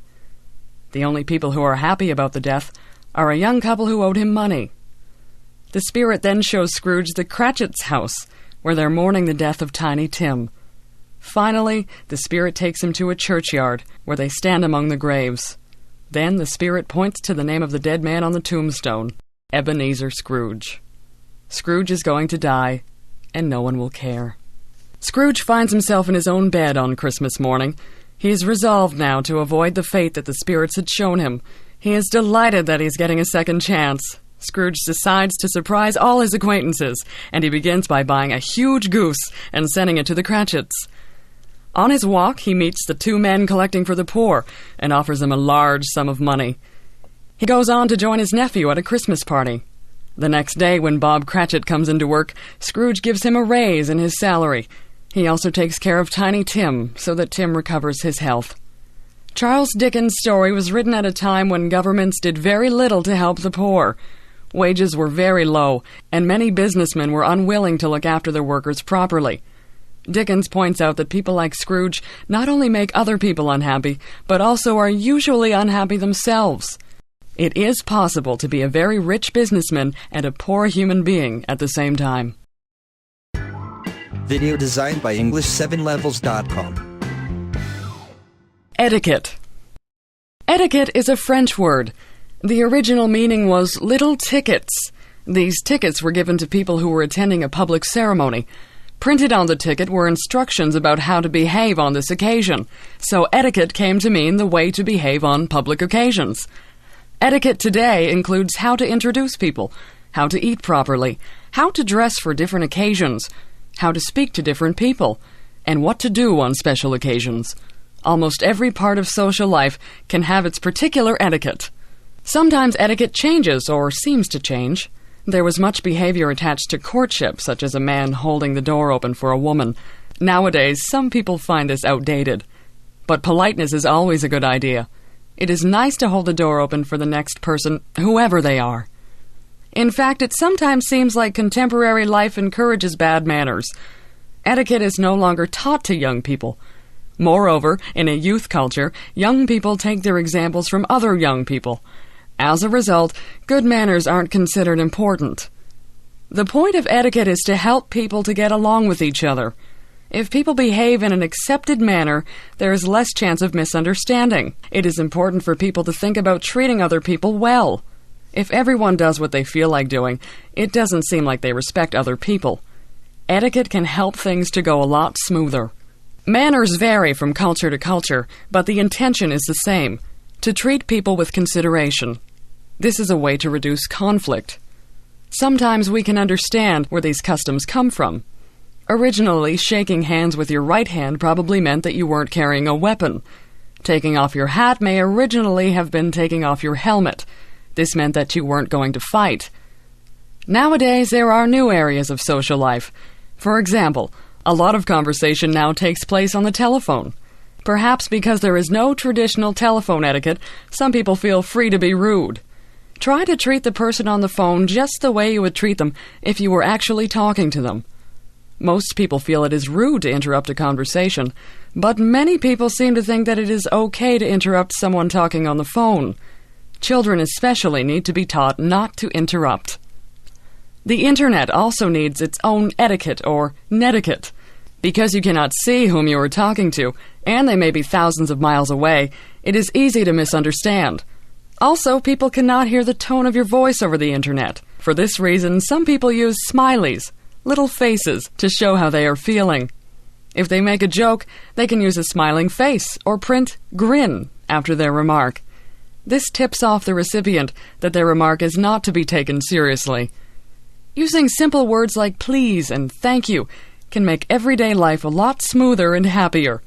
S7: The only people who are happy about the death are a young couple who owed him money. The spirit then shows Scrooge the Cratchit's house, where they're mourning the death of Tiny Tim. Finally, the spirit takes him to a churchyard, where they stand among the graves. Then the spirit points to the name of the dead man on the tombstone, Ebenezer Scrooge. Scrooge is going to die, and no one will care. Scrooge finds himself in his own bed on Christmas morning. He is resolved now to avoid the fate that the spirits had shown him. He is delighted that he's getting a second chance. Scrooge decides to surprise all his acquaintances, and he begins by buying a huge goose and sending it to the Cratchits. On his walk, he meets the two men collecting for the poor and offers them a large sum of money. He goes on to join his nephew at a Christmas party. The next day, when Bob Cratchit comes into work, Scrooge gives him a raise in his salary. He also takes care of Tiny Tim so that Tim recovers his health. Charles Dickens' story was written at a time when governments did very little to help the poor. Wages were very low, and many businessmen were unwilling to look after their workers properly. Dickens points out that people like Scrooge not only make other people unhappy, but also are usually unhappy themselves. It is possible to be a very rich businessman and a poor human being at the same time.
S2: Video designed by English7levels.com.
S7: Etiquette. Etiquette is a French word. The original meaning was little tickets. These tickets were given to people who were attending a public ceremony. Printed on the ticket were instructions about how to behave on this occasion, so etiquette came to mean the way to behave on public occasions. Etiquette today includes how to introduce people, how to eat properly, how to dress for different occasions, how to speak to different people, and what to do on special occasions. Almost every part of social life can have its particular etiquette. Sometimes etiquette changes or seems to change. There was much behavior attached to courtship, such as a man holding the door open for a woman. Nowadays, some people find this outdated. But politeness is always a good idea. It is nice to hold the door open for the next person, whoever they are. In fact, it sometimes seems like contemporary life encourages bad manners. Etiquette is no longer taught to young people. Moreover, in a youth culture, young people take their examples from other young people. As a result, good manners aren't considered important. The point of etiquette is to help people to get along with each other. If people behave in an accepted manner, there is less chance of misunderstanding. It is important for people to think about treating other people well. If everyone does what they feel like doing, it doesn't seem like they respect other people. Etiquette can help things to go a lot smoother. Manners vary from culture to culture, but the intention is the same: to treat people with consideration. This is a way to reduce conflict. Sometimes we can understand where these customs come from. Originally, shaking hands with your right hand probably meant that you weren't carrying a weapon. Taking off your hat may originally have been taking off your helmet. This meant that you weren't going to fight. Nowadays, there are new areas of social life. For example, a lot of conversation now takes place on the telephone. Perhaps because there is no traditional telephone etiquette, some people feel free to be rude. Try to treat the person on the phone just the way you would treat them if you were actually talking to them. Most people feel it is rude to interrupt a conversation, but many people seem to think that it is okay to interrupt someone talking on the phone. Children especially need to be taught not to interrupt. The Internet also needs its own etiquette or netiquette. Because you cannot see whom you are talking to, and they may be thousands of miles away, it is easy to misunderstand. Also, people cannot hear the tone of your voice over the Internet. For this reason, some people use smileys, little faces, to show how they are feeling. If they make a joke, they can use a smiling face or print grin after their remark. This tips off the recipient that their remark is not to be taken seriously. Using simple words like please and thank you can make everyday life a lot smoother and happier.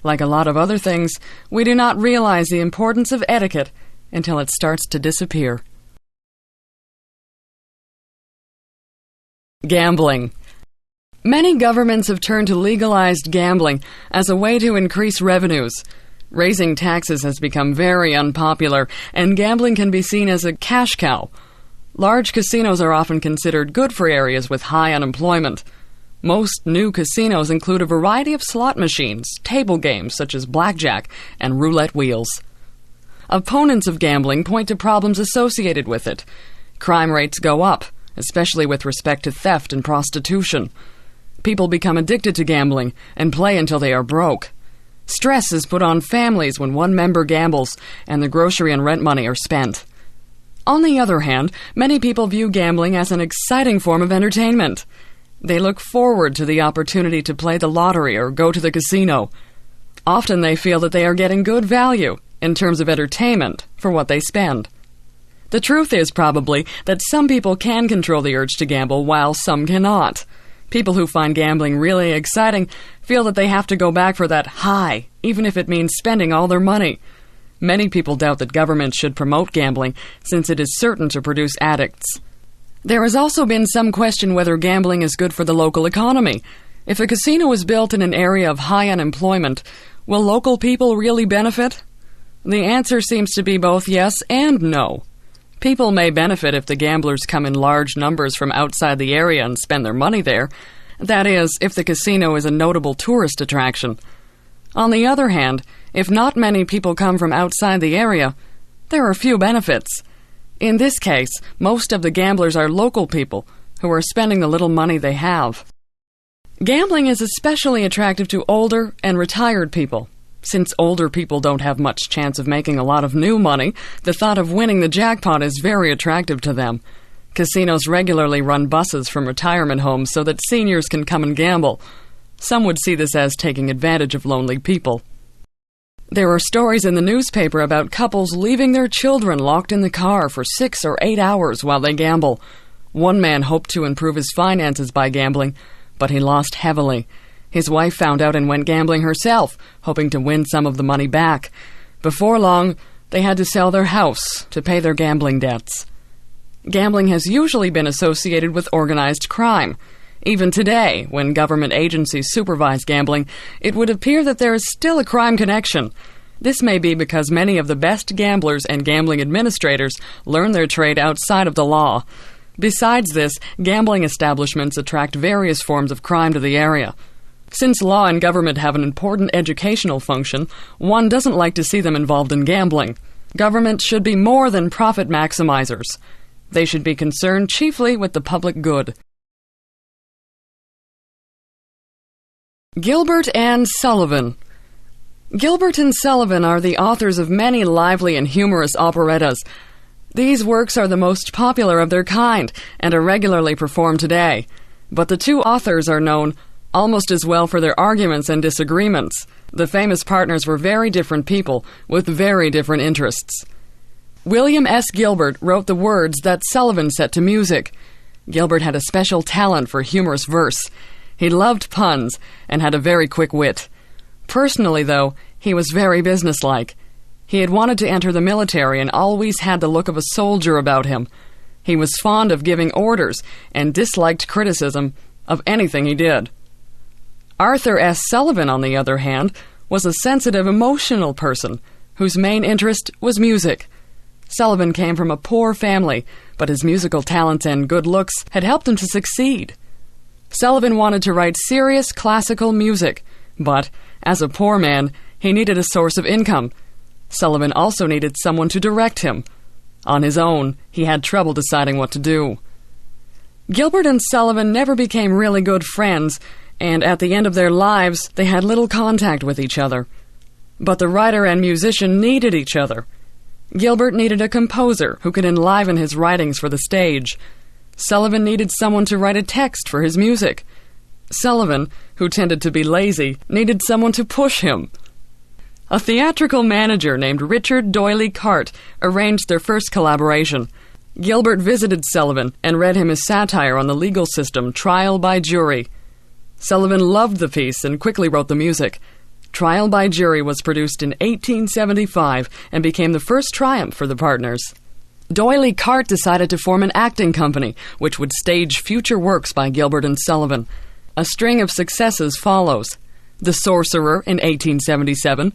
S7: Like a lot of other things, we do not realize the importance of etiquette until it starts to disappear. Gambling. Many governments have turned to legalized gambling as a way to increase revenues. Raising taxes has become very unpopular, and gambling can be seen as a cash cow. Large casinos are often considered good for areas with high unemployment. Most new casinos include a variety of slot machines, table games such as blackjack, and roulette wheels. Opponents of gambling point to problems associated with it. Crime rates go up, especially with respect to theft and prostitution. People become addicted to gambling and play until they are broke. Stress is put on families when one member gambles and the grocery and rent money are spent. On the other hand, many people view gambling as an exciting form of entertainment. They look forward to the opportunity to play the lottery or go to the casino. Often they feel that they are getting good value in terms of entertainment for what they spend. The truth is probably that some people can control the urge to gamble while some cannot. People who find gambling really exciting feel that they have to go back for that high, even if it means spending all their money. Many people doubt that governments should promote gambling, since it is certain to produce addicts. There has also been some question whether gambling is good for the local economy. If a casino is built in an area of high unemployment, will local people really benefit? The answer seems to be both yes and no. People may benefit if the gamblers come in large numbers from outside the area and spend their money there. That is, if the casino is a notable tourist attraction. On the other hand, if not many people come from outside the area, there are few benefits. In this case, most of the gamblers are local people who are spending the little money they have. Gambling is especially attractive to older and retired people. Since older people don't have much chance of making a lot of new money, the thought of winning the jackpot is very attractive to them. Casinos regularly run buses from retirement homes so that seniors can come and gamble. Some would see this as taking advantage of lonely people. There are stories in the newspaper about couples leaving their children locked in the car for 6 or 8 hours while they gamble. One man hoped to improve his finances by gambling, but he lost heavily. His wife found out and went gambling herself, hoping to win some of the money back. Before long, they had to sell their house to pay their gambling debts. Gambling has usually been associated with organized crime. Even today, when government agencies supervise gambling, it would appear that there is still a crime connection. This may be because many of the best gamblers and gambling administrators learn their trade outside of the law. Besides this, gambling establishments attract various forms of crime to the area. Since law and government have an important educational function, one doesn't like to see them involved in gambling. Government should be more than profit maximizers. They should be concerned chiefly with the public good. Gilbert and Sullivan. Gilbert and Sullivan are the authors of many lively and humorous operettas. These works are the most popular of their kind and are regularly performed today. But the two authors are known almost as well for their arguments and disagreements. The famous partners were very different people with very different interests. William S. Gilbert wrote the words that Sullivan set to music. Gilbert had a special talent for humorous verse. He loved puns and had a very quick wit. Personally, though, he was very businesslike. He had wanted to enter the military and always had the look of a soldier about him. He was fond of giving orders and disliked criticism of anything he did. Arthur S. Sullivan, on the other hand, was a sensitive, emotional person whose main interest was music. Sullivan came from a poor family, but his musical talents and good looks had helped him to succeed. Sullivan wanted to write serious classical music, but, as a poor man, he needed a source of income. Sullivan also needed someone to direct him. On his own, he had trouble deciding what to do. Gilbert and Sullivan never became really good friends, and at the end of their lives, they had little contact with each other. But the writer and musician needed each other. Gilbert needed a composer who could enliven his writings for the stage. Sullivan needed someone to write a text for his music. Sullivan, who tended to be lazy, needed someone to push him. A theatrical manager named Richard Doyley Cart arranged their first collaboration. Gilbert visited Sullivan and read him his satire on the legal system, Trial by Jury. Sullivan loved the piece and quickly wrote the music. Trial by Jury was produced in 1875 and became the first triumph for the partners. Doyley Cart decided to form an acting company, which would stage future works by Gilbert and Sullivan. A string of successes follows. The Sorcerer in 1877,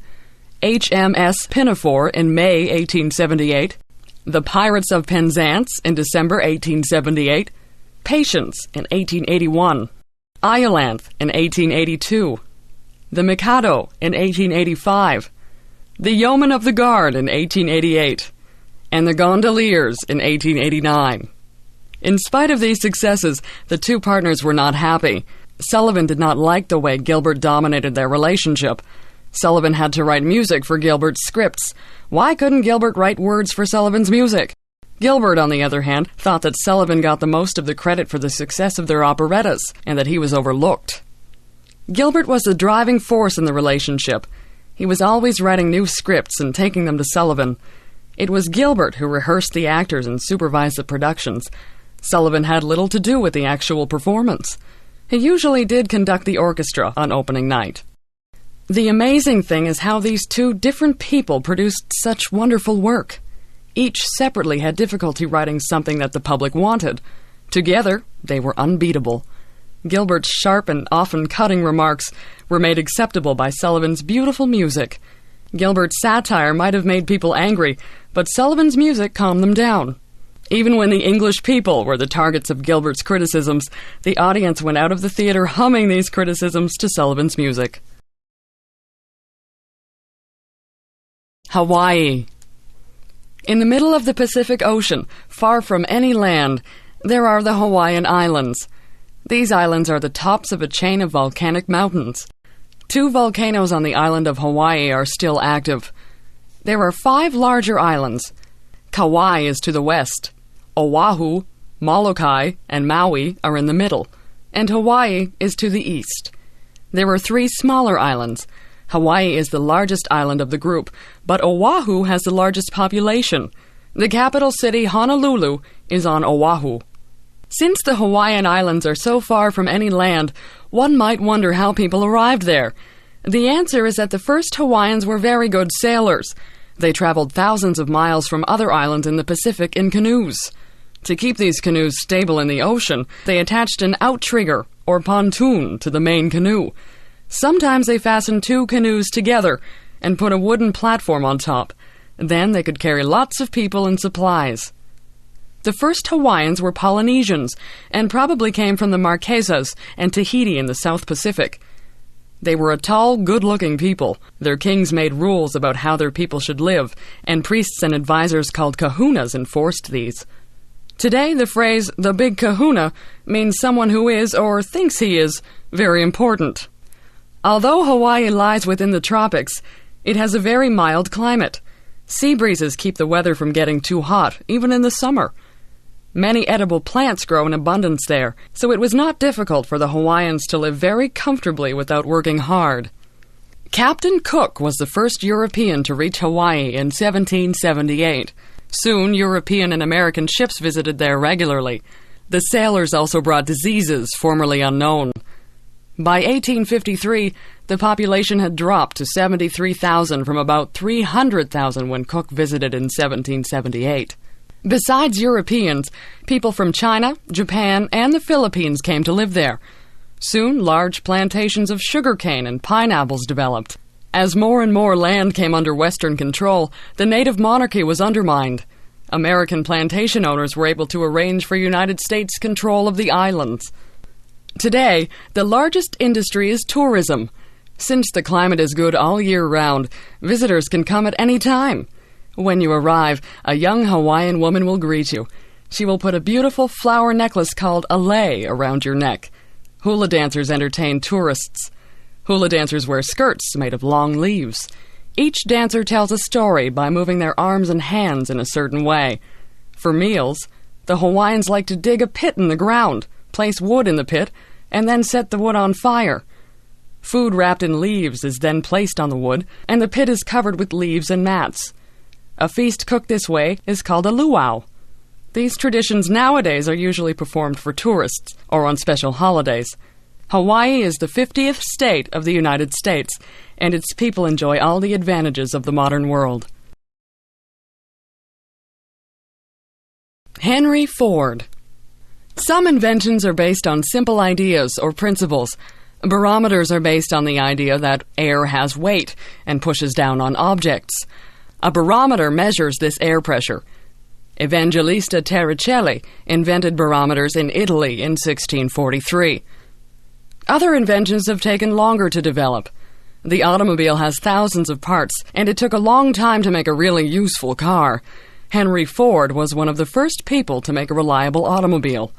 S7: HMS Pinafore in May 1878, The Pirates of Penzance in December 1878, Patience in 1881, Iolanthe in 1882, The Mikado in 1885, The Yeoman of the Guard in 1888, and The Gondoliers in 1889. In spite of these successes, the two partners were not happy. Sullivan did not like the way Gilbert dominated their relationship. Sullivan had to write music for Gilbert's scripts. Why couldn't Gilbert write words for Sullivan's music? Gilbert, on the other hand, thought that Sullivan got the most of the credit for the success of their operettas, and that he was overlooked. Gilbert was the driving force in the relationship. He was always writing new scripts and taking them to Sullivan. It was Gilbert who rehearsed the actors and supervised the productions. Sullivan had little to do with the actual performance. He usually did conduct the orchestra on opening night. The amazing thing is how these two different people produced such wonderful work. Each separately had difficulty writing something that the public wanted. Together, they were unbeatable. Gilbert's sharp and often cutting remarks were made acceptable by Sullivan's beautiful music. Gilbert's satire might have made people angry, but Sullivan's music calmed them down. Even when the English people were the targets of Gilbert's criticisms, the audience went out of the theater humming these criticisms to Sullivan's music. Hawaii. In the middle of the Pacific Ocean, far from any land, there are the Hawaiian Islands. These islands are the tops of a chain of volcanic mountains. 2 volcanoes on the island of Hawaii are still active. There are 5 larger islands. Kauai is to the west. Oahu, Molokai, and Maui are in the middle, and Hawaii is to the east. There are 3 smaller islands. Hawaii is the largest island of the group, but Oahu has the largest population. The capital city, Honolulu, is on Oahu. Since the Hawaiian Islands are so far from any land, one might wonder how people arrived there. The answer is that the first Hawaiians were very good sailors. They traveled thousands of miles from other islands in the Pacific in canoes. To keep these canoes stable in the ocean, they attached an outrigger, or pontoon, to the main canoe. Sometimes they fastened 2 canoes together and put a wooden platform on top. Then they could carry lots of people and supplies. The first Hawaiians were Polynesians, and probably came from the Marquesas and Tahiti in the South Pacific. They were a tall, good-looking people. Their kings made rules about how their people should live, and priests and advisors called kahunas enforced these. Today, the phrase, the big kahuna, means someone who is, or thinks he is, very important. Although Hawaii lies within the tropics, it has a very mild climate. Sea breezes keep the weather from getting too hot, even in the summer. Many edible plants grow in abundance there, so it was not difficult for the Hawaiians to live very comfortably without working hard. Captain Cook was the first European to reach Hawaii in 1778. Soon, European and American ships visited there regularly. The sailors also brought diseases formerly unknown. By 1853, the population had dropped to 73,000 from about 300,000 when Cook visited in 1778. Besides Europeans, people from China, Japan, and the Philippines came to live there. Soon, large plantations of sugarcane and pineapples developed. As more and more land came under Western control, the native monarchy was undermined. American plantation owners were able to arrange for United States control of the islands. Today, the largest industry is tourism. Since the climate is good all year round, visitors can come at any time. When you arrive, a young Hawaiian woman will greet you. She will put a beautiful flower necklace called a lei around your neck. Hula dancers entertain tourists. Hula dancers wear skirts made of long leaves. Each dancer tells a story by moving their arms and hands in a certain way. For meals, the Hawaiians like to dig a pit in the ground, place wood in the pit, and then set the wood on fire. Food wrapped in leaves is then placed on the wood, and the pit is covered with leaves and mats. A feast cooked this way is called a luau. These traditions nowadays are usually performed for tourists or on special holidays. Hawaii is the 50th state of the United States, and its people enjoy all the advantages of the modern world. Henry Ford. Some inventions are based on simple ideas or principles. Barometers are based on the idea that air has weight and pushes down on objects. A barometer measures this air pressure. Evangelista Torricelli invented barometers in Italy in 1643. Other inventions have taken longer to develop. The automobile has thousands of parts, and it took a long time to make a really useful car. Henry Ford was one of the first people to make a reliable automobile.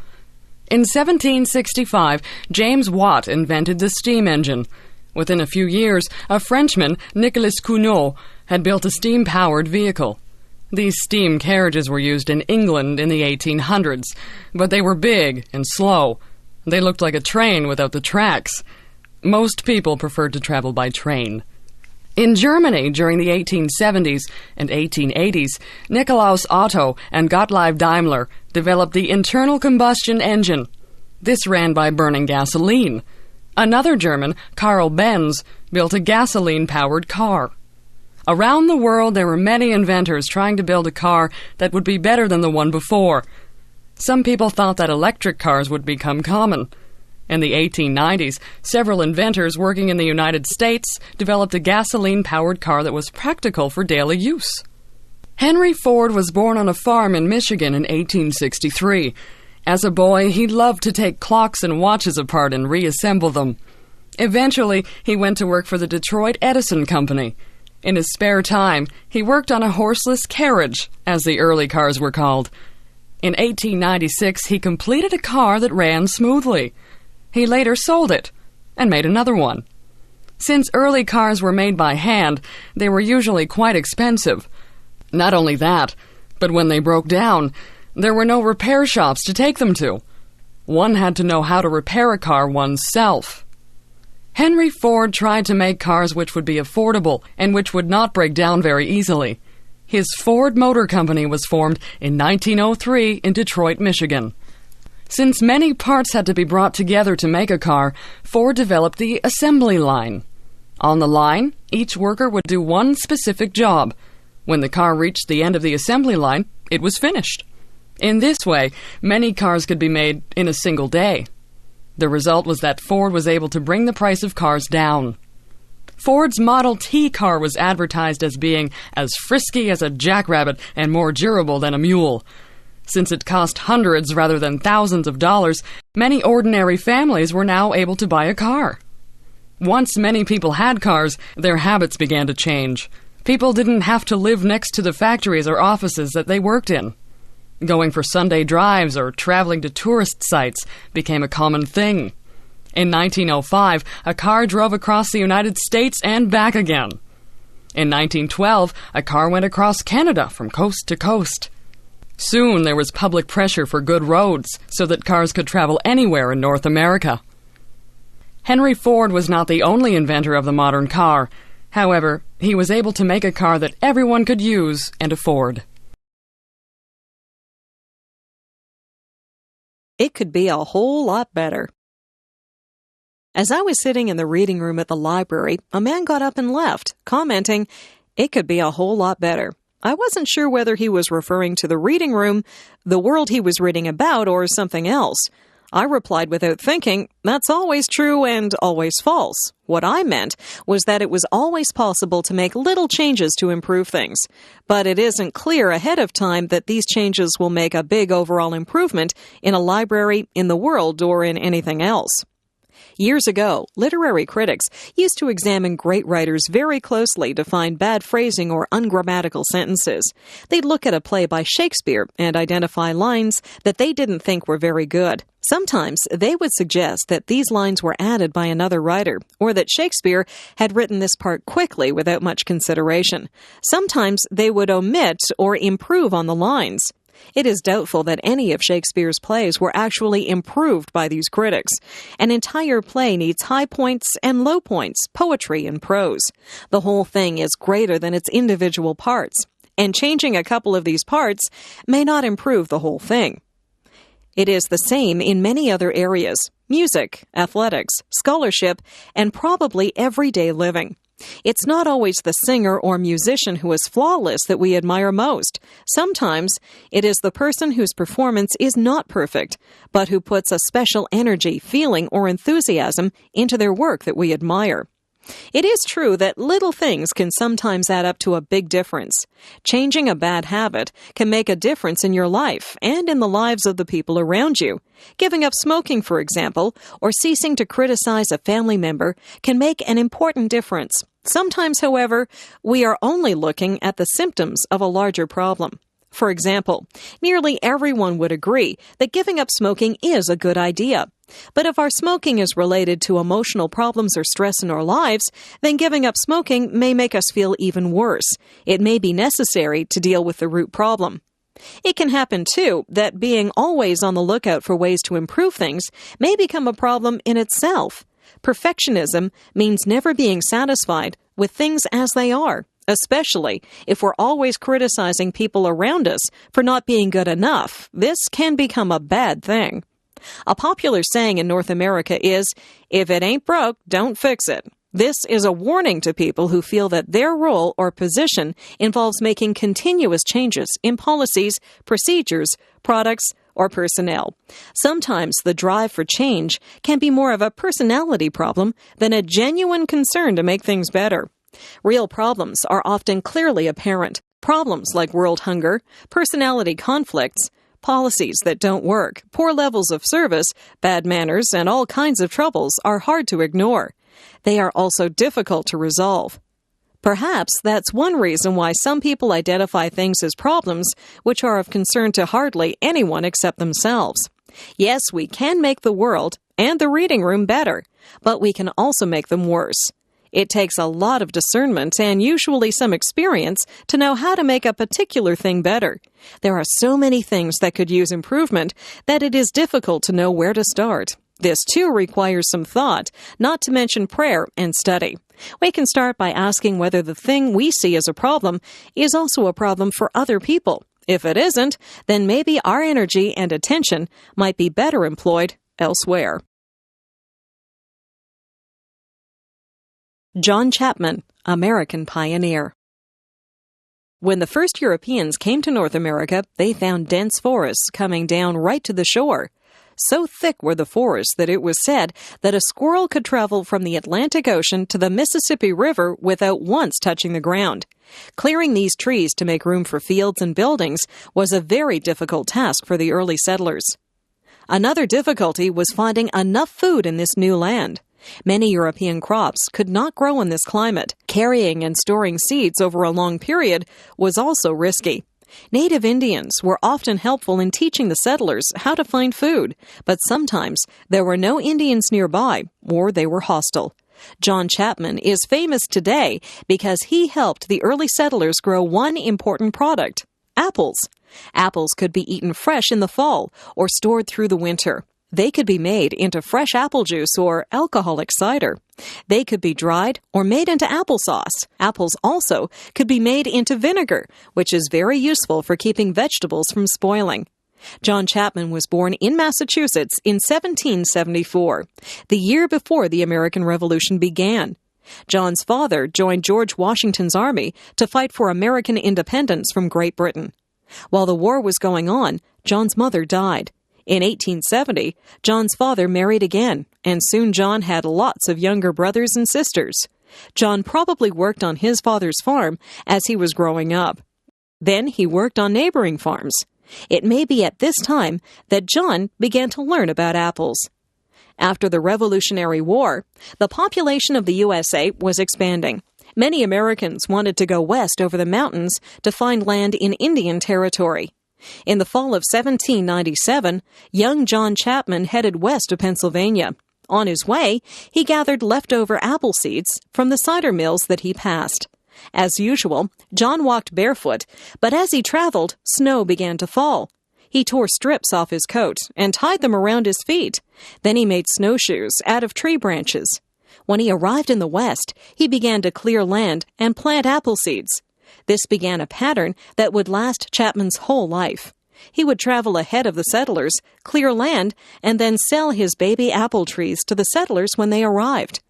S7: In 1765, James Watt invented the steam engine. Within a few years, a Frenchman, Nicolas Cugnot, had built a steam-powered vehicle. These steam carriages were used in England in the 1800s, but they were big and slow. They looked like a train without the tracks. Most people preferred to travel by train. In Germany, during the 1870s and 1880s, Nikolaus Otto and Gottlieb Daimler developed the internal combustion engine. This ran by burning gasoline. Another German, Karl Benz, built a gasoline-powered car. Around the world, there were many inventors trying to build a car that would be better than the one before. Some people thought that electric cars would become common. In the 1890s, several inventors working in the United States developed a gasoline-powered car that was practical for daily use. Henry Ford was born on a farm in Michigan in 1863. As a boy, he loved to take clocks and watches apart and reassemble them. Eventually, he went to work for the Detroit Edison Company. In his spare time, he worked on a horseless carriage, as the early cars were called. In 1896, he completed a car that ran smoothly. He later sold it and made another one. Since early cars were made by hand, they were usually quite expensive. Not only that, but when they broke down, there were no repair shops to take them to. One had to know how to repair a car oneself. Henry Ford tried to make cars which would be affordable and which would not break down very easily. His Ford Motor Company was formed in 1903 in Detroit, Michigan. Since many parts had to be brought together to make a car, Ford developed the assembly line. On the line, each worker would do one specific job. When the car reached the end of the assembly line, it was finished. In this way, many cars could be made in a single day. The result was that Ford was able to bring the price of cars down. Ford's Model T car was advertised as being as frisky as a jackrabbit and more durable than a mule. Since it cost hundreds rather than thousands of dollars, many ordinary families were now able to buy a car. Once many people had cars, their habits began to change. People didn't have to live next to the factories or offices that they worked in. Going for Sunday drives or traveling to tourist sites became a common thing. In 1905, a car drove across the United States and back again. In 1912, a car went across Canada from coast to coast. Soon there was public pressure for good roads so that cars could travel anywhere in North America. Henry Ford was not the only inventor of the modern car. However, he was able to make a car that everyone could use and afford.
S6: It could be a whole lot better. As I was sitting in the reading room at the library, a man got up and left, commenting, "It could be a whole lot better." I wasn't sure whether he was referring to the reading room, the world he was reading about, or something else. I replied without thinking, "That's always true and always false." What I meant was that it was always possible to make little changes to improve things, but it isn't clear ahead of time that these changes will make a big overall improvement in a library, in the world, or in anything else. Years ago, literary critics used to examine great writers very closely to find bad phrasing or ungrammatical sentences. They'd look at a play by Shakespeare and identify lines that they didn't think were very good. Sometimes they would suggest that these lines were added by another writer, or that Shakespeare had written this part quickly without much consideration. Sometimes they would omit or improve on the lines. It is doubtful that any of Shakespeare's plays were actually improved by these critics. An entire play needs high points and low points, poetry and prose. The whole thing is greater than its individual parts, and changing a couple of these parts may not improve the whole thing. It is the same in many other areas: music, athletics, scholarship, and probably everyday living. It's not always the singer or musician who is flawless that we admire most. Sometimes it is the person whose performance is not perfect, but who puts a special energy, feeling, or enthusiasm into their work that we admire. It is true that little things can sometimes add up to a big difference. Changing a bad habit can make a difference in your life and in the lives of the people around you. Giving up smoking, for example, or ceasing to criticize a family member can make an important difference. Sometimes, however, we are only looking at the symptoms of a larger problem. For example, nearly everyone would agree that giving up smoking is a good idea. But if our smoking is related to emotional problems or stress in our lives, then giving up smoking may make us feel even worse. It may be necessary to deal with the root problem. It can happen, too, that being always on the lookout for ways to improve things may become a problem in itself. Perfectionism means never being satisfied with things as they are, especially if we're always criticizing people around us for not being good enough. This can become a bad thing. A popular saying in North America is, "If it ain't broke, don't fix it." This is a warning to people who feel that their role or position involves making continuous changes in policies, procedures, products, or personnel. Sometimes the drive for change can be more of a personality problem than a genuine concern to make things better. Real problems are often clearly apparent. Problems like world hunger, personality conflicts, policies that don't work, poor levels of service, bad manners, and all kinds of troubles are hard to ignore. They are also difficult to resolve. Perhaps that's one reason why some people identify things as problems which are of concern to hardly anyone except themselves. Yes, we can make the world and the reading room better, but we can also make them worse. It takes a lot of discernment and usually some experience to know how to make a particular thing better. There are so many things that could use improvement that it is difficult to know where to start. This, too, requires some thought, not to mention prayer and study. We can start by asking whether the thing we see as a problem is also a problem for other people. If it isn't, then maybe our energy and attention might be better employed elsewhere. John Chapman, American pioneer. When the first Europeans came to North America, they found dense forests coming down right to the shore. So thick were the forests that it was said that a squirrel could travel from the Atlantic Ocean to the Mississippi River without once touching the ground. Clearing these trees to make room for fields and buildings was a very difficult task for the early settlers. Another difficulty was finding enough food in this new land. Many European crops could not grow in this climate. Carrying and storing seeds over a long period was also risky. Native Indians were often helpful in teaching the settlers how to find food, but sometimes there were no Indians nearby, or they were hostile. John Chapman is famous today because he helped the early settlers grow one important product: apples. Apples could be eaten fresh in the fall or stored through the winter. They could be made into fresh apple juice or alcoholic cider. They could be dried or made into applesauce. Apples also could be made into vinegar, which is very useful for keeping vegetables from spoiling. John Chapman was born in Massachusetts in 1774, the year before the American Revolution began. John's father joined George Washington's army to fight for American independence from Great Britain. While the war was going on, John's mother died. In 1870, John's father married again, and soon John had lots of younger brothers and sisters. John probably worked on his father's farm as he was growing up. Then he worked on neighboring farms. It may be at this time that John began to learn about apples. After the Revolutionary War, the population of the USA was expanding. Many Americans wanted to go west over the mountains to find land in Indian Territory. In the fall of 1797, young John Chapman headed west to Pennsylvania. On his way, he gathered leftover apple seeds from the cider mills that he passed. As usual, John walked barefoot, but as he traveled, snow began to fall. He tore strips off his coat and tied them around his feet. Then he made snowshoes out of tree branches. When he arrived in the West, he began to clear land and plant apple seeds. This began a pattern that would last Chapman's whole life. He would travel ahead of the settlers, clear land, and then sell his baby apple trees to the settlers when they arrived.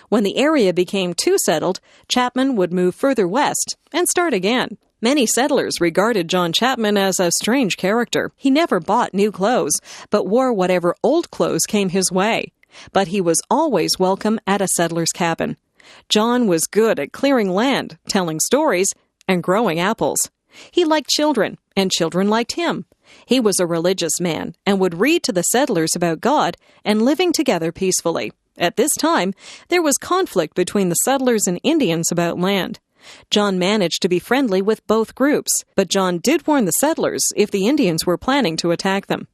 S6: When the area became too settled, Chapman would move further west and start again. Many settlers regarded John Chapman as a strange character. He never bought new clothes, but wore whatever old clothes came his way. But he was always welcome at a settler's cabin. John was good at clearing land, telling stories, and growing apples. He liked children, and children liked him. He was a religious man and would read to the settlers about God and living together peacefully. At this time, there was conflict between the settlers and Indians about land. John managed to be friendly with both groups, but John did warn the settlers if the Indians were planning to attack them.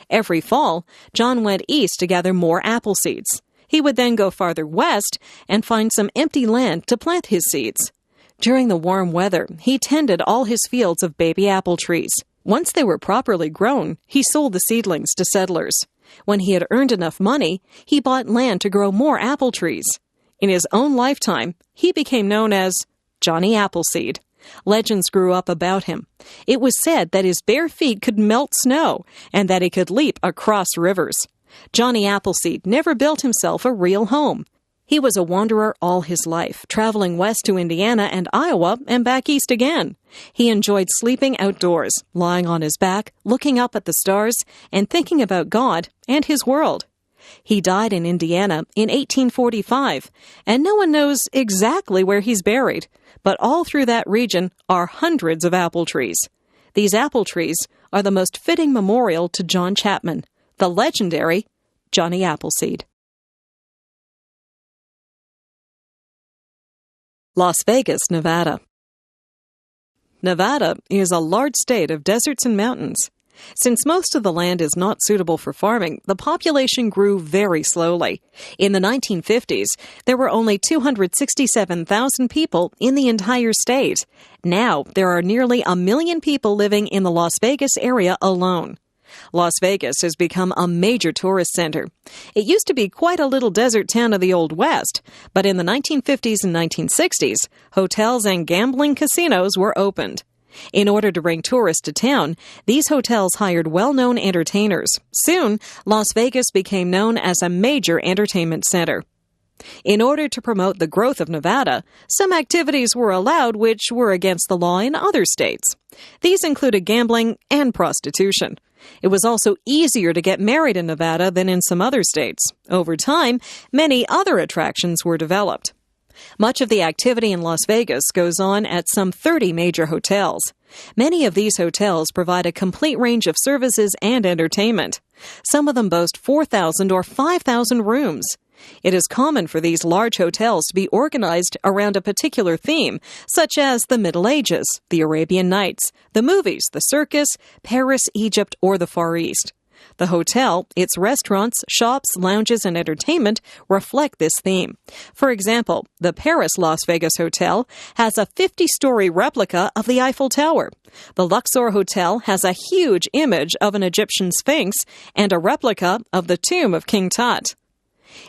S6: Every fall, John went east to gather more apple seeds. He would then go farther west and find some empty land to plant his seeds. During the warm weather, he tended all his fields of baby apple trees. Once they were properly grown, he sold the seedlings to settlers. When he had earned enough money, he bought land to grow more apple trees. In his own lifetime, he became known as Johnny Appleseed. Legends grew up about him. It was said that his bare feet could melt snow and that he could leap across rivers. Johnny Appleseed never built himself a real home. He was a wanderer all his life, traveling west to Indiana and Iowa and back east again. He enjoyed sleeping outdoors, lying on his back, looking up at the stars, and thinking about God and his world. He died in Indiana in 1845, and no one knows exactly where he's buried, but all through that region are hundreds of apple trees. These apple trees are the most fitting memorial to John Chapman, the legendary Johnny Appleseed. Las Vegas, Nevada. Nevada is a large state of deserts and mountains. Since most of the land is not suitable for farming, the population grew very slowly. In the 1950s, there were only 267,000 people in the entire state. Now, there are nearly 1 million people living in the Las Vegas area alone. Las Vegas has become a major tourist center. It used to be quite a little desert town of the Old West, but in the 1950s and 1960s, hotels and gambling casinos were opened. In order to bring tourists to town, these hotels hired well-known entertainers. Soon, Las Vegas became known as a major entertainment center. In order to promote the growth of Nevada, some activities were allowed which were against the law in other states. These included gambling and prostitution. It was also easier to get married in Nevada than in some other states. Over time, many other attractions were developed. Much of the activity in Las Vegas goes on at some 30 major hotels. Many of these hotels provide a complete range of services and entertainment. Some of them boast 4,000 or 5,000 rooms. It is common for these large hotels to be organized around a particular theme, such as the Middle Ages, the Arabian Nights, the movies, the circus, Paris, Egypt, or the Far East. The hotel, its restaurants, shops, lounges, and entertainment reflect this theme. For example, the Paris Las Vegas Hotel has a 50-story replica of the Eiffel Tower. The Luxor Hotel has a huge image of an Egyptian Sphinx and a replica of the tomb of King Tut.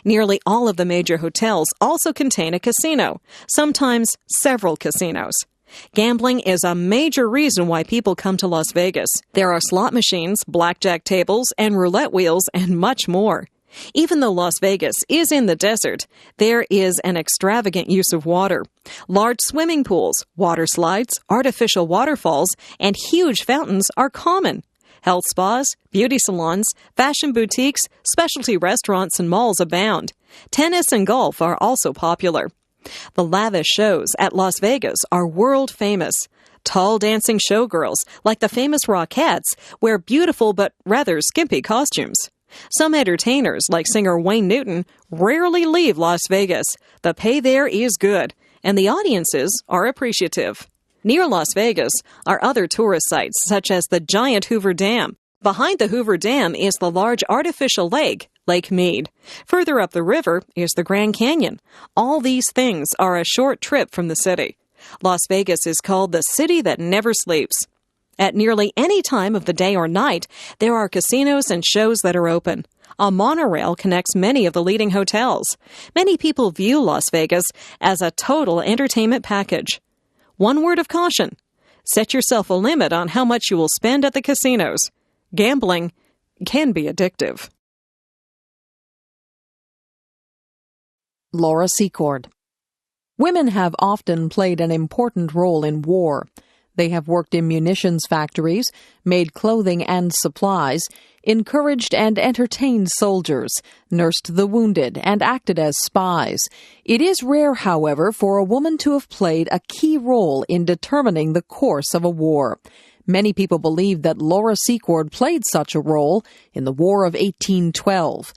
S6: Nearly all of the major hotels also contain a casino, sometimes several casinos. Gambling is a major reason why people come to Las Vegas. There are slot machines, blackjack tables, and roulette wheels, and much more. Even though Las Vegas is in the desert, there is an extravagant use of water. Large swimming pools, water slides, artificial waterfalls, and huge fountains are common. Health spas, beauty salons, fashion boutiques, specialty restaurants, and malls abound. Tennis and golf are also popular. The lavish shows at Las Vegas are world famous. Tall dancing showgirls, like the famous Rockettes, wear beautiful but rather skimpy costumes. Some entertainers, like singer Wayne Newton, rarely leave Las Vegas. The pay there is good, and the audiences are appreciative. Near Las Vegas are other tourist sites, such as the giant Hoover Dam. Behind the Hoover Dam is the large artificial lake, Lake Mead. Further up the river is the Grand Canyon. All these things are a short trip from the city. Las Vegas is called the city that never sleeps. At nearly any time of the day or night, there are casinos and shows that are open. A monorail connects many of the leading hotels. Many people view Las Vegas as a total entertainment package. One word of caution: set yourself a limit on how much you will spend at the casinos. Gambling can be addictive.
S8: Laura Secord. Women have often played an important role in war. They have worked in munitions factories, made clothing and supplies, encouraged and entertained soldiers, nursed the wounded, and acted as spies. It is rare, however, for a woman to have played a key role in determining the course of a war. Many people believe that Laura Secord played such a role in the War of 1812.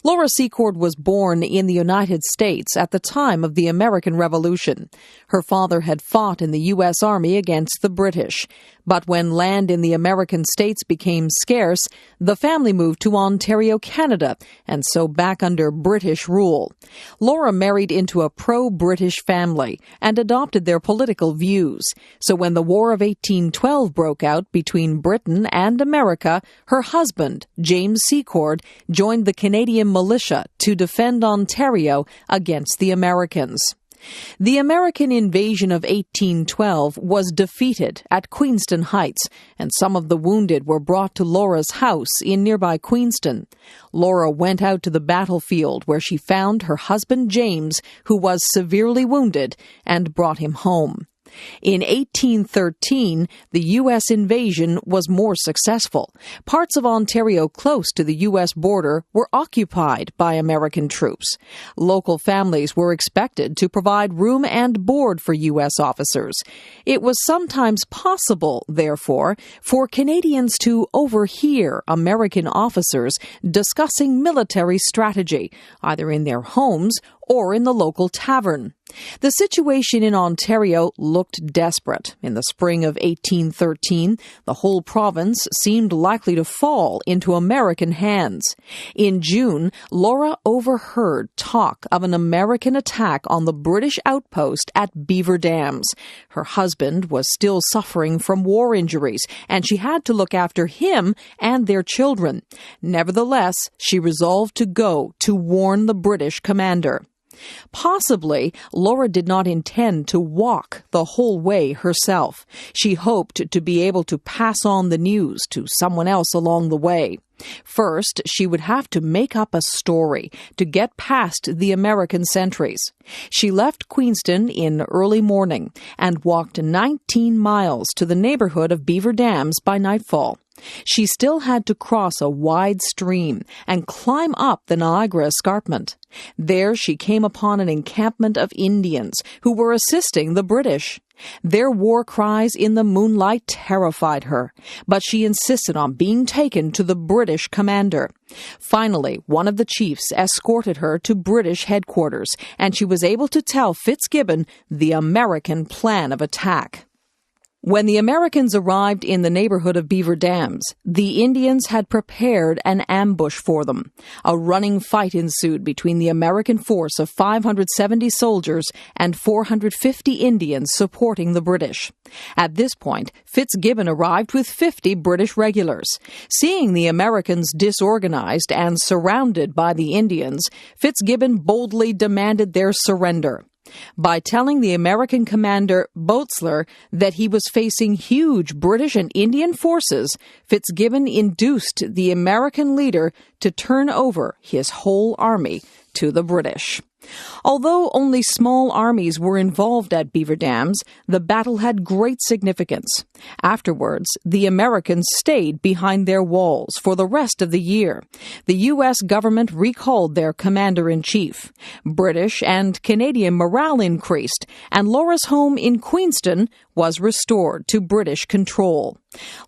S8: Laura Secord was born in the United States at the time of the American Revolution. Her father had fought in the U.S. Army against the British. But when land in the American states became scarce, the family moved to Ontario, Canada, and so back under British rule. Laura married into a pro-British family and adopted their political views. So when the War of 1812 broke out between Britain and America, her husband, James Secord, joined the Canadian militia to defend Ontario against the Americans. The American invasion of 1812 was defeated at Queenston Heights, and some of the wounded were brought to Laura's house in nearby Queenston. Laura went out to the battlefield where she found her husband James, who was severely wounded, and brought him home. In 1813, the U.S. invasion was more successful. Parts of Ontario close to the U.S. border were occupied by American troops. Local families were expected to provide room and board for U.S. officers. It was sometimes possible, therefore, for Canadians to overhear American officers discussing military strategy, either in their homes or in the local tavern. The situation in Ontario looked desperate. In the spring of 1813, the whole province seemed likely to fall into American hands. In June, Laura overheard talk of an American attack on the British outpost at Beaver Dams. Her husband was still suffering from war injuries, and she had to look after him and their children. Nevertheless, she resolved to go to warn the British commander. Possibly, Laura did not intend to walk the whole way herself. She hoped to be able to pass on the news to someone else along the way. First, she would have to make up a story to get past the American sentries. She left Queenston in early morning and walked 19 miles to the neighborhood of Beaver Dams by nightfall. She still had to cross a wide stream and climb up the Niagara Escarpment. There she came upon an encampment of Indians who were assisting the British. Their war cries in the moonlight terrified her, but she insisted on being taken to the British commander. Finally, one of the chiefs escorted her to British headquarters, and she was able to tell Fitzgibbon the American plan of attack. When the Americans arrived in the neighborhood of Beaver Dams, the Indians had prepared an ambush for them. A running fight ensued between the American force of 570 soldiers and 450 Indians supporting the British. At this point, Fitzgibbon arrived with 50 British regulars. Seeing the Americans disorganized and surrounded by the Indians, Fitzgibbon boldly demanded their surrender. By telling the American commander, Boetzler, that he was facing huge British and Indian forces, Fitzgibbon induced the American leader to turn over his whole army to the British. Although only small armies were involved at Beaver Dams, the battle had great significance. Afterwards, the Americans stayed behind their walls for the rest of the year. The U.S. government recalled their commander-in-chief. British and Canadian morale increased, and Laura's home in Queenston was restored to British control.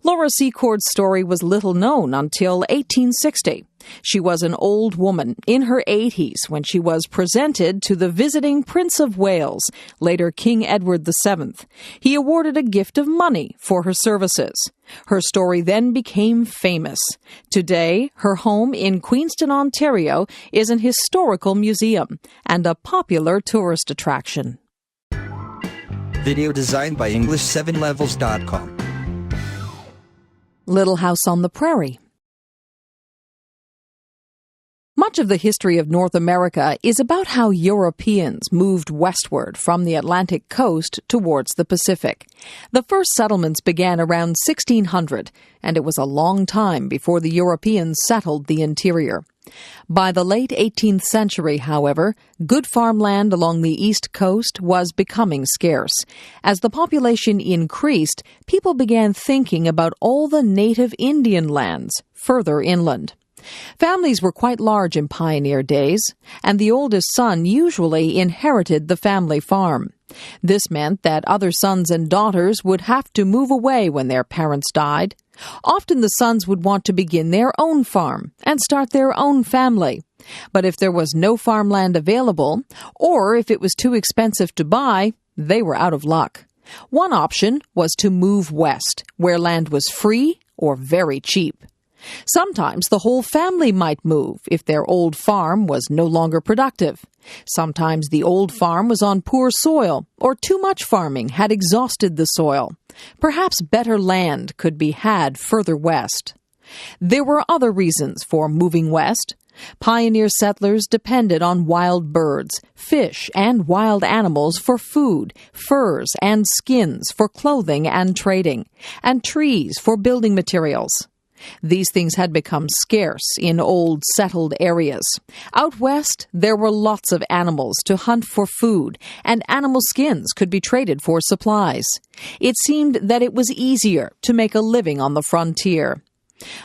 S8: Laura Secor's story was little known until 1860. She was an old woman in her 80s when she was presented to the visiting Prince of Wales, later King Edward VII. He awarded a gift of money for her services. Her story then became famous. Today, her home in Queenston, Ontario, is an historical museum and a popular tourist attraction.
S2: Video designed by English7levels.com.
S8: Little House on the Prairie. Much of the history of North America is about how Europeans moved westward from the Atlantic coast towards the Pacific. The first settlements began around 1600, and it was a long time before the Europeans settled the interior. By the late 18th century, however, good farmland along the east coast was becoming scarce. As the population increased, people began thinking about all the native Indian lands further inland. Families were quite large in pioneer days, and the oldest son usually inherited the family farm. This meant that other sons and daughters would have to move away when their parents died. Often the sons would want to begin their own farm and start their own family. But if there was no farmland available, or if it was too expensive to buy, they were out of luck. One option was to move west, where land was free or very cheap. Sometimes the whole family might move if their old farm was no longer productive. Sometimes the old farm was on poor soil, or too much farming had exhausted the soil. Perhaps better land could be had further west. There were other reasons for moving west. Pioneer settlers depended on wild birds, fish, and wild animals for food, furs and skins for clothing and trading, and trees for building materials. These things had become scarce in old settled areas. Out west, there were lots of animals to hunt for food, and animal skins could be traded for supplies. It seemed that it was easier to make a living on the frontier.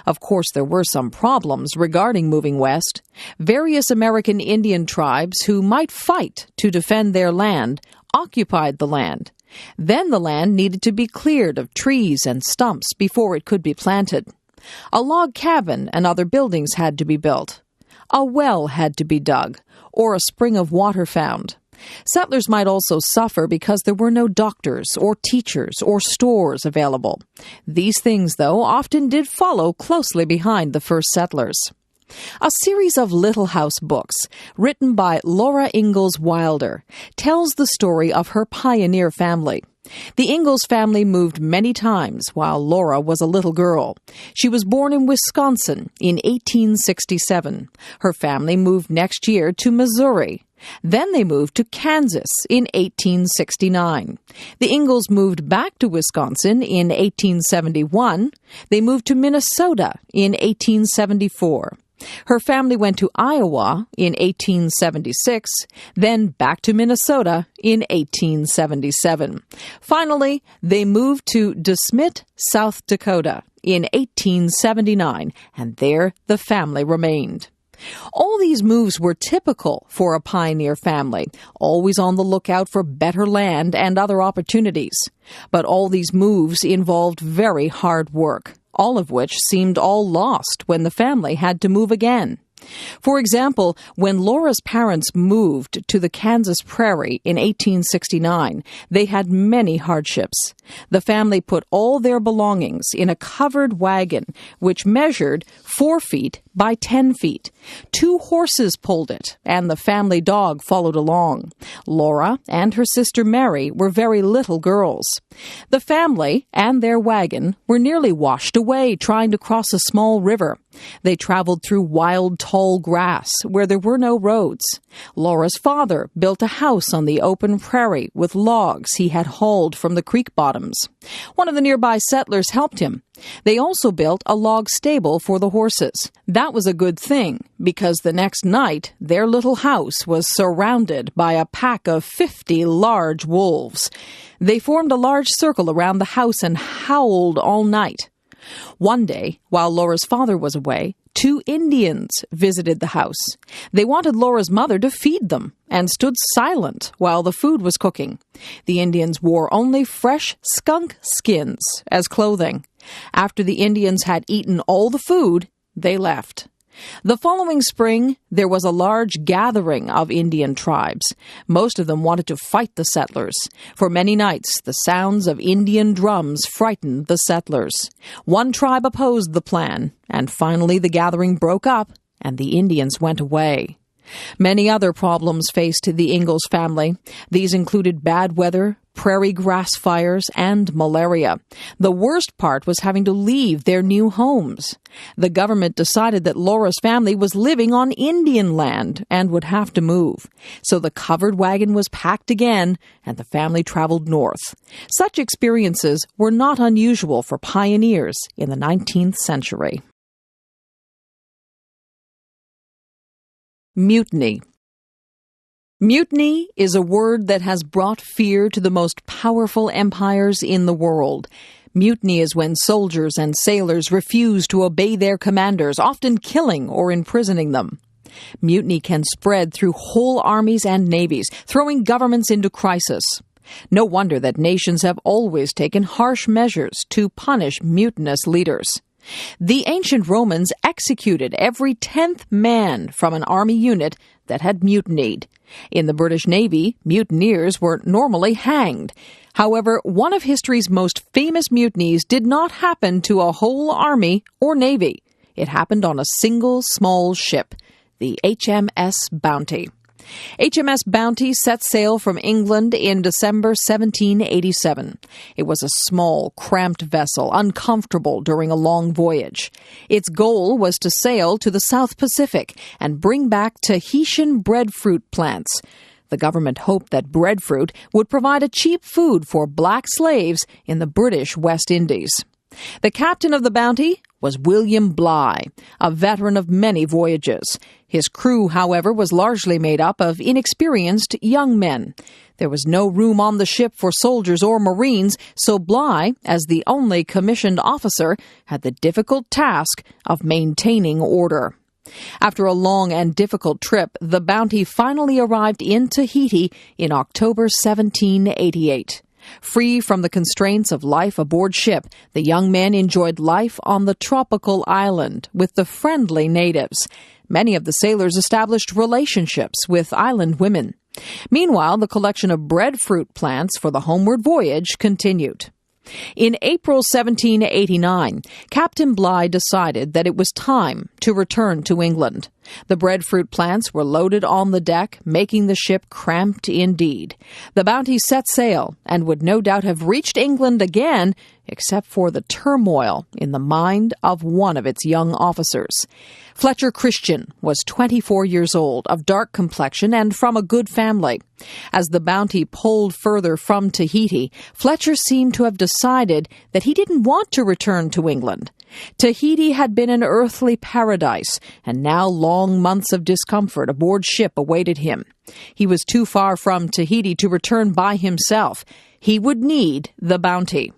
S8: Of course, there were some problems regarding moving west. Various American Indian tribes who might fight to defend their land occupied the land. Then the land needed to be cleared of trees and stumps before it could be planted. A log cabin and other buildings had to be built. A well had to be dug, or a spring of water found. Settlers might also suffer because there were no doctors or teachers or stores available. These things, though, often did follow closely behind the first settlers. A series of Little House books, written by Laura Ingalls Wilder, tells the story of her pioneer family. The Ingalls family moved many times while Laura was a little girl. She was born in Wisconsin in 1867. Her family moved next year to Missouri. Then they moved to Kansas in 1869. The Ingalls moved back to Wisconsin in 1871. They moved to Minnesota in 1874. Her family went to Iowa in 1876, then back to Minnesota in 1877. Finally, they moved to DeSmet, South Dakota in 1879, and there the family remained. All these moves were typical for a pioneer family, always on the lookout for better land and other opportunities. But all these moves involved very hard work, all of which seemed all lost when the family had to move again. For example, when Laura's parents moved to the Kansas prairie in 1869, they had many hardships. The family put all their belongings in a covered wagon, which measured 4 feet by 10 feet. 2 horses pulled it, and the family dog followed along. Laura and her sister Mary were very little girls. The family and their wagon were nearly washed away trying to cross a small river. They traveled through wild, tall grass where there were no roads. Laura's father built a house on the open prairie with logs he had hauled from the creek bottoms. One of the nearby settlers helped him. They also built a log stable for the horses. That was a good thing, because the next night their little house was surrounded by a pack of 50 large wolves. They formed a large circle around the house and howled all night. One day, while Laura's father was away, 2 Indians visited the house. They wanted Laura's mother to feed them and stood silent while the food was cooking. The Indians wore only fresh skunk skins as clothing. After the Indians had eaten all the food, they left. The following spring, there was a large gathering of Indian tribes. Most of them wanted to fight the settlers. For many nights, the sounds of Indian drums frightened the settlers. One tribe opposed the plan, and finally the gathering broke up, and the Indians went away. Many other problems faced the Ingalls family. These included bad weather, prairie grass fires, and malaria. The worst part was having to leave their new homes. The government decided that Laura's family was living on Indian land and would have to move. So the covered wagon was packed again, and the family traveled north. Such experiences were not unusual for pioneers in the 19th century. Mutiny. Mutiny is a word that has brought fear to the most powerful empires in the world. Mutiny is when soldiers and sailors refuse to obey their commanders, often killing or imprisoning them. Mutiny can spread through whole armies and navies, throwing governments into crisis. No wonder that nations have always taken harsh measures to punish mutinous leaders. The ancient Romans executed every 10th man from an army unit that had mutinied. In the British Navy, mutineers were normally hanged. However, one of history's most famous mutinies did not happen to a whole army or navy. It happened on a single small ship, the HMS Bounty. HMS Bounty set sail from England in December 1787. It was a small, cramped vessel, uncomfortable during a long voyage. Its goal was to sail to the South Pacific and bring back Tahitian breadfruit plants. The government hoped that breadfruit would provide a cheap food for black slaves in the British West Indies. The captain of the Bounty was William Bligh, a veteran of many voyages. His crew, however, was largely made up of inexperienced young men. There was no room on the ship for soldiers or Marines, so Bligh, as the only commissioned officer, had the difficult task of maintaining order. After a long and difficult trip, the Bounty finally arrived in Tahiti in October 1788. Free from the constraints of life aboard ship, the young men enjoyed life on the tropical island with the friendly natives. Many of the sailors established relationships with island women. Meanwhile, the collection of breadfruit plants for the homeward voyage continued. In April 1789, Captain Bligh decided that it was time to return to England. The breadfruit plants were loaded on the deck, making the ship cramped indeed. The Bounty set sail and would no doubt have reached England again, except for the turmoil in the mind of one of its young officers. Fletcher Christian was 24 years old, of dark complexion, and from a good family. As the Bounty pulled further from Tahiti, Fletcher seemed to have decided that he didn't want to return to England. Tahiti had been an earthly paradise, and now long months of discomfort aboard ship awaited him. He was too far from Tahiti to return by himself. He would need the Bounty.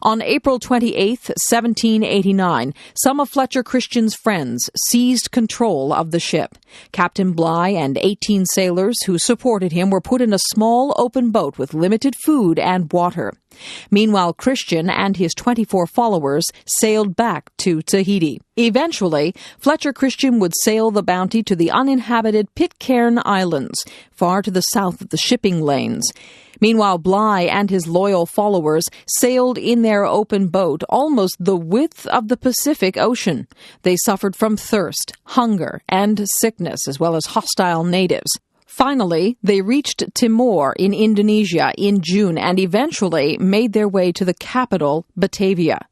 S8: On April 28, 1789, some of Fletcher Christian's friends seized control of the ship. Captain Bligh and 18 sailors who supported him were put in a small open boat with limited food and water. Meanwhile, Christian and his 24 followers sailed back to Tahiti. Eventually, Fletcher Christian would sail the Bounty to the uninhabited Pitcairn Islands, far to the south of the shipping lanes. Meanwhile, Bligh and his loyal followers sailed in their open boat almost the width of the Pacific Ocean. They suffered from thirst, hunger, and sickness, as well as hostile natives. Finally, they reached Timor in Indonesia in June and eventually made their way to the capital, Batavia.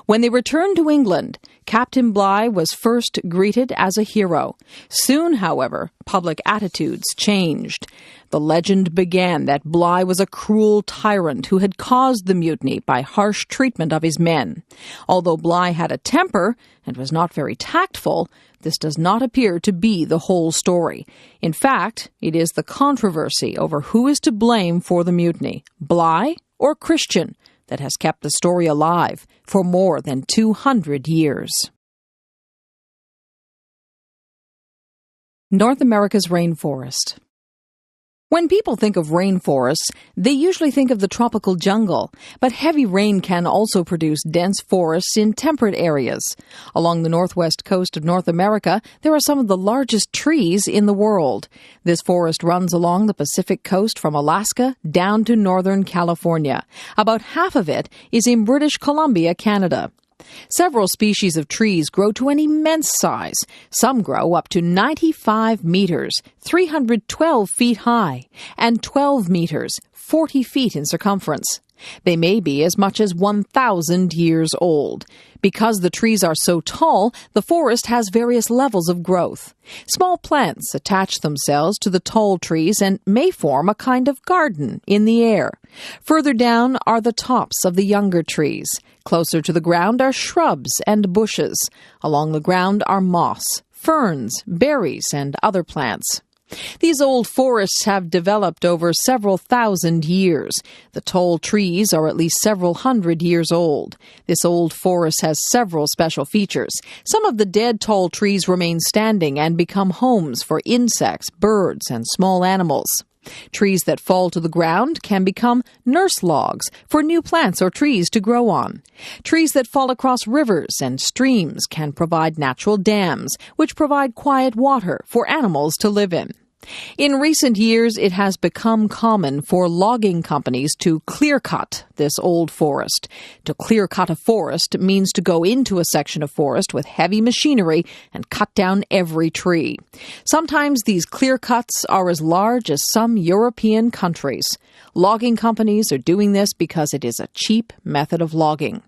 S8: When they returned to England, Captain Bligh was first greeted as a hero. Soon, however, public attitudes changed. The legend began that Bligh was a cruel tyrant who had caused the mutiny by harsh treatment of his men. Although Bligh had a temper and was not very tactful, this does not appear to be the whole story. In fact, it is the controversy over who is to blame for the mutiny, Bligh or Christian, that has kept the story alive for more than 200 years. North America's rainforest. When people think of rainforests, they usually think of the tropical jungle, but heavy rain can also produce dense forests in temperate areas. Along the northwest coast of North America, there are some of the largest trees in the world. This forest runs along the Pacific coast from Alaska down to northern California. About half of it is in British Columbia, Canada. Several species of trees grow to an immense size. Some grow up to 95 meters, 312 feet high, and 12 meters, 40 feet in circumference. They may be as much as 1,000 years old. Because the trees are so tall, the forest has various levels of growth. Small plants attach themselves to the tall trees and may form a kind of garden in the air. Further down are the tops of the younger trees. Closer to the ground are shrubs and bushes. Along the ground are moss, ferns, berries, and other plants. These old forests have developed over several thousand years. The tall trees are at least several hundred years old. This old forest has several special features. Some of the dead tall trees remain standing and become homes for insects, birds, and small animals. Trees that fall to the ground can become nurse logs for new plants or trees to grow on. Trees that fall across rivers and streams can provide natural dams, which provide quiet water for animals to live in. In recent years, it has become common for logging companies to clear-cut this old forest. To clear-cut a forest means to go into a section of forest with heavy machinery and cut down every tree. Sometimes these clear cuts are as large as some European countries. Logging companies are doing this because it is a cheap method of logging.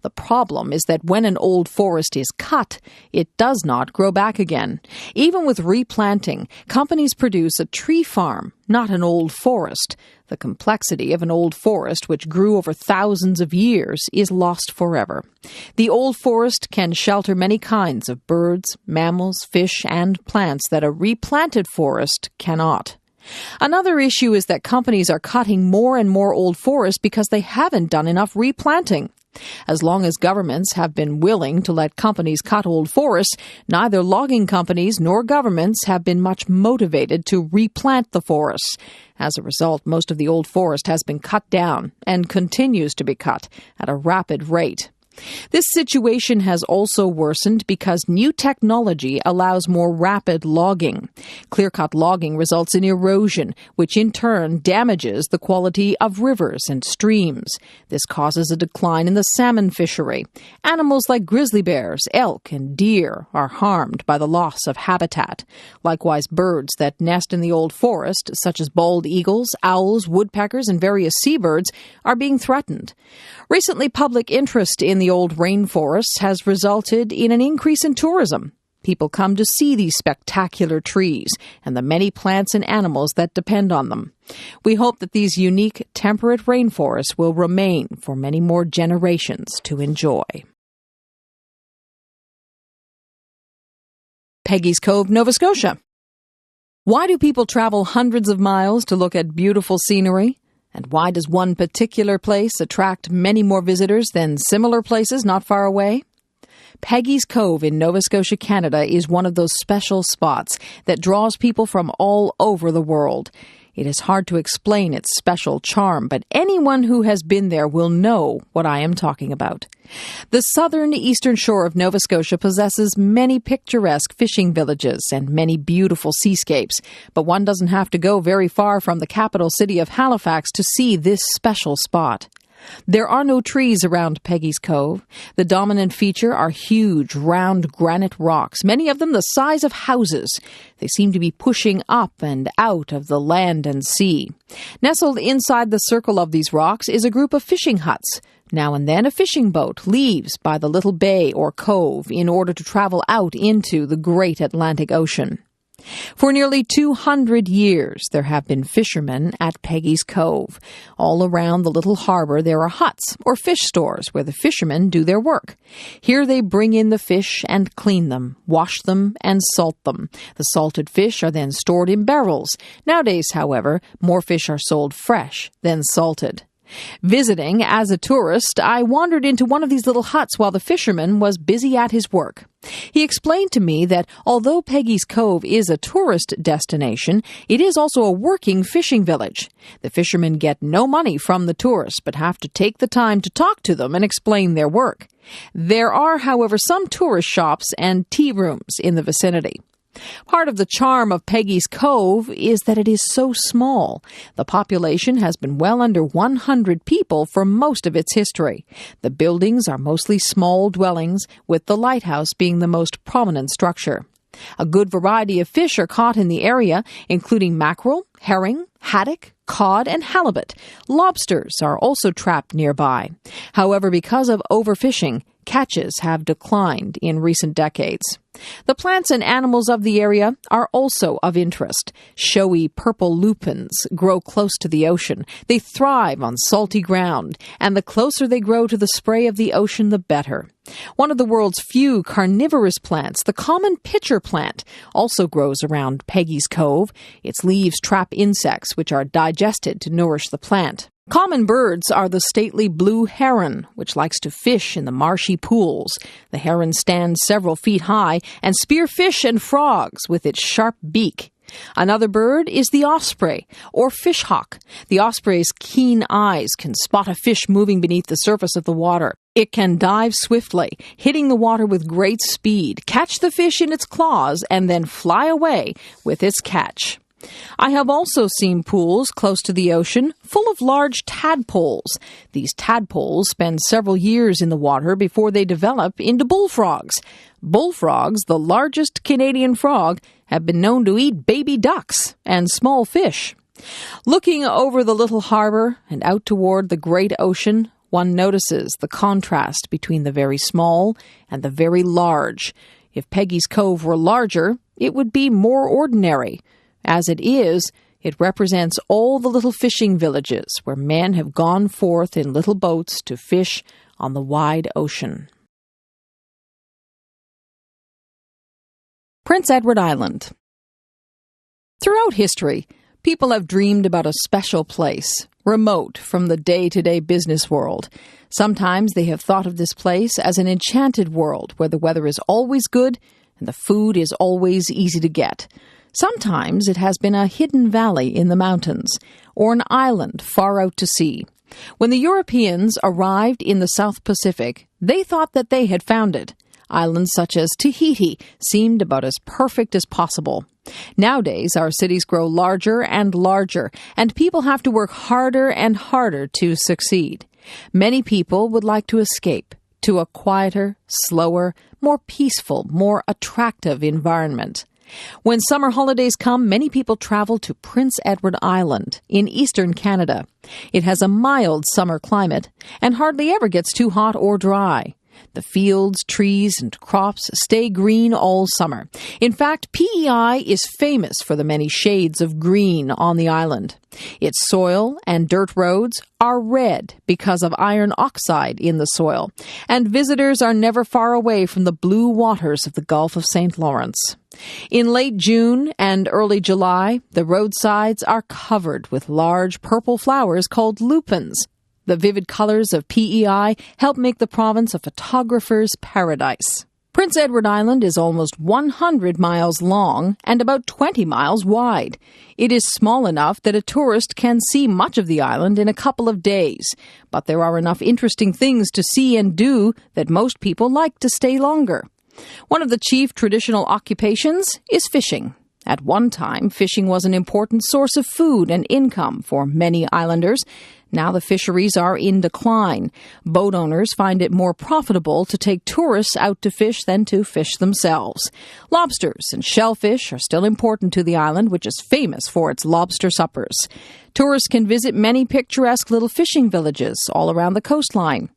S8: The problem is that when an old forest is cut, it does not grow back again. Even with replanting, companies produce a tree farm, not an old forest. The complexity of an old forest, which grew over thousands of years, is lost forever. The old forest can shelter many kinds of birds, mammals, fish, and plants that a replanted forest cannot. Another issue is that companies are cutting more and more old forests because they haven't done enough replanting. As long as governments have been willing to let companies cut old forests, neither logging companies nor governments have been much motivated to replant the forests. As a result, most of the old forest has been cut down and continues to be cut at a rapid rate. This situation has also worsened because new technology allows more rapid logging. Clear-cut logging results in erosion, which in turn damages the quality of rivers and streams. This causes a decline in the salmon fishery. Animals like grizzly bears, elk, and deer are harmed by the loss of habitat. Likewise, birds that nest in the old forest, such as bald eagles, owls, woodpeckers, and various seabirds, are being threatened. Recently, public interest in the old rainforests has resulted in an increase in tourism. People come to see these spectacular trees and the many plants and animals that depend on them. We hope that these unique temperate rainforests will remain for many more generations to enjoy. Peggy's Cove, Nova Scotia. Why do people travel hundreds of miles to look at beautiful scenery? And why does one particular place attract many more visitors than similar places not far away? Peggy's Cove in Nova Scotia, Canada is one of those special spots that draws people from all over the world. It is hard to explain its special charm, but anyone who has been there will know what I am talking about. The southern eastern shore of Nova Scotia possesses many picturesque fishing villages and many beautiful seascapes, but one doesn't have to go very far from the capital city of Halifax to see this special spot. There are no trees around Peggy's Cove. The dominant feature are huge, round granite rocks, many of them the size of houses. They seem to be pushing up and out of the land and sea. Nestled inside the circle of these rocks is a group of fishing huts. Now and then a fishing boat leaves by the little bay or cove in order to travel out into the great Atlantic Ocean. For nearly 200 years, there have been fishermen at Peggy's Cove. All around the little harbor, there are huts or fish stores where the fishermen do their work. Here they bring in the fish and clean them, wash them, and salt them. The salted fish are then stored in barrels. Nowadays, however, more fish are sold fresh than salted. Visiting as a tourist, I wandered into one of these little huts while the fisherman was busy at his work. He explained to me that although Peggy's Cove is a tourist destination, it is also a working fishing village. The fishermen get no money from the tourists, but have to take the time to talk to them and explain their work. There are, however, some tourist shops and tea rooms in the vicinity. Part of the charm of Peggy's Cove is that it is so small. The population has been well under 100 people for most of its history. The buildings are mostly small dwellings, with the lighthouse being the most prominent structure. A good variety of fish are caught in the area, including mackerel, herring, haddock, cod, and halibut. Lobsters are also trapped nearby. However, because of overfishing, catches have declined in recent decades. The plants and animals of the area are also of interest. Showy purple lupins grow close to the ocean. They thrive on salty ground, and the closer they grow to the spray of the ocean, the better. One of the world's few carnivorous plants, the common pitcher plant, also grows around Peggy's Cove. Its leaves trap insects, which are digested to nourish the plant. Common birds are the stately blue heron, which likes to fish in the marshy pools. The heron stands several feet high and spears fish and frogs with its sharp beak. Another bird is the osprey, or fishhawk. The osprey's keen eyes can spot a fish moving beneath the surface of the water. It can dive swiftly, hitting the water with great speed, catch the fish in its claws, and then fly away with its catch. I have also seen pools close to the ocean full of large tadpoles. These tadpoles spend several years in the water before they develop into bullfrogs. Bullfrogs, the largest Canadian frog, have been known to eat baby ducks and small fish. Looking over the little harbor and out toward the great ocean, one notices the contrast between the very small and the very large. If Peggy's Cove were larger, it would be more ordinary. As it is, it represents all the little fishing villages where men have gone forth in little boats to fish on the wide ocean. Prince Edward Island. Throughout history, people have dreamed about a special place, remote from the day-to-day business world. Sometimes they have thought of this place as an enchanted world where the weather is always good and the food is always easy to get. Sometimes it has been a hidden valley in the mountains, or an island far out to sea. When the Europeans arrived in the South Pacific, they thought that they had found it. Islands such as Tahiti seemed about as perfect as possible. Nowadays, our cities grow larger and larger, and people have to work harder and harder to succeed. Many people would like to escape to a quieter, slower, more peaceful, more attractive environment. When summer holidays come, many people travel to Prince Edward Island in eastern Canada. It has a mild summer climate and hardly ever gets too hot or dry. The fields, trees, and crops stay green all summer. In fact, PEI is famous for the many shades of green on the island. Its soil and dirt roads are red because of iron oxide in the soil, and visitors are never far away from the blue waters of the Gulf of St. Lawrence. In late June and early July, the roadsides are covered with large purple flowers called lupins. The vivid colors of PEI help make the province a photographer's paradise. Prince Edward Island is almost 100 miles long and about 20 miles wide. It is small enough that a tourist can see much of the island in a couple of days, but there are enough interesting things to see and do that most people like to stay longer. One of the chief traditional occupations is fishing. At one time, fishing was an important source of food and income for many islanders. Now the fisheries are in decline. Boat owners find it more profitable to take tourists out to fish than to fish themselves. Lobsters and shellfish are still important to the island, which is famous for its lobster suppers. Tourists can visit many picturesque little fishing villages all around the coastline.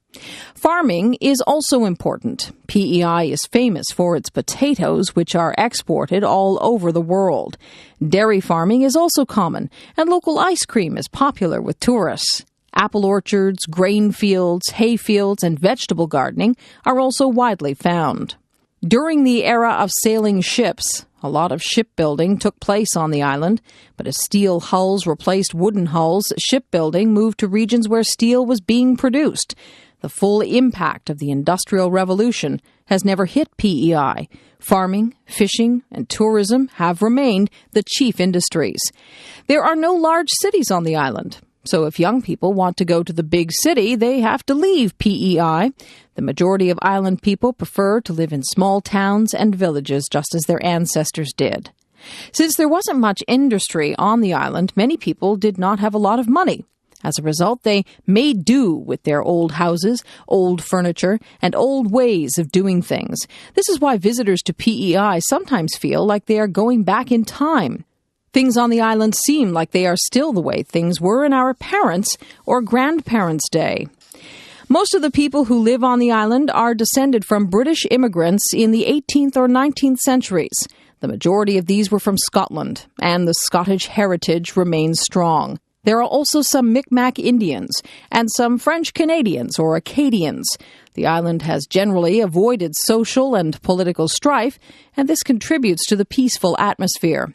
S8: Farming is also important. PEI is famous for its potatoes, which are exported all over the world. Dairy farming is also common, and local ice cream is popular with tourists. Apple orchards, grain fields, hay fields, and vegetable gardening are also widely found. During the era of sailing ships, a lot of shipbuilding took place on the island, but as steel hulls replaced wooden hulls, shipbuilding moved to regions where steel was being produced. The full impact of the Industrial Revolution has never hit PEI. Farming, fishing, and tourism have remained the chief industries. There are no large cities on the island, so if young people want to go to the big city, they have to leave PEI. The majority of island people prefer to live in small towns and villages, just as their ancestors did. Since there wasn't much industry on the island, many people did not have a lot of money. As a result, they made do with their old houses, old furniture, and old ways of doing things. This is why visitors to PEI sometimes feel like they are going back in time. Things on the island seem like they are still the way things were in our parents' or grandparents' day. Most of the people who live on the island are descended from British immigrants in the 18th or 19th centuries. The majority of these were from Scotland, and the Scottish heritage remains strong. There are also some Mi'kmaq Indians and some French Canadians or Acadians. The island has generally avoided social and political strife, and this contributes to the peaceful atmosphere.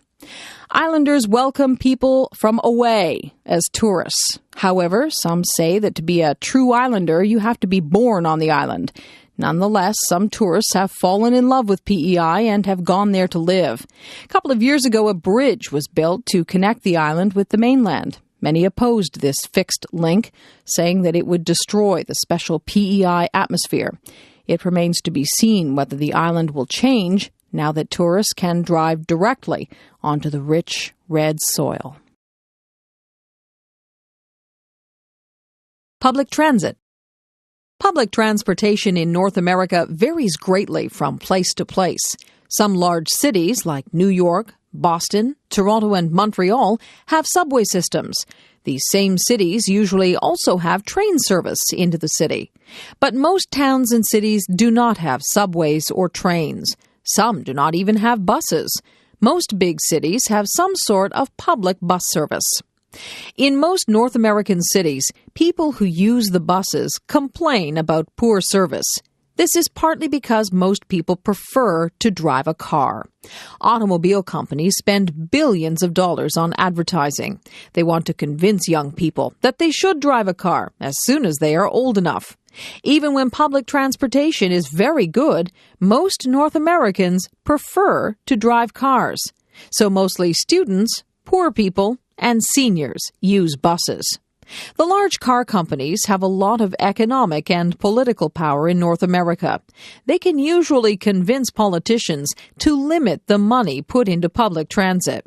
S8: Islanders welcome people from away as tourists. However, some say that to be a true islander, you have to be born on the island. Nonetheless, some tourists have fallen in love with PEI and have gone there to live. A couple of years ago, a bridge was built to connect the island with the mainland. Many opposed this fixed link, saying that it would destroy the special PEI atmosphere. It remains to be seen whether the island will change now that tourists can drive directly onto the rich red soil. Public transit. Public transportation in North America varies greatly from place to place. Some large cities like New York, Boston, Toronto, and Montreal have subway systems. These same cities usually also have train service into the city. But most towns and cities do not have subways or trains. Some do not even have buses. Most big cities have some sort of public bus service. In most North American cities, people who use the buses complain about poor service. This is partly because most people prefer to drive a car. Automobile companies spend billions of dollars on advertising. They want to convince young people that they should drive a car as soon as they are old enough. Even when public transportation is very good, most North Americans prefer to drive cars. So mostly students, poor people, and seniors use buses. The large car companies have a lot of economic and political power in North America. They can usually convince politicians to limit the money put into public transit.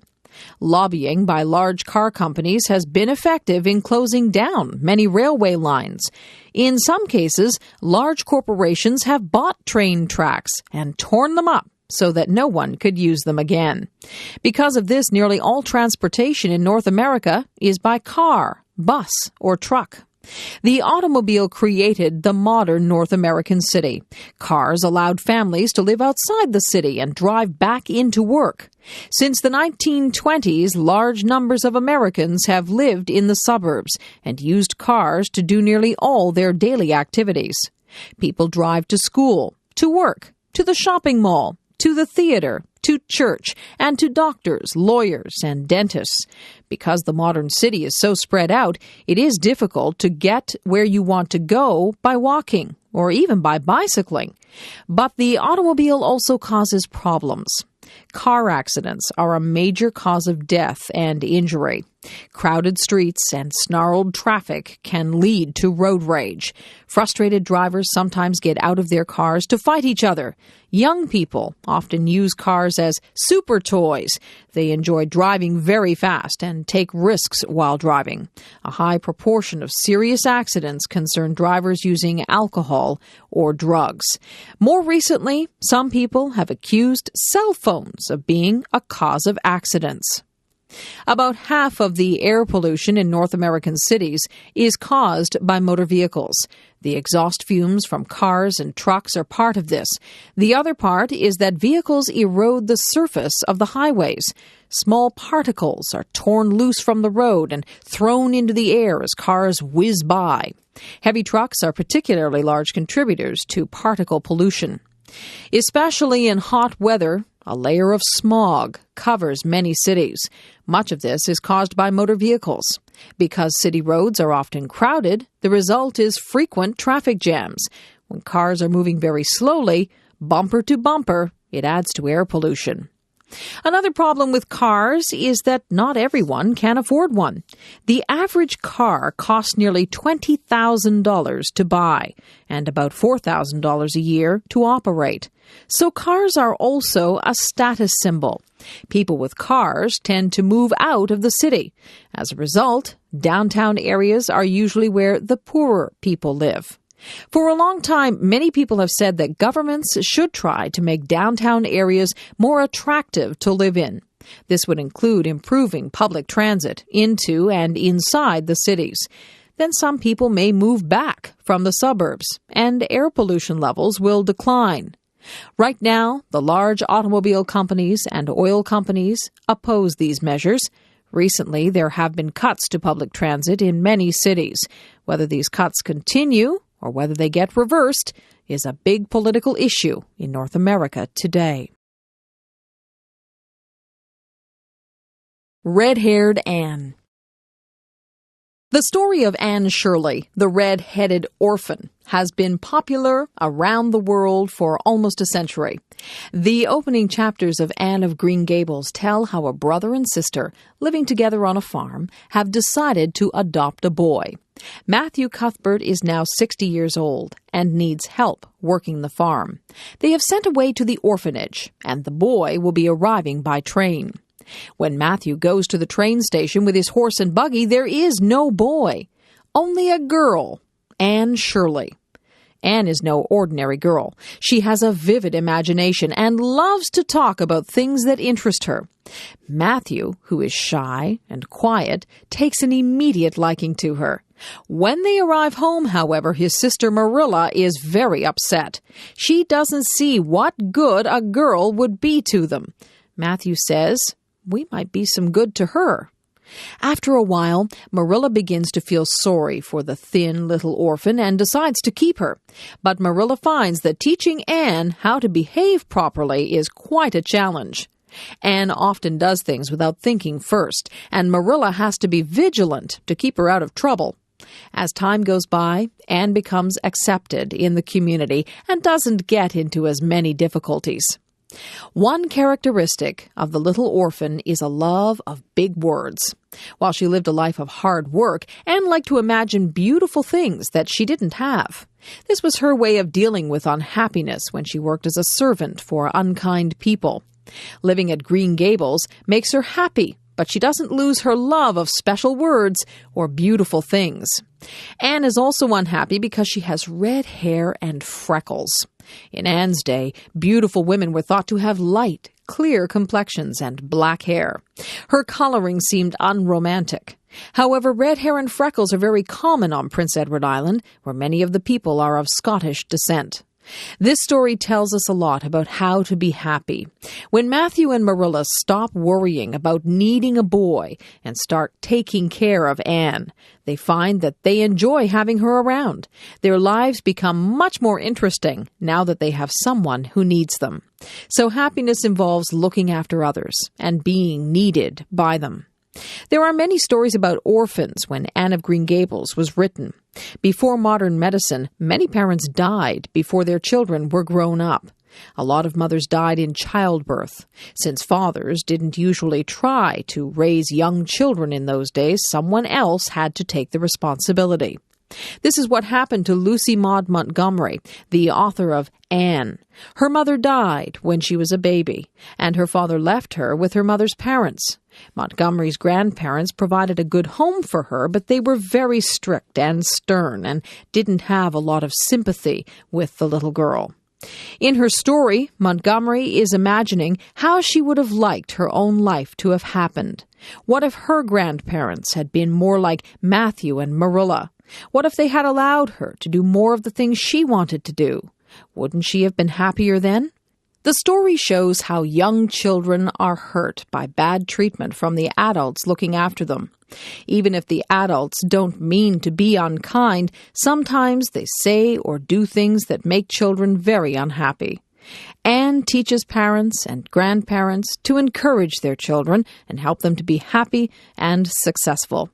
S8: Lobbying by large car companies has been effective in closing down many railway lines. In some cases, large corporations have bought train tracks and torn them up so that no one could use them again. Because of this, nearly all transportation in North America is by car, bus, or truck. The automobile created the modern North American city. Cars allowed families to live outside the city and drive back into work. Since the 1920s, large numbers of Americans have lived in the suburbs and used cars to do nearly all their daily activities. People drive to school, to work, to the shopping mall, to the theater, to church, and to doctors, lawyers, and dentists. Because the modern city is so spread out, it is difficult to get where you want to go by walking or even by bicycling. But the automobile also causes problems. Car accidents are a major cause of death and injury. Crowded streets and snarled traffic can lead to road rage. Frustrated drivers sometimes get out of their cars to fight each other. Young people often use cars as super toys. They enjoy driving very fast and take risks while driving. A high proportion of serious accidents concern drivers using alcohol or drugs. More recently, some people have accused cell phones of being a cause of accidents. About half of the air pollution in North American cities is caused by motor vehicles. The exhaust fumes from cars and trucks are part of this. The other part is that vehicles erode the surface of the highways. Small particles are torn loose from the road and thrown into the air as cars whiz by. Heavy trucks are particularly large contributors to particle pollution. Especially in hot weather, a layer of smog covers many cities. Much of this is caused by motor vehicles. Because city roads are often crowded, the result is frequent traffic jams. When cars are moving very slowly, bumper to bumper, it adds to air pollution. Another problem with cars is that not everyone can afford one. The average car costs nearly $20,000 to buy and about $4,000 a year to operate. So cars are also a status symbol. People with cars tend to move out of the city. As a result, downtown areas are usually where the poorer people live. For a long time, many people have said that governments should try to make downtown areas more attractive to live in. This would include improving public transit into and inside the cities. Then some people may move back from the suburbs, and air pollution levels will decline. Right now, the large automobile companies and oil companies oppose these measures. Recently, there have been cuts to public transit in many cities. Whether these cuts continue or whether they get reversed is a big political issue in North America today. Red-haired Anne. The story of Anne Shirley, the red-headed orphan, has been popular around the world for almost a century. The opening chapters of Anne of Green Gables tell how a brother and sister living together on a farm have decided to adopt a boy. Matthew Cuthbert is now 60 years old and needs help working the farm. They have sent away to the orphanage, and the boy will be arriving by train. When Matthew goes to the train station with his horse and buggy, there is no boy, only a girl, Anne Shirley. Anne is no ordinary girl. She has a vivid imagination and loves to talk about things that interest her. Matthew, who is shy and quiet, takes an immediate liking to her. When they arrive home, however, his sister Marilla is very upset. She doesn't see what good a girl would be to them. Matthew says, "We might be some good to her." After a while, Marilla begins to feel sorry for the thin little orphan and decides to keep her. But Marilla finds that teaching Anne how to behave properly is quite a challenge. Anne often does things without thinking first, and Marilla has to be vigilant to keep her out of trouble. As time goes by, Anne becomes accepted in the community and doesn't get into as many difficulties. One characteristic of the little orphan is a love of big words. While she lived a life of hard work, Anne liked to imagine beautiful things that she didn't have. This was her way of dealing with unhappiness when she worked as a servant for unkind people. Living at Green Gables makes her happy, but she doesn't lose her love of special words or beautiful things. Anne is also unhappy because she has red hair and freckles. In Anne's day, beautiful women were thought to have light, clear complexions and black hair. Her coloring seemed unromantic. However, red hair and freckles are very common on Prince Edward Island, where many of the people are of Scottish descent. This story tells us a lot about how to be happy. When Matthew and Marilla stop worrying about needing a boy and start taking care of Anne, they find that they enjoy having her around. Their lives become much more interesting now that they have someone who needs them. So happiness involves looking after others and being needed by them. There are many stories about orphans when Anne of Green Gables was written. Before modern medicine, many parents died before their children were grown up. A lot of mothers died in childbirth. Since fathers didn't usually try to raise young children in those days, someone else had to take the responsibility. This is what happened to Lucy Maud Montgomery, the author of Anne. Her mother died when she was a baby, and her father left her with her mother's parents. Montgomery's grandparents provided a good home for her, but they were very strict and stern and didn't have a lot of sympathy with the little girl. In her story, Montgomery is imagining how she would have liked her own life to have happened. What if her grandparents had been more like Matthew and Marilla? What if they had allowed her to do more of the things she wanted to do? Wouldn't she have been happier then? The story shows how young children are hurt by bad treatment from the adults looking after them. Even if the adults don't mean to be unkind, sometimes they say or do things that make children very unhappy. Anne teaches parents and grandparents to encourage their children and help them to be happy and successful.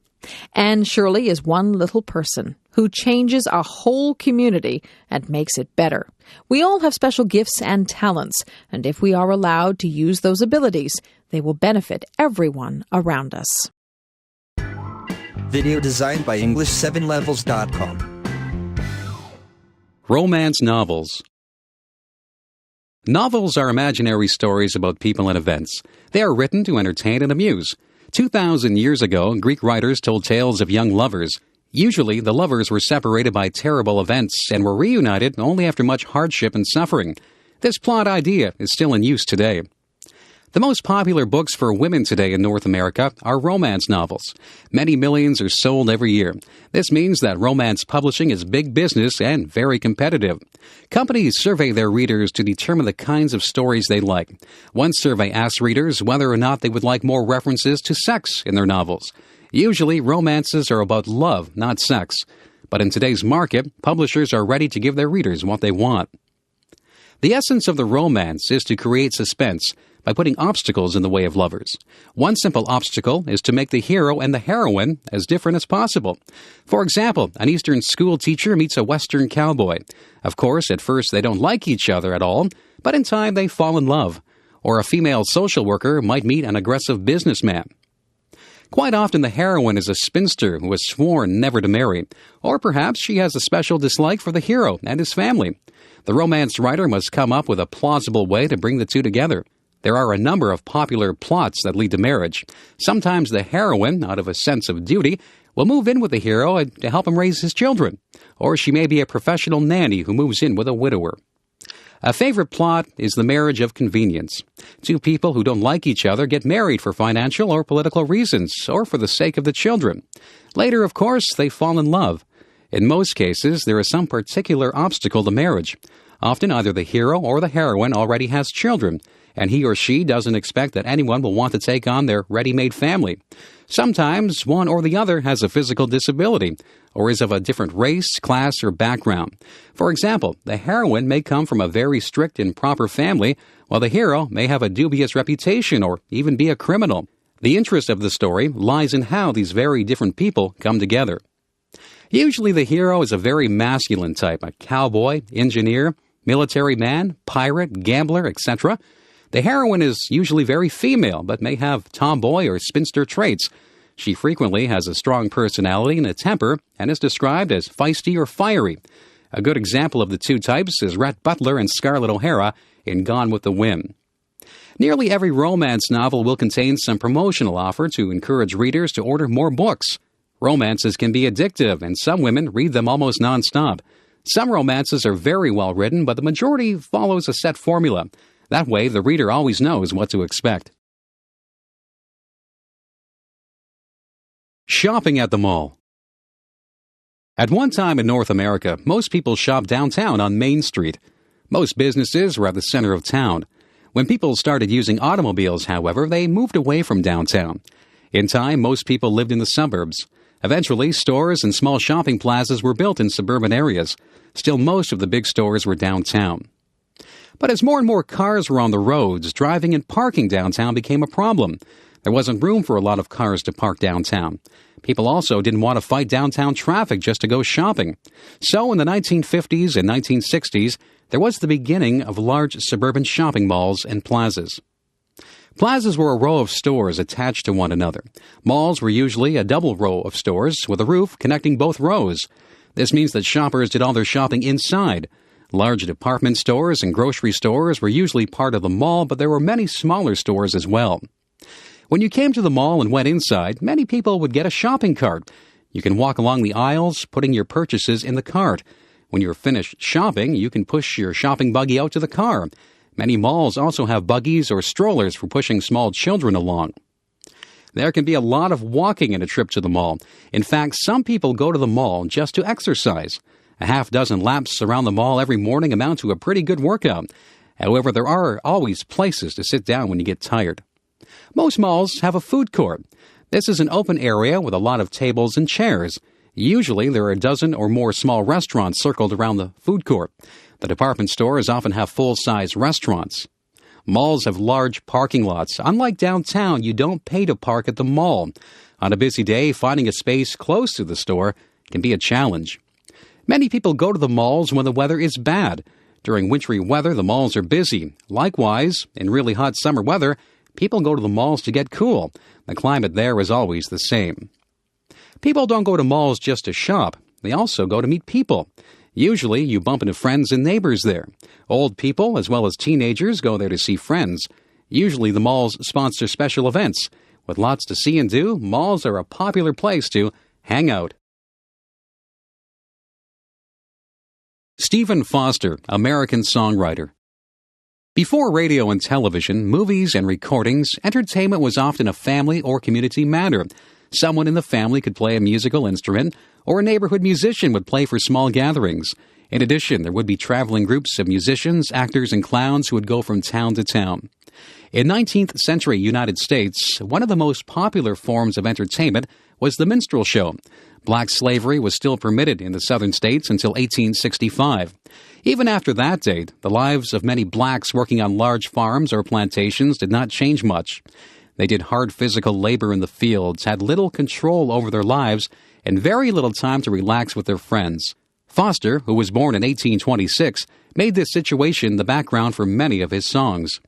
S8: Anne Shirley is one little person who changes a whole community and makes it better. We all have special gifts and talents, and if we are allowed to use those abilities, they will benefit everyone around us.
S2: Video designed by English7levels.com.
S9: Romance novels. Novels are imaginary stories about people and events. They are written to entertain and amuse. 2,000 years ago, Greek writers told tales of young lovers. Usually, the lovers were separated by terrible events and were reunited only after much hardship and suffering. This plot idea is still in use today. The most popular books for women today in North America are romance novels. Many millions are sold every year. This means that romance publishing is big business and very competitive. Companies survey their readers to determine the kinds of stories they like. One survey asks readers whether or not they would like more references to sex in their novels. Usually, romances are about love, not sex. But in today's market, publishers are ready to give their readers what they want. The essence of the romance is to create suspense by putting obstacles in the way of lovers. One simple obstacle is to make the hero and the heroine as different as possible. For example, an Eastern school teacher meets a Western cowboy. Of course, at first they don't like each other at all, but in time they fall in love. Or a female social worker might meet an aggressive businessman. Quite often the heroine is a spinster who has sworn never to marry, or perhaps she has a special dislike for the hero and his family. The romance writer must come up with a plausible way to bring the two together. There are a number of popular plots that lead to marriage. Sometimes the heroine, out of a sense of duty, will move in with the hero to help him raise his children, or she may be a professional nanny who moves in with a widower. A favorite plot is the marriage of convenience. Two people who don't like each other get married for financial or political reasons, or for the sake of the children. Later, of course, they fall in love. In most cases, there is some particular obstacle to marriage. Often either the hero or the heroine already has children, and he or she doesn't expect that anyone will want to take on their ready-made family. Sometimes one or the other has a physical disability, or is of a different race, class, or background. For example, the heroine may come from a very strict and proper family, while the hero may have a dubious reputation or even be a criminal. The interest of the story lies in how these very different people come together. Usually the hero is a very masculine type, a cowboy, engineer, military man, pirate, gambler, etc. The heroine is usually very female, but may have tomboy or spinster traits. She frequently has a strong personality and a temper, and is described as feisty or fiery. A good example of the two types is Rhett Butler and Scarlett O'Hara in Gone with the Wind. Nearly every romance novel will contain some promotional offer to encourage readers to order more books. Romances can be addictive, and some women read them almost nonstop. Some romances are very well written, but the majority follows a set formula. That way, the reader always knows what to expect. Shopping at the mall. At one time in North America, most people shopped downtown on Main Street. Most businesses were at the center of town. When people started using automobiles, however, they moved away from downtown. In time, most people lived in the suburbs. Eventually, stores and small shopping plazas were built in suburban areas. Still, most of the big stores were downtown. But as more and more cars were on the roads, driving and parking downtown became a problem. There wasn't room for a lot of cars to park downtown. People also didn't want to fight downtown traffic just to go shopping. So in the 1950s and 1960s, there was the beginning of large suburban shopping malls and plazas. Plazas were a row of stores attached to one another. Malls were usually a double row of stores with a roof connecting both rows. This means that shoppers did all their shopping inside. Large department stores and grocery stores were usually part of the mall, but there were many smaller stores as well. When you came to the mall and went inside, many people would get a shopping cart. You can walk along the aisles, putting your purchases in the cart. When you're finished shopping, you can push your shopping buggy out to the car. Many malls also have buggies or strollers for pushing small children along. There can be a lot of walking in a trip to the mall. In fact, some people go to the mall just to exercise. A half dozen laps around the mall every morning amount to a pretty good workout. However, there are always places to sit down when you get tired. Most malls have a food court. This is an open area with a lot of tables and chairs. Usually, there are a dozen or more small restaurants circled around the food court. The department stores often have full-size restaurants. Malls have large parking lots. Unlike downtown, you don't pay to park at the mall. On a busy day, finding a space close to the store can be a challenge. Many people go to the malls when the weather is bad. During wintry weather, the malls are busy. Likewise, in really hot summer weather, people go to the malls to get cool. The climate there is always the same. People don't go to malls just to shop. They also go to meet people. Usually, you bump into friends and neighbors there. Old people, as well as teenagers, go there to see friends. Usually, the malls sponsor special events. With lots to see and do, malls are a popular place to hang out. Stephen Foster, American songwriter. Before radio and television, movies and recordings, entertainment was often a family or community matter. Someone in the family could play a musical instrument, or a neighborhood musician would play for small gatherings. In addition, there would be traveling groups of musicians, actors, and clowns who would go from town to town. In 19th century United States, one of the most popular forms of entertainment was the minstrel show. Black slavery was still permitted in the southern states until 1865. Even after that date, the lives of many blacks working on large farms or plantations did not change much. They did hard physical labor in the fields, had little control over their lives, and very little time to relax with their friends. Foster, who was born in 1826, made this situation the background for many of his songs.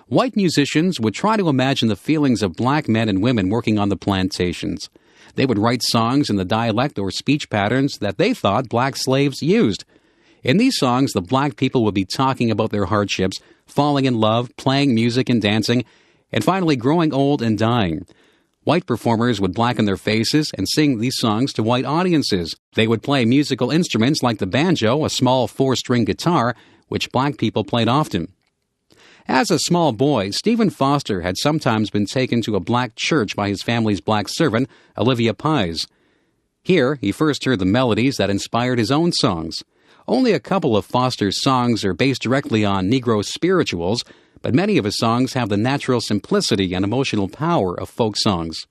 S9: White musicians would try to imagine the feelings of black men and women working on the plantations. They would write songs in the dialect or speech patterns that they thought black slaves used. In these songs, the black people would be talking about their hardships, falling in love, playing music and dancing, and finally growing old and dying. White performers would blacken their faces and sing these songs to white audiences. They would play musical instruments like the banjo, a small 4-string guitar, which black people played often. As a small boy, Stephen Foster had sometimes been taken to a black church by his family's black servant, Olivia Pies. Here, he first heard the melodies that inspired his own songs. Only a couple of Foster's songs are based directly on Negro spirituals, but many of his songs have the natural simplicity and emotional power of folk songs.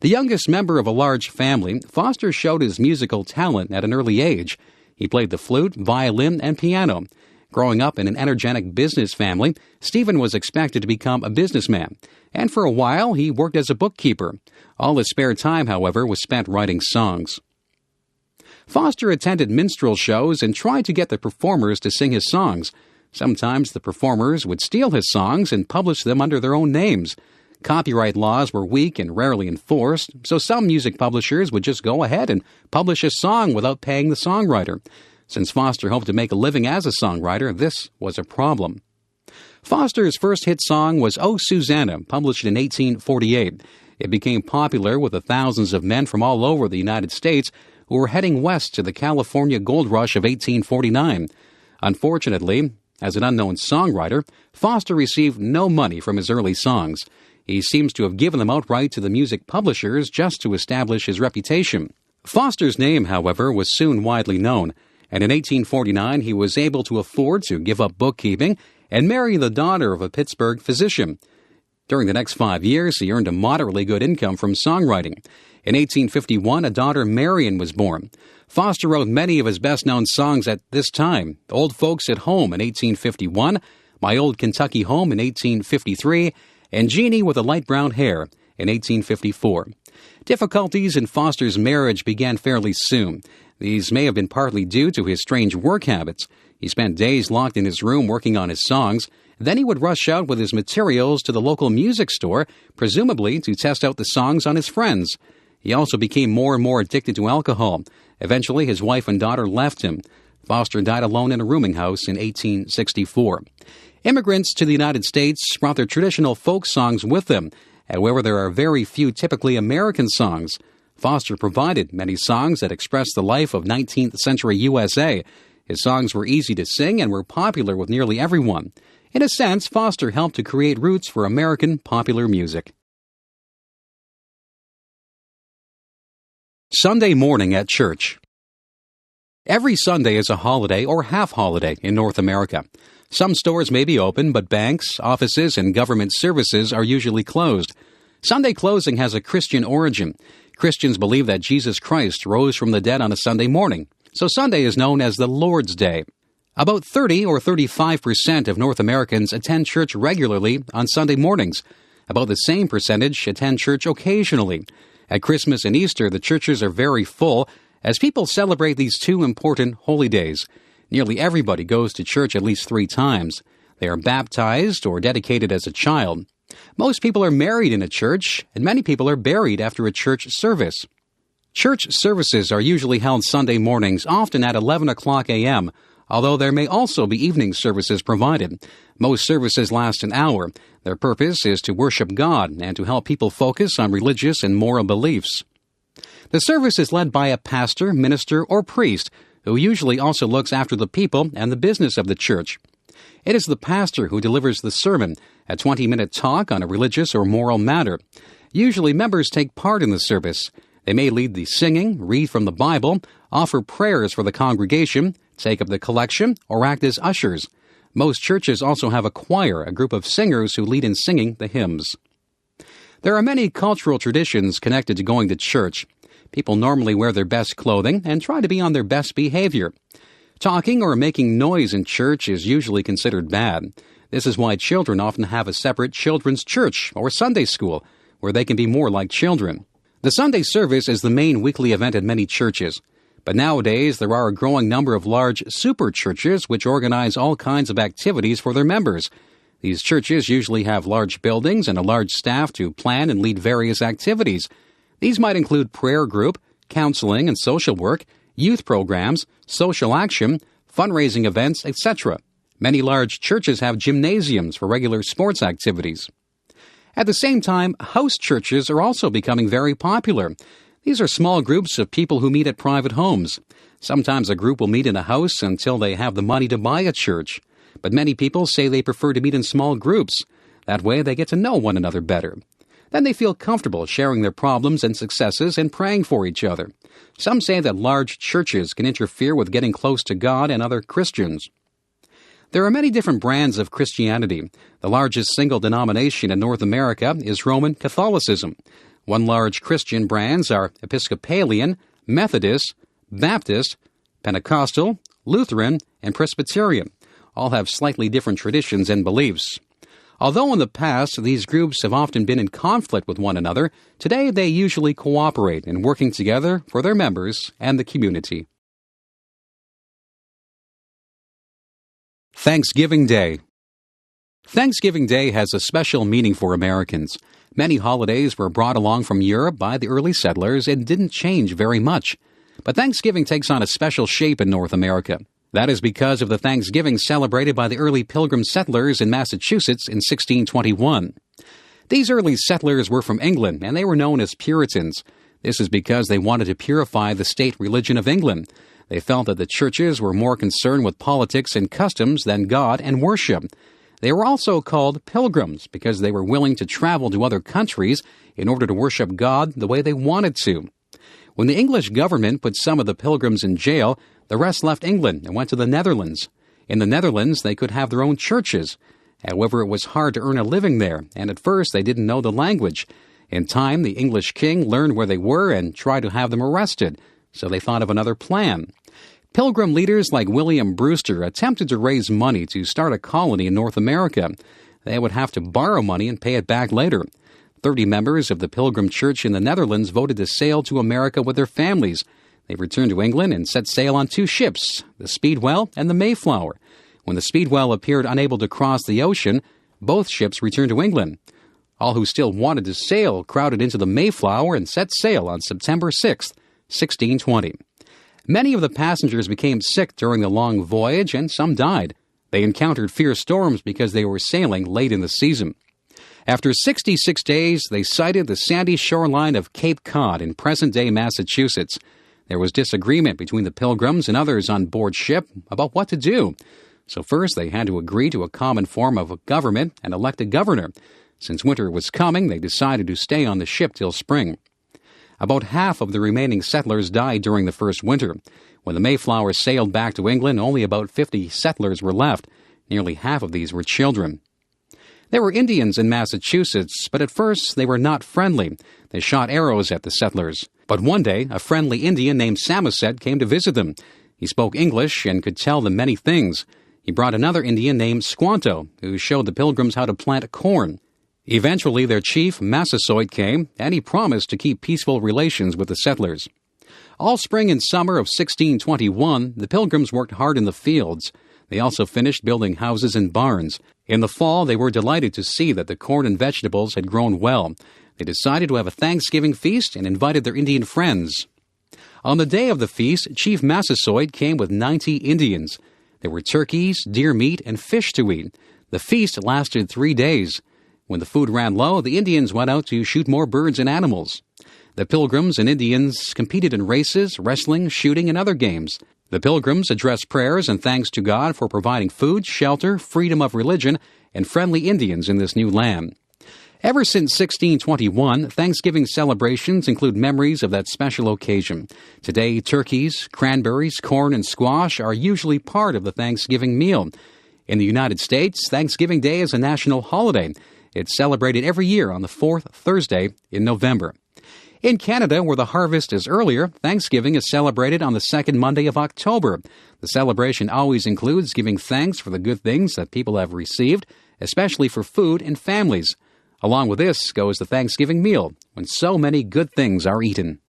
S9: The youngest member of a large family, Foster showed his musical talent at an early age. He played the flute, violin, and piano. Growing up in an energetic business family, Stephen was expected to become a businessman, and for a while he worked as a bookkeeper. All his spare time, however, was spent writing songs. Foster attended minstrel shows and tried to get the performers to sing his songs. Sometimes the performers would steal his songs and publish them under their own names. Copyright laws were weak and rarely enforced, so some music publishers would just go ahead and publish a song without paying the songwriter. Since Foster hoped to make a living as a songwriter, this was a problem. Foster's first hit song was "Oh Susanna," published in 1848. It became popular with the thousands of men from all over the United States who were heading west to the California gold rush of 1849. Unfortunately, as an unknown songwriter, Foster received no money from his early songs. He seems to have given them outright to the music publishers just to establish his reputation. Foster's name, however, was soon widely known, and in 1849 he was able to afford to give up bookkeeping and marry the daughter of a Pittsburgh physician. During the next 5 years, he earned a moderately good income from songwriting. In 1851, a daughter, Marion, was born. Foster wrote many of his best-known songs at this time: "Old Folks at Home" in 1851, "My Old Kentucky Home" in 1853, and "Jeannie with the Light Brown Hair" in 1854. Difficulties in Foster's marriage began fairly soon. These may have been partly due to his strange work habits. He spent days locked in his room working on his songs. Then he would rush out with his materials to the local music store, presumably to test out the songs on his friends. He also became more and more addicted to alcohol. Eventually, his wife and daughter left him. Foster died alone in a rooming house in 1864. Immigrants to the United States brought their traditional folk songs with them. However, there are very few typically American songs. Foster provided many songs that expressed the life of 19th century USA. His songs were easy to sing and were popular with nearly everyone. In a sense, Foster helped to create roots for American popular music. Sunday morning at church. Every Sunday is a holiday or half-holiday in North America. Some stores may be open, but banks, offices, and government services are usually closed. Sunday closing has a Christian origin. Christians believe that Jesus Christ rose from the dead on a Sunday morning, so Sunday is known as the Lord's Day. About 30 or 35% of North Americans attend church regularly on Sunday mornings. About the same percentage attend church occasionally. At Christmas and Easter, the churches are very full as people celebrate these two important holy days. Nearly everybody goes to church at least 3 times. They are baptized or dedicated as a child. Most people are married in a church, and many people are buried after a church service. Church services are usually held Sunday mornings, often at 11 o'clock a.m., although there may also be evening services provided. Most services last an hour. Their purpose is to worship God and to help people focus on religious and moral beliefs. The service is led by a pastor, minister, or priest, who usually also looks after the people and the business of the church. It is the pastor who delivers the sermon, a 20-minute talk on a religious or moral matter. Usually members take part in the service. They may lead the singing, read from the Bible, offer prayers for the congregation, take up the collection, or act as ushers. Most churches also have a choir, a group of singers who lead in singing the hymns. There are many cultural traditions connected to going to church. People normally wear their best clothing and try to be on their best behavior. Talking or making noise in church is usually considered bad. This is why children often have a separate children's church or Sunday school, where they can be more like children. The Sunday service is the main weekly event at many churches. But nowadays, there are a growing number of large super churches which organize all kinds of activities for their members. These churches usually have large buildings and a large staff to plan and lead various activities. These might include prayer group, counseling and social work, youth programs, social action, fundraising events, etc. Many large churches have gymnasiums for regular sports activities. At the same time, house churches are also becoming very popular. These are small groups of people who meet at private homes. Sometimes a group will meet in a house until they have the money to buy a church. But many people say they prefer to meet in small groups. That way they get to know one another better. Then they feel comfortable sharing their problems and successes and praying for each other. Some say that large churches can interfere with getting close to God and other Christians. There are many different brands of Christianity. The largest single denomination in North America is Roman Catholicism. One large Christian brands are Episcopalian, Methodist, Baptist, Pentecostal, Lutheran, and Presbyterian. All have slightly different traditions and beliefs. Although in the past these groups have often been in conflict with one another, today they usually cooperate in working together for their members and the community. Thanksgiving Day. Thanksgiving Day has a special meaning for Americans. Many holidays were brought along from Europe by the early settlers and didn't change very much. But Thanksgiving takes on a special shape in North America. That is because of the Thanksgiving celebrated by the early Pilgrim settlers in Massachusetts in 1621. These early settlers were from England, and they were known as Puritans. This is because they wanted to purify the state religion of England. They felt that the churches were more concerned with politics and customs than God and worship. They were also called pilgrims because they were willing to travel to other countries in order to worship God the way they wanted to. When the English government put some of the pilgrims in jail, the rest left England and went to the Netherlands. In the Netherlands, they could have their own churches. However, it was hard to earn a living there, and at first they didn't know the language. In time, the English king learned where they were and tried to have them arrested, so they thought of another plan. Pilgrim leaders like William Brewster attempted to raise money to start a colony in North America. They would have to borrow money and pay it back later. 30 members of the Pilgrim Church in the Netherlands voted to sail to America with their families. They returned to England and set sail on 2 ships, the Speedwell and the Mayflower. When the Speedwell appeared unable to cross the ocean, both ships returned to England. All who still wanted to sail crowded into the Mayflower and set sail on September 6, 1620. Many of the passengers became sick during the long voyage, and some died. They encountered fierce storms because they were sailing late in the season. After 66 days, they sighted the sandy shoreline of Cape Cod in present-day Massachusetts. There was disagreement between the Pilgrims and others on board ship about what to do. So first they had to agree to a common form of government and elect a governor. Since winter was coming, they decided to stay on the ship till spring. About half of the remaining settlers died during the first winter. When the Mayflower sailed back to England, only about 50 settlers were left. Nearly half of these were children. There were Indians in Massachusetts, but at first they were not friendly. They shot arrows at the settlers. But one day, a friendly Indian named Samoset came to visit them. He spoke English and could tell them many things. He brought another Indian named Squanto, who showed the Pilgrims how to plant corn. Eventually, their chief, Massasoit, came, and he promised to keep peaceful relations with the settlers. All spring and summer of 1621, the Pilgrims worked hard in the fields. They also finished building houses and barns. In the fall, they were delighted to see that the corn and vegetables had grown well. They decided to have a Thanksgiving feast and invited their Indian friends. On the day of the feast, Chief Massasoit came with 90 Indians. There were turkeys, deer meat, and fish to eat. The feast lasted 3 days. When the food ran low, the Indians went out to shoot more birds and animals. The Pilgrims and Indians competed in races, wrestling, shooting, and other games. The Pilgrims addressed prayers and thanks to God for providing food, shelter, freedom of religion, and friendly Indians in this new land. Ever since 1621, Thanksgiving celebrations include memories of that special occasion. Today, turkeys, cranberries, corn, and squash are usually part of the Thanksgiving meal. In the United States, Thanksgiving Day is a national holiday. It's celebrated every year on the 4th Thursday in November. In Canada, where the harvest is earlier, Thanksgiving is celebrated on the second Monday of October. The celebration always includes giving thanks for the good things that people have received, especially for food and families. Along with this goes the Thanksgiving meal, when so many good things are eaten.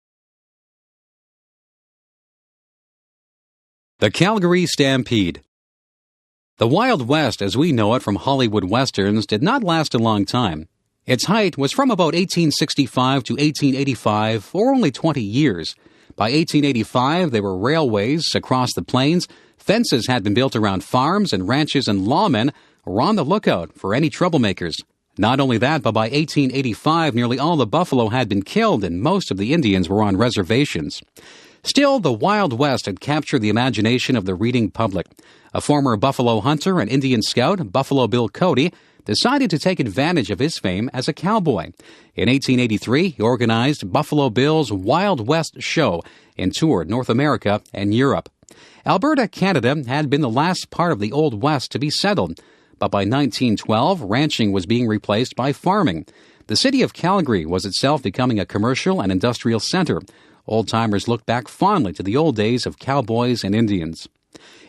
S9: The Calgary Stampede. The Wild West, as we know it from Hollywood westerns, did not last a long time. Its height was from about 1865 to 1885, or only 20 years. By 1885, there were railways across the plains, fences had been built around farms, and ranches and lawmen were on the lookout for any troublemakers. Not only that, but by 1885, nearly all the buffalo had been killed, and most of the Indians were on reservations. Still, the Wild West had captured the imagination of the reading public. A former buffalo hunter and Indian scout, Buffalo Bill Cody, decided to take advantage of his fame as a cowboy. In 1883, he organized Buffalo Bill's Wild West Show and toured North America and Europe. Alberta, Canada, had been the last part of the Old West to be settled, but by 1912, ranching was being replaced by farming. The city of Calgary was itself becoming a commercial and industrial center. Old-timers looked back fondly to the old days of cowboys and Indians.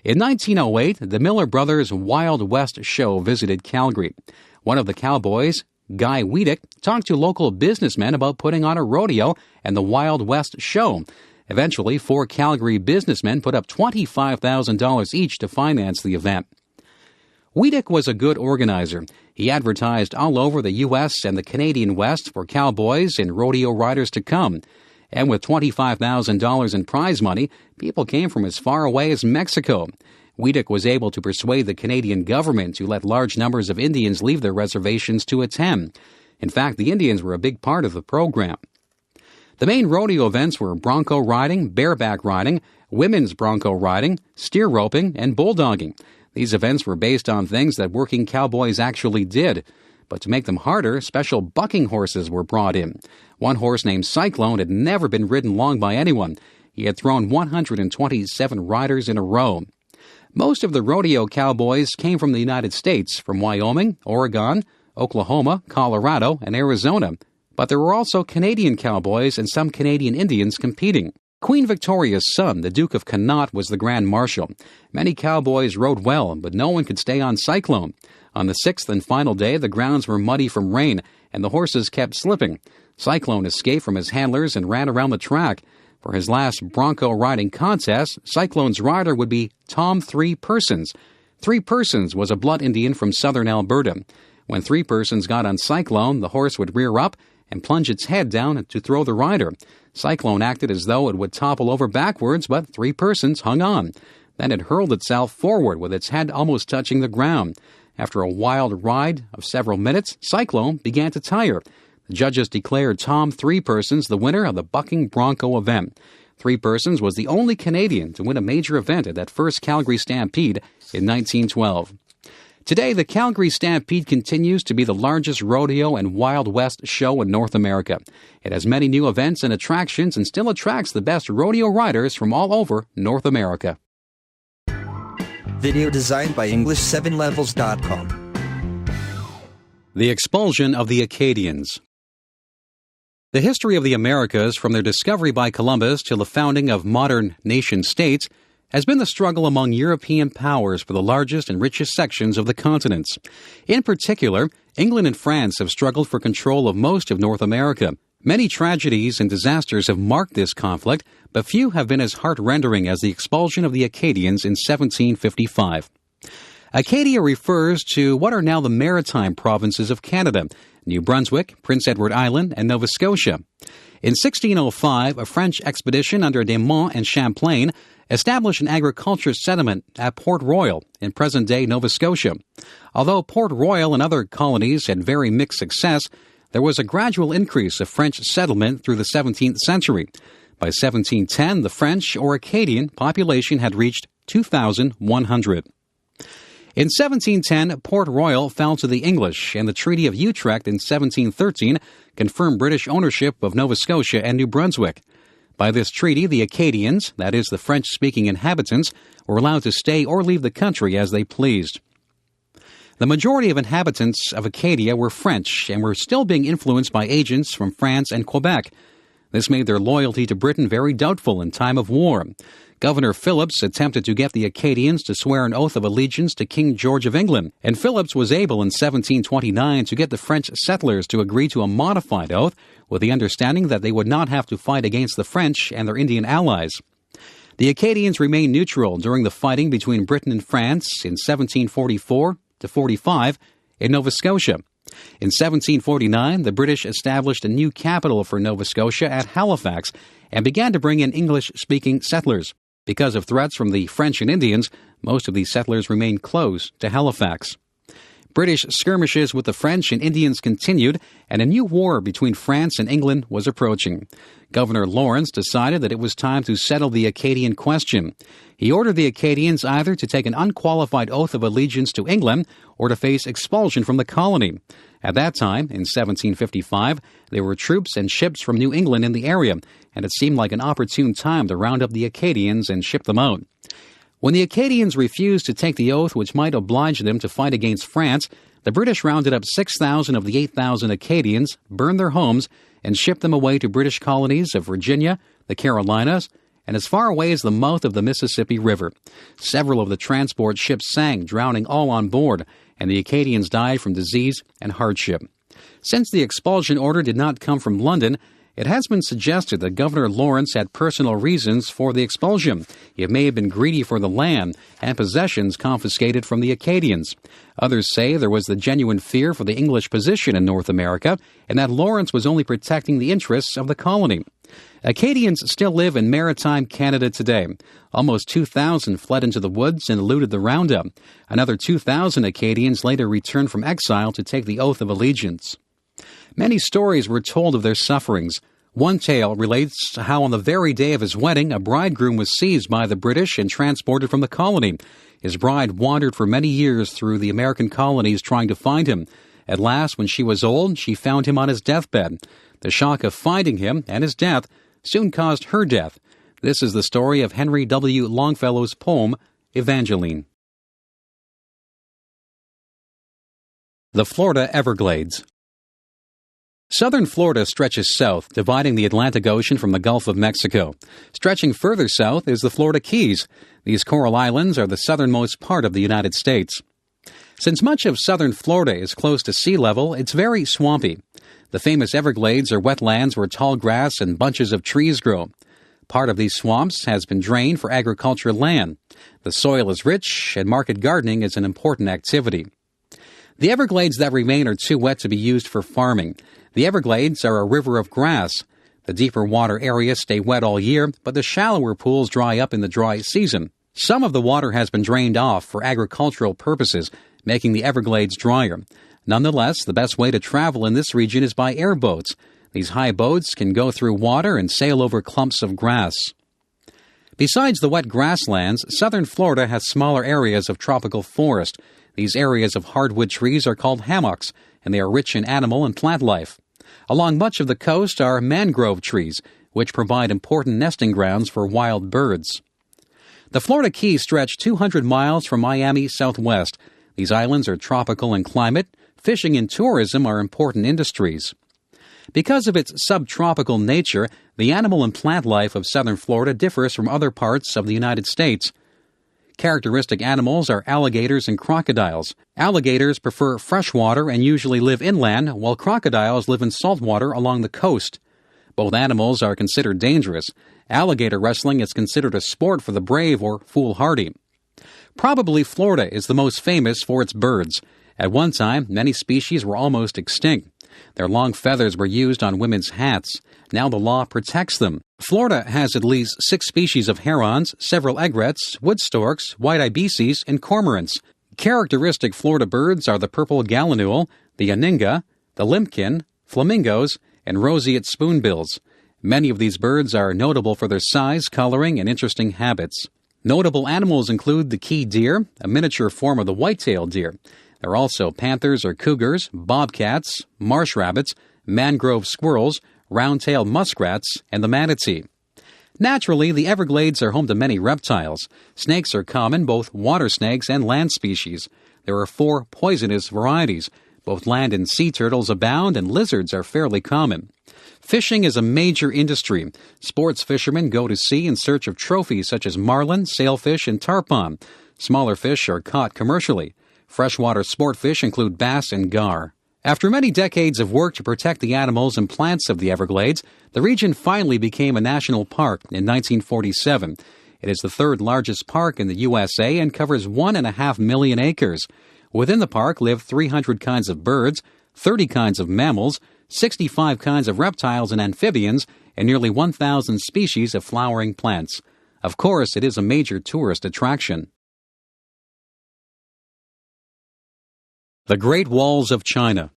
S9: In 1908, the Miller Brothers Wild West Show visited Calgary. One of the cowboys, Guy Wiedeck, talked to local businessmen about putting on a rodeo and the Wild West Show. Eventually, 4 Calgary businessmen put up $25,000 each to finance the event. Wiedeck was a good organizer. He advertised all over the U.S. and the Canadian West for cowboys and rodeo riders to come. And with $25,000 in prize money, people came from as far away as Mexico. Wiedeck was able to persuade the Canadian government to let large numbers of Indians leave their reservations to attend. In fact, the Indians were a big part of the program. The main rodeo events were bronco riding, bareback riding, women's bronco riding, steer roping, and bulldogging. These events were based on things that working cowboys actually did. But to make them harder, special bucking horses were brought in. One horse named Cyclone had never been ridden long by anyone. He had thrown 127 riders in a row. Most of the rodeo cowboys came from the United States, from Wyoming, Oregon, Oklahoma, Colorado, and Arizona. But there were also Canadian cowboys and some Canadian Indians competing. Queen Victoria's son, the Duke of Connaught, was the Grand Marshal. Many cowboys rode well, but no one could stay on Cyclone. On the 6th and final day, the grounds were muddy from rain, and the horses kept slipping. Cyclone escaped from his handlers and ran around the track. For his last bronco riding contest, Cyclone's rider would be Tom Three Persons. Three Persons was a blood Indian from southern Alberta. When Three Persons got on Cyclone, the horse would rear up and plunge its head down to throw the rider. Cyclone acted as though it would topple over backwards, but Three Persons hung on. Then it hurled itself forward with its head almost touching the ground. After a wild ride of several minutes, Cyclone began to tire. The judges declared Tom Three Persons the winner of the bucking bronco event. Three Persons was the only Canadian to win a major event at that first Calgary Stampede in 1912. Today, the Calgary Stampede continues to be the largest rodeo and Wild West show in North America. It has many new events and attractions and still attracts the best rodeo riders from all over North America.
S2: Video designed by English7levels.com.
S9: The expulsion of the Acadians. The history of the Americas, from their discovery by Columbus till the founding of modern nation-states, has been the struggle among European powers for the largest and richest sections of the continents. In particular, England and France have struggled for control of most of North America. Many tragedies and disasters have marked this conflict, but few have been as heart-rending as the expulsion of the Acadians in 1755. Acadia refers to what are now the maritime provinces of Canada: New Brunswick, Prince Edward Island, and Nova Scotia. In 1605, a French expedition under De Monts and Champlain established an agriculture settlement at Port Royal in present-day Nova Scotia. Although Port Royal and other colonies had very mixed success, there was a gradual increase of French settlement through the 17th century. By 1710, the French or Acadian population had reached 2,100. In 1710, Port Royal fell to the English, and the Treaty of Utrecht in 1713 confirmed British ownership of Nova Scotia and New Brunswick. By this treaty, the Acadians, that is, the French-speaking inhabitants, were allowed to stay or leave the country as they pleased. The majority of inhabitants of Acadia were French and were still being influenced by agents from France and Quebec. This made their loyalty to Britain very doubtful in time of war. Governor Phillips attempted to get the Acadians to swear an oath of allegiance to King George of England, and Phillips was able in 1729 to get the French settlers to agree to a modified oath with the understanding that they would not have to fight against the French and their Indian allies. The Acadians remained neutral during the fighting between Britain and France in 1744 to 45 in Nova Scotia. In 1749, the British established a new capital for Nova Scotia at Halifax and began to bring in English-speaking settlers. Because of threats from the French and Indians, most of these settlers remained close to Halifax. British skirmishes with the French and Indians continued, and a new war between France and England was approaching. Governor Lawrence decided that it was time to settle the Acadian question. He ordered the Acadians either to take an unqualified oath of allegiance to England or to face expulsion from the colony. At that time, in 1755, there were troops and ships from New England in the area, and it seemed like an opportune time to round up the Acadians and ship them out. When the Acadians refused to take the oath which might oblige them to fight against France, the British rounded up 6,000 of the 8,000 Acadians, burned their homes, and shipped them away to British colonies of Virginia, the Carolinas, and as far away as the mouth of the Mississippi River. Several of the transport ships sank, drowning all on board, and the Acadians died from disease and hardship. Since the expulsion order did not come from London, it has been suggested that Governor Lawrence had personal reasons for the expulsion. He may have been greedy for the land and possessions confiscated from the Acadians. Others say there was the genuine fear for the English position in North America and that Lawrence was only protecting the interests of the colony. Acadians still live in maritime Canada today. Almost 2,000 fled into the woods and eluded the roundup. Another 2,000 Acadians later returned from exile to take the oath of allegiance. Many stories were told of their sufferings. One tale relates how on the very day of his wedding, a bridegroom was seized by the British and transported from the colony. His bride wandered for many years through the American colonies trying to find him. At last, when she was old, she found him on his deathbed. The shock of finding him and his death soon caused her death. This is the story of Henry W. Longfellow's poem, Evangeline. The Florida Everglades. Southern Florida stretches south, dividing the Atlantic Ocean from the Gulf of Mexico. Stretching further south is the Florida Keys. These coral islands are the southernmost part of the United States. Since much of southern Florida is close to sea level, it's very swampy. The famous Everglades are wetlands where tall grass and bunches of trees grow. Part of these swamps has been drained for agricultural land. The soil is rich, and market gardening is an important activity. The Everglades that remain are too wet to be used for farming. The Everglades are a river of grass. The deeper water areas stay wet all year, but the shallower pools dry up in the dry season. Some of the water has been drained off for agricultural purposes, making the Everglades drier. Nonetheless, the best way to travel in this region is by airboats. These high boats can go through water and sail over clumps of grass. Besides the wet grasslands, southern Florida has smaller areas of tropical forest. These areas of hardwood trees are called hammocks, and they are rich in animal and plant life. Along much of the coast are mangrove trees, which provide important nesting grounds for wild birds. The Florida Keys stretch 200 miles from Miami southwest. These islands are tropical in climate. Fishing and tourism are important industries. Because of its subtropical nature, the animal and plant life of southern Florida differs from other parts of the United States. Characteristic animals are alligators and crocodiles. Alligators prefer fresh water and usually live inland, while crocodiles live in salt water along the coast. Both animals are considered dangerous. Alligator wrestling is considered a sport for the brave or foolhardy. Probably Florida is the most famous for its birds. At one time, many species were almost extinct. Their long feathers were used on women's hats. Now the law protects them. Florida has at least 6 species of herons, several egrets, wood storks, white ibises, and cormorants. Characteristic Florida birds are the purple gallinule, the aninga, the limpkin, flamingos, and roseate spoonbills. Many of these birds are notable for their size, coloring, and interesting habits. Notable animals include the key deer, a miniature form of the white-tailed deer. There are also panthers or cougars, bobcats, marsh rabbits, mangrove squirrels, round-tailed muskrats, and the manatee. Naturally, the Everglades are home to many reptiles. Snakes are common, both water snakes and land species. There are 4 poisonous varieties. Both land and sea turtles abound, and lizards are fairly common. Fishing is a major industry. Sports fishermen go to sea in search of trophies such as marlin, sailfish, and tarpon. Smaller fish are caught commercially. Freshwater sport fish include bass and gar. After many decades of work to protect the animals and plants of the Everglades, the region finally became a national park in 1947. It is the third largest park in the USA and covers 1.5 million acres. Within the park live 300 kinds of birds, 30 kinds of mammals, 65 kinds of reptiles and amphibians, and nearly 1,000 species of flowering plants. Of course, it is a major tourist attraction. The Great Walls of China.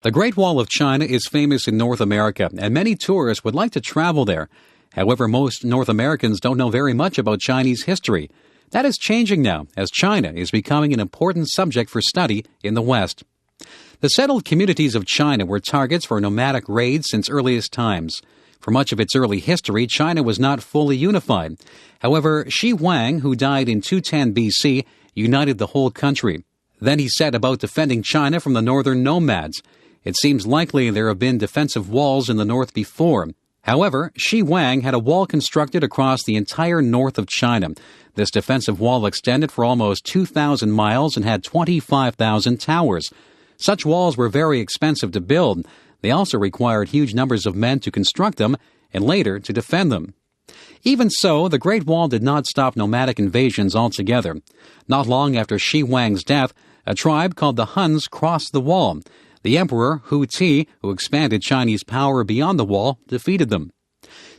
S9: The Great Wall of China is famous in North America, and many tourists would like to travel there. However, most North Americans don't know very much about Chinese history. That is changing now, as China is becoming an important subject for study in the West. The settled communities of China were targets for nomadic raids since earliest times. For much of its early history, China was not fully unified. However, Shi Huang, who died in 210 BC, united the whole country. Then he set about defending China from the northern nomads. It seems likely there have been defensive walls in the north before. However, Shi Huang had a wall constructed across the entire north of China. This defensive wall extended for almost 2,000 miles and had 25,000 towers. Such walls were very expensive to build. They also required huge numbers of men to construct them and later to defend them. Even so, the Great Wall did not stop nomadic invasions altogether. Not long after Shi Huang's death, a tribe called the Huns crossed the wall. The emperor, Hu Ti, who expanded Chinese power beyond the wall, defeated them.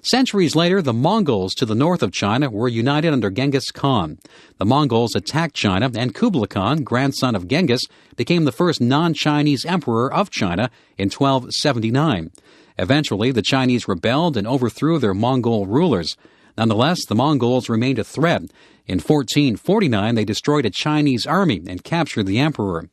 S9: Centuries later, the Mongols to the north of China were united under Genghis Khan. The Mongols attacked China, and Kublai Khan, grandson of Genghis, became the first non-Chinese emperor of China in 1279. Eventually, the Chinese rebelled and overthrew their Mongol rulers. Nonetheless, the Mongols remained a threat. In 1449, they destroyed a Chinese army and captured the emperor.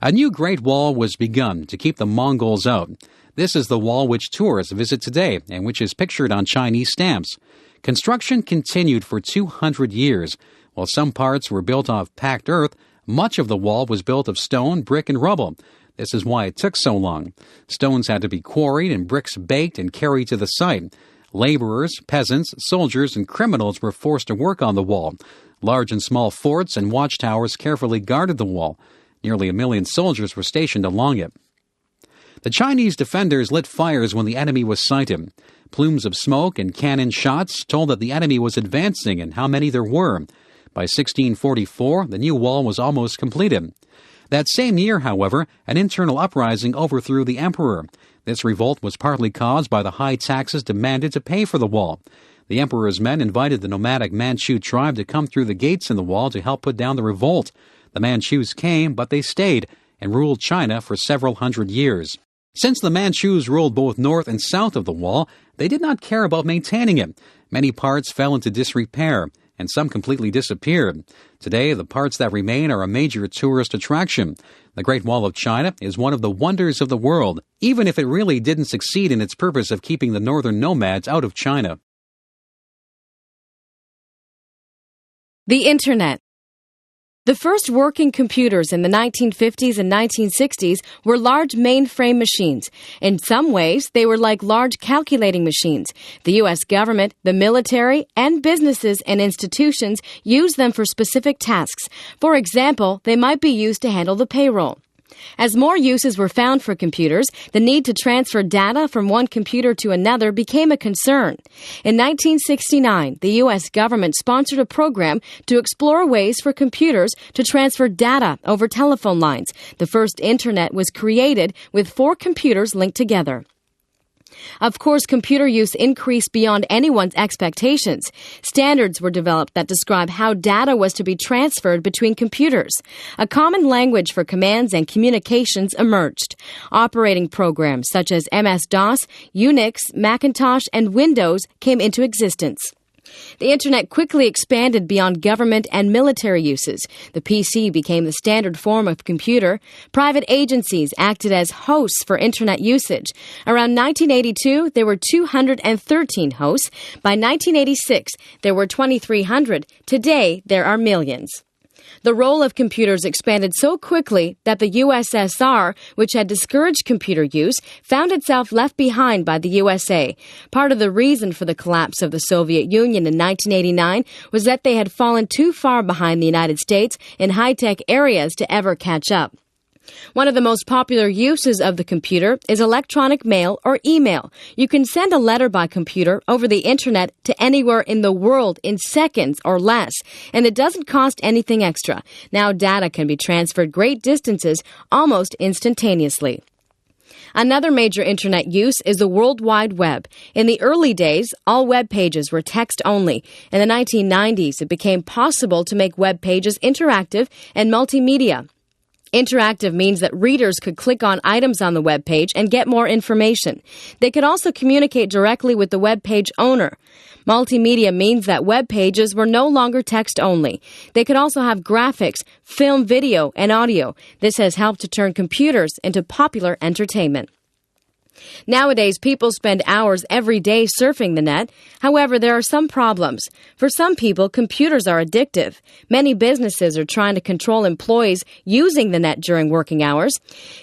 S9: A new Great Wall was begun to keep the Mongols out. This is the wall which tourists visit today and which is pictured on Chinese stamps. Construction continued for 200 years. While some parts were built of packed earth, much of the wall was built of stone, brick, and rubble. This is why it took so long. Stones had to be quarried and bricks baked and carried to the site. Laborers, peasants, soldiers, and criminals were forced to work on the wall. Large and small forts and watchtowers carefully guarded the wall. Nearly 1 million soldiers were stationed along it. The Chinese defenders lit fires when the enemy was sighted. Plumes of smoke and cannon shots told that the enemy was advancing and how many there were. By 1644, the new wall was almost completed. That same year, however, an internal uprising overthrew the emperor. This revolt was partly caused by the high taxes demanded to pay for the wall. The emperor's men invited the nomadic Manchu tribe to come through the gates in the wall to help put down the revolt. The Manchus came, but they stayed and ruled China for several hundred years. Since the Manchus ruled both north and south of the wall, they did not care about maintaining it. Many parts fell into disrepair, and some completely disappeared. Today, the parts that remain are a major tourist attraction. The Great Wall of China is one of the wonders of the world, even if it really didn't succeed in its purpose of keeping the northern nomads out of China.
S10: The Internet. The first working computers in the 1950s and 1960s were large mainframe machines. In some ways, they were like large calculating machines. The U.S. government, the military, and businesses and institutions used them for specific tasks. For example, they might be used to handle the payroll. As more uses were found for computers, the need to transfer data from one computer to another became a concern. In 1969, the U.S. government sponsored a program to explore ways for computers to transfer data over telephone lines. The first Internet was created with 4 computers linked together. Of course, computer use increased beyond anyone's expectations. Standards were developed that describe how data was to be transferred between computers. A common language for commands and communications emerged. Operating programs such as MS-DOS, Unix, Macintosh, and Windows came into existence. The Internet quickly expanded beyond government and military uses. The PC became the standard form of computer. Private agencies acted as hosts for Internet usage. Around 1982, there were 213 hosts. By 1986, there were 2,300. Today, there are millions. The role of computers expanded so quickly that the USSR, which had discouraged computer use, found itself left behind by the USA. Part of the reason for the collapse of the Soviet Union in 1989 was that they had fallen too far behind the United States in high-tech areas to ever catch up. One of the most popular uses of the computer is electronic mail or email. You can send a letter by computer over the internet to anywhere in the world in seconds or less, and it doesn't cost anything extra. Now data can be transferred great distances almost instantaneously. Another major internet use is the World Wide Web. In the early days, all web pages were text only. In the 1990s, it became possible to make web pages interactive and multimedia. Interactive means that readers could click on items on the web page and get more information. They could also communicate directly with the web page owner. Multimedia means that web pages were no longer text only. They could also have graphics, film, video, and audio. This has helped to turn computers into popular entertainment. Nowadays, people spend hours every day surfing the net. However, there are some problems. For some people, computers are addictive. Many businesses are trying to control employees using the net during working hours.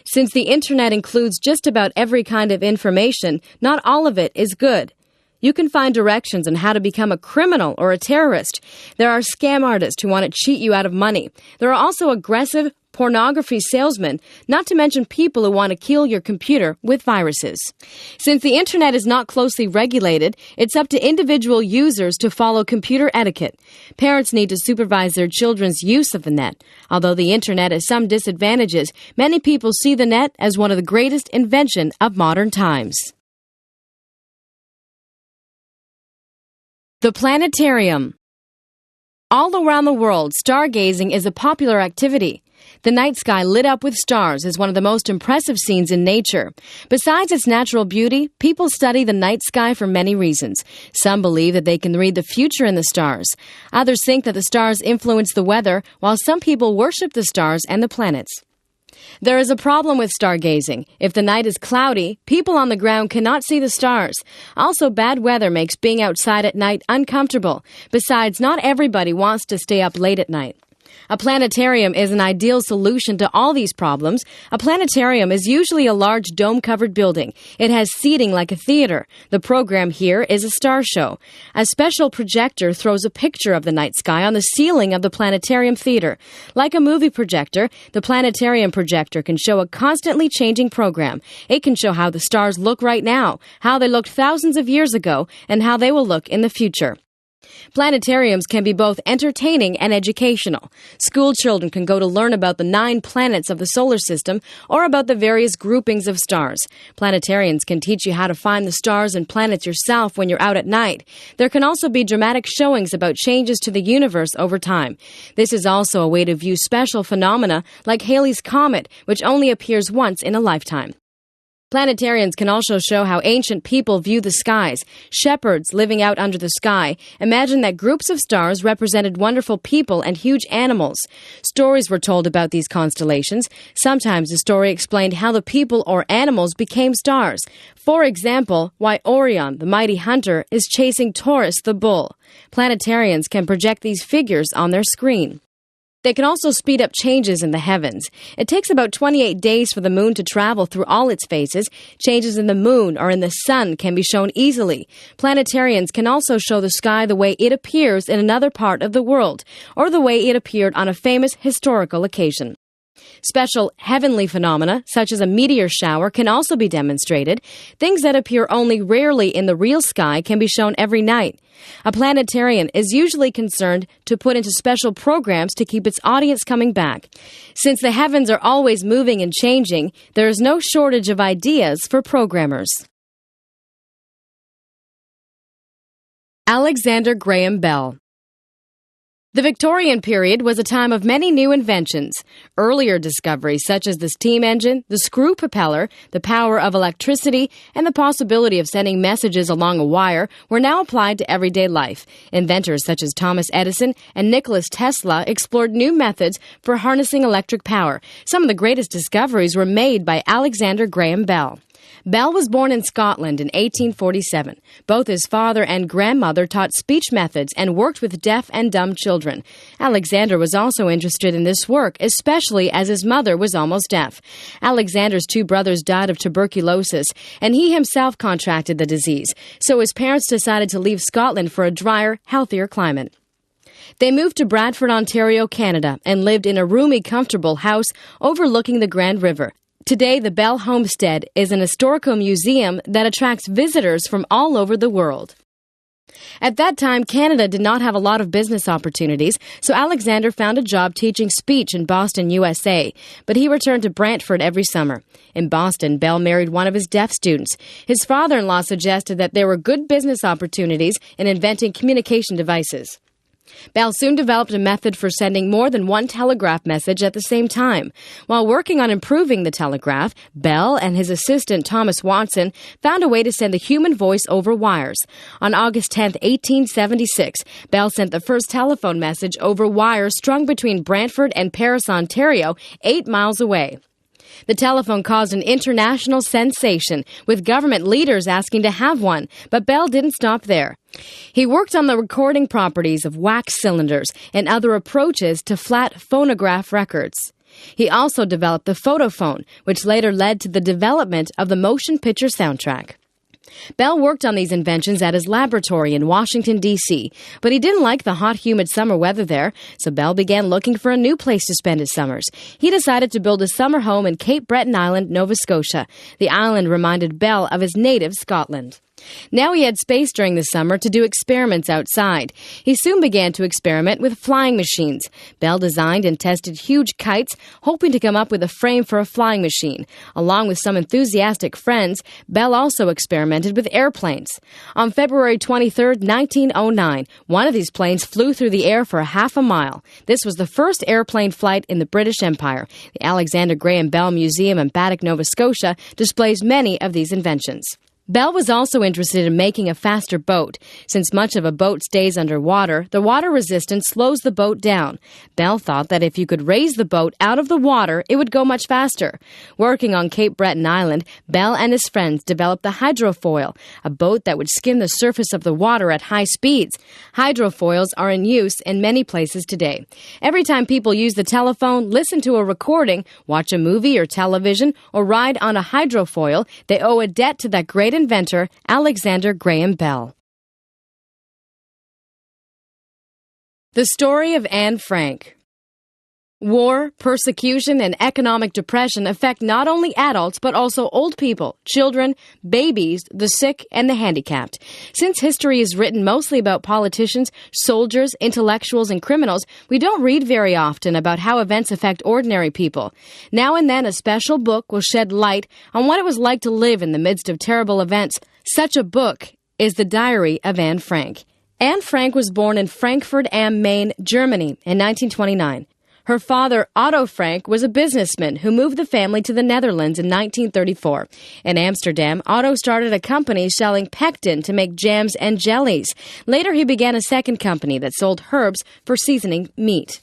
S10: Since the internet includes just about every kind of information, not all of it is good. You can find directions on how to become a criminal or a terrorist. There are scam artists who want to cheat you out of money. There are also aggressive pornography salesmen, not to mention people who want to kill your computer with viruses. Since the internet is not closely regulated, it's up to individual users to follow computer etiquette. Parents need to supervise their children's use of the net. Although the internet has some disadvantages, many people see the net as one of the greatest inventions of modern times. The planetarium. All around the world, stargazing is a popular activity. The night sky lit up with stars is one of the most impressive scenes in nature. Besides its natural beauty, people study the night sky for many reasons. Some believe that they can read the future in the stars. Others think that the stars influence the weather, while some people worship the stars and the planets. There is a problem with stargazing. If the night is cloudy, people on the ground cannot see the stars. Also, bad weather makes being outside at night uncomfortable. Besides, not everybody wants to stay up late at night. A planetarium is an ideal solution to all these problems. A planetarium is usually a large dome-covered building. It has seating like a theater. The program here is a star show. A special projector throws a picture of the night sky on the ceiling of the planetarium theater. Like a movie projector, the planetarium projector can show a constantly changing program. It can show how the stars look right now, how they looked thousands of years ago, and how they will look in the future. Planetariums can be both entertaining and educational. School children can go to learn about the 9 planets of the solar system or about the various groupings of stars. Planetarians can teach you how to find the stars and planets yourself when you're out at night. There can also be dramatic showings about changes to the universe over time. This is also a way to view special phenomena like Halley's Comet, which only appears once in a lifetime. Planetarians can also show how ancient people view the skies. Shepherds living out under the sky imagined that groups of stars represented wonderful people and huge animals. Stories were told about these constellations. Sometimes the story explained how the people or animals became stars. For example, why Orion, the mighty hunter, is chasing Taurus, the bull. Planetarians can project these figures on their screen. They can also speed up changes in the heavens. It takes about 28 days for the moon to travel through all its phases. Changes in the moon or in the sun can be shown easily. Planetarians can also show the sky the way it appears in another part of the world, or the way it appeared on a famous historical occasion. Special heavenly phenomena, such as a meteor shower, can also be demonstrated. Things that appear only rarely in the real sky can be shown every night. A planetarian is usually concerned to put into special programs to keep its audience coming back. Since the heavens are always moving and changing, there is no shortage of ideas for programmers. Alexander Graham Bell. The Victorian period was a time of many new inventions. Earlier discoveries such as the steam engine, the screw propeller, the power of electricity, and the possibility of sending messages along a wire were now applied to everyday life. Inventors such as Thomas Edison and Nikola Tesla explored new methods for harnessing electric power. Some of the greatest discoveries were made by Alexander Graham Bell. Bell was born in Scotland in 1847. Both his father and grandmother taught speech methods and worked with deaf and dumb children. Alexander was also interested in this work, especially as his mother was almost deaf. Alexander's 2 brothers died of tuberculosis, and he himself contracted the disease, so his parents decided to leave Scotland for a drier, healthier climate. They moved to Bradford, Ontario, Canada, and lived in a roomy, comfortable house overlooking the Grand River. Today, the Bell Homestead is an historical museum that attracts visitors from all over the world. At that time, Canada did not have a lot of business opportunities, so Alexander found a job teaching speech in Boston, USA, but he returned to Brantford every summer. In Boston, Bell married one of his deaf students. His father-in-law suggested that there were good business opportunities in inventing communication devices. Bell soon developed a method for sending more than one telegraph message at the same time. While working on improving the telegraph, Bell and his assistant Thomas Watson found a way to send the human voice over wires. On August 10, 1876, Bell sent the first telephone message over wires strung between Brantford and Paris, Ontario, 8 miles away. The telephone caused an international sensation, with government leaders asking to have one, but Bell didn't stop there. He worked on the recording properties of wax cylinders and other approaches to flat phonograph records. He also developed the photophone, which later led to the development of the motion picture soundtrack. Bell worked on these inventions at his laboratory in Washington, D.C., but he didn't like the hot, humid summer weather there, so Bell began looking for a new place to spend his summers. He decided to build a summer home in Cape Breton Island, Nova Scotia. The island reminded Bell of his native Scotland. Now he had space during the summer to do experiments outside. He soon began to experiment with flying machines. Bell designed and tested huge kites, hoping to come up with a frame for a flying machine. Along with some enthusiastic friends, Bell also experimented with airplanes. On February 23, 1909, one of these planes flew through the air for half a mile. This was the first airplane flight in the British Empire. The Alexander Graham Bell Museum in Baddeck, Nova Scotia, displays many of these inventions. Bell was also interested in making a faster boat. Since much of a boat stays underwater, the water resistance slows the boat down. Bell thought that if you could raise the boat out of the water, it would go much faster. Working on Cape Breton Island, Bell and his friends developed the hydrofoil, a boat that would skim the surface of the water at high speeds. Hydrofoils are in use in many places today. Every time people use the telephone, listen to a recording, watch a movie or television, or ride on a hydrofoil, they owe a debt to that great inventor, Alexander Graham Bell. The story of Anne Frank. War, persecution, and economic depression affect not only adults but also old people, children, babies, the sick, and the handicapped. Since history is written mostly about politicians, soldiers, intellectuals, and criminals, we don't read very often about how events affect ordinary people. Now and then, a special book will shed light on what it was like to live in the midst of terrible events. Such a book is The Diary of Anne Frank. Anne Frank was born in Frankfurt am Main, Germany, in 1929. Her father, Otto Frank, was a businessman who moved the family to the Netherlands in 1934. In Amsterdam, Otto started a company selling pectin to make jams and jellies. Later, he began a second company that sold herbs for seasoning meat.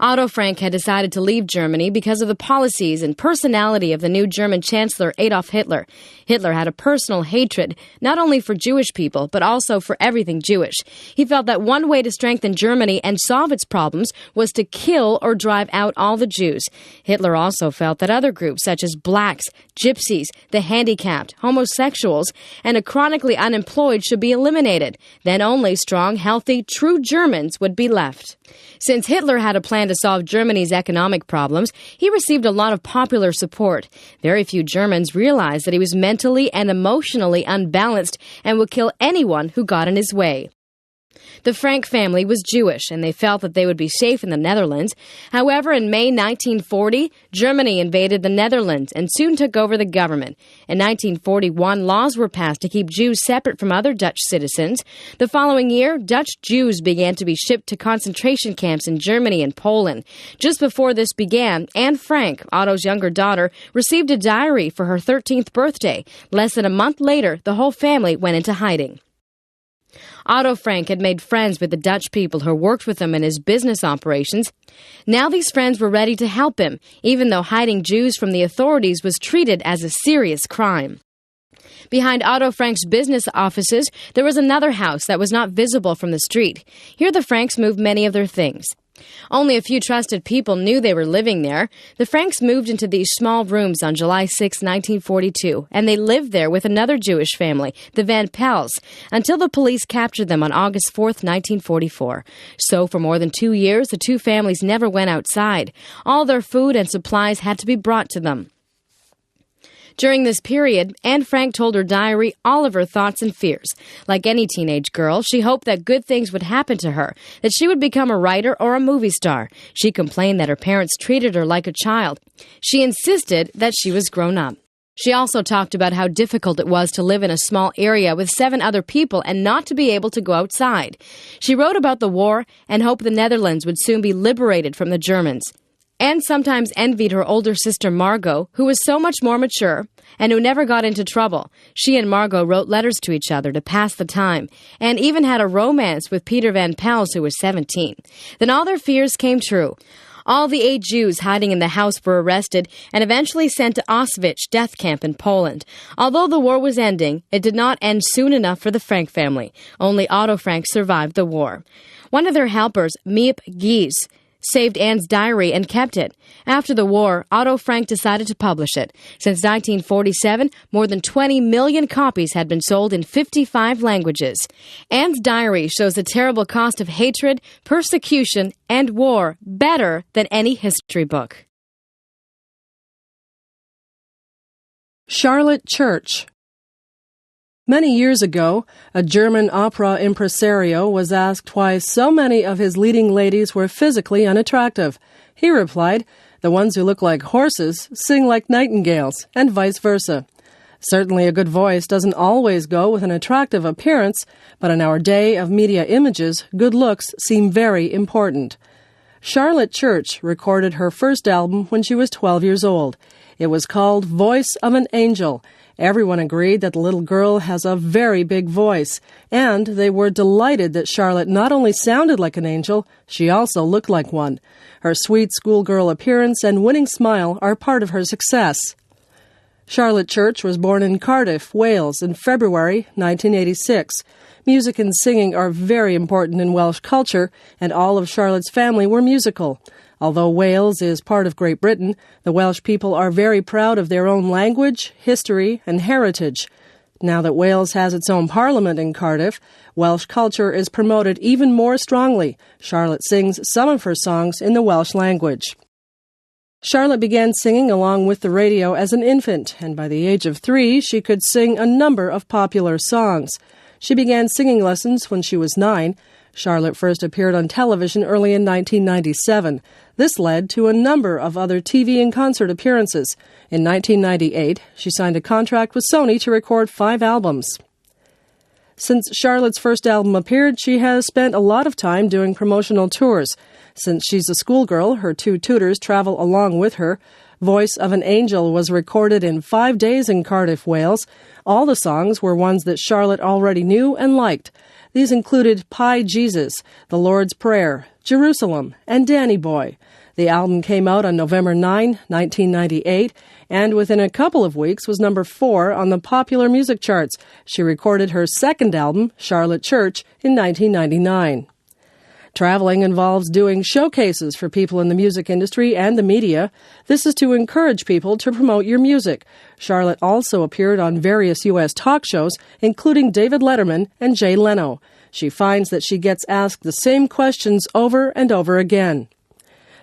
S10: Otto Frank had decided to leave Germany because of the policies and personality of the new German Chancellor Adolf Hitler. Hitler had a personal hatred, not only for Jewish people, but also for everything Jewish. He felt that one way to strengthen Germany and solve its problems was to kill or drive out all the Jews. Hitler also felt that other groups such as blacks, gypsies, the handicapped, homosexuals, and the chronically unemployed should be eliminated. Then only strong, healthy, true Germans would be left. Since Hitler had a plan to solve Germany's economic problems, he received a lot of popular support. Very few Germans realized that he was mentally and emotionally unbalanced and would kill anyone who got in his way. The Frank family was Jewish, and they felt that they would be safe in the Netherlands. However, in May 1940, Germany invaded the Netherlands and soon took over the government. In 1941, laws were passed to keep Jews separate from other Dutch citizens. The following year, Dutch Jews began to be shipped to concentration camps in Germany and Poland. Just before this began, Anne Frank, Otto's younger daughter, received a diary for her 13th birthday. Less than a month later, the whole family went into hiding. Otto Frank had made friends with the Dutch people who worked with him in his business operations. Now these friends were ready to help him, even though hiding Jews from the authorities was treated as a serious crime. Behind Otto Frank's business offices, there was another house that was not visible from the street. Here the Franks moved many of their things. Only a few trusted people knew they were living there. The Franks moved into these small rooms on July 6, 1942, and they lived there with another Jewish family, the Van Pels, until the police captured them on August 4, 1944. So for more than 2 years, the two families never went outside. All their food and supplies had to be brought to them. During this period, Anne Frank told her diary all of her thoughts and fears. Like any teenage girl, she hoped that good things would happen to her, that she would become a writer or a movie star. She complained that her parents treated her like a child. She insisted that she was grown up. She also talked about how difficult it was to live in a small area with 7 other people and not to be able to go outside. She wrote about the war and hoped the Netherlands would soon be liberated from the Germans. Anne sometimes envied her older sister Margot, who was so much more mature and who never got into trouble. She and Margot wrote letters to each other to pass the time, and even had a romance with Peter Van Pels, who was 17. Then all their fears came true. All the 8 Jews hiding in the house were arrested and eventually sent to Auschwitz death camp in Poland. Although the war was ending, it did not end soon enough for the Frank family. Only Otto Frank survived the war. One of their helpers, Miep Gies, saved Anne's diary and kept it. After the war, Otto Frank decided to publish it. Since 1947, more than 20 million copies had been sold in 55 languages. Anne's diary shows the terrible cost of hatred, persecution, and war better than any history book.
S11: Charlotte Church. Many years ago, a German opera impresario was asked why so many of his leading ladies were physically unattractive. He replied, "The ones who look like horses sing like nightingales, and vice versa." Certainly a good voice doesn't always go with an attractive appearance, but in our day of media images, good looks seem very important. Charlotte Church recorded her first album when she was 12 years old. It was called Voice of an Angel. Everyone agreed that the little girl has a very big voice, and they were delighted that Charlotte not only sounded like an angel, she also looked like one. Her sweet schoolgirl appearance and winning smile are part of her success. Charlotte Church was born in Cardiff, Wales, in February 1986. Music and singing are very important in Welsh culture, and all of Charlotte's family were musical. Although Wales is part of Great Britain, the Welsh people are very proud of their own language, history, and heritage. Now that Wales has its own parliament in Cardiff, Welsh culture is promoted even more strongly. Charlotte sings some of her songs in the Welsh language. Charlotte began singing along with the radio as an infant, and by the age of 3, she could sing a number of popular songs. She began singing lessons when she was 9. Charlotte first appeared on television early in 1997. This led to a number of other TV and concert appearances. In 1998, she signed a contract with Sony to record 5 albums. Since Charlotte's first album appeared, she has spent a lot of time doing promotional tours. Since she's a schoolgirl, her 2 tutors travel along with her. Voice of an Angel was recorded in 5 days in Cardiff, Wales. All the songs were ones that Charlotte already knew and liked. These included Pie Jesus, The Lord's Prayer, Jerusalem, and Danny Boy. The album came out on November 9, 1998, and within a couple of weeks was number 4 on the popular music charts. She recorded her second album, Charlotte Church, in 1999. Traveling involves doing showcases for people in the music industry and the media. This is to encourage people to promote your music. Charlotte also appeared on various U.S. talk shows, including David Letterman and Jay Leno. She finds that she gets asked the same questions over and over again.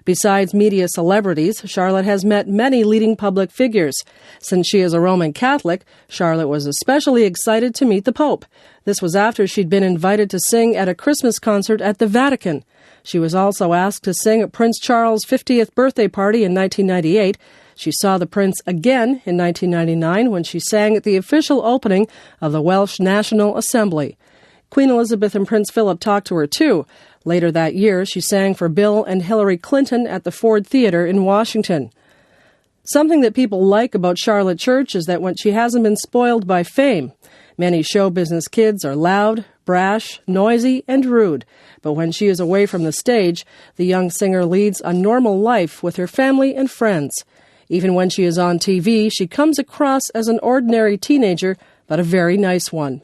S11: Besides media celebrities, Charlotte has met many leading public figures. Since she is a Roman Catholic, Charlotte was especially excited to meet the Pope. This was after she'd been invited to sing at a Christmas concert at the Vatican. She was also asked to sing at Prince Charles' 50th birthday party in 1998. She saw the Prince again in 1999 when she sang at the official opening of the Welsh National Assembly. Queen Elizabeth and Prince Philip talked to her too. Later that year, she sang for Bill and Hillary Clinton at the Ford Theater in Washington. Something that people like about Charlotte Church is that when she hasn't been spoiled by fame. Many show business kids are loud, brash, noisy, and rude. But when she is away from the stage, the young singer leads a normal life with her family and friends. Even when she is on TV, she comes across as an ordinary teenager, but a very nice one.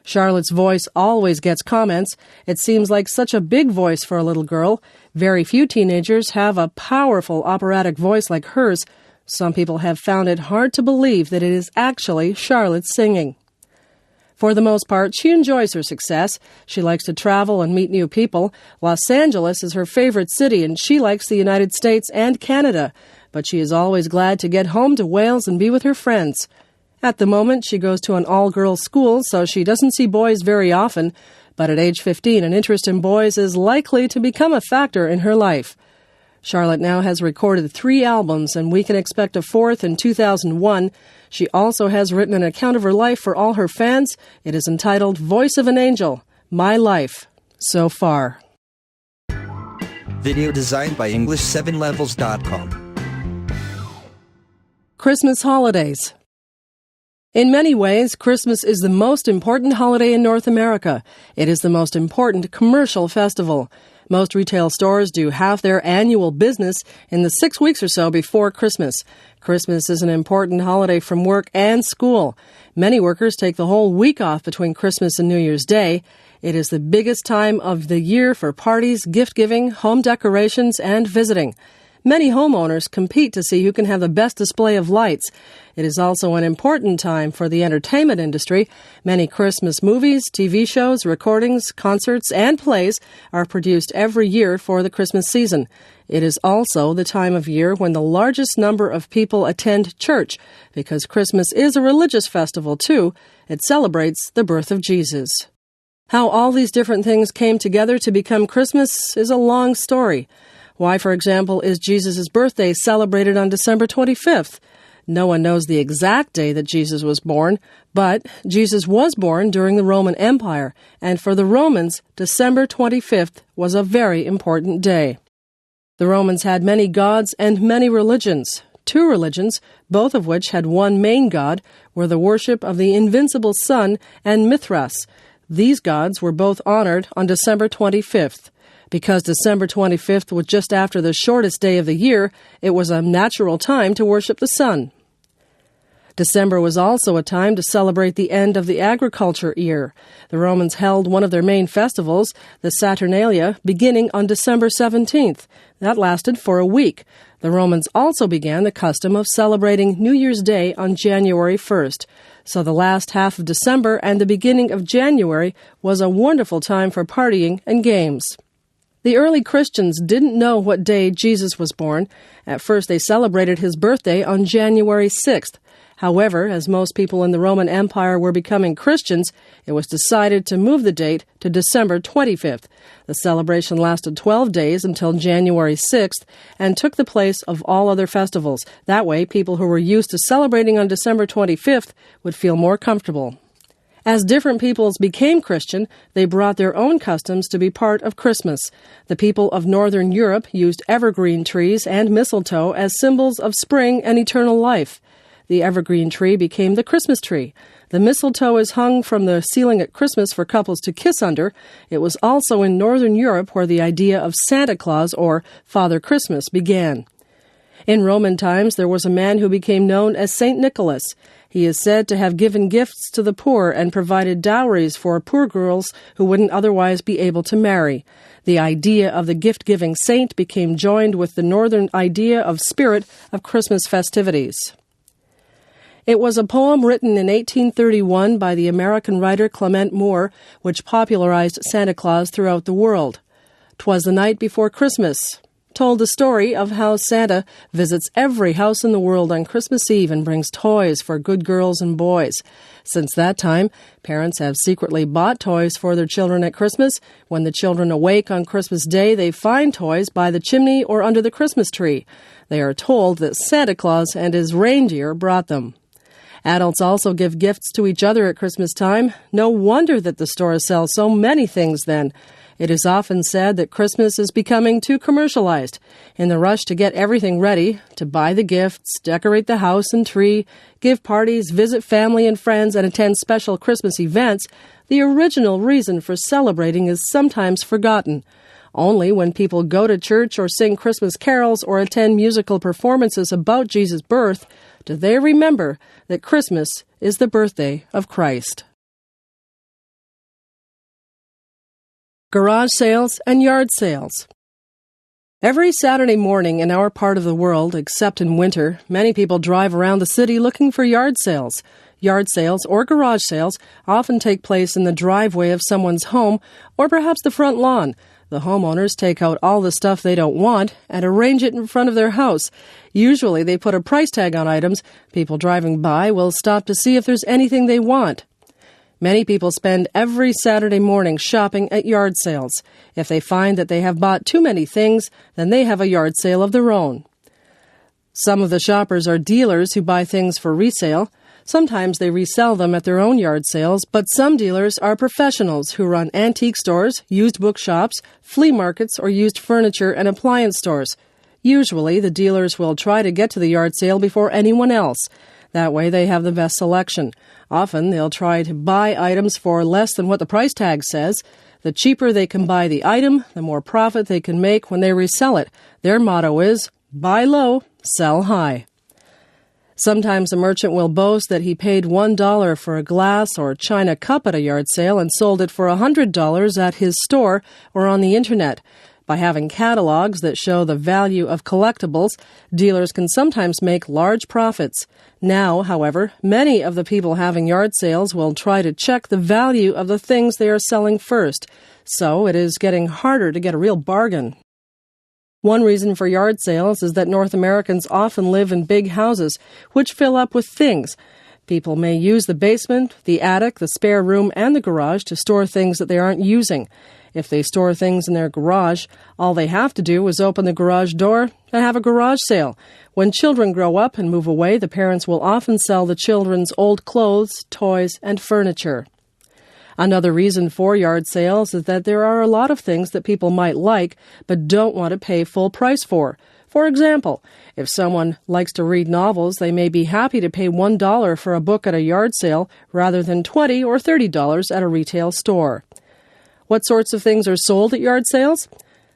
S11: Charlotte's voice always gets comments. It seems like such a big voice for a little girl. Very few teenagers have a powerful operatic voice like hers. Some people have found it hard to believe that it is actually Charlotte singing. For the most part, she enjoys her success. She likes to travel and meet new people. Los Angeles is her favorite city, and she likes the United States and Canada. But she is always glad to get home to Wales and be with her friends. At the moment, she goes to an all-girls school, so she doesn't see boys very often. But at age 15, an interest in boys is likely to become a factor in her life. Charlotte now has recorded 3 albums, and we can expect a 4th in 2001. She also has written an account of her life for all her fans. It is entitled Voice of an Angel, My Life So Far.
S2: Video designed by English7levels.com.
S11: Christmas holidays. In many ways, Christmas is the most important holiday in North America. It is the most important commercial festival. Most retail stores do half their annual business in the 6 weeks or so before Christmas. Christmas is an important holiday from work and school. Many workers take the whole week off between Christmas and New Year's Day. It is the biggest time of the year for parties, gift-giving, home decorations, and visiting. Many homeowners compete to see who can have the best display of lights. It is also an important time for the entertainment industry. Many Christmas movies, TV shows, recordings, concerts, and plays are produced every year for the Christmas season. It is also the time of year when the largest number of people attend church, because Christmas is a religious festival too. It celebrates the birth of Jesus. How all these different things came together to become Christmas is a long story. Why, for example, is Jesus' birthday celebrated on December 25th? No one knows the exact day that Jesus was born, but Jesus was born during the Roman Empire, and for the Romans, December 25th was a very important day. The Romans had many gods and many religions. 2 religions, both of which had one main god, were the worship of the invincible sun and Mithras. These gods were both honored on December 25th. Because December 25th was just after the shortest day of the year, it was a natural time to worship the sun. December was also a time to celebrate the end of the agriculture year. The Romans held one of their main festivals, the Saturnalia, beginning on December 17th. That lasted for a week. The Romans also began the custom of celebrating New Year's Day on January 1st. So the last half of December and the beginning of January was a wonderful time for partying and games. The early Christians didn't know what day Jesus was born. At first, they celebrated his birthday on January 6th. However, as most people in the Roman Empire were becoming Christians, it was decided to move the date to December 25th. The celebration lasted 12 days until January 6th and took the place of all other festivals. That way, people who were used to celebrating on December 25th would feel more comfortable. As different peoples became Christian, they brought their own customs to be part of Christmas. The people of Northern Europe used evergreen trees and mistletoe as symbols of spring and eternal life. The evergreen tree became the Christmas tree. The mistletoe is hung from the ceiling at Christmas for couples to kiss under. It was also in Northern Europe where the idea of Santa Claus, or Father Christmas, began. In Roman times, there was a man who became known as Saint Nicholas. He is said to have given gifts to the poor and provided dowries for poor girls who wouldn't otherwise be able to marry. The idea of the gift-giving saint became joined with the northern idea of spirit of Christmas festivities. It was a poem written in 1831 by the American writer Clement Moore, which popularized Santa Claus throughout the world. "'Twas the night before Christmas" told the story of how Santa visits every house in the world on Christmas Eve and brings toys for good girls and boys. Since that time, parents have secretly bought toys for their children at Christmas. When the children awake on Christmas Day, they find toys by the chimney or under the Christmas tree. They are told that Santa Claus and his reindeer brought them. Adults also give gifts to each other at Christmas time. No wonder that the stores sell so many things then. It is often said that Christmas is becoming too commercialized. In the rush to get everything ready, to buy the gifts, decorate the house and tree, give parties, visit family and friends, and attend special Christmas events, the original reason for celebrating is sometimes forgotten. Only when people go to church or sing Christmas carols or attend musical performances about Jesus' birth do they remember that Christmas is the birthday of Christ. Garage sales and yard sales. Every Saturday morning in our part of the world, except in winter, many people drive around the city looking for yard sales. Yard sales or garage sales often take place in the driveway of someone's home or perhaps the front lawn. The homeowners take out all the stuff they don't want and arrange it in front of their house. Usually they put a price tag on items. People driving by will stop to see if there's anything they want. Many people spend every Saturday morning shopping at yard sales. If they find that they have bought too many things, then they have a yard sale of their own. Some of the shoppers are dealers who buy things for resale. Sometimes they resell them at their own yard sales, but some dealers are professionals who run antique stores, used bookshops, flea markets, or used furniture and appliance stores. Usually, the dealers will try to get to the yard sale before anyone else. That way, they have the best selection. Often, they'll try to buy items for less than what the price tag says. The cheaper they can buy the item, the more profit they can make when they resell it. Their motto is, buy low, sell high. Sometimes a merchant will boast that he paid $1 for a glass or china cup at a yard sale and sold it for $100 at his store or on the internet. By having catalogs that show the value of collectibles, dealers can sometimes make large profits. Now, however, many of the people having yard sales will try to check the value of the things they are selling first. So it is getting harder to get a real bargain. One reason for yard sales is that North Americans often live in big houses, which fill up with things. People may use the basement, the attic, the spare room, and the garage to store things that they aren't using. If they store things in their garage, all they have to do is open the garage door and have a garage sale. When children grow up and move away, the parents will often sell the children's old clothes, toys, and furniture. Another reason for yard sales is that there are a lot of things that people might like but don't want to pay full price for. For example, if someone likes to read novels, they may be happy to pay $1 for a book at a yard sale rather than $20 or $30 at a retail store. What sorts of things are sold at yard sales?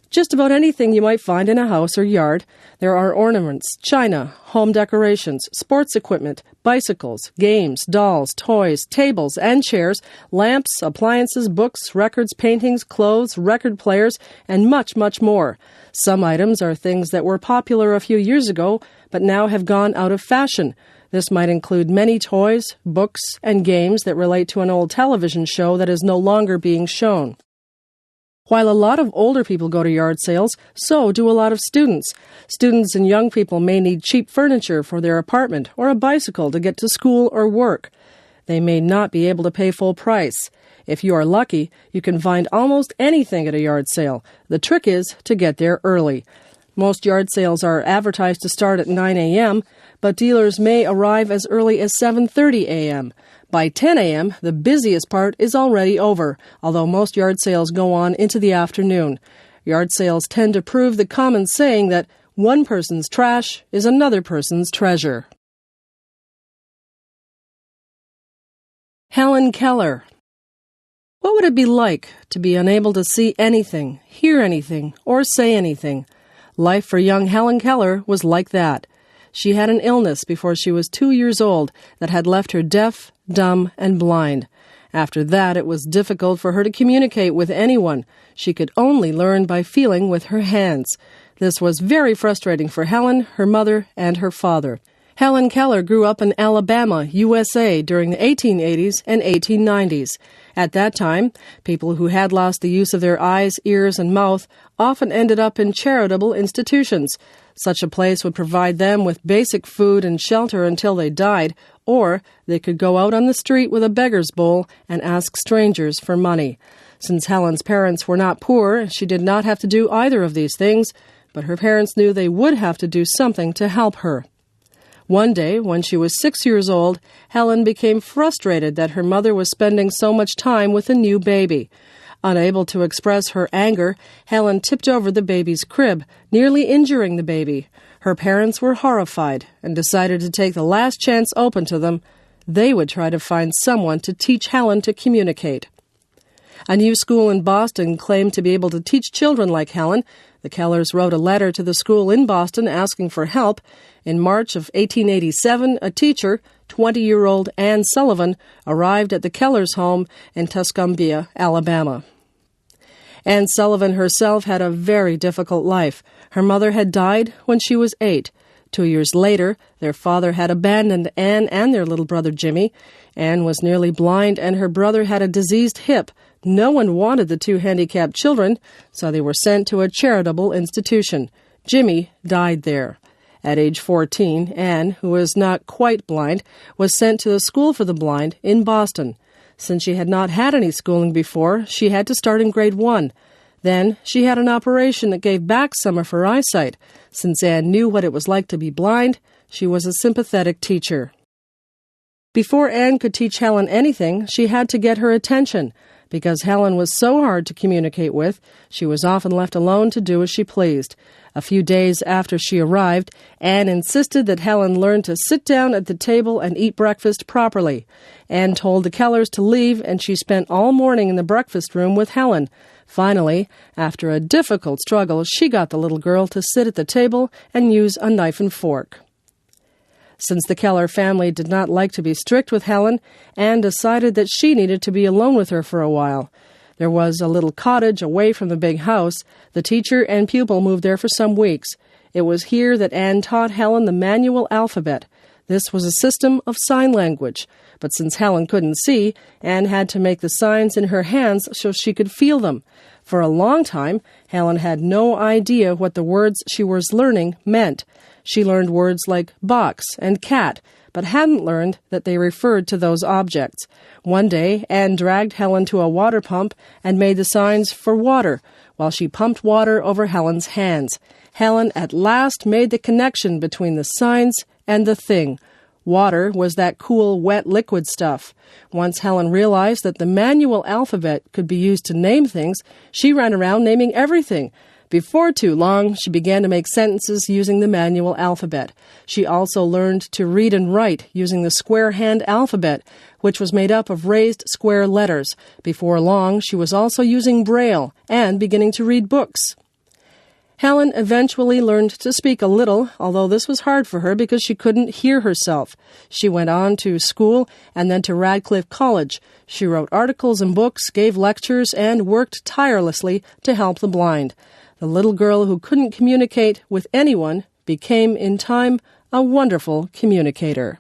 S11: Just about anything you might find in a house or yard. There are ornaments, china, home decorations, sports equipment, bicycles, games, dolls, toys, tables and chairs, lamps, appliances, books, records, paintings, clothes, record players, and much, much more. Some items are things that were popular a few years ago, but now have gone out of fashion. This might include many toys, books, and games that relate to an old television show that is no longer being shown. While a lot of older people go to yard sales, so do a lot of students. Students and young people may need cheap furniture for their apartment or a bicycle to get to school or work. They may not be able to pay full price. If you are lucky, you can find almost anything at a yard sale. The trick is to get there early. Most yard sales are advertised to start at 9 a.m., but dealers may arrive as early as 7:30 a.m. By 10 a.m., the busiest part is already over, although most yard sales go on into the afternoon. Yard sales tend to prove the common saying that one person's trash is another person's treasure. Helen Keller. What would it be like to be unable to see anything, hear anything, or say anything? Life for young Helen Keller was like that. She had an illness before she was 2 years old that had left her deaf, dumb, and blind. After that, it was difficult for her to communicate with anyone. She could only learn by feeling with her hands. This was very frustrating for Helen, her mother, and her father. Helen Keller grew up in Alabama, USA, during the 1880s and 1890s. At that time, people who had lost the use of their eyes, ears, and mouth often ended up in charitable institutions. Such a place would provide them with basic food and shelter until they died, or they could go out on the street with a beggar's bowl and ask strangers for money. Since Helen's parents were not poor, she did not have to do either of these things, but her parents knew they would have to do something to help her. One day, when she was 6 years old, Helen became frustrated that her mother was spending so much time with a new baby. Unable to express her anger, Helen tipped over the baby's crib, nearly injuring the baby. Her parents were horrified and decided to take the last chance open to them. They would try to find someone to teach Helen to communicate. A new school in Boston claimed to be able to teach children like Helen. The Kellers wrote a letter to the school in Boston asking for help. In March of 1887, a teacher, 20-year-old Anne Sullivan, arrived at the Kellers' home in Tuscumbia, Alabama. Anne Sullivan herself had a very difficult life. Her mother had died when she was 8. 2 years later, their father had abandoned Anne and their little brother Jimmy. Anne was nearly blind and her brother had a diseased hip. No one wanted the two handicapped children, so they were sent to a charitable institution. Jimmy died there. At age 14, Anne, who was not quite blind, was sent to the School for the Blind in Boston. Since she had not had any schooling before, she had to start in grade 1. Then she had an operation that gave back some of her eyesight. Since Anne knew what it was like to be blind, she was a sympathetic teacher. Before Anne could teach Helen anything, she had to get her attention. Because Helen was so hard to communicate with, she was often left alone to do as she pleased. A few days after she arrived, Anne insisted that Helen learn to sit down at the table and eat breakfast properly. Anne told the Kellers to leave, and she spent all morning in the breakfast room with Helen. Finally, after a difficult struggle, she got the little girl to sit at the table and use a knife and fork. Since the Keller family did not like to be strict with Helen, Anne decided that she needed to be alone with her for a while. There was a little cottage away from the big house. The teacher and pupil moved there for some weeks. It was here that Anne taught Helen the manual alphabet. This was a system of sign language. But since Helen couldn't see, Anne had to make the signs in her hands so she could feel them. For a long time, Helen had no idea what the words she was learning meant. She learned words like box and cat, but hadn't learned that they referred to those objects. One day, Anne dragged Helen to a water pump and made the signs for water, while she pumped water over Helen's hands. Helen at last made the connection between the signs and the thing. Water was that cool, wet liquid stuff. Once Helen realized that the manual alphabet could be used to name things, she ran around naming everything. Before too long, she began to make sentences using the manual alphabet. She also learned to read and write using the square hand alphabet, which was made up of raised square letters. Before long, she was also using Braille and beginning to read books. Helen eventually learned to speak a little, although this was hard for her because she couldn't hear herself. She went on to school and then to Radcliffe College. She wrote articles and books, gave lectures, and worked tirelessly to help the blind. The little girl who couldn't communicate with anyone became, in time, a wonderful communicator.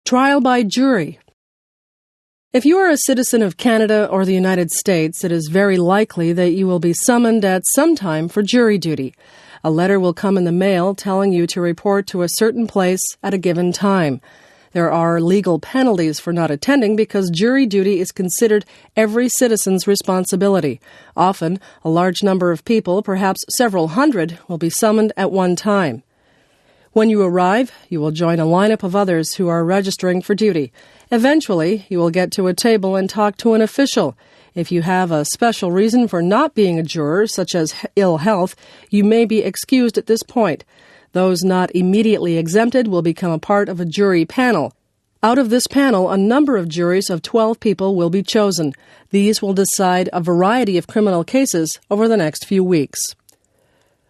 S11: Trial by jury. If you are a citizen of Canada or the United States, it is very likely that you will be summoned at some time for jury duty. A letter will come in the mail telling you to report to a certain place at a given time. There are legal penalties for not attending because jury duty is considered every citizen's responsibility. Often, a large number of people, perhaps several hundred, will be summoned at one time. When you arrive, you will join a lineup of others who are registering for duty. Eventually, you will get to a table and talk to an official. If you have a special reason for not being a juror, such as ill health, you may be excused at this point. Those not immediately exempted will become a part of a jury panel. Out of this panel, a number of juries of 12 people will be chosen. These will decide a variety of criminal cases over the next few weeks.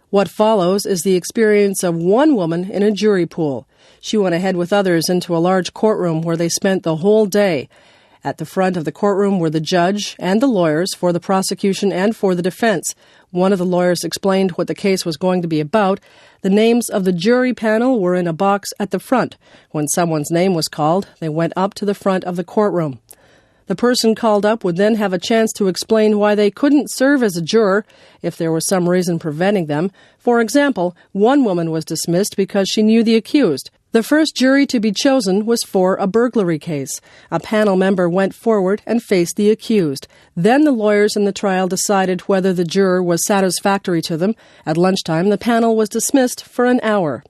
S11: What follows is the experience of one woman in a jury pool. She went ahead with others into a large courtroom where they spent the whole day. At the front of the courtroom were the judge and the lawyers for the prosecution and for the defense. One of the lawyers explained what the case was going to be about. The names of the jury panel were in a box at the front. When someone's name was called, they went up to the front of the courtroom. The person called up would then have a chance to explain why they couldn't serve as a juror if there was some reason preventing them. For example, one woman was dismissed because she knew the accused. The first jury to be chosen was for a burglary case. A panel member went forward and faced the accused. Then the lawyers in the trial decided whether the juror was satisfactory to them. At lunchtime, the panel was dismissed for an hour.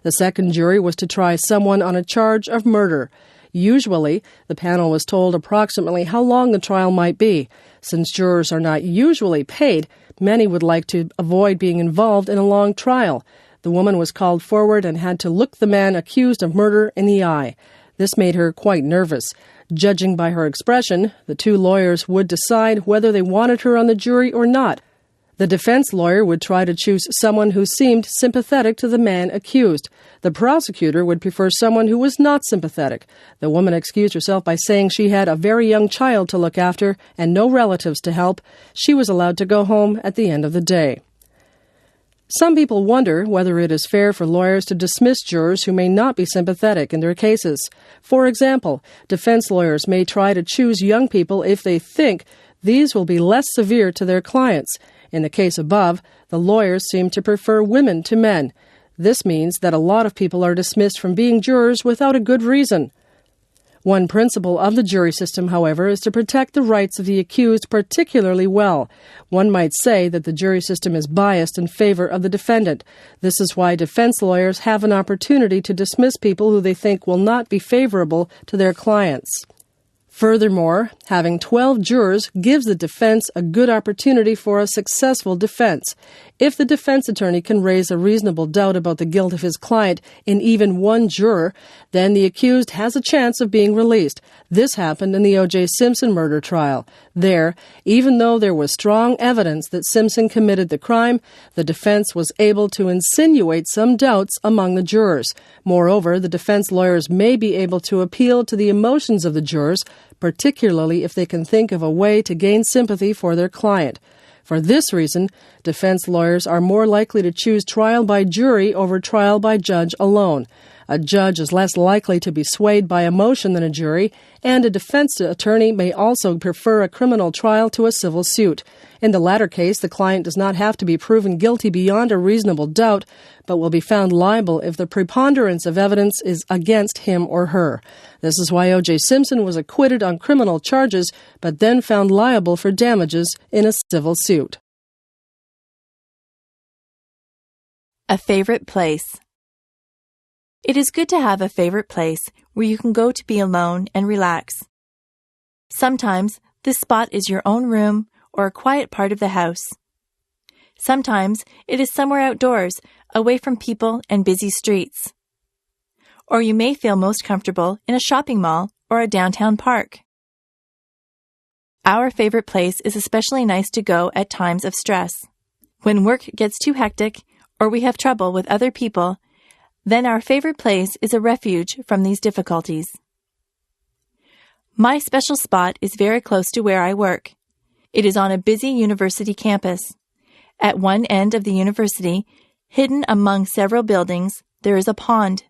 S11: The second jury was to try someone on a charge of murder. Usually, the panel was told approximately how long the trial might be. Since jurors are not usually paid, many would like to avoid being involved in a long trial. The woman was called forward and had to look the man accused of murder in the eye. This made her quite nervous. Judging by her expression, the two lawyers would decide whether they wanted her on the jury or not. The defense lawyer would try to choose someone who seemed sympathetic to the man accused. The prosecutor would prefer someone who was not sympathetic. The woman excused herself by saying she had a very young child to look after and no relatives to help. She was allowed to go home at the end of the day. Some people wonder whether it is fair for lawyers to dismiss jurors who may not be sympathetic in their cases. For example, defense lawyers may try to choose young people if they think these will be less severe to their clients. In the case above, the lawyers seem to prefer women to men. This means that a lot of people are dismissed from being jurors without a good reason. One principle of the jury system, however, is to protect the rights of the accused particularly well. One might say that the jury system is biased in favor of the defendant. This is why defense lawyers have an opportunity to dismiss people who they think will not be favorable to their clients. Furthermore, having 12 jurors gives the defense a good opportunity for a successful defense. If the defense attorney can raise a reasonable doubt about the guilt of his client in even one juror, then the accused has a chance of being released. This happened in the O.J. Simpson murder trial. There, even though there was strong evidence that Simpson committed the crime, the defense was able to insinuate some doubts among the jurors. Moreover, the defense lawyers may be able to appeal to the emotions of the jurors, particularly if they can think of a way to gain sympathy for their client. For this reason, defense lawyers are more likely to choose trial by jury over trial by judge alone. A judge is less likely to be swayed by emotion than a jury, and a defense attorney may also prefer a criminal trial to a civil suit. In the latter case, the client does not have to be proven guilty beyond a reasonable doubt, but will be found liable if the preponderance of evidence is against him or her. This is why O.J. Simpson was acquitted on criminal charges, but then found liable for damages in a civil suit.
S12: A favorite place. It is good to have a favorite place where you can go to be alone and relax. Sometimes this spot is your own room or a quiet part of the house. Sometimes it is somewhere outdoors, away from people and busy streets. Or you may feel most comfortable in a shopping mall or a downtown park. Our favorite place is especially nice to go at times of stress. When work gets too hectic or we have trouble with other people, then our favorite place is a refuge from these difficulties. My special spot is very close to where I work. It is on a busy university campus. At one end of the university, hidden among several buildings, there is a pond.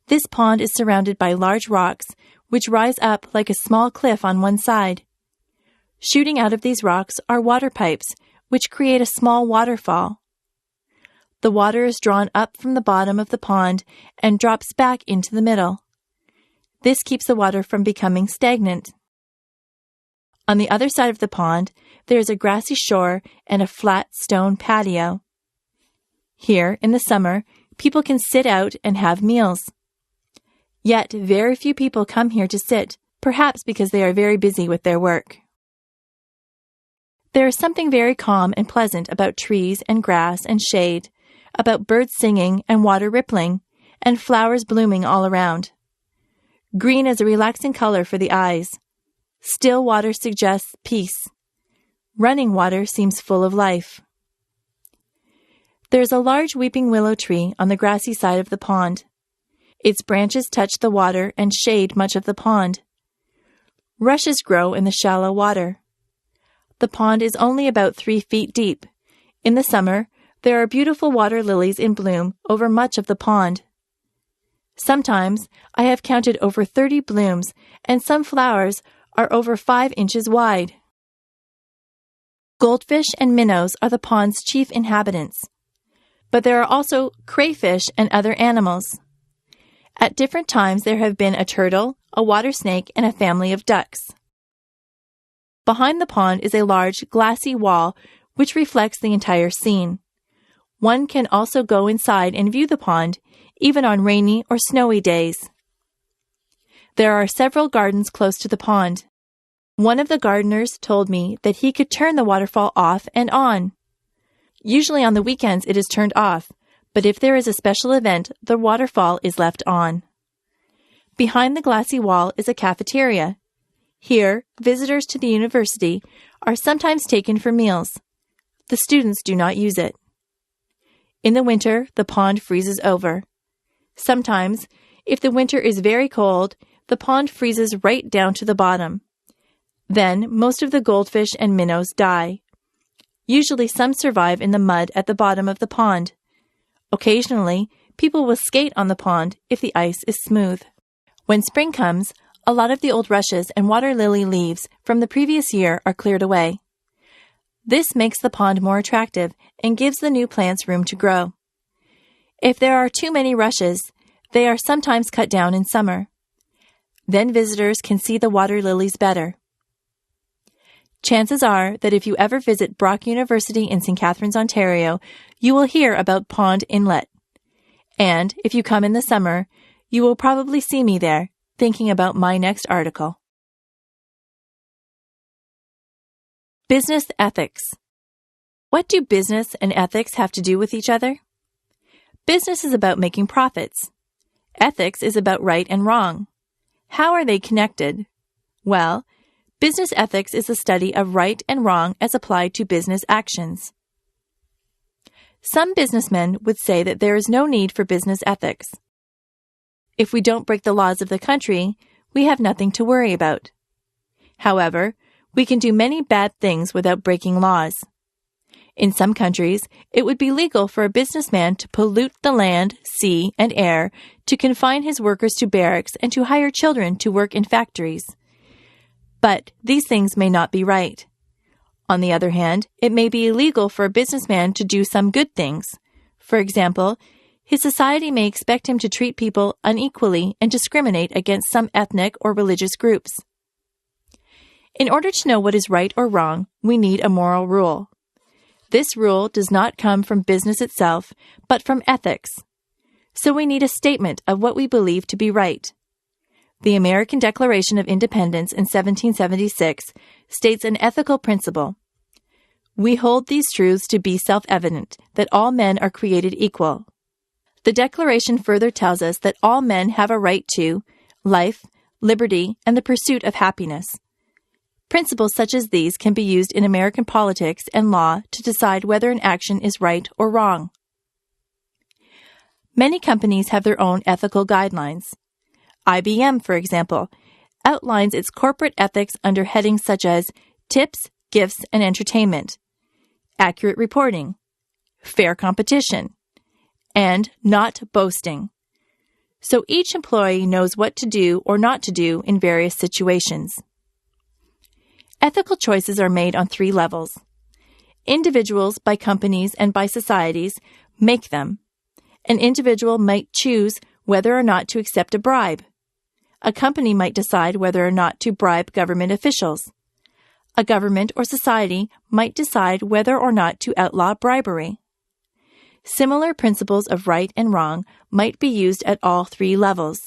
S12: This pond is surrounded by large rocks, which rise up like a small cliff on one side. Shooting out of these rocks are water pipes, which create a small waterfall. The water is drawn up from the bottom of the pond and drops back into the middle. This keeps the water from becoming stagnant. On the other side of the pond, there is a grassy shore and a flat stone patio. Here, in the summer, people can sit out and have meals. Yet, very few people come here to sit, perhaps because they are very busy with their work. There is something very calm and pleasant about trees and grass and shade, about birds singing and water rippling, and flowers blooming all around. Green is a relaxing color for the eyes. Still water suggests peace. Running water seems full of life. There is a large weeping willow tree on the grassy side of the pond. Its branches touch the water and shade much of the pond. Rushes grow in the shallow water. The pond is only about 3 feet deep. In the summer, there are beautiful water lilies in bloom over much of the pond. Sometimes I have counted over 30 blooms, and some flowers are over 5 inches wide. Goldfish and minnows are the pond's chief inhabitants, but there are also crayfish and other animals. At different times there have been a turtle, a water snake, and a family of ducks. Behind the pond is a large glassy wall which reflects the entire scene. One can also go inside and view the pond, even on rainy or snowy days. There are several gardens close to the pond. One of the gardeners told me that he could turn the waterfall off and on. Usually on the weekends it is turned off, but if there is a special event, the waterfall is left on. Behind the glassy wall is a cafeteria. Here, visitors to the university are sometimes taken for meals. The students do not use it. In the winter, the pond freezes over. Sometimes, if the winter is very cold, the pond freezes right down to the bottom. Then, most of the goldfish and minnows die. Usually some survive in the mud at the bottom of the pond. Occasionally, people will skate on the pond if the ice is smooth. When spring comes, a lot of the old rushes and water lily leaves from the previous year are cleared away. This makes the pond more attractive and gives the new plants room to grow. If there are too many rushes, they are sometimes cut down in summer. Then visitors can see the water lilies better. Chances are that if you ever visit Brock University in St. Catharines, Ontario, you will hear about Pond Inlet. And if you come in the summer, you will probably see me there, thinking about my next article. Business ethics. What do business and ethics have to do with each other? Business is about making profits. Ethics is about right and wrong. How are they connected? Well, business ethics is the study of right and wrong as applied to business actions. Some businessmen would say that there is no need for business ethics. If we don't break the laws of the country, we have nothing to worry about. However, we can do many bad things without breaking laws. In some countries, it would be legal for a businessman to pollute the land, sea, and air, to confine his workers to barracks, and to hire children to work in factories. But these things may not be right. On the other hand, it may be illegal for a businessman to do some good things. For example, his society may expect him to treat people unequally and discriminate against some ethnic or religious groups. In order to know what is right or wrong, we need a moral rule. This rule does not come from business itself, but from ethics. So we need a statement of what we believe to be right. The American Declaration of Independence in 1776 states an ethical principle. We hold these truths to be self-evident, that all men are created equal. The Declaration further tells us that all men have a right to life, liberty, and the pursuit of happiness. Principles such as these can be used in American politics and law to decide whether an action is right or wrong. Many companies have their own ethical guidelines. IBM, for example, outlines its corporate ethics under headings such as tips, gifts, and entertainment, accurate reporting, fair competition, and not boasting. So each employee knows what to do or not to do in various situations. Ethical choices are made on 3 levels. Individuals, by companies, and by societies make them. An individual might choose whether or not to accept a bribe. A company might decide whether or not to bribe government officials. A government or society might decide whether or not to outlaw bribery. Similar principles of right and wrong might be used at all 3 levels.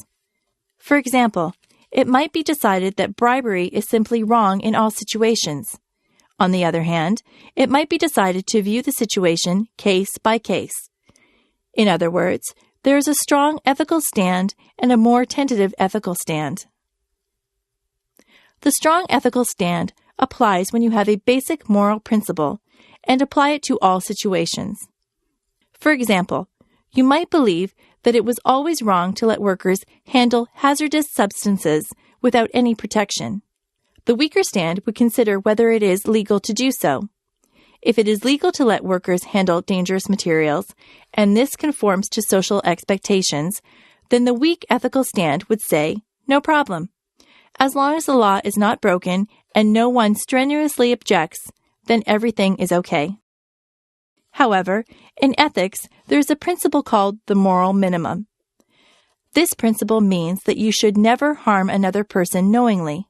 S12: For example, it might be decided that bribery is simply wrong in all situations. On the other hand, it might be decided to view the situation case by case. In other words, there is a strong ethical stand and a more tentative ethical stand. The strong ethical stand applies when you have a basic moral principle and apply it to all situations. For example, you might believe that it was always wrong to let workers handle hazardous substances without any protection. The weaker stand would consider whether it is legal to do so. If it is legal to let workers handle dangerous materials, and this conforms to social expectations, then the weak ethical stand would say, no problem. As long as the law is not broken and no one strenuously objects, then everything is okay. However, in ethics, there is a principle called the moral minimum. This principle means that you should never harm another person knowingly.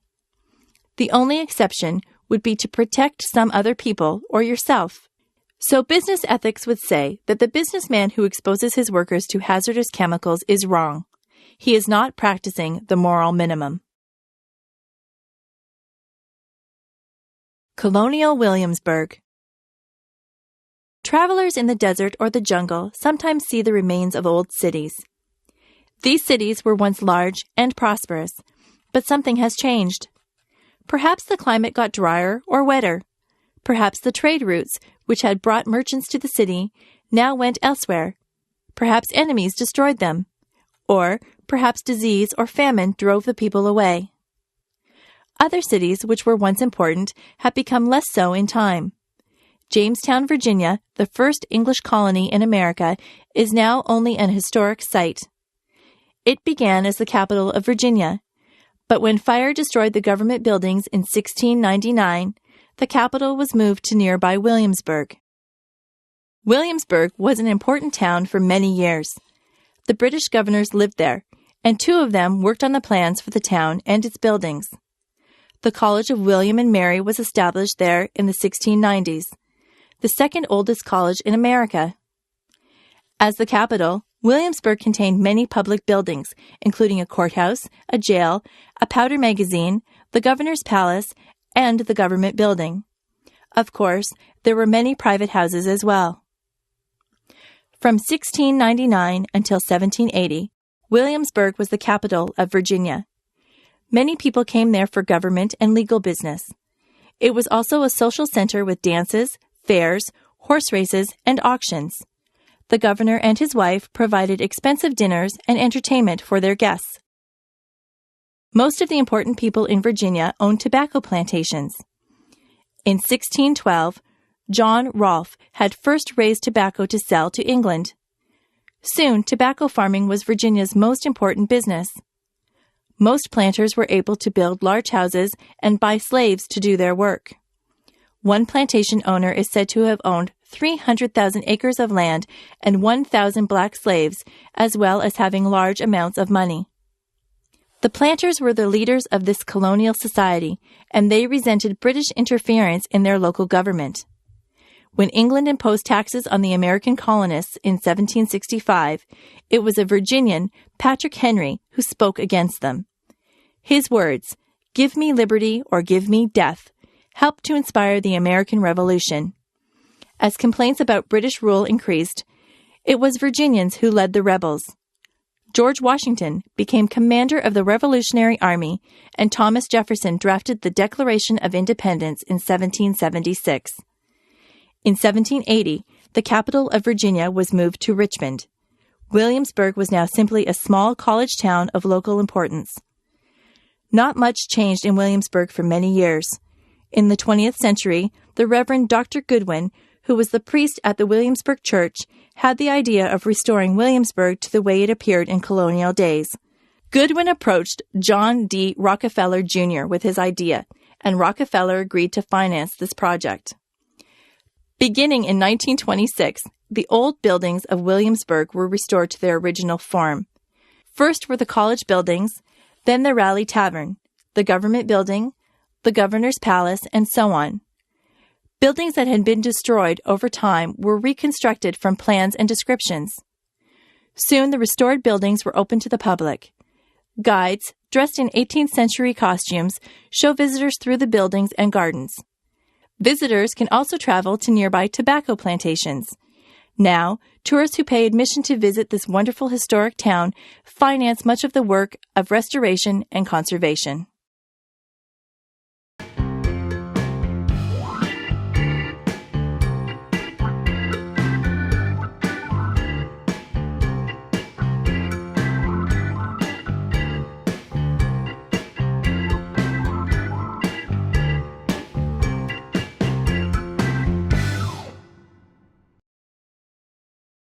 S12: The only exception would be to protect some other people or yourself. So business ethics would say that the businessman who exposes his workers to hazardous chemicals is wrong. He is not practicing the moral minimum. Colonial Williamsburg. Travelers in the desert or the jungle sometimes see the remains of old cities. These cities were once large and prosperous, but something has changed. Perhaps the climate got drier or wetter. Perhaps the trade routes which had brought merchants to the city, now went elsewhere. Perhaps enemies destroyed them, or perhaps disease or famine drove the people away. Other cities which were once important have become less so in time. Jamestown, Virginia, the first English colony in America, is now only an historic site. It began as the capital of Virginia, but when fire destroyed the government buildings in 1699, the capital was moved to nearby Williamsburg. Williamsburg was an important town for many years. The British governors lived there, and 2 of them worked on the plans for the town and its buildings. The College of William and Mary was established there in the 1690s, the second oldest college in America. As the capital, Williamsburg contained many public buildings, including a courthouse, a jail, a powder magazine, the governor's palace, and the government building. Of course, there were many private houses as well. From 1699 until 1780, Williamsburg was the capital of Virginia. Many people came there for government and legal business. It was also a social center with dances, fairs, horse races, and auctions. The governor and his wife provided expensive dinners and entertainment for their guests. Most of the important people in Virginia owned tobacco plantations. In 1612, John Rolfe had first raised tobacco to sell to England. Soon, tobacco farming was Virginia's most important business. Most planters were able to build large houses and buy slaves to do their work. One plantation owner is said to have owned 300,000 acres of land and 1,000 black slaves, as well as having large amounts of money. The planters were the leaders of this colonial society, and they resented British interference in their local government. When England imposed taxes on the American colonists in 1765, it was a Virginian, Patrick Henry, who spoke against them. His words, "Give me liberty or give me death," helped to inspire the American Revolution. As complaints about British rule increased, it was Virginians who led the rebels. George Washington became commander of the Revolutionary Army, and Thomas Jefferson drafted the Declaration of Independence in 1776. In 1780, the capital of Virginia was moved to Richmond. Williamsburg was now simply a small college town of local importance. Not much changed in Williamsburg for many years. In the 20th century, the Reverend Dr. Goodwin, who was the priest at the Williamsburg Church, had the idea of restoring Williamsburg to the way it appeared in colonial days. Goodwin approached John D. Rockefeller Jr. with his idea, and Rockefeller agreed to finance this project. Beginning in 1926, the old buildings of Williamsburg were restored to their original form. First were the college buildings, then the Raleigh Tavern, the government building, the governor's palace, and so on. Buildings that had been destroyed over time were reconstructed from plans and descriptions. Soon the restored buildings were open to the public. Guides, dressed in 18th century costumes, show visitors through the buildings and gardens. Visitors can also travel to nearby tobacco plantations. Now, tourists who pay admission to visit this wonderful historic town finance much of the work of restoration and conservation.